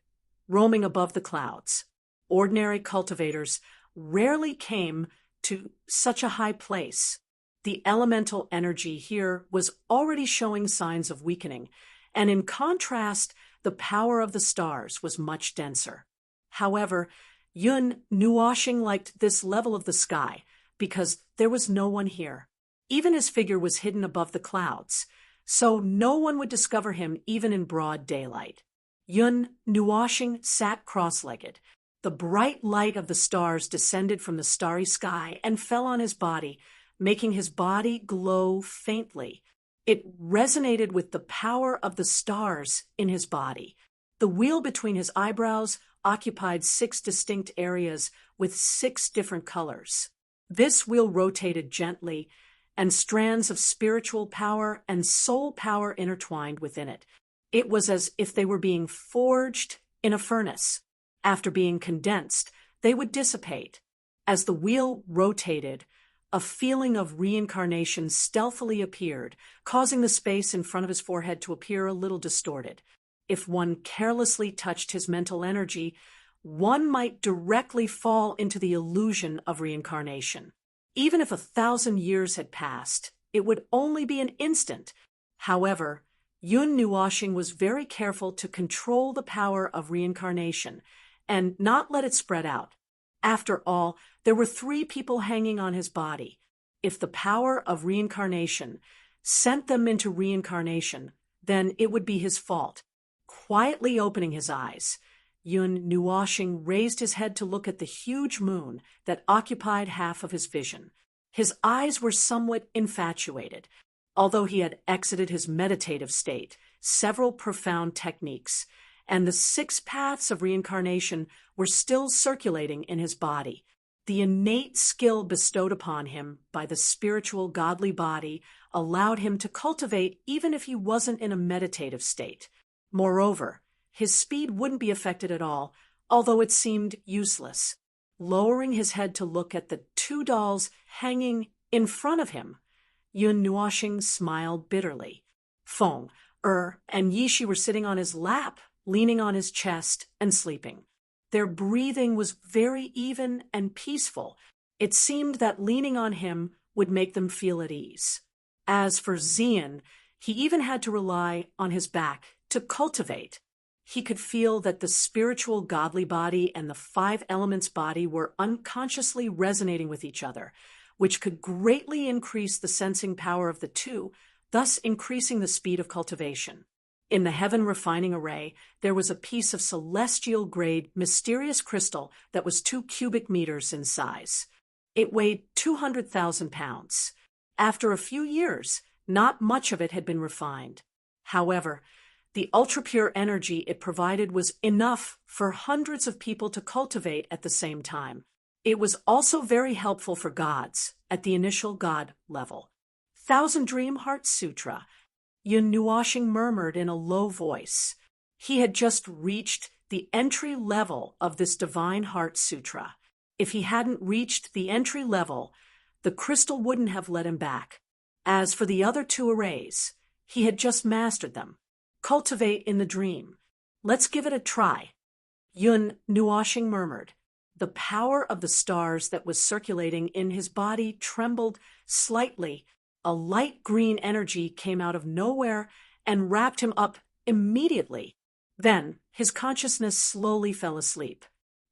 roaming above the clouds. Ordinary cultivators rarely came to such a high place. The elemental energy here was already showing signs of weakening, and in contrast, the power of the stars was much denser. However, Yun Nuoxing liked this level of the sky because there was no one here. Even his figure was hidden above the clouds, so no one would discover him even in broad daylight. Yun Nuoxing sat cross-legged. The bright light of the stars descended from the starry sky and fell on his body, making his body glow faintly. It resonated with the power of the stars in his body. The wheel between his eyebrows occupied 6 distinct areas with 6 different colors. This wheel rotated gently, and strands of spiritual power and soul power intertwined within it. It was as if they were being forged in a furnace. After being condensed, they would dissipate. As the wheel rotated, a feeling of reincarnation stealthily appeared, causing the space in front of his forehead to appear a little distorted. If one carelessly touched his mental energy, one might directly fall into the illusion of reincarnation. Even if 1,000 years had passed, it would only be an instant. However, Yun Nuoxing was very careful to control the power of reincarnation and not let it spread out. After all, there were 3 people hanging on his body. If the power of reincarnation sent them into reincarnation, then it would be his fault. Quietly opening his eyes, Yun Nuoxing raised his head to look at the huge moon that occupied half of his vision. His eyes were somewhat infatuated. Although he had exited his meditative state, several profound techniques, and the 6 paths of reincarnation were still circulating in his body. The innate skill bestowed upon him by the spiritual godly body allowed him to cultivate even if he wasn't in a meditative state. Moreover, his speed wouldn't be affected at all, although it seemed useless. Lowering his head to look at the 2 dolls hanging in front of him, Yun Nuoxing smiled bitterly. Feng, and Yishi were sitting on his lap, leaning on his chest and sleeping. Their breathing was very even and peaceful. It seemed that leaning on him would make them feel at ease. As for Xian, he even had to rely on his back to cultivate. He could feel that the spiritual godly body and the 5 elements body were unconsciously resonating with each other, which could greatly increase the sensing power of the 2, thus increasing the speed of cultivation. In the heaven refining array, there was a piece of celestial-grade, mysterious crystal that was 2 cubic meters in size. It weighed 200,000 pounds. After a few years, not much of it had been refined. However, the ultra-pure energy it provided was enough for hundreds of people to cultivate at the same time. It was also very helpful for gods at the initial god level. Thousand Dream Heart Sutra, Yun Nuoxing murmured in a low voice. He had just reached the entry level of this divine heart sutra. If he hadn't reached the entry level, the crystal wouldn't have let him back. As for the other 2 arrays, he had just mastered them. Cultivate in the dream. Let's give it a try. Yun Nuoxing murmured. The power of the stars that was circulating in his body trembled slightly. A light green energy came out of nowhere and wrapped him up immediately. Then his consciousness slowly fell asleep.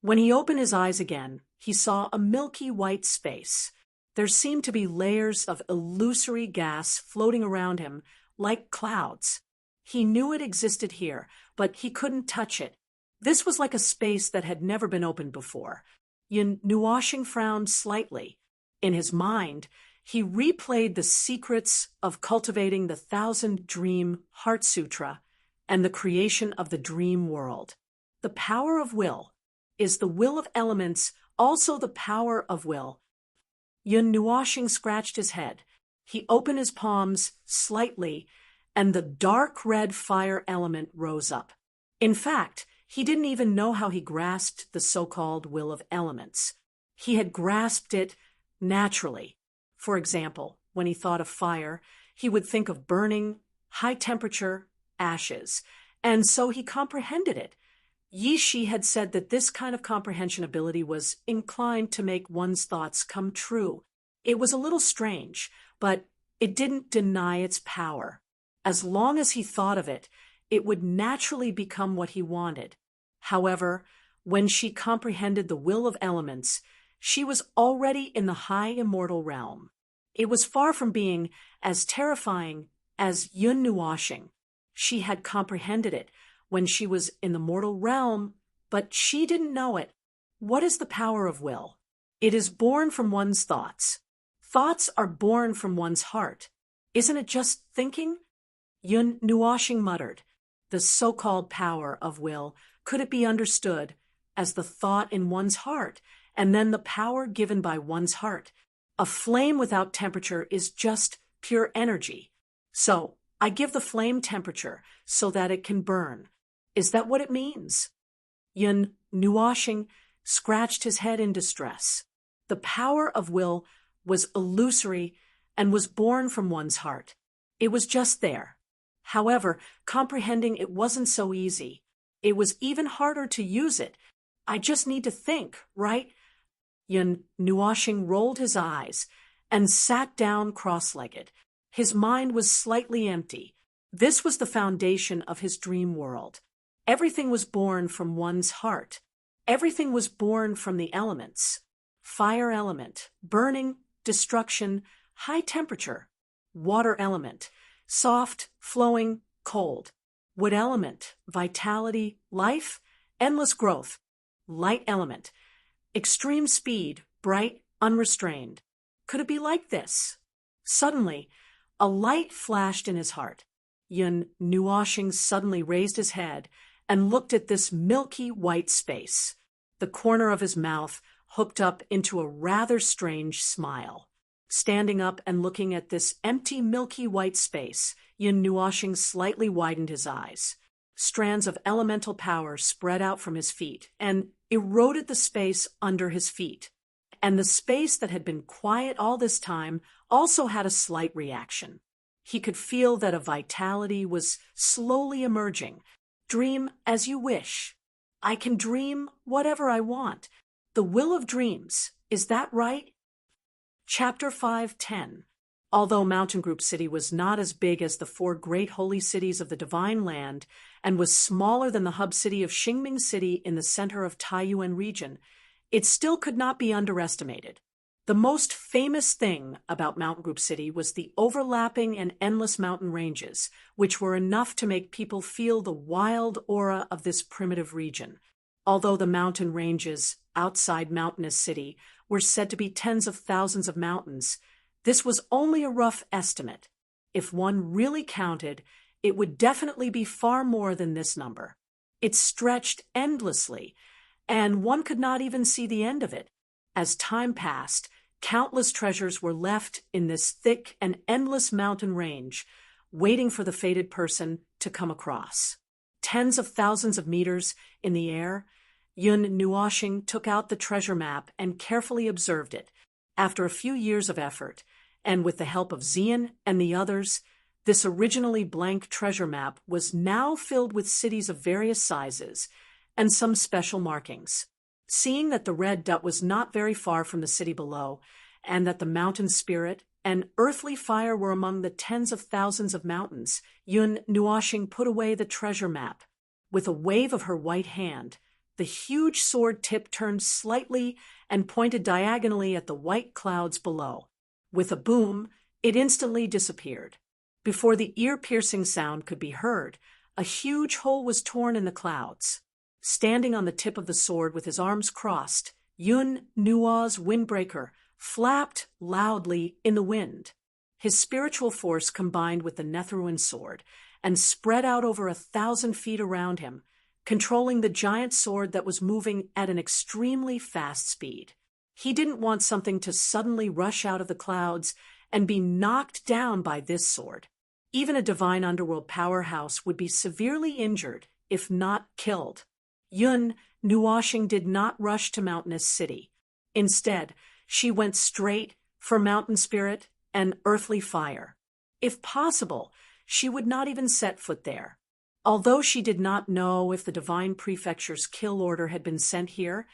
When he opened his eyes again, he saw a milky white space. There seemed to be layers of illusory gas floating around him like clouds. He knew it existed here, but he couldn't touch it. This was like a space that had never been opened before. Yun Nuoxing frowned slightly. In his mind, he replayed the secrets of cultivating the 1,000 Dream Heart Sutra and the creation of the dream world. The power of will. Is the will of elements also the power of will? Yun Nuoxing scratched his head. He opened his palms slightly and the dark red fire element rose up. In fact, he didn't even know how he grasped the so-called will of elements. He had grasped it naturally. For example, when he thought of fire, he would think of burning, high temperature, ashes, and so he comprehended it. Yi Shi had said that this kind of comprehension ability was inclined to make one's thoughts come true. It was a little strange, but it didn't deny its power. As long as he thought of it, it would naturally become what he wanted. However, when she comprehended the will of elements, she was already in the high immortal realm. It was far from being as terrifying as Yun Nuashing. She had comprehended it when she was in the mortal realm, but she didn't know it. What is the power of will? It is born from one's thoughts. Thoughts are born from one's heart. Isn't it just thinking? Yun Nuashing muttered. The so-called power of will, could it be understood as the thought in one's heart, and then the power given by one's heart? A flame without temperature is just pure energy. So, I give the flame temperature so that it can burn. Is that what it means? Yun Nuashing scratched his head in distress. The power of will was illusory and was born from one's heart. It was just there. However, comprehending it wasn't so easy. It was even harder to use it. I just need to think, right? Yun Nuashing rolled his eyes and sat down cross-legged. His mind was slightly empty. This was the foundation of his dream world. Everything was born from one's heart. Everything was born from the elements. Fire element, burning, destruction, high temperature. Water element, soft, flowing, cold. Wood element, vitality, life, endless growth. Light element, extreme speed, bright, unrestrained. Could it be like this? Suddenly, a light flashed in his heart. Yun Nuashing suddenly raised his head and looked at this milky white space. The corner of his mouth hooked up into a rather strange smile. Standing up and looking at this empty milky white space, Yun Nuashing slightly widened his eyes. Strands of elemental power spread out from his feet and eroded the space under his feet. And the space that had been quiet all this time also had a slight reaction. He could feel that a vitality was slowly emerging. Dream as you wish. I can dream whatever I want. The will of dreams. Is that right? Chapter 5:10. Although Mountain Group City was not as big as the 4 great holy cities of the Divine Land and was smaller than the hub city of Xingming City in the center of Taiyuan region, it still could not be underestimated. The most famous thing about Mountain Group City was the overlapping and endless mountain ranges, which were enough to make people feel the wild aura of this primitive region. Although the mountain ranges outside Mountainous City were said to be tens of thousands of mountains, this was only a rough estimate. If one really counted, it would definitely be far more than this number. It stretched endlessly, and one could not even see the end of it. As time passed, countless treasures were left in this thick and endless mountain range, waiting for the fated person to come across. Tens of thousands of meters in the air, Yun Nuashing took out the treasure map and carefully observed it. After a few years of effort, and with the help of Xian and the others, this originally blank treasure map was now filled with cities of various sizes and some special markings. Seeing that the red dot was not very far from the city below, and that the mountain spirit and earthly fire were among the tens of thousands of mountains, Yun Nuashing put away the treasure map. With a wave of her white hand, the huge sword tip turned slightly and pointed diagonally at the white clouds below. With a boom, it instantly disappeared. Before the ear-piercing sound could be heard, a huge hole was torn in the clouds. Standing on the tip of the sword with his arms crossed, Yun Nua's windbreaker flapped loudly in the wind. His spiritual force combined with the Netheruan sword and spread out over 1,000 feet around him, controlling the giant sword that was moving at an extremely fast speed. He didn't want something to suddenly rush out of the clouds and be knocked down by this sword. Even a divine underworld powerhouse would be severely injured, if not killed. Yun Nuoshing did not rush to Mountainous City. Instead, she went straight for mountain spirit and earthly fire. If possible, she would not even set foot there. Although she did not know if the divine prefecture's kill order had been sent here,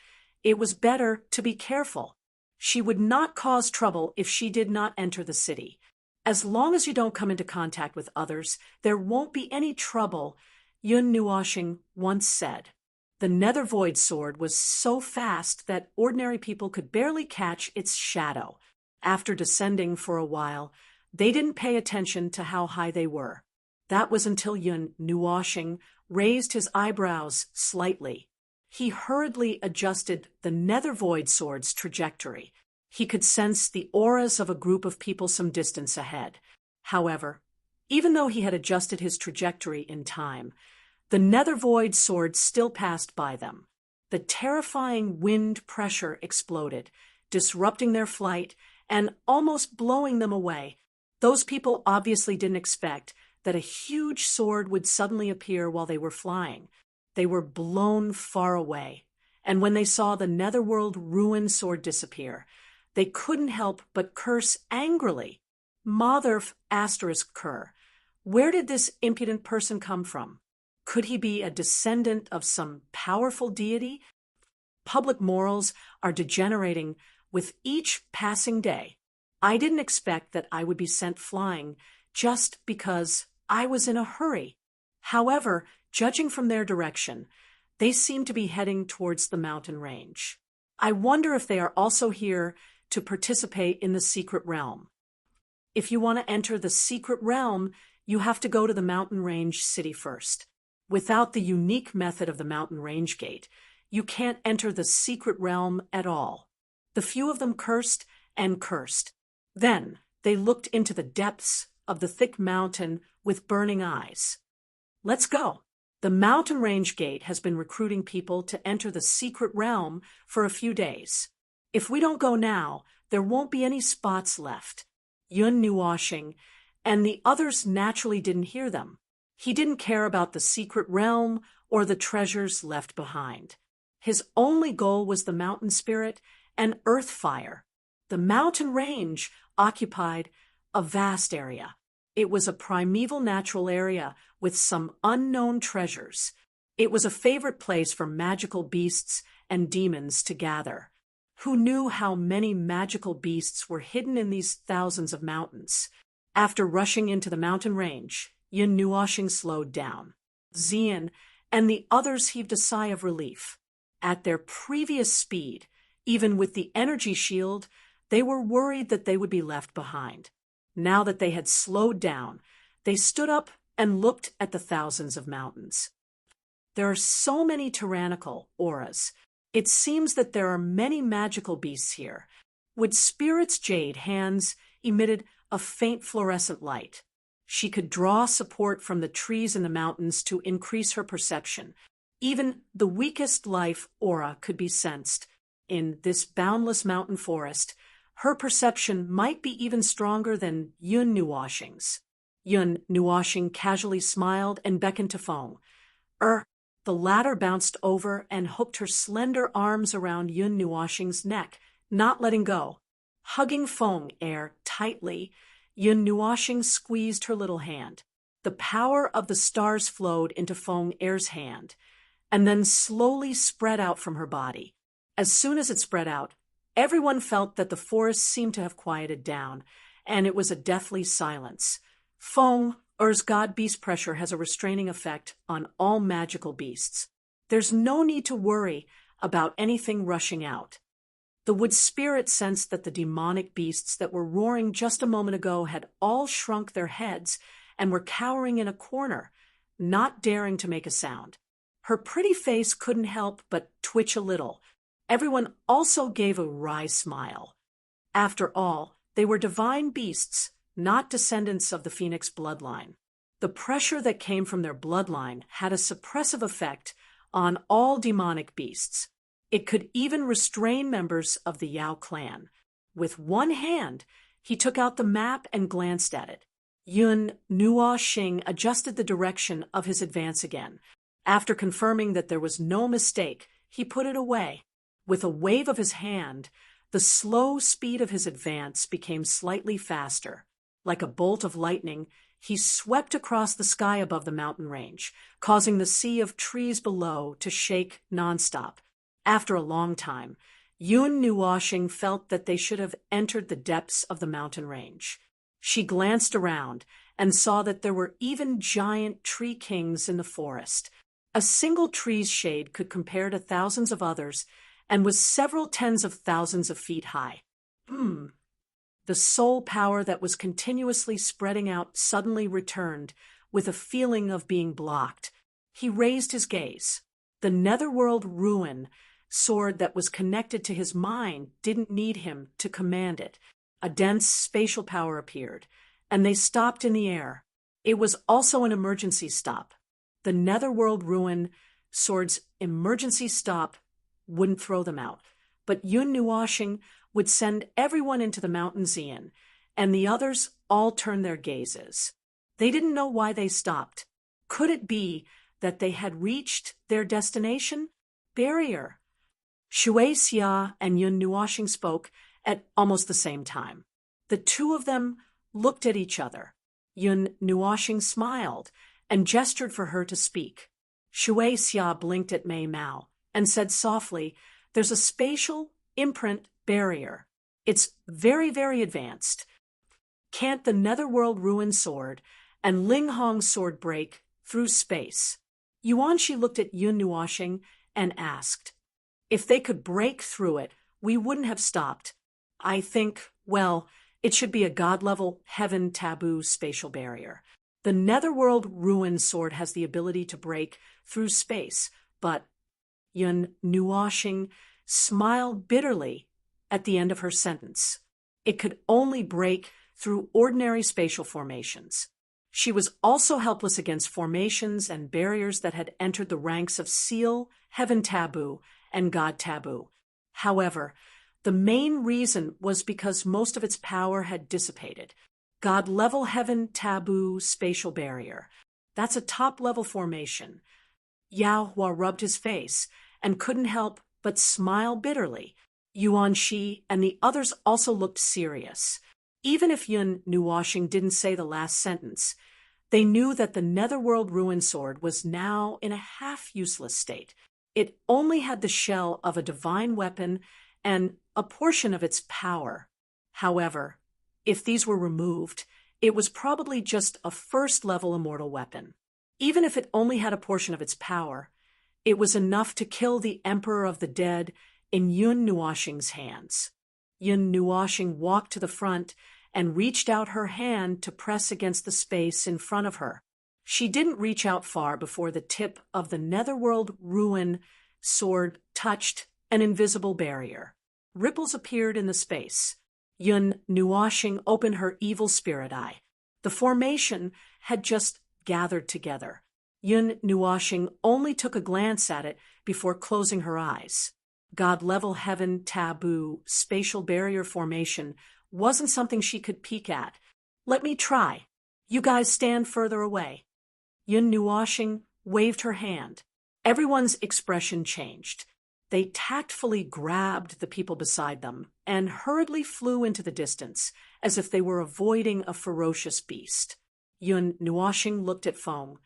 it was better to be careful. She would not cause trouble if she did not enter the city. As long as you don't come into contact with others, there won't be any trouble, Yun Nuoshing once said. The Nether Void sword was so fast that ordinary people could barely catch its shadow. After descending for a while, they didn't pay attention to how high they were. That was until Yun Nuoshing raised his eyebrows slightly. He hurriedly adjusted the Nether Void sword's trajectory. He could sense the auras of a group of people some distance ahead. However, even though he had adjusted his trajectory in time, the Nether Void sword still passed by them. The terrifying wind pressure exploded, disrupting their flight and almost blowing them away. Those people obviously didn't expect that a huge sword would suddenly appear while they were flying. They were blown far away, and when they saw the Netherworld ruin sword disappear, they couldn't help but curse angrily. Motherf asterisk cur. Where did this impudent person come from? Could he be a descendant of some powerful deity? Public morals are degenerating with each passing day. I didn't expect that I would be sent flying just because I was in a hurry. However, judging from their direction, they seem to be heading towards the mountain range. I wonder if they are also here to participate in the secret realm. If you want to enter the secret realm, you have to go to the mountain range city first. Without the unique method of the mountain range gate, you can't enter the secret realm at all. The few of them cursed and cursed. Then they looked into the depths of the thick mountain with burning eyes. Let's go. The mountain range gate has been recruiting people to enter the secret realm for a few days. If we don't go now, there won't be any spots left. Yun Nuoshing and the others naturally didn't hear them. He didn't care about the secret realm or the treasures left behind. His only goal was the mountain spirit and earth fire. The mountain range occupied a vast area. It was a primeval natural area with some unknown treasures. It was a favorite place for magical beasts and demons to gather. Who knew how many magical beasts were hidden in these thousands of mountains? After rushing into the mountain range, Yun Nuoshing slowed down. Xian and the others heaved a sigh of relief. At their previous speed, even with the energy shield, they were worried that they would be left behind. Now that they had slowed down, they stood up and looked at the thousands of mountains. There are so many tyrannical auras. It seems that there are many magical beasts here. Wood Spirit's jade hands emitted a faint fluorescent light. She could draw support from the trees in the mountains to increase her perception. Even the weakest life aura could be sensed. In this boundless mountain forest, her perception might be even stronger than Yun Nuoshing's. Yun Nuoshing casually smiled and beckoned to Feng. The latter bounced over and hooked her slender arms around Yun Nuoshing's neck, not letting go. Hugging Feng tightly, Yun Nuoshing squeezed her little hand. The power of the stars flowed into Feng hand, and then slowly spread out from her body. As soon as it spread out, everyone felt that the forest seemed to have quieted down, and it was a deathly silence. Feng god beast pressure has a restraining effect on all magical beasts. There's no need to worry about anything rushing out. The wood spirit sensed that the demonic beasts that were roaring just a moment ago had all shrunk their heads and were cowering in a corner, not daring to make a sound. Her pretty face couldn't help but twitch a little. Everyone also gave a wry smile. After all, they were divine beasts, not descendants of the Phoenix bloodline. The pressure that came from their bloodline had a suppressive effect on all demonic beasts. It could even restrain members of the Yao clan. With one hand, he took out the map and glanced at it. Yun Nuoxing adjusted the direction of his advance again. After confirming that there was no mistake, he put it away. With a wave of his hand, the slow speed of his advance became slightly faster. Like a bolt of lightning, he swept across the sky above the mountain range, causing the sea of trees below to shake nonstop. After a long time, Yun Nuoxing felt that they should have entered the depths of the mountain range. She glanced around and saw that there were even giant tree kings in the forest. A single tree's shade could compare to thousands of others and was several tens of thousands of feet high. The soul power that was continuously spreading out suddenly returned, with a feeling of being blocked. He raised his gaze. The netherworld ruin sword that was connected to his mind didn't need him to command it. A dense spatial power appeared, and they stopped in the air. It was also an emergency stop. The netherworld ruin sword's emergency stop wouldn't throw them out, but Yun Nuoxing would send everyone into the mountain Xian, and the others all turned their gazes. They didn't know why they stopped. Could it be that they had reached their destination? Barrier. Shui Xia and Yun Nuoxing spoke at almost the same time. The two of them looked at each other. Yun Nuoxing smiled and gestured for her to speak. Shui Xia blinked at Mei Mao and said softly, "There's a spatial imprint barrier. It's very, very advanced. Can't the netherworld ruin sword and Ling Hong's sword break through space?" Yuanxi looked at Yun Nuoxing and asked, "If they could break through it, we wouldn't have stopped. I think, well, it should be a god-level heaven taboo spatial barrier. The netherworld ruin sword has the ability to break through space, but..." Yun Nuoxing smiled bitterly at the end of her sentence. It could only break through ordinary spatial formations. She was also helpless against formations and barriers that had entered the ranks of Seal, Heaven Taboo, and God Taboo. However, the main reason was because most of its power had dissipated. God-level Heaven Taboo spatial barrier. That's a top-level formation. Yao Hua rubbed his face and couldn't help but smile bitterly. Yuanxi and the others also looked serious. Even if Yun Nuoxing didn't say the last sentence, they knew that the netherworld ruin sword was now in a half-useless state. It only had the shell of a divine weapon and a portion of its power. However, if these were removed, it was probably just a first-level immortal weapon. Even if it only had a portion of its power, it was enough to kill the Emperor of the Dead in Yun Nuoxing's hands. Yun Nuoxing walked to the front and reached out her hand to press against the space in front of her. She didn't reach out far before the tip of the netherworld ruin sword touched an invisible barrier. Ripples appeared in the space. Yun Nuoxing opened her evil spirit eye. The formation had just gathered together. Yun Nuoxing only took a glance at it before closing her eyes. God-level heaven taboo spatial barrier formation wasn't something she could peek at. "Let me try. You guys stand further away." Yun Nuoxing waved her hand. Everyone's expression changed. They tactfully grabbed the people beside them and hurriedly flew into the distance, as if they were avoiding a ferocious beast. Yun Nuoxing looked at Feng,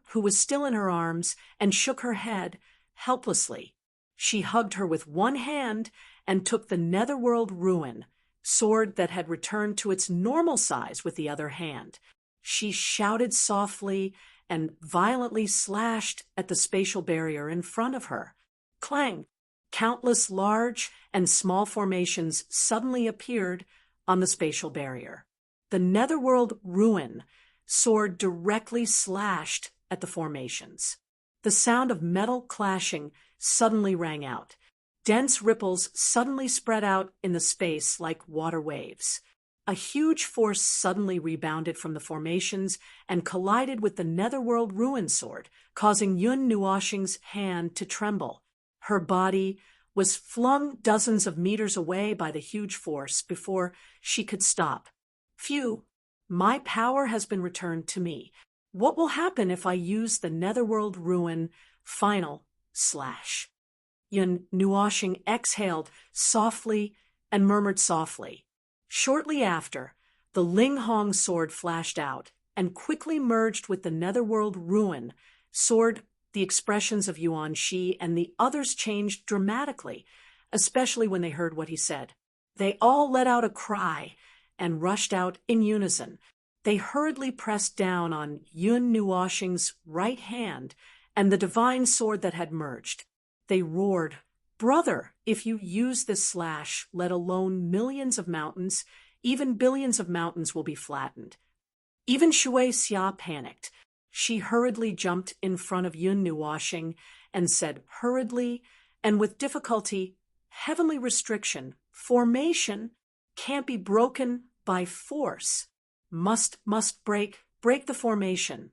who was still in her arms, and shook her head helplessly. She hugged her with one hand and took the netherworld ruin sword that had returned to its normal size with the other hand. She shouted softly and violently slashed at the spatial barrier in front of her. Clang! Countless large and small formations suddenly appeared on the spatial barrier. The netherworld ruin sword directly slashed at the formations. The sound of metal clashing suddenly rang out. Dense ripples suddenly spread out in the space like water waves. A huge force suddenly rebounded from the formations and collided with the netherworld ruin sword, causing Yun Nuoxing's hand to tremble. Her body was flung dozens of meters away by the huge force before she could stop. "Phew," My power has been returned to me. What will happen if I use the netherworld ruin final slash? Yun Nuoshing exhaled softly and murmured softly. Shortly after, the Ling Hong sword flashed out and quickly merged with the netherworld ruin sword. The expressions of Yuan Shi and the others changed dramatically, especially when they heard what he said. They all let out a cry and rushed out in unison. They hurriedly pressed down on Yun Nuoshing's right hand and the divine sword that had merged. They roared, "Brother, if you use this slash, let alone millions of mountains, even billions of mountains will be flattened." Even Shui Xia panicked. She hurriedly jumped in front of Yun Nuoshing and said hurriedly and with difficulty, "Heavenly restriction, formation can't be broken by force. Must break the formation."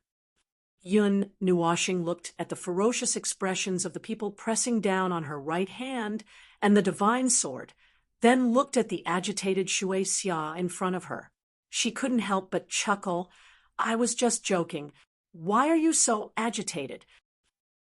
Yun Nuoshing looked at the ferocious expressions of the people pressing down on her right hand and the divine sword, then looked at the agitated Shui Xia in front of her. She couldn't help but chuckle. "I was just joking. Why are you so agitated?"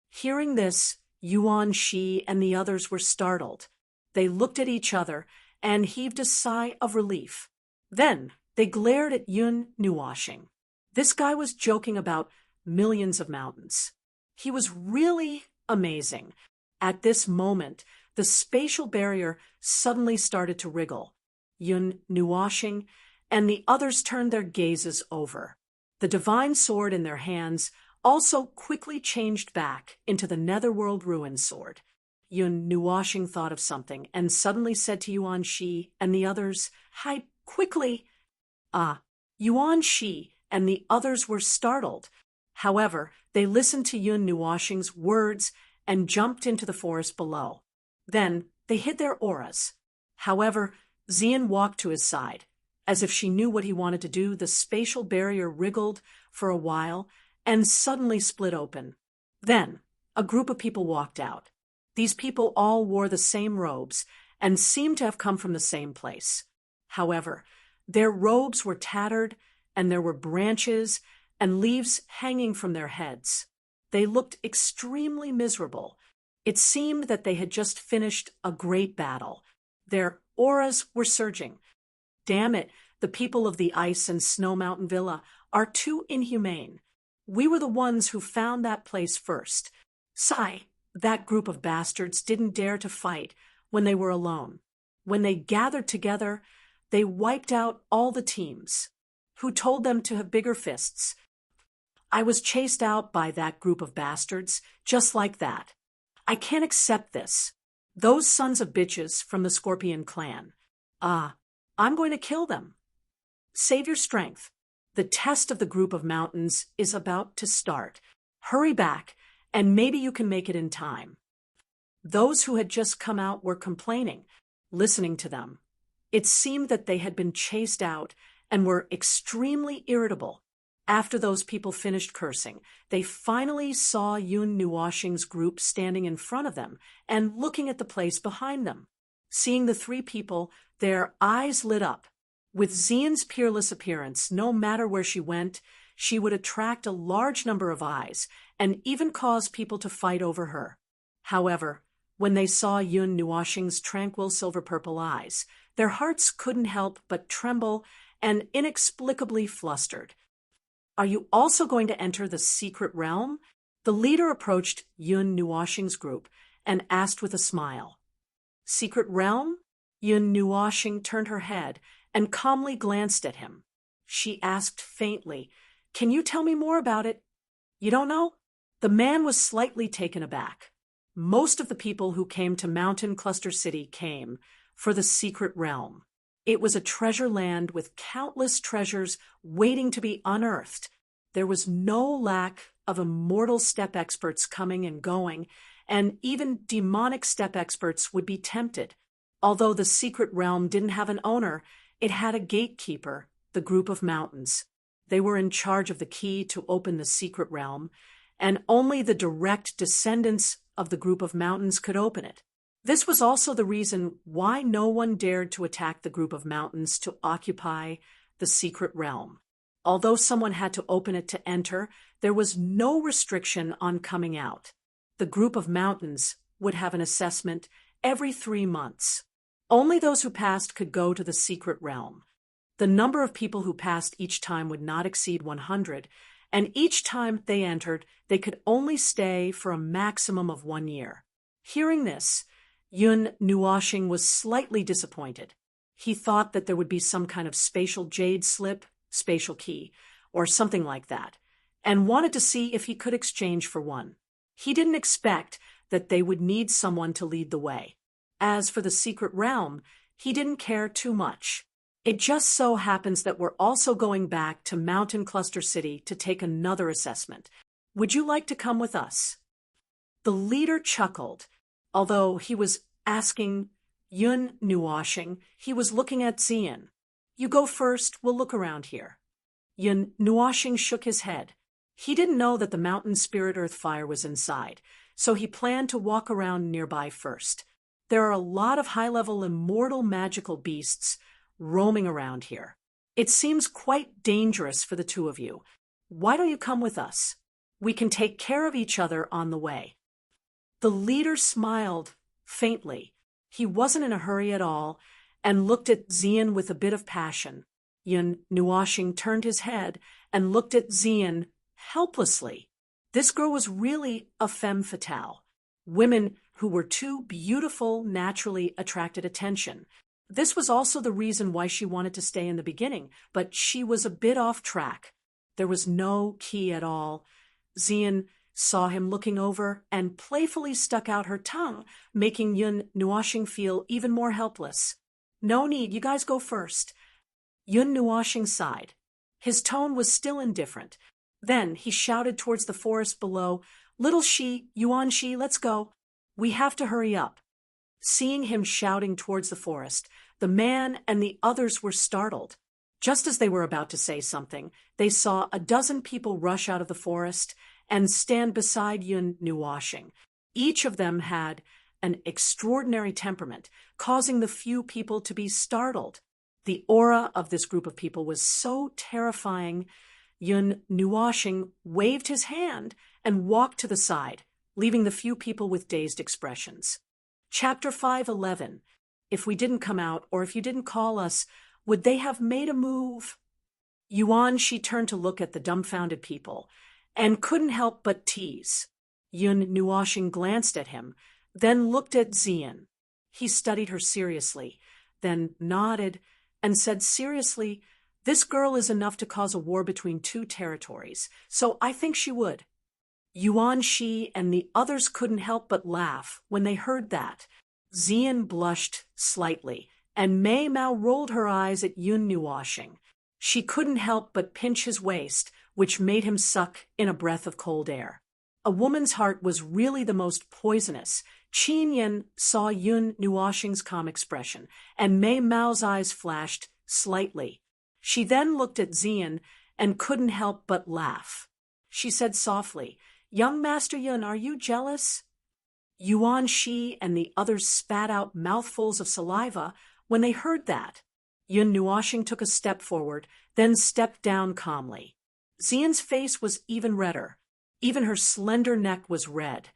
Hearing this, Yuan Shi and the others were startled. They looked at each other and heaved a sigh of relief. Then they glared at Yun Nuoshing. This guy was joking about millions of mountains. He was really amazing. At this moment, the spatial barrier suddenly started to wriggle. Yun Nuoshing and the others turned their gazes over. The divine sword in their hands also quickly changed back into the netherworld ruin sword. Yun Nuoshing thought of something and suddenly said to Yuan Shi and the others, "Hide quickly." Yuan Shi and the others were startled. However, they listened to Yun Nuoshing's words and jumped into the forest below. Then they hid their auras. However, Xian walked to his side. As if she knew what he wanted to do, the spatial barrier wriggled for a while and suddenly split open. Then, a group of people walked out. These people all wore the same robes and seemed to have come from the same place. However, their robes were tattered and there were branches and leaves hanging from their heads. They looked extremely miserable. It seemed that they had just finished a great battle. Their auras were surging. "Damn it, the people of the Ice and Snow Mountain Villa are too inhumane. We were the ones who found that place first. Sigh, that group of bastards didn't dare to fight when they were alone. When they gathered together, they wiped out all the teams. Who told them to have bigger fists? I was chased out by that group of bastards, just like that. I can't accept this. Those sons of bitches from the Scorpion clan. I'm going to kill them. Save your strength. The test of the group of mountains is about to start. Hurry back, and maybe you can make it in time." Those who had just come out were complaining, listening to them. It seemed that they had been chased out and were extremely irritable. After those people finished cursing, they finally saw Yun Nuoshing's group standing in front of them and looking at the place behind them. Seeing the three people, their eyes lit up. With Xian's peerless appearance, no matter where she went, she would attract a large number of eyes and even cause people to fight over her. However, when they saw Yun Nuoshing's tranquil silver-purple eyes, their hearts couldn't help but tremble and inexplicably flustered. "Are you also going to enter the secret realm?" The leader approached Yun Nuoshing's group and asked with a smile. "Secret realm?" Yun Nuoshing turned her head and calmly glanced at him. She asked faintly, "Can you tell me more about it?" "You don't know?" The man was slightly taken aback. Most of the people who came to Mountain Cluster City came for the secret realm. It was a treasure land with countless treasures waiting to be unearthed. There was no lack of immortal step experts coming and going, and even demonic step experts would be tempted. Although the secret realm didn't have an owner, it had a gatekeeper, the group of mountains. They were in charge of the key to open the secret realm, and only the direct descendants of the group of mountains could open it. This was also the reason why no one dared to attack the group of mountains to occupy the secret realm. Although someone had to open it to enter, there was no restriction on coming out. The group of mountains would have an assessment every 3 months. Only those who passed could go to the secret realm. The number of people who passed each time would not exceed 100, and each time they entered, they could only stay for a maximum of 1 year. Hearing this, Yun Nuoshing was slightly disappointed. He thought that there would be some kind of spatial jade slip, spatial key, or something like that, and wanted to see if he could exchange for one. He didn't expect that they would need someone to lead the way. As for the secret realm, he didn't care too much. It just so happens that we're also going back to Mountain Cluster City to take another assessment. Would you like to come with us? The leader chuckled. Although he was asking Yun Nuoshing, he was looking at Xian. You go first, we'll look around here. Yun Nuoshing shook his head. He didn't know that the mountain spirit earth fire was inside, so he planned to walk around nearby first. There are a lot of high-level immortal magical beasts roaming around here. It seems quite dangerous for the two of you. Why don't you come with us? We can take care of each other on the way. The leader smiled faintly. He wasn't in a hurry at all and looked at Xian with a bit of passion. Yun Nuoshing turned his head and looked at Xian helplessly. This girl was really a femme fatale. Women who were too beautiful naturally attracted attention. This was also the reason why she wanted to stay in the beginning, but she was a bit off track. There was no key at all. Xian saw him looking over and playfully stuck out her tongue, making Yun Nuoshing feel even more helpless. No need, you guys go first. Yun Nuoshing sighed. His tone was still indifferent. Then he shouted towards the forest below, Little Shi, Yuan Shi, let's go. We have to hurry up. Seeing him shouting towards the forest, the man and the others were startled. Just as they were about to say something, they saw a dozen people rush out of the forest and stand beside Yun Nuoshing. Each of them had an extraordinary temperament, causing the few people to be startled. The aura of this group of people was so terrifying, Yun Nuoshing waved his hand and walked to the side, leaving the few people with dazed expressions. Chapter 5:11. If we didn't come out, or if you didn't call us, would they have made a move? Yuan Shi turned to look at the dumbfounded people, and couldn't help but tease. Yun Nuoshing glanced at him, then looked at Xian. He studied her seriously, then nodded and said seriously, This girl is enough to cause a war between 2 territories, so I think she would. Yuan Shi and the others couldn't help but laugh when they heard that. Xian blushed slightly, and Mei Mao rolled her eyes at Yun Nuoshing. She couldn't help but pinch his waist, which made him suck in a breath of cold air. A woman's heart was really the most poisonous. Qin Yin saw Yun Nuoshing's calm expression, and Mei Mao's eyes flashed slightly. She then looked at Xian and couldn't help but laugh. She said softly, Young Master Yun, are you jealous? Yuan Shi and the others spat out mouthfuls of saliva when they heard that. Yun Nuoshing took a step forward, then stepped down calmly. Xian's face was even redder. Even her slender neck was red,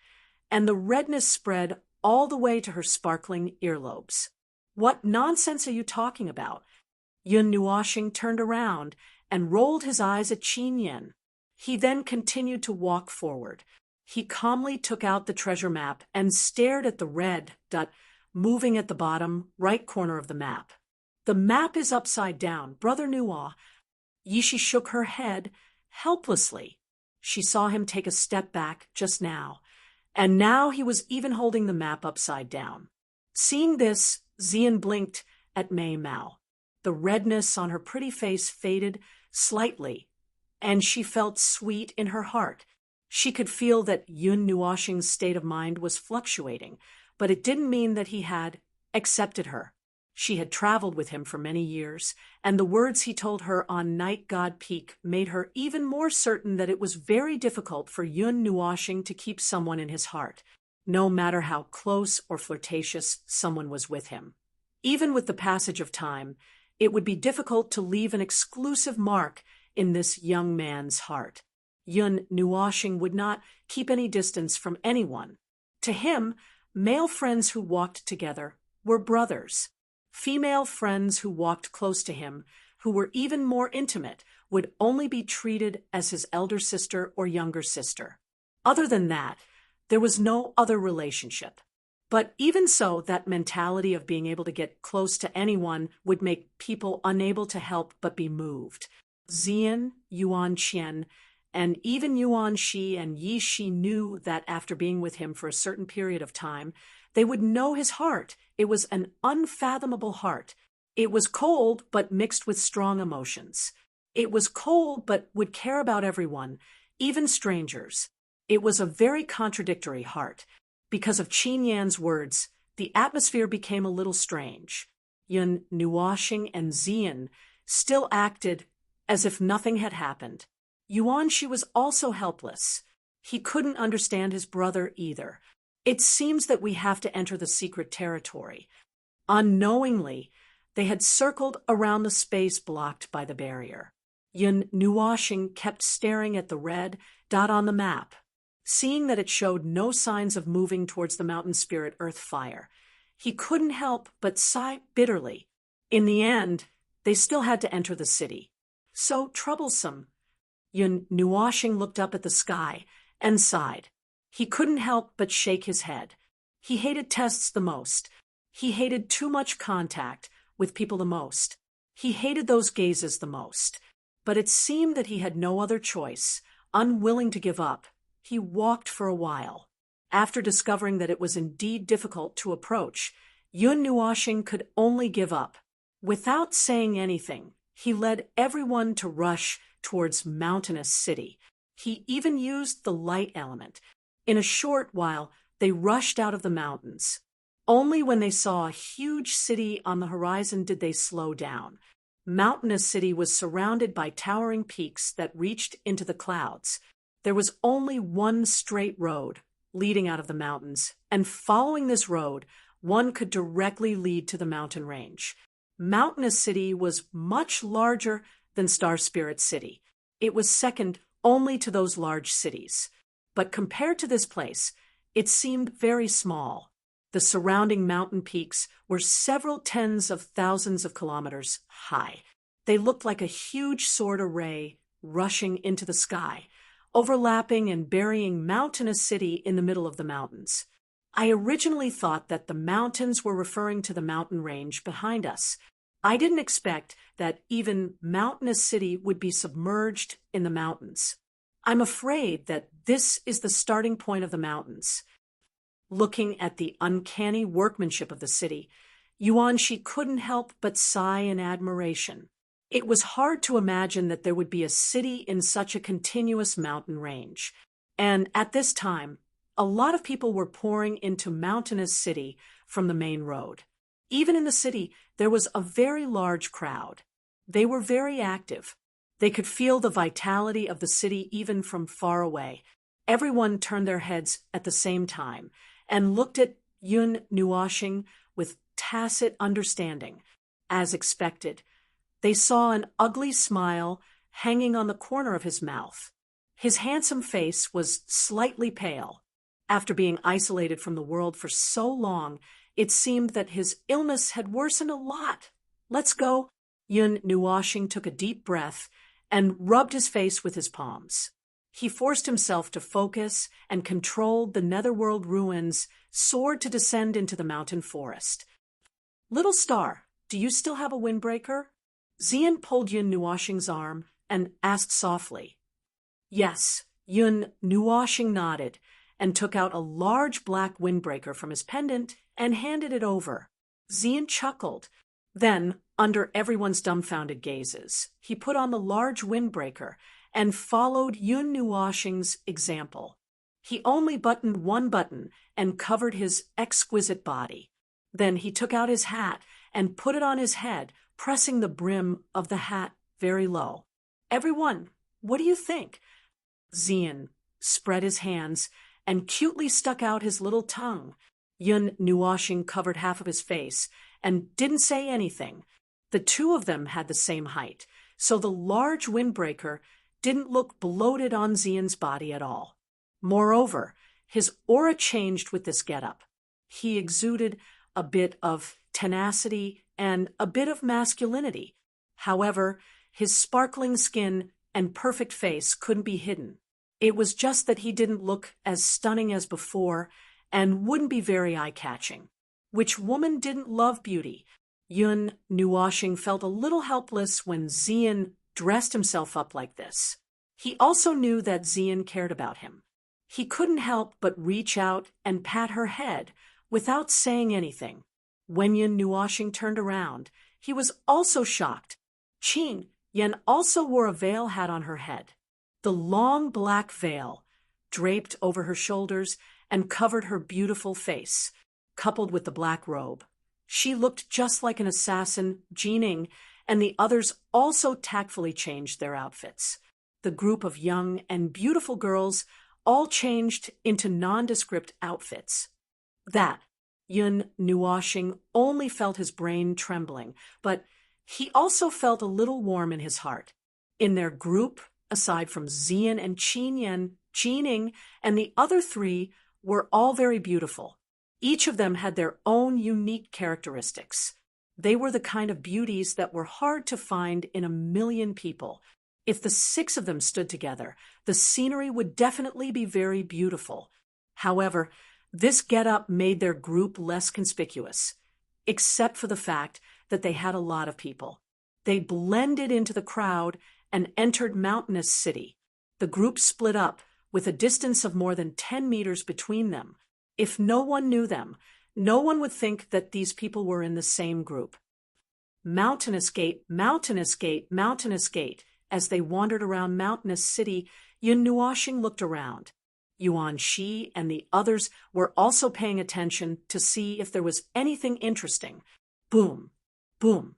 and the redness spread all the way to her sparkling earlobes. What nonsense are you talking about? Yun Nuoshing turned around and rolled his eyes at Qin Yin. He then continued to walk forward. He calmly took out the treasure map and stared at the red dot moving at the bottom right corner of the map. The map is upside down, Brother Nuo. Yishi shook her head helplessly. She saw him take a step back just now, and now he was even holding the map upside down. Seeing this, Xian blinked at Mei Mao. The redness on her pretty face faded slightly, and she felt sweet in her heart. She could feel that Yun Nuoshing's state of mind was fluctuating, but it didn't mean that he had accepted her. She had traveled with him for many years, and the words he told her on Night God Peak made her even more certain that it was very difficult for Yun Nuoshing to keep someone in his heart, no matter how close or flirtatious someone was with him. Even with the passage of time, it would be difficult to leave an exclusive mark in this young man's heart. Yun Nuoshing would not keep any distance from anyone. To him, male friends who walked together were brothers. Female friends who walked close to him, who were even more intimate, would only be treated as his elder sister or younger sister. Other than that, there was no other relationship. But even so, that mentality of being able to get close to anyone would make people unable to help but be moved. Xian, Yuan Qian, and even Yuan Shi and Yi Shi knew that after being with him for a certain period of time, they would know his heart. It was an unfathomable heart. It was cold but mixed with strong emotions. It was cold but would care about everyone, even strangers. It was a very contradictory heart. Because of Qin Yan's words, the atmosphere became a little strange. Yun Nuoshing and Xian still acted as if nothing had happened. Yuan Shi was also helpless. He couldn't understand his brother either. It seems that we have to enter the secret territory. Unknowingly, they had circled around the space blocked by the barrier. Yun Nuoshing kept staring at the red dot on the map. Seeing that it showed no signs of moving towards the mountain spirit earth fire, he couldn't help but sigh bitterly. In the end, they still had to enter the city. So troublesome. Yun Nuoshing looked up at the sky and sighed. He couldn't help but shake his head. He hated tests the most. He hated too much contact with people the most. He hated those gazes the most. But it seemed that he had no other choice. Unwilling to give up, he walked for a while. After discovering that it was indeed difficult to approach, Yun Nuoshing could only give up. Without saying anything, he led everyone to rush towards Mountainous City. He even used the light element. In a short while, they rushed out of the mountains. Only when they saw a huge city on the horizon did they slow down. Mountainous City was surrounded by towering peaks that reached into the clouds. There was only one straight road leading out of the mountains, and following this road, one could directly lead to the mountain range. Mountainous City was much larger than Star Spirit City. It was second only to those large cities. But compared to this place, it seemed very small. The surrounding mountain peaks were several tens of thousands of kilometers high. They looked like a huge sword array rushing into the sky, overlapping and burying Mountainous City in the middle of the mountains. I originally thought that the mountains were referring to the mountain range behind us. I didn't expect that even Mountainous City would be submerged in the mountains. I'm afraid that this is the starting point of the mountains. Looking at the uncanny workmanship of the city, Yuan Shi couldn't help but sigh in admiration. It was hard to imagine that there would be a city in such a continuous mountain range. And at this time, a lot of people were pouring into Mountainous City from the main road. Even in the city, there was a very large crowd. They were very active. They could feel the vitality of the city even from far away. Everyone turned their heads at the same time and looked at Yun Nuoshing with tacit understanding. As expected, they saw an ugly smile hanging on the corner of his mouth. His handsome face was slightly pale. After being isolated from the world for so long, it seemed that his illness had worsened a lot. Let's go. Yun Nuoshing took a deep breath and rubbed his face with his palms. He forced himself to focus and controlled the netherworld ruins, soared to descend into the mountain forest. Little Star, do you still have a windbreaker? Xian pulled Yun Nuoshing's arm and asked softly. Yes, Yun Nuoshing nodded and took out a large black windbreaker from his pendant and handed it over. Xian chuckled. Then, under everyone's dumbfounded gazes, he put on the large windbreaker and followed Yun Nuoshing's example. He only buttoned one button and covered his exquisite body. Then he took out his hat and put it on his head, pressing the brim of the hat very low. Everyone, what do you think? Xian spread his hands and cutely stuck out his little tongue. Yun Nuoshing covered half of his face and didn't say anything. The two of them had the same height. so the large windbreaker didn't look bloated on Xian's body at all. Moreover, his aura changed with this getup. He exuded a bit of tenacity and a bit of masculinity. However, his sparkling skin and perfect face couldn't be hidden. It was just that he didn't look as stunning as before and wouldn't be very eye-catching. Which woman didn't love beauty? Yun Nuoxing felt a little helpless when Xian dressed himself up like this. He also knew that Xian cared about him. He couldn't help but reach out and pat her head without saying anything. When Yun Nuoxing turned around, he was also shocked. Qin Yan also wore a veil hat on her head. The long black veil draped over her shoulders and covered her beautiful face, coupled with the black robe. She looked just like an assassin. Jining and the others also tactfully changed their outfits. The group of young and beautiful girls all changed into nondescript outfits. That Yun Nuoxing only felt his brain trembling, but he also felt a little warm in his heart. In their group, aside from Xian and Qin Yan, Jining and the other three were all very beautiful. Each of them had their own unique characteristics. They were the kind of beauties that were hard to find in a million people. If the 6 of them stood together, the scenery would definitely be very beautiful. However, this getup made their group less conspicuous, except for the fact that they had a lot of people. They blended into the crowd and entered Mountainous City. The group split up, with a distance of more than 10 meters between them. If no one knew them, no one would think that these people were in the same group. Mountainous Gate, Mountainous Gate, Mountainous Gate. As they wandered around Mountainous City, Yun Nuoxing looked around. Yuan Shi and the others were also paying attention to see if there was anything interesting. Boom, boom.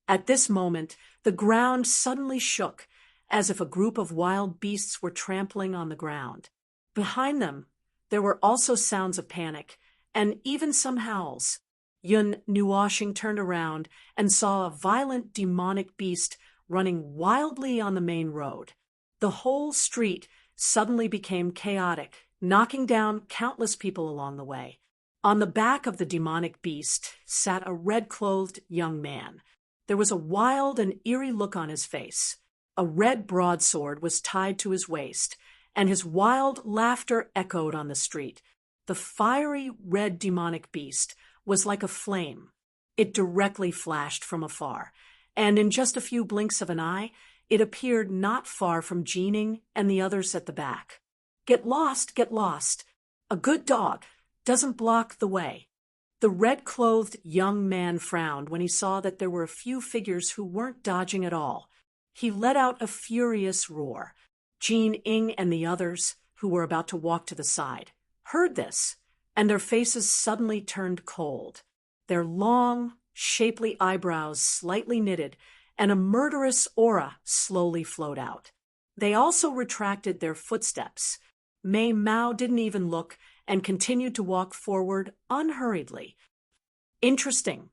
At this moment, the ground suddenly shook, as if a group of wild beasts were trampling on the ground. Behind them, there were also sounds of panic, and even some howls. Yun Nuoxing turned around and saw a violent demonic beast running wildly on the main road. The whole street suddenly became chaotic, knocking down countless people along the way. On the back of the demonic beast sat a red-clothed young man. There was a wild and eerie look on his face. A red broadsword was tied to his waist, and his wild laughter echoed on the street. The fiery red demonic beast was like a flame. It directly flashed from afar, and in just a few blinks of an eye, it appeared not far from Jining and the others at the back. Get lost, get lost. A good dog doesn't block the way. The red-clothed young man frowned when he saw that there were a few figures who weren't dodging at all. He let out a furious roar. Jining and the others, who were about to walk to the side, heard this, and their faces suddenly turned cold. Their long, shapely eyebrows slightly knitted, and a murderous aura slowly flowed out. They also retracted their footsteps. Mei Mao didn't even look and continued to walk forward unhurriedly. Interesting.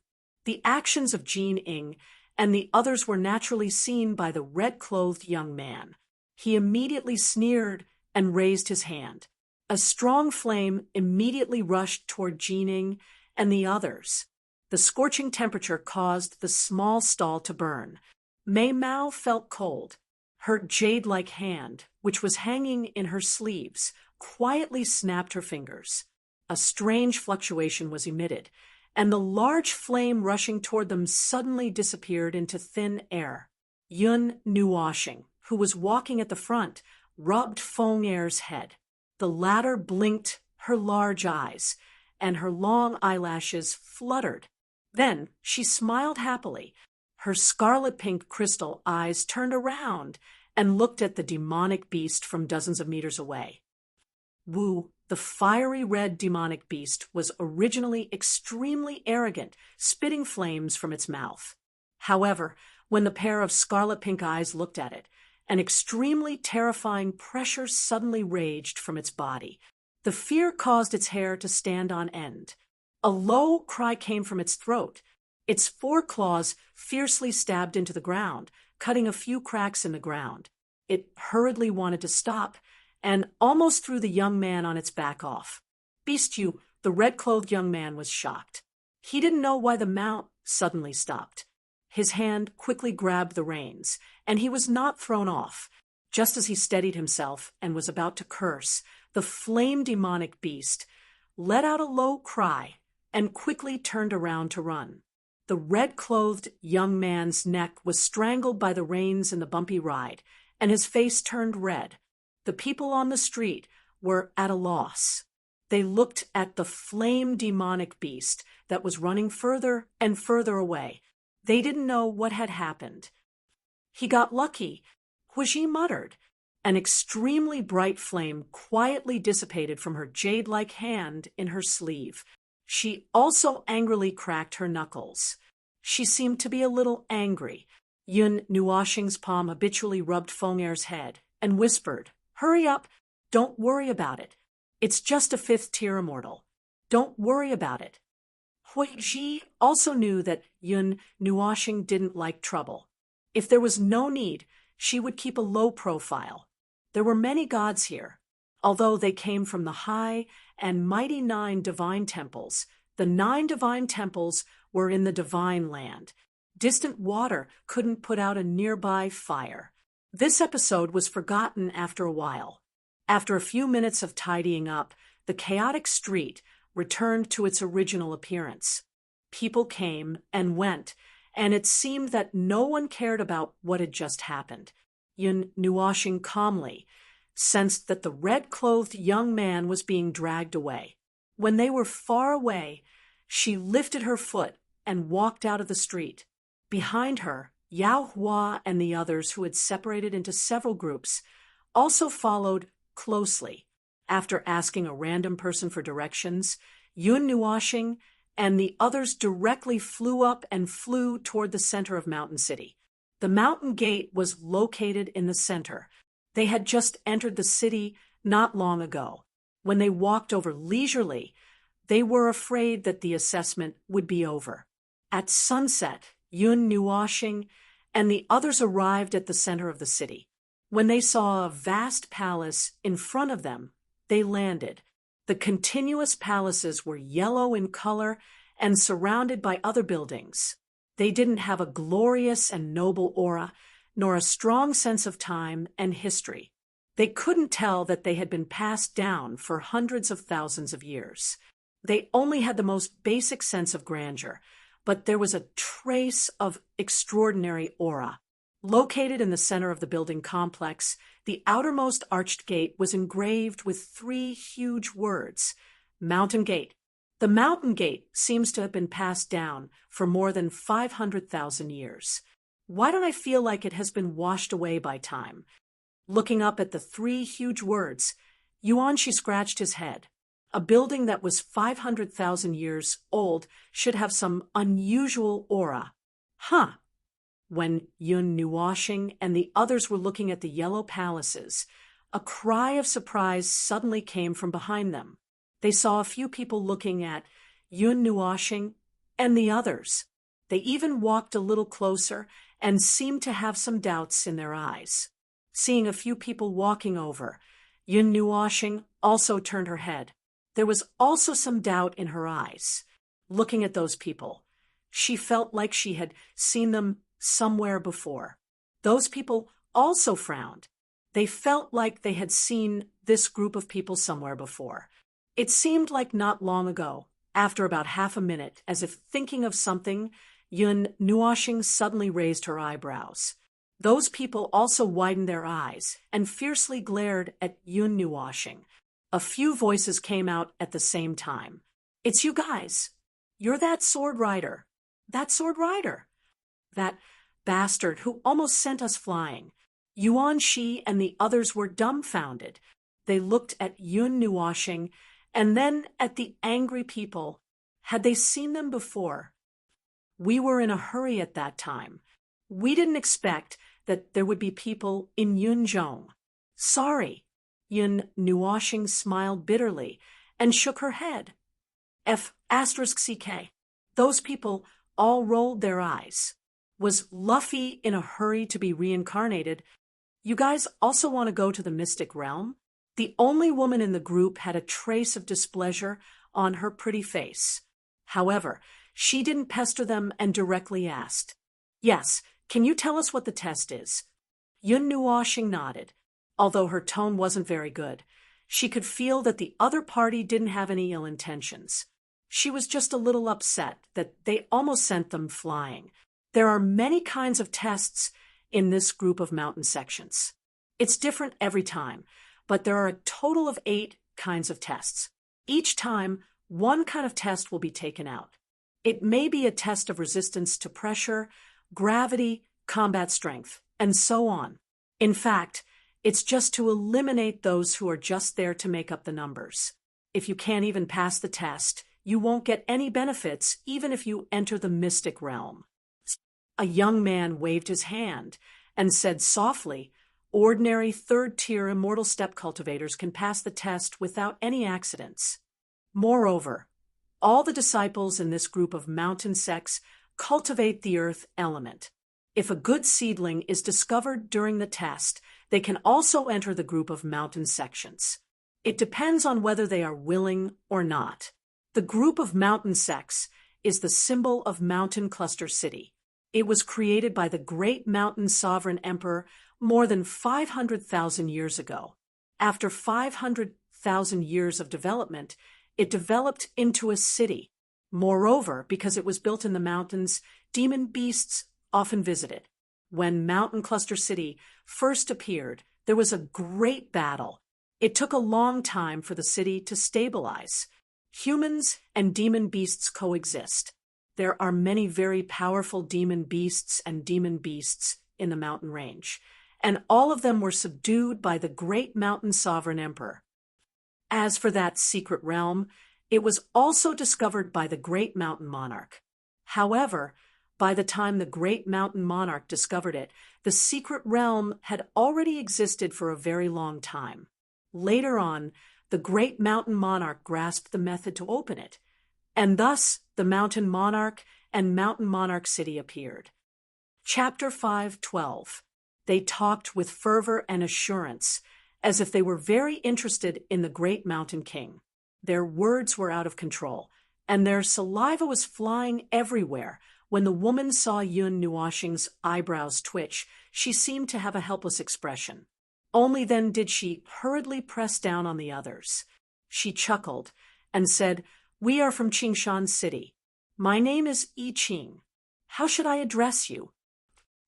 The actions of Jining and the others were naturally seen by the red-clothed young man. He immediately sneered and raised his hand. A strong flame immediately rushed toward Jining and the others. The scorching temperature caused the small stall to burn. Mei Mao felt cold. Her jade-like hand, which was hanging in her sleeves, quietly snapped her fingers. A strange fluctuation was emitted, and the large flame rushing toward them suddenly disappeared into thin air. Yun Nuoxing, who was walking at the front, rubbed Feng Er's head. The latter blinked her large eyes, and her long eyelashes fluttered. Then she smiled happily. Her scarlet-pink crystal eyes turned around and looked at the demonic beast from dozens of meters away. Wu, the fiery red demonic beast, was originally extremely arrogant, spitting flames from its mouth. However, when the pair of scarlet-pink eyes looked at it, an extremely terrifying pressure suddenly raged from its body. The fear caused its hair to stand on end. A low cry came from its throat. Its 4 claws fiercely stabbed into the ground, cutting a few cracks in the ground. It hurriedly wanted to stop and almost threw the young man on its back off. Beast you, the red-clothed young man was shocked. He didn't know why the mount suddenly stopped. His hand quickly grabbed the reins, and he was not thrown off. Just as he steadied himself and was about to curse, the flame-demonic beast let out a low cry and quickly turned around to run. The red-clothed young man's neck was strangled by the reins in the bumpy ride, and his face turned red. The people on the street were at a loss. They looked at the flame-demonic beast that was running further and further away. They didn't know what had happened. He got lucky, Huiji muttered. An extremely bright flame quietly dissipated from her jade-like hand in her sleeve. She also angrily cracked her knuckles. She seemed to be a little angry. Yun Nuoxing's palm habitually rubbed Feng'er's head and whispered, "Hurry up, don't worry about it. It's just a fifth-tier immortal. Don't worry about it." Huiji also knew that Yun Nuoxing didn't like trouble. If there was no need, she would keep a low profile. There were many gods here. Although they came from the high and mighty 9 divine temples, the 9 divine temples were in the divine land. Distant water couldn't put out a nearby fire. This episode was forgotten after a while. After a few minutes of tidying up, the chaotic street returned to its original appearance. People came and went, and it seemed that no one cared about what had just happened. Yun Nuoxing calmly sensed that the red-clothed young man was being dragged away. When they were far away, she lifted her foot and walked out of the street. Behind her, Yao Hua and the others, who had separated into several groups, also followed closely. After asking a random person for directions, Yun Nuoxing and the others directly flew up and flew toward the center of Mountain City. The mountain gate was located in the center. They had just entered the city not long ago. When they walked over leisurely, they were afraid that the assessment would be over. At sunset, Yun Nuoxing and the others arrived at the center of the city. When they saw a vast palace in front of them, they landed. The continuous palaces were yellow in color and surrounded by other buildings. They didn't have a glorious and noble aura, nor a strong sense of time and history. They couldn't tell that they had been passed down for hundreds of thousands of years. They only had the most basic sense of grandeur, but there was a trace of extraordinary aura. Located in the center of the building complex, the outermost arched gate was engraved with 3 huge words: Mountain Gate. The Mountain Gate seems to have been passed down for more than 500,000 years. Why don't I feel like it has been washed away by time? Looking up at the 3 huge words, Yuanshi scratched his head. A building that was 500,000 years old should have some unusual aura. Huh. When Yun Nuoxing and the others were looking at the yellow palaces, a cry of surprise suddenly came from behind them. They saw a few people looking at Yun Nuoxing and the others. They even walked a little closer and seemed to have some doubts in their eyes. Seeing a few people walking over, Yun Nuoxing also turned her head. There was also some doubt in her eyes. Looking at those people, she felt like she had seen them somewhere before. Those people also frowned. They felt like they had seen this group of people somewhere before. It seemed like not long ago, after about half a minute, as if thinking of something, Yun Nuoxing suddenly raised her eyebrows. Those people also widened their eyes and fiercely glared at Yun Nuoxing. A few voices came out at the same time. "It's you guys. You're that sword rider. That sword rider. That bastard who almost sent us flying." Yuan Shi and the others were dumbfounded. They looked at Yun Nuoxing and then at the angry people. Had they seen them before? "We were in a hurry at that time. We didn't expect that there would be people in Yunzhong. Sorry." Yun Nuoxing smiled bitterly and shook her head. F***CK. Those people all rolled their eyes. Was Luffy in a hurry to be reincarnated? You guys also want to go to the mystic realm? The only woman in the group had a trace of displeasure on her pretty face. However, she didn't pester them and directly asked, "Yes, can you tell us what the test is?" Yun Nuoxing nodded. Although her tone wasn't very good, she could feel that the other party didn't have any ill intentions. She was just a little upset that they almost sent them flying. There are many kinds of tests in this group of mountain sections. It's different every time, but there are a total of 8 kinds of tests. Each time, one kind of test will be taken out. It may be a test of resistance to pressure, gravity, combat strength, and so on. In fact, it's just to eliminate those who are just there to make up the numbers. If you can't even pass the test, you won't get any benefits even if you enter the mystic realm. A young man waved his hand and said softly, "Ordinary third-tier immortal steppe cultivators can pass the test without any accidents. Moreover, all the disciples in this group of mountain sects cultivate the earth element. If a good seedling is discovered during the test, they can also enter the group of mountain sections. It depends on whether they are willing or not. The group of mountain sects is the symbol of Mountain Cluster City. It was created by the great mountain sovereign emperor more than 500,000 years ago. After 500,000 years of development, it developed into a city. Moreover, because it was built in the mountains, demon beasts often visit it. When Mountain Cluster City first appeared, there was a great battle. It took a long time for the city to stabilize. Humans and demon beasts coexist. There are many very powerful demon beasts and demon beasts in the mountain range, and all of them were subdued by the great mountain sovereign emperor. As for that secret realm, it was also discovered by the great mountain monarch. However, by the time the great mountain monarch discovered it, the secret realm had already existed for a very long time. Later on, the great mountain monarch grasped the method to open it, and thus the mountain monarch and mountain monarch city appeared. Chapter 5:12. They talked with fervor and assurance, as if they were very interested in the great mountain king. Their words were out of control, and their saliva was flying everywhere. When the woman saw Yun Nuoxing's eyebrows twitch, she seemed to have a helpless expression. Only then did she hurriedly press down on the others. She chuckled and said, "We are from Qingshan City. My name is Yi Qing. How should I address you?"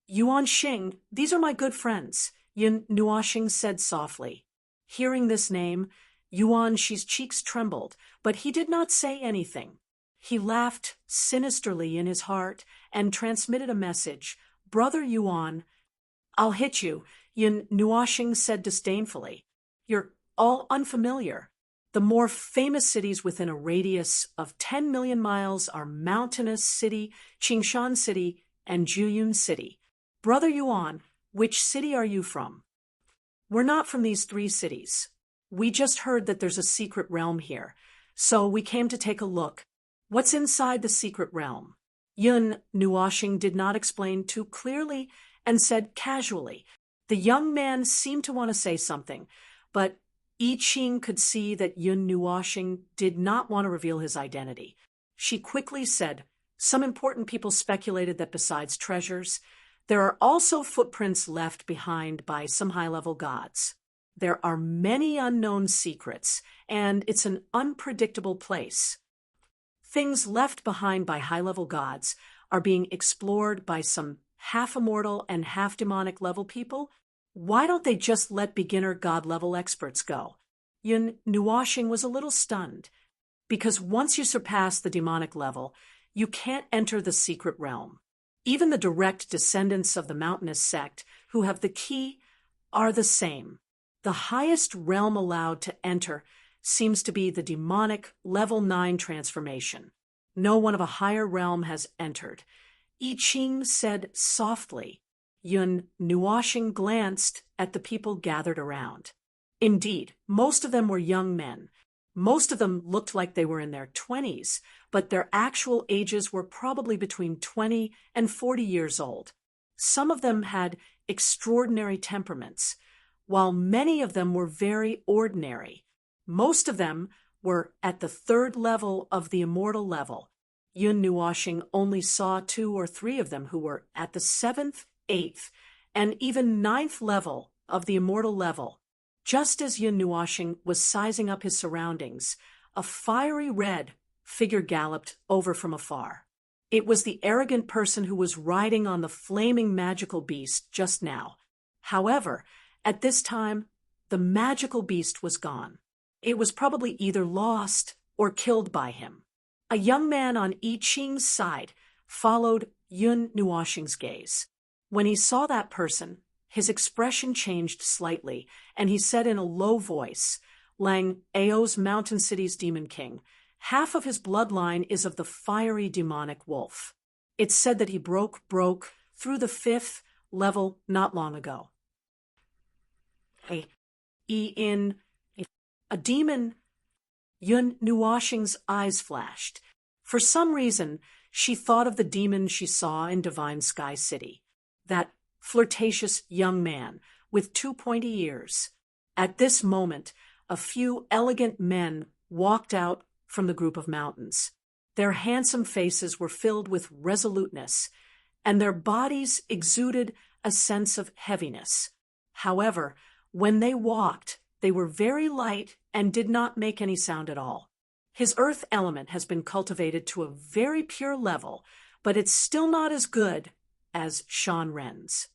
"Yuan Xing, these are my good friends," Yun Nuoxing said softly. Hearing this name, Yuan Xi's cheeks trembled, but he did not say anything. He laughed sinisterly in his heart and transmitted a message. "Brother Yuan, I'll hit you," Yun Nuoxing said disdainfully. "You're all unfamiliar. The more famous cities within a radius of 10 million miles are Mountainous City, Qingshan City, and Juyun City. Brother Yuan, which city are you from?" "We're not from these 3 cities. We just heard that there's a secret realm here, so we came to take a look. What's inside the secret realm?" Yun Nuoxing did not explain too clearly and said casually. The young man seemed to want to say something, but Yi Qing could see that Yun Nuoxing did not want to reveal his identity. She quickly said, "Some important people speculated that besides treasures, there are also footprints left behind by some high-level gods. There are many unknown secrets, and it's an unpredictable place. Things left behind by high-level gods are being explored by some half-immortal and half-demonic level people. Why don't they just let beginner god-level experts go?" Yun Nuoxing was a little stunned, because once you surpass the demonic level, you can't enter the secret realm. Even the direct descendants of the mountainous sect who have the key are the same. The highest realm allowed to enter seems to be the demonic level 9 transformation. No one of a higher realm has entered. Yi Qing said softly. Yun Nuoxing glanced at the people gathered around. Indeed, most of them were young men. Most of them looked like they were in their 20s, but their actual ages were probably between 20 and 40 years old. Some of them had extraordinary temperaments, while many of them were very ordinary. Most of them were at the third level of the immortal level. Yun Nuoxing only saw 2 or 3 of them who were at the 7th, 8th, and even 9th level of the immortal level. Just as Yun Nuoxing was sizing up his surroundings, a fiery red figure galloped over from afar. It was the arrogant person who was riding on the flaming magical beast just now. However, at this time, the magical beast was gone. It was probably either lost or killed by him. A young man on I Ching's side followed Yun Nuoxing's gaze. When he saw that person, his expression changed slightly, and he said in a low voice, "Lang Ao's Mountain City's Demon King, half of his bloodline is of the fiery demonic wolf. It's said that he broke through the 5th level not long ago." A demon. Yun Nuoxing's eyes flashed. For some reason, she thought of the demon she saw in Divine Sky City, that flirtatious young man with 2 pointy ears. At this moment, a few elegant men walked out from the group of mountains. Their handsome faces were filled with resoluteness, and their bodies exuded a sense of heaviness. However, when they walked, they were very light and did not make any sound at all. His earth element has been cultivated to a very pure level, but it's still not as good as Shan Ren's.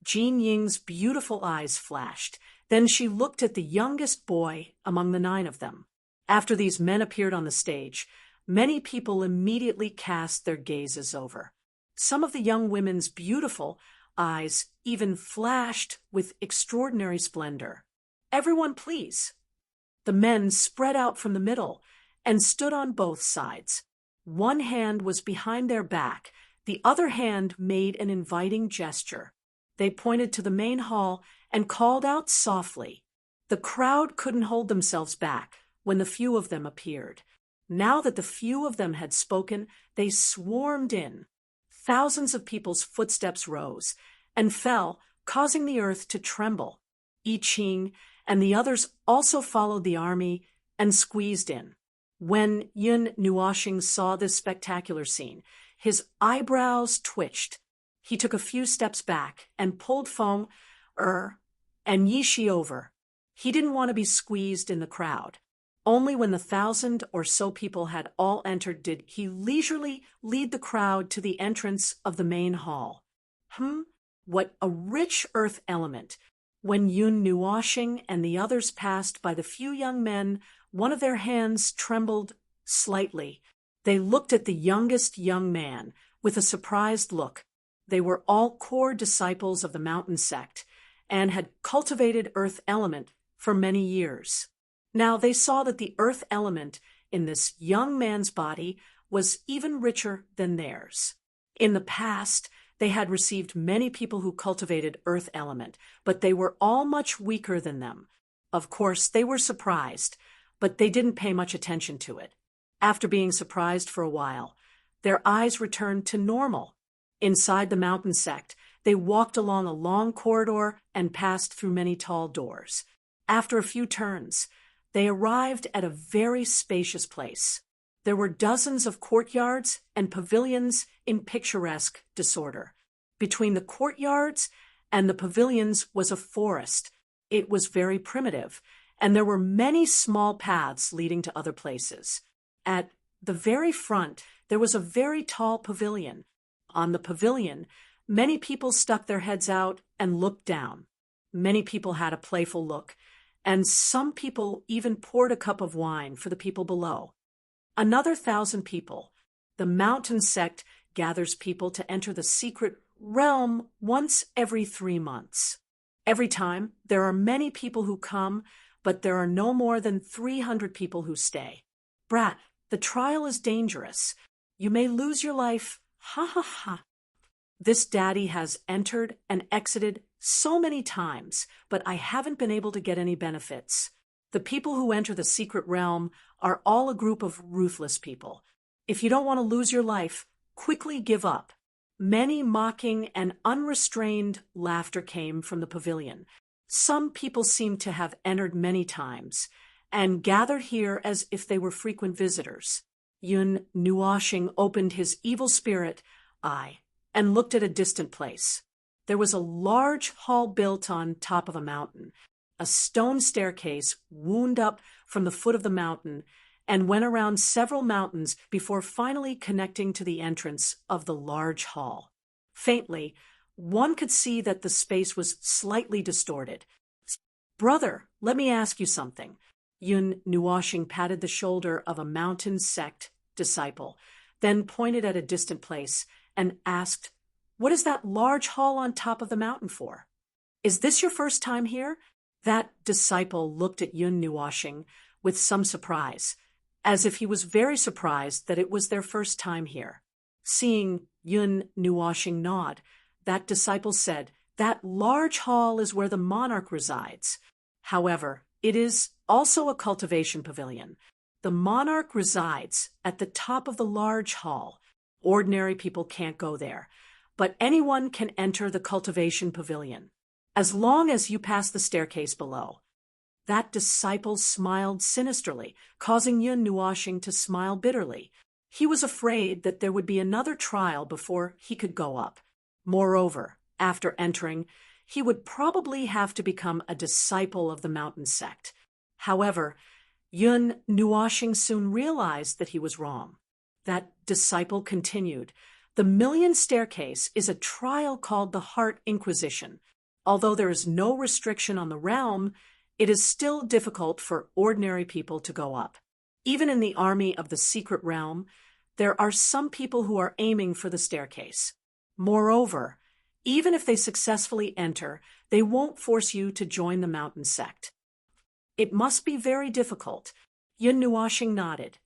Jean Ying's beautiful eyes flashed. Then she looked at the youngest boy among the 9 of them. After these men appeared on the stage, many people immediately cast their gazes over. Some of the young women's beautiful eyes even flashed with extraordinary splendor. "Everyone, please." The men spread out from the middle and stood on both sides. One hand was behind their back, the other hand made an inviting gesture. They pointed to the main hall and called out softly. The crowd couldn't hold themselves back when the few of them appeared. Now that the few of them had spoken, they swarmed in. Thousands of people's footsteps rose and fell, causing the earth to tremble. I Ching and the others also followed the army and squeezed in. When Yun Nuoxing saw this spectacular scene, his eyebrows twitched. He took a few steps back and pulled Feng and Yishi over. He didn't want to be squeezed in the crowd. Only when the 1,000 or so people had all entered did he leisurely lead the crowd to the entrance of the main hall. What a rich earth element! When Yun Nuoxing and the others passed by the few young men, one of their hands trembled slightly. They looked at the youngest young man with a surprised look. They were all core disciples of the mountain sect and had cultivated earth element for many years. Now they saw that the earth element in this young man's body was even richer than theirs. In the past, they had received many people who cultivated earth element, but they were all much weaker than them. Of course, they were surprised, but they didn't pay much attention to it. After being surprised for a while, their eyes returned to normal. Inside the mountain sect, they walked along a long corridor and passed through many tall doors. After a few turns, they arrived at a very spacious place. There were dozens of courtyards and pavilions in picturesque disorder. Between the courtyards and the pavilions was a forest. It was very primitive, and there were many small paths leading to other places. At the very front, there was a very tall pavilion. On the pavilion, many people stuck their heads out and looked down. Many people had a playful look, and some people even poured a cup of wine for the people below. Another 1,000 people. The mountain sect gathers people to enter the secret realm once every 3 months. Every time, there are many people who come, but there are no more than 300 people who stay. Brat, the trial is dangerous. You may lose your life. Ha ha ha. This daddy has entered and exited so many times, but I haven't been able to get any benefits. The people who enter the secret realm are all a group of ruthless people. If you don't want to lose your life, quickly give up." Many mocking and unrestrained laughter came from the pavilion. Some people seemed to have entered many times, and gathered here as if they were frequent visitors. Yun Nuoshing opened his evil spirit eye and looked at a distant place. There was a large hall built on top of a mountain. A stone staircase wound up from the foot of the mountain and went around several mountains before finally connecting to the entrance of the large hall. Faintly, one could see that the space was slightly distorted. "Brother, let me ask you something." Yun Nuoshing patted the shoulder of a mountain sect disciple, then pointed at a distant place and asked, "What is that large hall on top of the mountain for? Is this your first time here?" That disciple looked at Yun Nuoshing with some surprise, as if he was very surprised that it was their first time here. Seeing Yun Nuoshing nod, that disciple said, "That large hall is where the monarch resides. However, it is also a cultivation pavilion. The monarch resides at the top of the large hall. Ordinary people can't go there, but anyone can enter the cultivation pavilion, as long as you pass the staircase below." That disciple smiled sinisterly, causing Yun Nuoshing to smile bitterly. He was afraid that there would be another trial before he could go up. Moreover, after entering, he would probably have to become a disciple of the mountain sect. However, Yun Nuoshing soon realized that he was wrong. That disciple continued, "The Million Staircase is a trial called the Heart Inquisition. Although there is no restriction on the realm, it is still difficult for ordinary people to go up. Even in the army of the secret realm, there are some people who are aiming for the staircase. Moreover, even if they successfully enter, they won't force you to join the mountain sect. It must be very difficult." Yun Nuoshing nodded.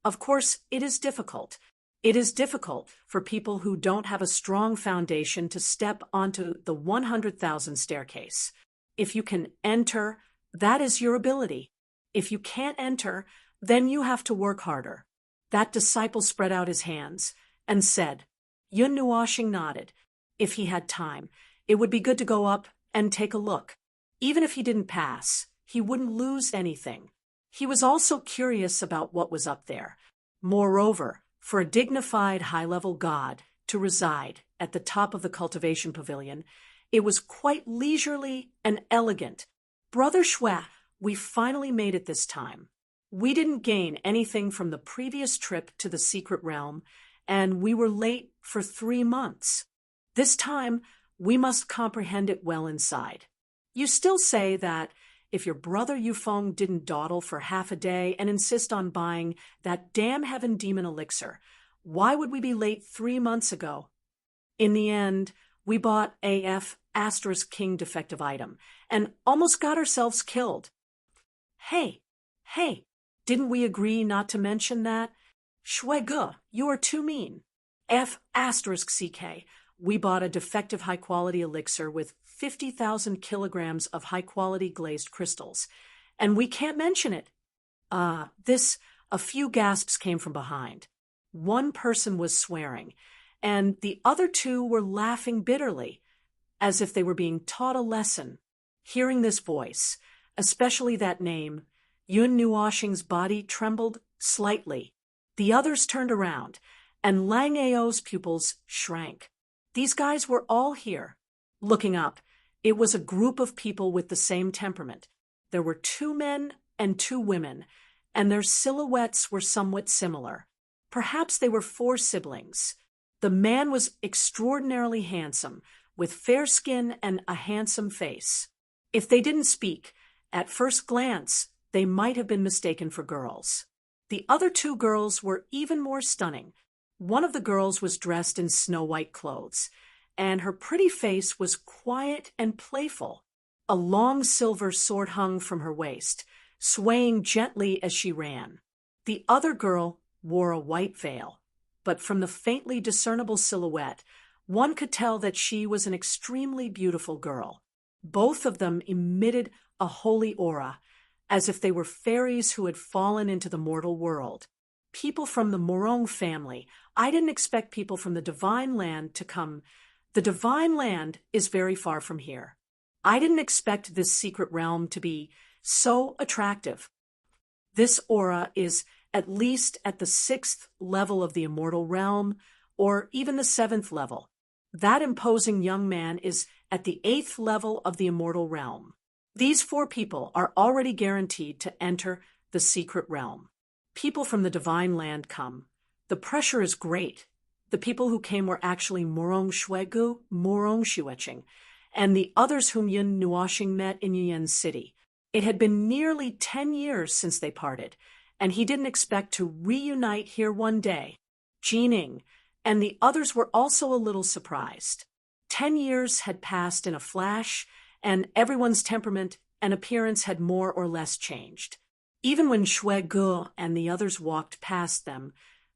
"Of course, it is difficult. It is difficult for people who don't have a strong foundation to step onto the 100,000 staircase. If you can enter, that is your ability. If you can't enter, then you have to work harder." That disciple spread out his hands and said, Yun Nuoshing nodded. If he had time, it would be good to go up and take a look. Even if he didn't pass, he wouldn't lose anything. He was also curious about what was up there. Moreover, for a dignified high-level god to reside at the top of the cultivation pavilion, it was quite leisurely and elegant. "Brother Shui, we finally made it this time. We didn't gain anything from the previous trip to the secret realm, and we were late for 3 months. This time, we must comprehend it well inside. You still say that if your brother Yufeng didn't dawdle for half a day and insist on buying that damn heaven demon elixir, why would we be late 3 months ago? In the end, we bought AF * King defective item and almost got ourselves killed." Hey, didn't we agree not to mention that? Shui Ge, you are too mean. F * CK, we bought a defective high-quality elixir with 50,000 kilograms of high-quality glazed crystals, and we can't mention it. A few gasps came from behind. One person was swearing, and the other two were laughing bitterly, as if they were being taught a lesson. Hearing this voice, especially that name, Yun Nuoshing's body trembled slightly. The others turned around, and Lang Ao's pupils shrank. These guys were all here. Looking up, it was a group of people with the same temperament. There were 2 men and 2 women, and their silhouettes were somewhat similar. Perhaps they were 4 siblings. The man was extraordinarily handsome, with fair skin and a handsome face. If they didn't speak, at first glance, they might have been mistaken for girls. The other 2 girls were even more stunning. One of the girls was dressed in snow-white clothes, and her pretty face was quiet and playful. A long silver sword hung from her waist, swaying gently as she ran. The other girl wore a white veil, but from the faintly discernible silhouette, one could tell that she was an extremely beautiful girl. Both of them emitted a holy aura, as if they were fairies who had fallen into the mortal world. people from the Morong family. I didn't expect people from the Divine Land to come. The Divine Land is very far from here. I didn't expect this secret realm to be so attractive. This aura is at least at the 6th level of the immortal realm, or even the 7th level. That imposing young man is at the 8th level of the immortal realm. These 4 people are already guaranteed to enter the secret realm. People from the Divine Land come. The pressure is great. The people who came were actually Morong Shuegu, Morong Shueching, and the others whom Yun Nuoxing met in Yuan City. It had been nearly 10 years since they parted, and he didn't expect to reunite here one day. Jining and the others were also a little surprised. 10 years had passed in a flash, and everyone's temperament and appearance had more or less changed. Even when Xue Ge and the others walked past them,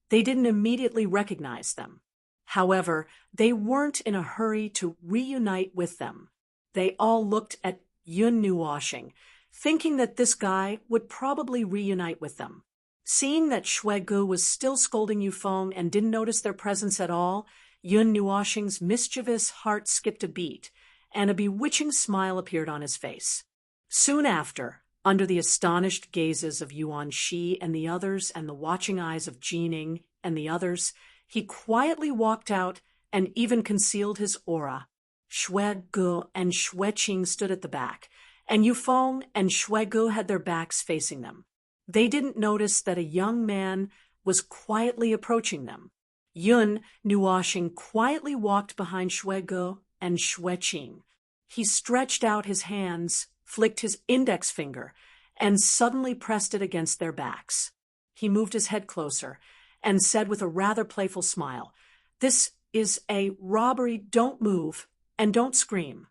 they didn't immediately recognize them. However, they weren't in a hurry to reunite with them. They all looked at Yun Nuoxing, thinking that this guy would probably reunite with them. Seeing that Xue Ge was still scolding Yufeng and didn't notice their presence at all, Yun Nuoxing's mischievous heart skipped a beat, and a bewitching smile appeared on his face. Soon after, under the astonished gazes of Yuan Shi and the others and the watching eyes of Jining and the others, he quietly walked out and even concealed his aura. Xue Ge and Xueqing stood at the back, and Yufeng and Xue Ge had their backs facing them. They didn't notice that a young man was quietly approaching them. Yun Nuoxing quietly walked behind Xue Ge and Xueqing. He stretched out his hands, flicked his index finger, and suddenly pressed it against their backs. He moved his head closer and said with a rather playful smile, "This is a robbery, don't move, and don't scream."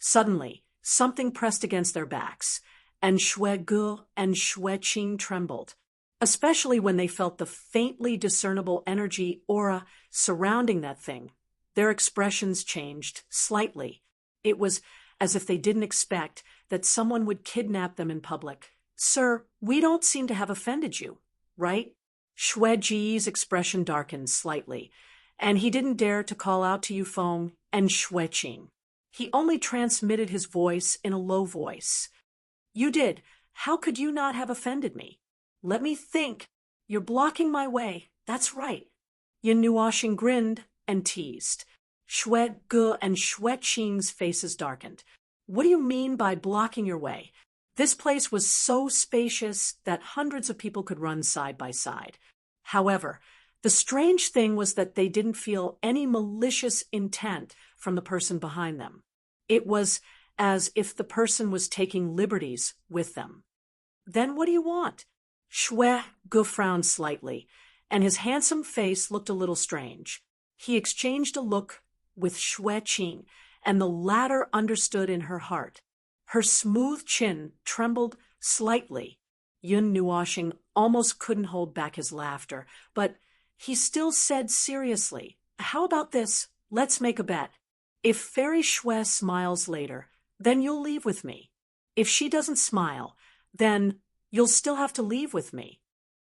Suddenly, something pressed against their backs, and Xue Ge and Xueqing trembled, especially when they felt the faintly discernible energy aura surrounding that thing. Their expressions changed slightly. It was as if they didn't expect that someone would kidnap them in public. "Sir, we don't seem to have offended you, right?" Xue Ji's expression darkened slightly, and he didn't dare to call out to Yufeng and Xueqing. He only transmitted his voice in a low voice. "You did. How could you not have offended me? Let me think. You're blocking my way. That's right." Yun Nuoxing grinned and teased. Xue Ge and Xueqing's faces darkened. "What do you mean by blocking your way?" This place was so spacious that hundreds of people could run side by side. However, the strange thing was that they didn't feel any malicious intent from the person behind them. It was as if the person was taking liberties with them. "Then what do you want?" Xue Ge frowned slightly, and his handsome face looked a little strange. He exchanged a look with Xueqing, and the latter understood in her heart. Her smooth chin trembled slightly. Yun Nuoxing almost couldn't hold back his laughter, but he still said seriously, "How about this? Let's make a bet. If Fairy Xue smiles later, then you'll leave with me. If she doesn't smile, then you'll still have to leave with me."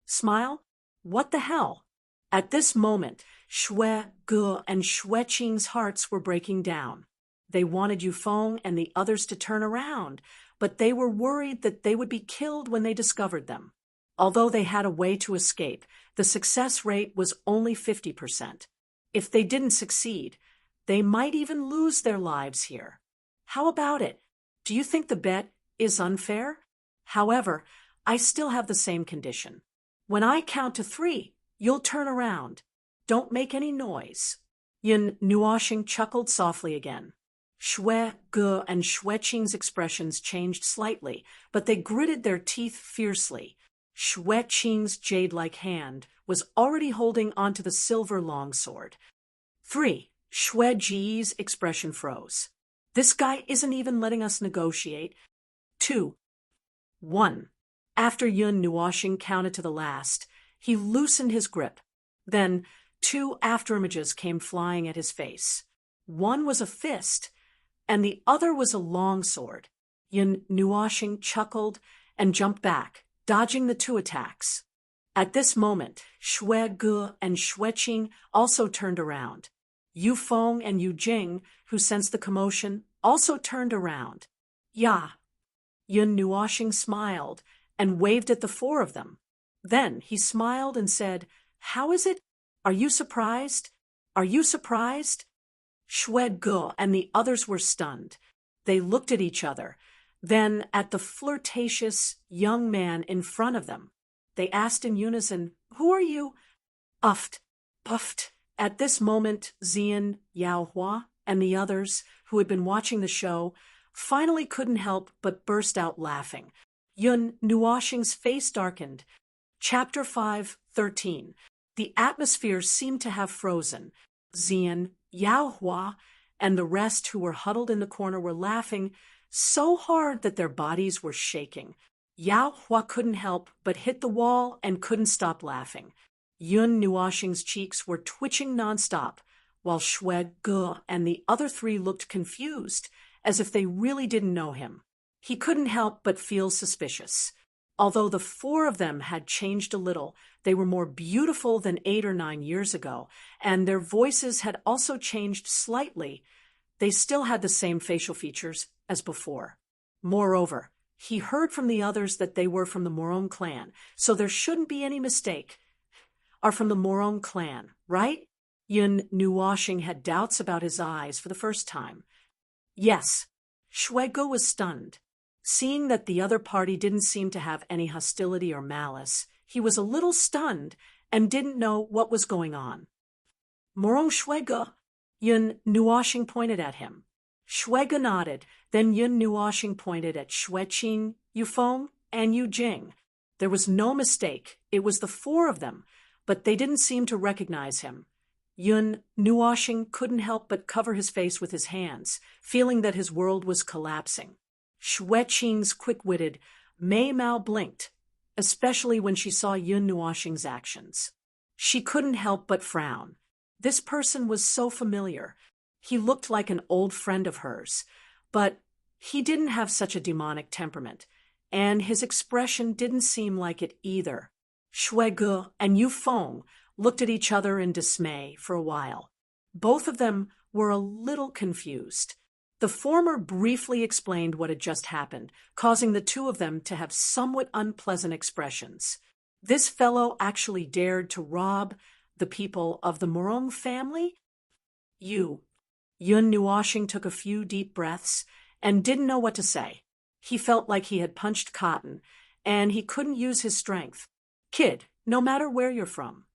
Smile? What the hell? At this moment, Xue Ge and Xueqing's hearts were breaking down. They wanted Yufeng and the others to turn around, but they were worried that they would be killed when they discovered them. Although they had a way to escape, the success rate was only 50%. If they didn't succeed, they might even lose their lives here. How about it? Do you think the bet is unfair? However, I still have the same condition. When I count to 3, you'll turn around. Don't make any noise. Yun Nuoxing chuckled softly again. Xue Ge and Xueqing's expressions changed slightly, but they gritted their teeth fiercely. Xueqing's jade-like hand was already holding onto the silver longsword. 3. Xue Ji's expression froze. "This guy isn't even letting us negotiate." 2. 1. After Yun Nuoxing counted to the last, he loosened his grip. Then 2 afterimages came flying at his face. One was a fist, and the other was a longsword. Yun Nuoxing chuckled and jumped back, dodging the 2 attacks. At this moment, Xue Ge and Xue Qing also turned around. Yu Feng and Yu Jing, who sensed the commotion, also turned around. Ya! Yun Nuoxing smiled and waved at the four of them. Then he smiled and said, "How is it? Are you surprised? Are you surprised?" Xue Ge and the others were stunned. They looked at each other, then at the flirtatious young man in front of them. They asked in unison, "Who are you?" Uffed, puffed. At this moment, Xian, Yaohua, and the others, who had been watching the show, finally couldn't help but burst out laughing. Yun Nuoxing's face darkened. Chapter 5:13. The atmosphere seemed to have frozen. Xian, Yaohua, and the rest who were huddled in the corner were laughing so hard that their bodies were shaking. Yaohua couldn't help but hit the wall and couldn't stop laughing. Yun Nuoxing's cheeks were twitching nonstop, while Xue Ge and the other three looked confused, as if they really didn't know him. He couldn't help but feel suspicious. Although the four of them had changed a little, they were more beautiful than 8 or 9 years ago, and their voices had also changed slightly. They still had the same facial features as before. Moreover, he heard from the others that they were from the Morong clan, so there shouldn't be any mistake. Are from the Morong clan, right? Yun Nuoxing had doubts about his eyes for the first time. Yes. Xue Ge was stunned. Seeing that the other party didn't seem to have any hostility or malice, he was a little stunned and didn't know what was going on. Morong Xue Ge, Yun Nuoxing pointed at him. Xue Ge nodded, then Yun Nuoxing pointed at Xue Qing, Yu Feng, and Yu Jing. There was no mistake, it was the four of them, but they didn't seem to recognize him. Yun Nuoxing couldn't help but cover his face with his hands, feeling that his world was collapsing. Xue Qing's quick-witted Mei Mao blinked, especially when she saw Yun Nuoxing's actions. She couldn't help but frown. This person was so familiar. He looked like an old friend of hers, but he didn't have such a demonic temperament, and his expression didn't seem like it either. Xue Ge and Yu Feng looked at each other in dismay for a while. Both of them were a little confused. The former briefly explained what had just happened, causing the two of them to have somewhat unpleasant expressions. This fellow actually dared to rob the people of the Morong family? Yun Nuoxing took a few deep breaths and didn't know what to say. He felt like he had punched cotton, and he couldn't use his strength. Kid, no matter where you're from.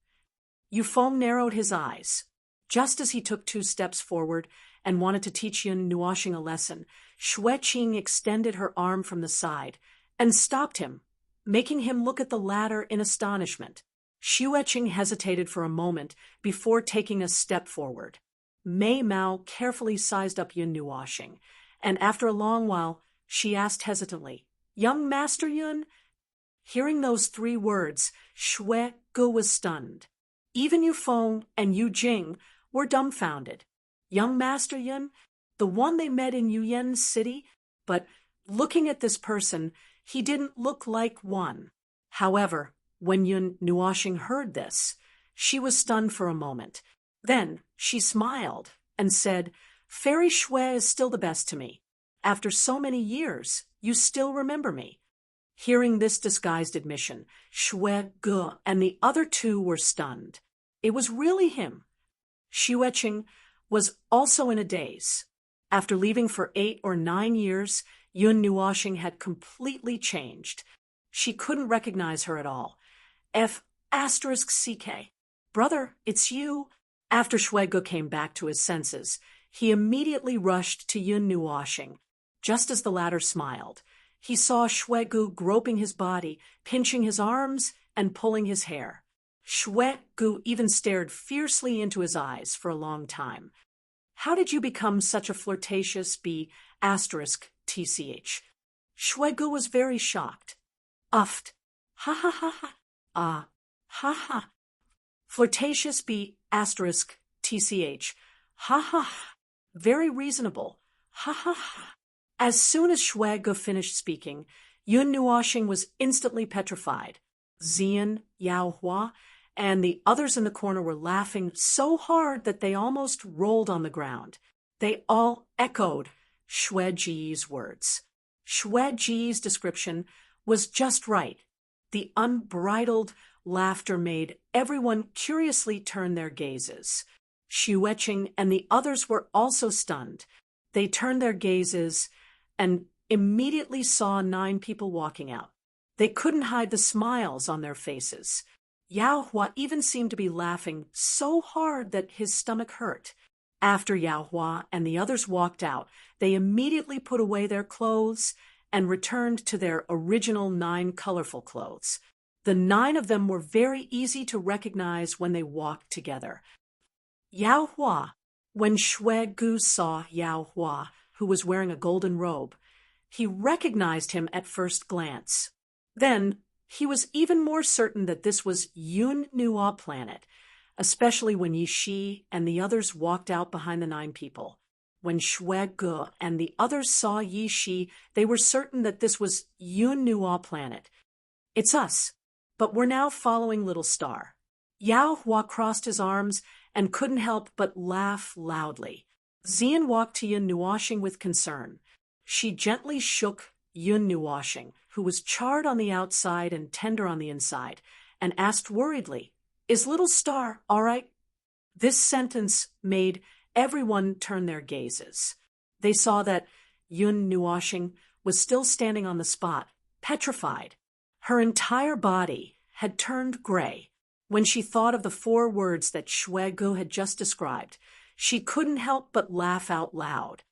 Yu Feng narrowed his eyes. Just as he took 2 steps forward and wanted to teach Yun Nuoxing a lesson, Xue Qing extended her arm from the side and stopped him, making him look at the latter in astonishment. Xue Qing hesitated for a moment before taking a step forward. Mei Mao carefully sized up Yun Nuoxing, and after a long while, she asked hesitantly, "Young Master Yun?" Hearing those 3 words, Xue Ge was stunned. Even Yu Feng and Yu Jing were dumbfounded. Young Master Yun, the one they met in Yuyan City, but looking at this person, he didn't look like one. However, when Yun Nuoxing heard this, she was stunned for a moment. Then she smiled and said, "Fairy Xue is still the best to me. After so many years, you still remember me." Hearing this disguised admission, Xue Ge and the other 2 were stunned. It was really him. Xue Qing was also in a daze. After leaving for 8 or 9 years, Yun Nuoxing had completely changed. She couldn't recognize her at all. F***CK. "Brother, it's you." After Xue Ge came back to his senses, he immediately rushed to Yun Nuoxing. Just as the latter smiled, he saw Xue Ge groping his body, pinching his arms, and pulling his hair. Xue Ge even stared fiercely into his eyes for a long time. "How did you become such a flirtatious B***TCH? Xue Ge was very shocked. Uffed. Ha ha ha ha. Ha ha. Flirtatious B***TCH. Ha ha. Very reasonable. Ha ha ha. As soon as Xue Ge finished speaking, Yun Nuoxing was instantly petrified. Xian, Yao Hua, and the others in the corner were laughing so hard that they almost rolled on the ground. They all echoed Xue Ji's words. Xue Ji's description was just right. The unbridled laughter made everyone curiously turn their gazes. Xueqing and the others were also stunned. They turned their gazes and immediately saw 9 people walking out. They couldn't hide the smiles on their faces. Yao Hua even seemed to be laughing so hard that his stomach hurt. After Yao Hua and the others walked out, they immediately put away their clothes and returned to their original 9 colorful clothes. The 9 of them were very easy to recognize when they walked together. Yao Hua. When Xue Gu saw Yao Hua, who was wearing a golden robe, he recognized him at first glance. Then, he was even more certain that this was Yun Nuo planet, especially when Yi Shi and the others walked out behind the 9 people. When Xue Gu and the others saw Yi Shi, they were certain that this was Yun Nuo planet. It's us, but we're now following Little Star. Yao Hua crossed his arms and couldn't help but laugh loudly. Xian walked to Yun Nuoxing with concern. She gently shook Yun Nuoxing, who was charred on the outside and tender on the inside, and asked worriedly, "Is Little Star all right?" This sentence made everyone turn their gazes. They saw that Yun Nuoxing was still standing on the spot, petrified. Her entire body had turned gray. When she thought of the 4 words that Xue Gu had just described, she couldn't help but laugh out loud.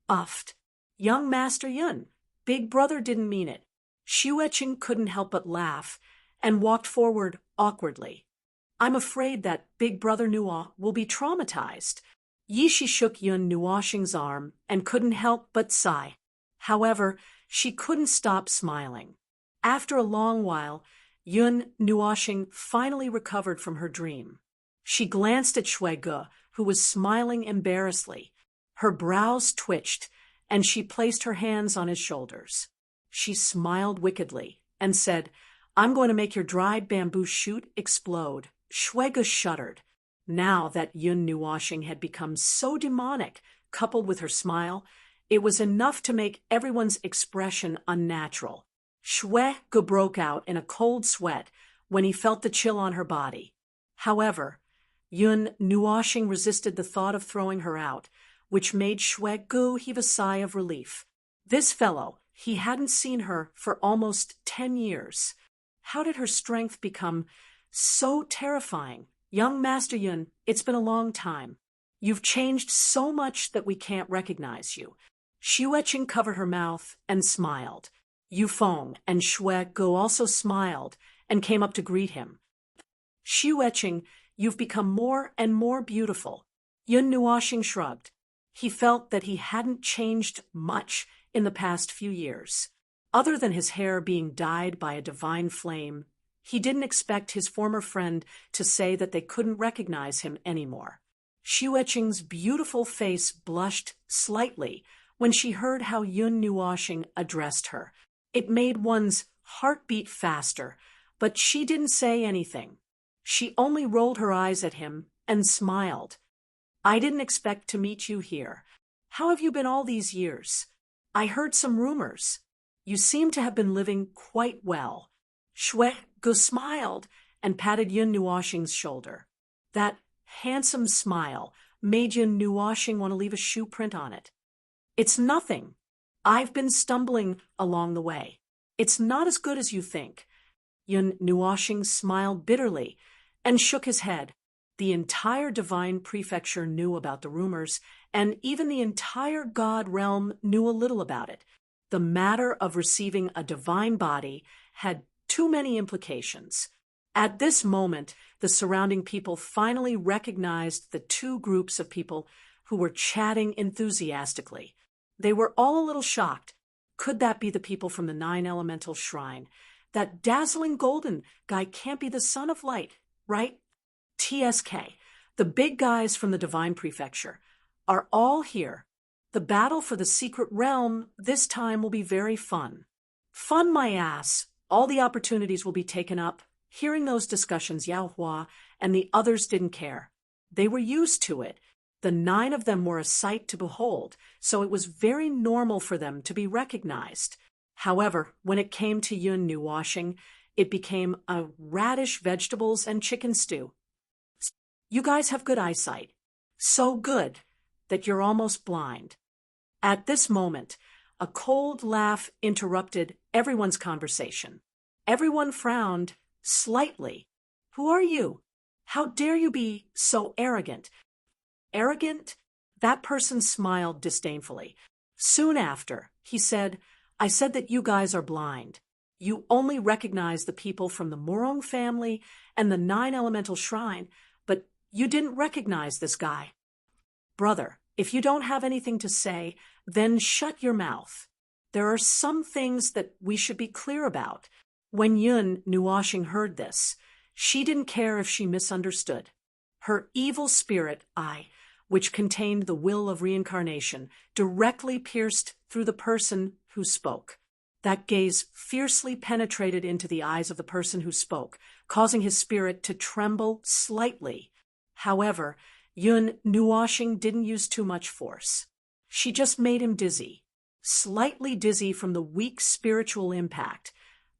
Uffed. Young Master Yun, Big Brother didn't mean it. Xueqing couldn't help but laugh and walked forward awkwardly. I'm afraid that Big Brother Nuo will be traumatized. Yi Shi shook Yun Nuoxing's arm and couldn't help but sigh. However, she couldn't stop smiling. After a long while, Yun Nuoxing finally recovered from her dream. She glanced at Xue Gu, who was smiling embarrassedly. Her brows twitched, and she placed her hands on his shoulders. She smiled wickedly and said, "I'm going to make your dried bamboo shoot explode." Xue Gu shuddered. Now that Yun Nuoxing had become so demonic, coupled with her smile, it was enough to make everyone's expression unnatural. Xue Gu broke out in a cold sweat when he felt the chill on her body. However, Yun Nuoxing resisted the thought of throwing her out, which made Xue Gu heave a sigh of relief. This fellow, he hadn't seen her for almost 10 years. How did her strength become so terrifying? Young Master Yun, it's been a long time. You've changed so much that we can't recognize you. Xueqing covered her mouth and smiled. Yufeng and Xue Gu also smiled and came up to greet him. Xueqing, you've become more and more beautiful. Yun Nuoxing shrugged. He felt that he hadn't changed much in the past few years. Other than his hair being dyed by a divine flame, he didn't expect his former friend to say that they couldn't recognize him anymore. Xueqing's beautiful face blushed slightly when she heard how Yun Nuoxing addressed her. It made one's heart beat faster, but she didn't say anything. She only rolled her eyes at him and smiled. I didn't expect to meet you here. How have you been all these years? I heard some rumors. You seem to have been living quite well. Xue Gu smiled and patted Yun Nuoxing's shoulder. That handsome smile made Yun Nuoxing want to leave a shoe print on it. It's nothing. I've been stumbling along the way. It's not as good as you think. Yun Nuoxing smiled bitterly and shook his head. The entire divine prefecture knew about the rumors, and even the entire god realm knew a little about it. The matter of receiving a divine body had too many implications. At this moment, the surrounding people finally recognized the 2 groups of people who were chatting enthusiastically. They were all a little shocked. Could that be the people from the 9 Elemental Shrine? That dazzling golden guy can't be the son of light, right? TSK, the big guys from the Divine Prefecture, are all here. The battle for the secret realm this time will be very fun. Fun my ass. All the opportunities will be taken up. Hearing those discussions, Yao Hua and the others didn't care. They were used to it. The 9 of them were a sight to behold, so it was very normal for them to be recognized. However, when it came to Yun New washing, it became a radish, vegetables, and chicken stew. You guys have good eyesight. So good that you're almost blind. At this moment, a cold laugh interrupted everyone's conversation. Everyone frowned slightly. Who are you? How dare you be so arrogant? Arrogant? That person smiled disdainfully. Soon after, he said, I said that you guys are blind. You only recognize the people from the Morong family and the 9 elemental shrine, but you didn't recognize this guy. Brother, if you don't have anything to say, then shut your mouth. There are some things that we should be clear about. When Yun Nuashing heard this, she didn't care if she misunderstood. Her evil spirit, eye, which contained the will of reincarnation, directly pierced through the person who spoke. That gaze fiercely penetrated into the eyes of the person who spoke, causing his spirit to tremble slightly. However, Yun Nuashing didn't use too much force. She just made him dizzy, slightly dizzy from the weak spiritual impact.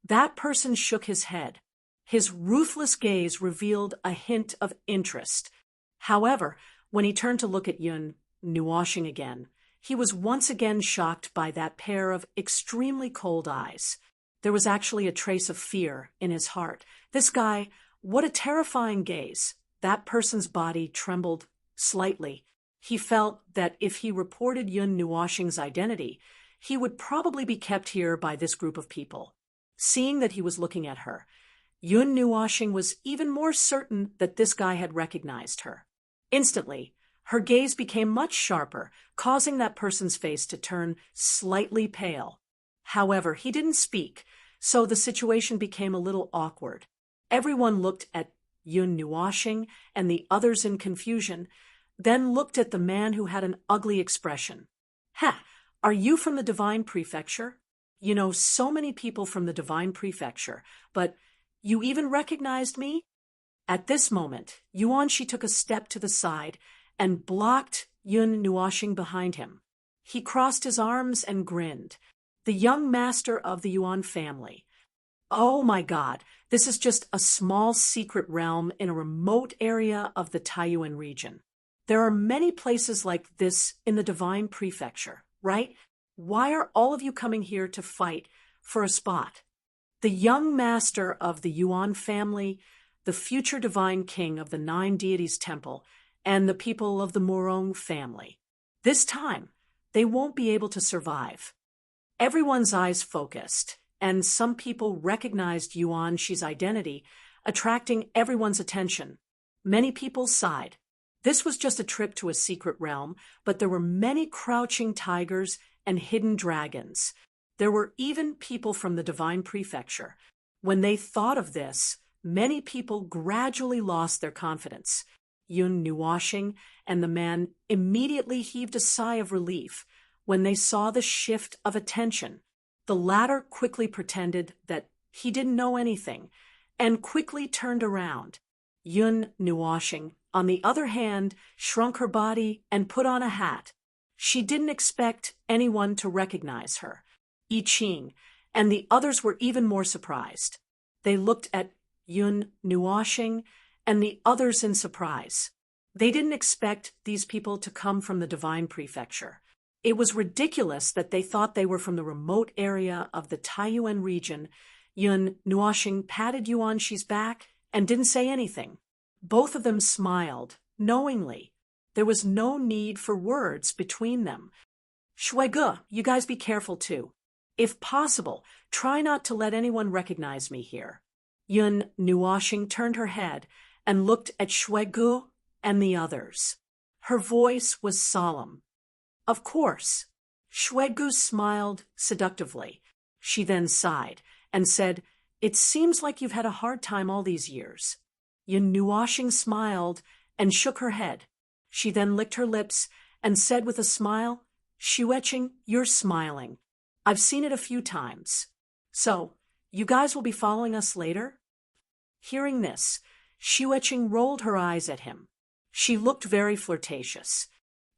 That person shook his head. His ruthless gaze revealed a hint of interest. However, when he turned to look at Yun Nuashing again, he was once again shocked by that pair of extremely cold eyes. There was actually a trace of fear in his heart. This guy, what a terrifying gaze. That person's body trembled slightly. He felt that if he reported Yun Nuashing's identity, he would probably be kept here by this group of people. Seeing that he was looking at her, Yun Nuashing was even more certain that this guy had recognized her. Instantly, her gaze became much sharper, causing that person's face to turn slightly pale. However, he didn't speak, so the situation became a little awkward. Everyone looked at Yun Nuashing and the others in confusion, then looked at the man who had an ugly expression. Ha! Are you from the Divine Prefecture? You know so many people from the Divine Prefecture, but you even recognized me? At this moment, Yuanshi took a step to the side and blocked Yun Nuashing behind him. He crossed his arms and grinned. The young master of the Yuan family. Oh my God, this is just a small secret realm in a remote area of the Taiyuan region. There are many places like this in the Divine Prefecture, right? Why are all of you coming here to fight for a spot? The young master of the Yuan family, the future divine king of the 9 deities temple, and the people of the Morong family. This time, they won't be able to survive. Everyone's eyes focused, and some people recognized Yuanshi's identity, attracting everyone's attention. Many people sighed. This was just a trip to a secret realm, but there were many crouching tigers and hidden dragons. There were even people from the Divine Prefecture. When they thought of this, many people gradually lost their confidence. Yun Nuashing and the man immediately heaved a sigh of relief when they saw the shift of attention. The latter quickly pretended that he didn't know anything and quickly turned around. Yun Nuashing, on the other hand, shrunk her body and put on a hat. She didn't expect anyone to recognize her. I Ching and the others were even more surprised. They looked at Yun Nuashing and the others in surprise. They didn't expect these people to come from the Divine Prefecture. It was ridiculous that they thought they were from the remote area of the Taiyuan region. Yun Nuashing patted Yuanshi's back and didn't say anything. Both of them smiled, knowingly. There was no need for words between them. Shuige, you guys be careful too. If possible, try not to let anyone recognize me here. Yun Nuashing turned her head and looked at Shuige and the others. Her voice was solemn. Of course. Shuige smiled seductively. She then sighed and said, It seems like you've had a hard time all these years. Yun Nuashing smiled and shook her head. She then licked her lips and said with a smile, Shuiching, you're smiling. I've seen it a few times. So, You guys will be following us later? Hearing this, Xueqing rolled her eyes at him. She looked very flirtatious.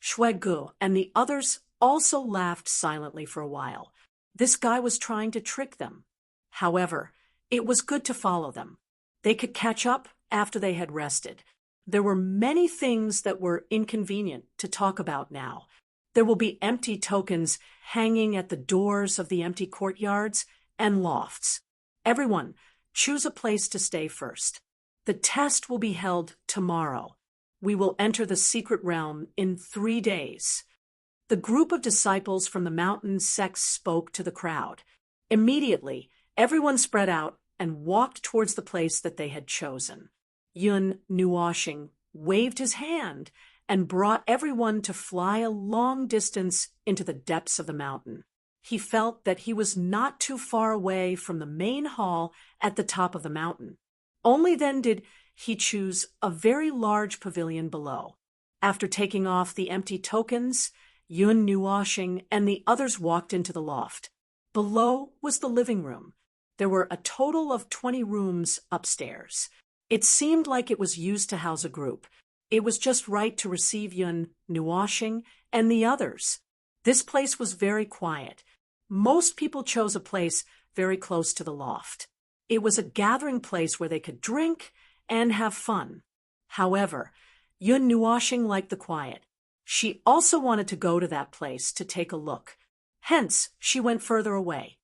Shuegu and the others also laughed silently for a while. This guy was trying to trick them. However, it was good to follow them. They could catch up after they had rested. There were many things that were inconvenient to talk about now. There will be empty tokens hanging at the doors of the empty courtyards and lofts. Everyone, choose a place to stay first. The test will be held tomorrow. We will enter the secret realm in 3 days. The group of disciples from the mountain sects spoke to the crowd. Immediately, everyone spread out and walked towards the place that they had chosen. Yun Nuoshing waved his hand and brought everyone to fly a long distance into the depths of the mountain. He felt that he was not too far away from the main hall at the top of the mountain. Only then did he choose a very large pavilion below. After taking off the empty tokens, Yun Nuoshing and the others walked into the loft. Below was the living room. There were a total of 20 rooms upstairs. It seemed like it was used to house a group. It was just right to receive Yun Nuoshing and the others. This place was very quiet. Most people chose a place very close to the loft. It was a gathering place where they could drink and have fun. However, Yun Nuoshing liked the quiet. She also wanted to go to that place to take a look. Hence, she went further away.